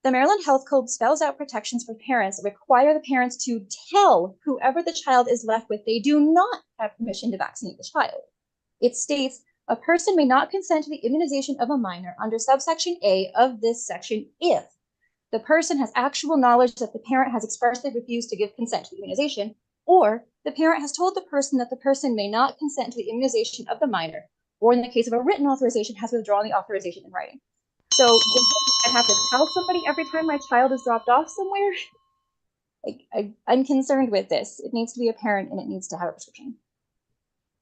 Speaker 5: The Maryland Health Code spells out protections for parents that require the parents to tell whoever the child is left with they do not have permission to vaccinate the child. It states, a person may not consent to the immunization of a minor under subsection A of this section if the person has actual knowledge that the parent has expressly refused to give consent to the immunization, or the parent has told the person that the person may not consent to the immunization of the minor, or in the case of a written authorization, has withdrawn the authorization in writing. So I have to tell somebody every time my child is dropped off somewhere? I'm concerned with this. It needs to be a parent and it needs to have a prescription.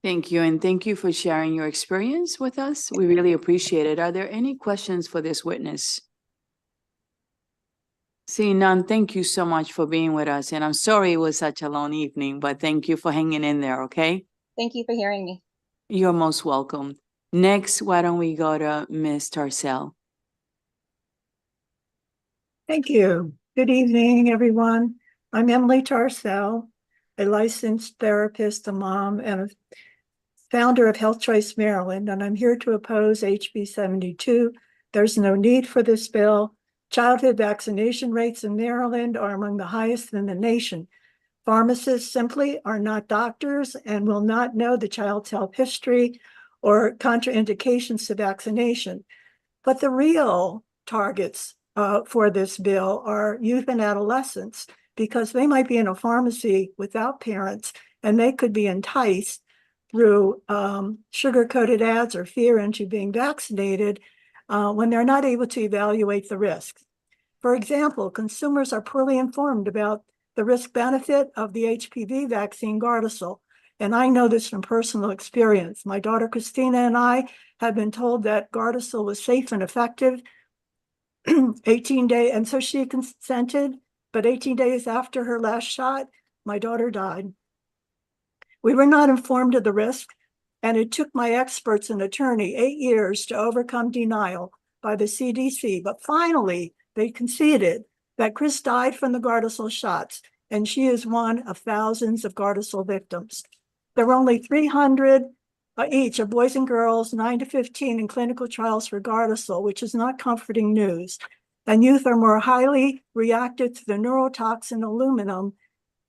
Speaker 3: Thank you, and thank you for sharing your experience with us. We really appreciate it. Are there any questions for this witness? Seeing none, thank you so much for being with us. And I'm sorry it was such a long evening, but thank you for hanging in there, okay?
Speaker 5: Thank you for hearing me.
Speaker 3: You're most welcome. Next, why don't we go to Ms. Tarcell?
Speaker 15: Thank you. Good evening, everyone. I'm Emily Tarcell, a licensed therapist, a mom, and a founder of Health Choice Maryland, and I'm here to oppose HB 72. There's no need for this bill. Childhood vaccination rates in Maryland are among the highest in the nation. Pharmacists simply are not doctors and will not know the child's health history or contraindications to vaccination. But the real targets for this bill are youth and adolescents, because they might be in a pharmacy without parents and they could be enticed through sugar-coated ads or fear into being vaccinated when they're not able to evaluate the risks. For example, consumers are poorly informed about the risk-benefit of the HPV vaccine Gardasil. And I know this from personal experience. My daughter Christina and I have been told that Gardasil was safe and effective 18 days, and so she consented, but 18 days after her last shot, my daughter died. We were not informed of the risk, and it took my experts and attorney 8 years to overcome denial by the CDC, but finally they conceded that Chris died from the Gardasil shots, and she is one of thousands of Gardasil victims. There were only 300 each of boys and girls 9 to 15 in clinical trials for Gardasil, which is not comforting news. And youth are more highly reactive to the neurotoxin aluminum,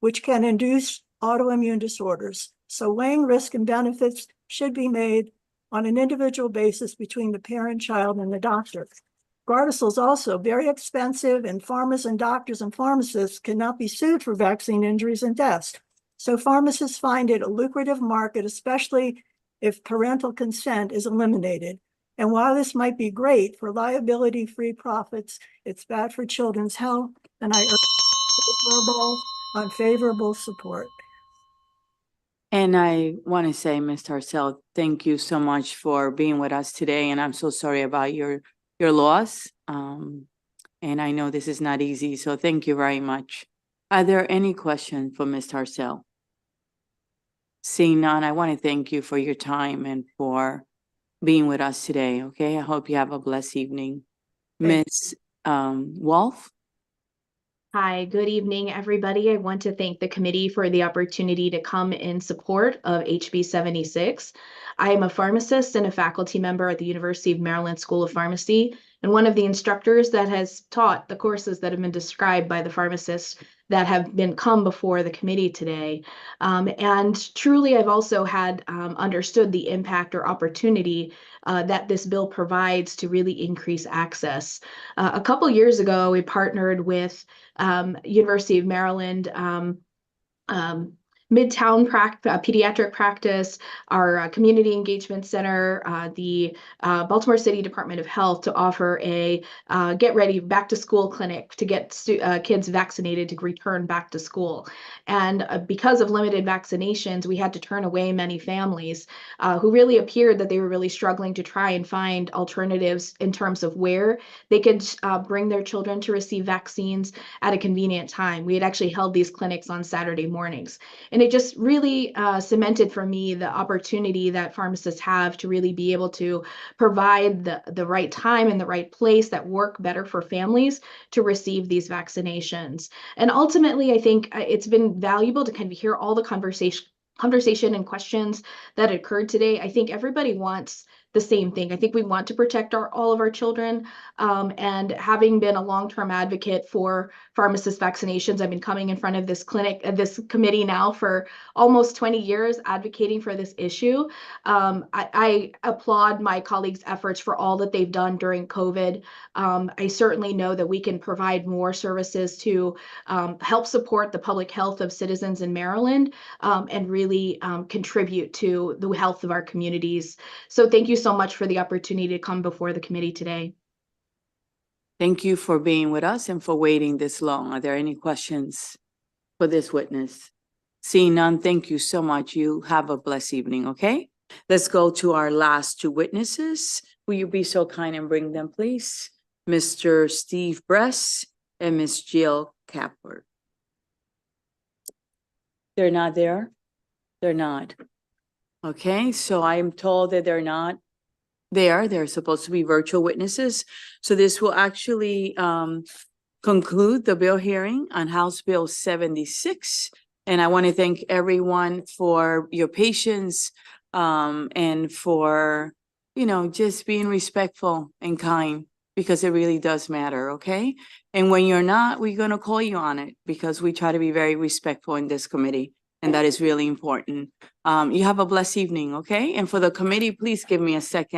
Speaker 15: which can induce autoimmune disorders. So weighing risk and benefits should be made on an individual basis between the parent, child, and the doctor. Gardasil is also very expensive, and farmers and doctors and pharmacists cannot be sued for vaccine injuries and deaths. So pharmacists find it a lucrative market, especially if parental consent is eliminated. And while this might be great for liability-free profits, it's bad for children's health, and I urge unfavorable support.
Speaker 3: And I want to say, Ms. Tarcell, thank you so much for being with us today, and I'm so sorry about your loss. And I know this is not easy, so thank you very much. Are there any questions for Ms. Tarcell? Seeing none, I want to thank you for your time and for being with us today, okay? I hope you have a blessed evening. Ms. Wolf?
Speaker 2: Hi, good evening, everybody. I want to thank the committee for the opportunity to come in support of HB 76. I am a pharmacist and a faculty member at the University of Maryland School of Pharmacy, and one of the instructors that has taught the courses that have been described by the pharmacists that have been come before the committee today. And truly, I've also had understood the impact or opportunity that this bill provides to really increase access. A couple years ago, we partnered with University of Maryland Midtown pediatric practice, our community engagement center, the Baltimore City Department of Health to offer a get ready back to school clinic to get kids vaccinated to return back to school. And because of limited vaccinations, we had to turn away many families who really appeared that they were really struggling to try and find alternatives in terms of where they could bring their children to receive vaccines at a convenient time. We had actually held these clinics on Saturday mornings. And it just really cemented for me the opportunity that pharmacists have to really be able to provide the right time and the right place that work better for families to receive these vaccinations. And ultimately, I think it's been valuable to kind of hear all the conversation and questions that occurred today. I think everybody wants the same thing. I think we want to protect all of our children. And having been a long-term advocate for pharmacist vaccinations, I've been coming in front of this committee now for almost 20 years advocating for this issue. I applaud my colleagues' efforts for all that they've done during COVID. I certainly know that we can provide more services to help support the public health of citizens in Maryland and really contribute to the health of our communities. So thank you so much for the opportunity to come before the committee today.
Speaker 3: Thank you for being with us and for waiting this long. Are there any questions for this witness? Seeing none, thank you so much. You have a blessed evening, okay? Let's go to our last two witnesses. Will you be so kind and bring them, please? Mr. Steve Bress and Ms. Jill Capward. They're not there? They're not. Okay, so I am told that they're not there. They're supposed to be virtual witnesses. So this will actually conclude the bill hearing on House Bill 76. And I want to thank everyone for your patience and for, just being respectful and kind, because it really does matter, okay? And when you're not, we're going to call you on it because we try to be very respectful in this committee. And that is really important. You have a blessed evening, okay? And for the committee, please give me a second.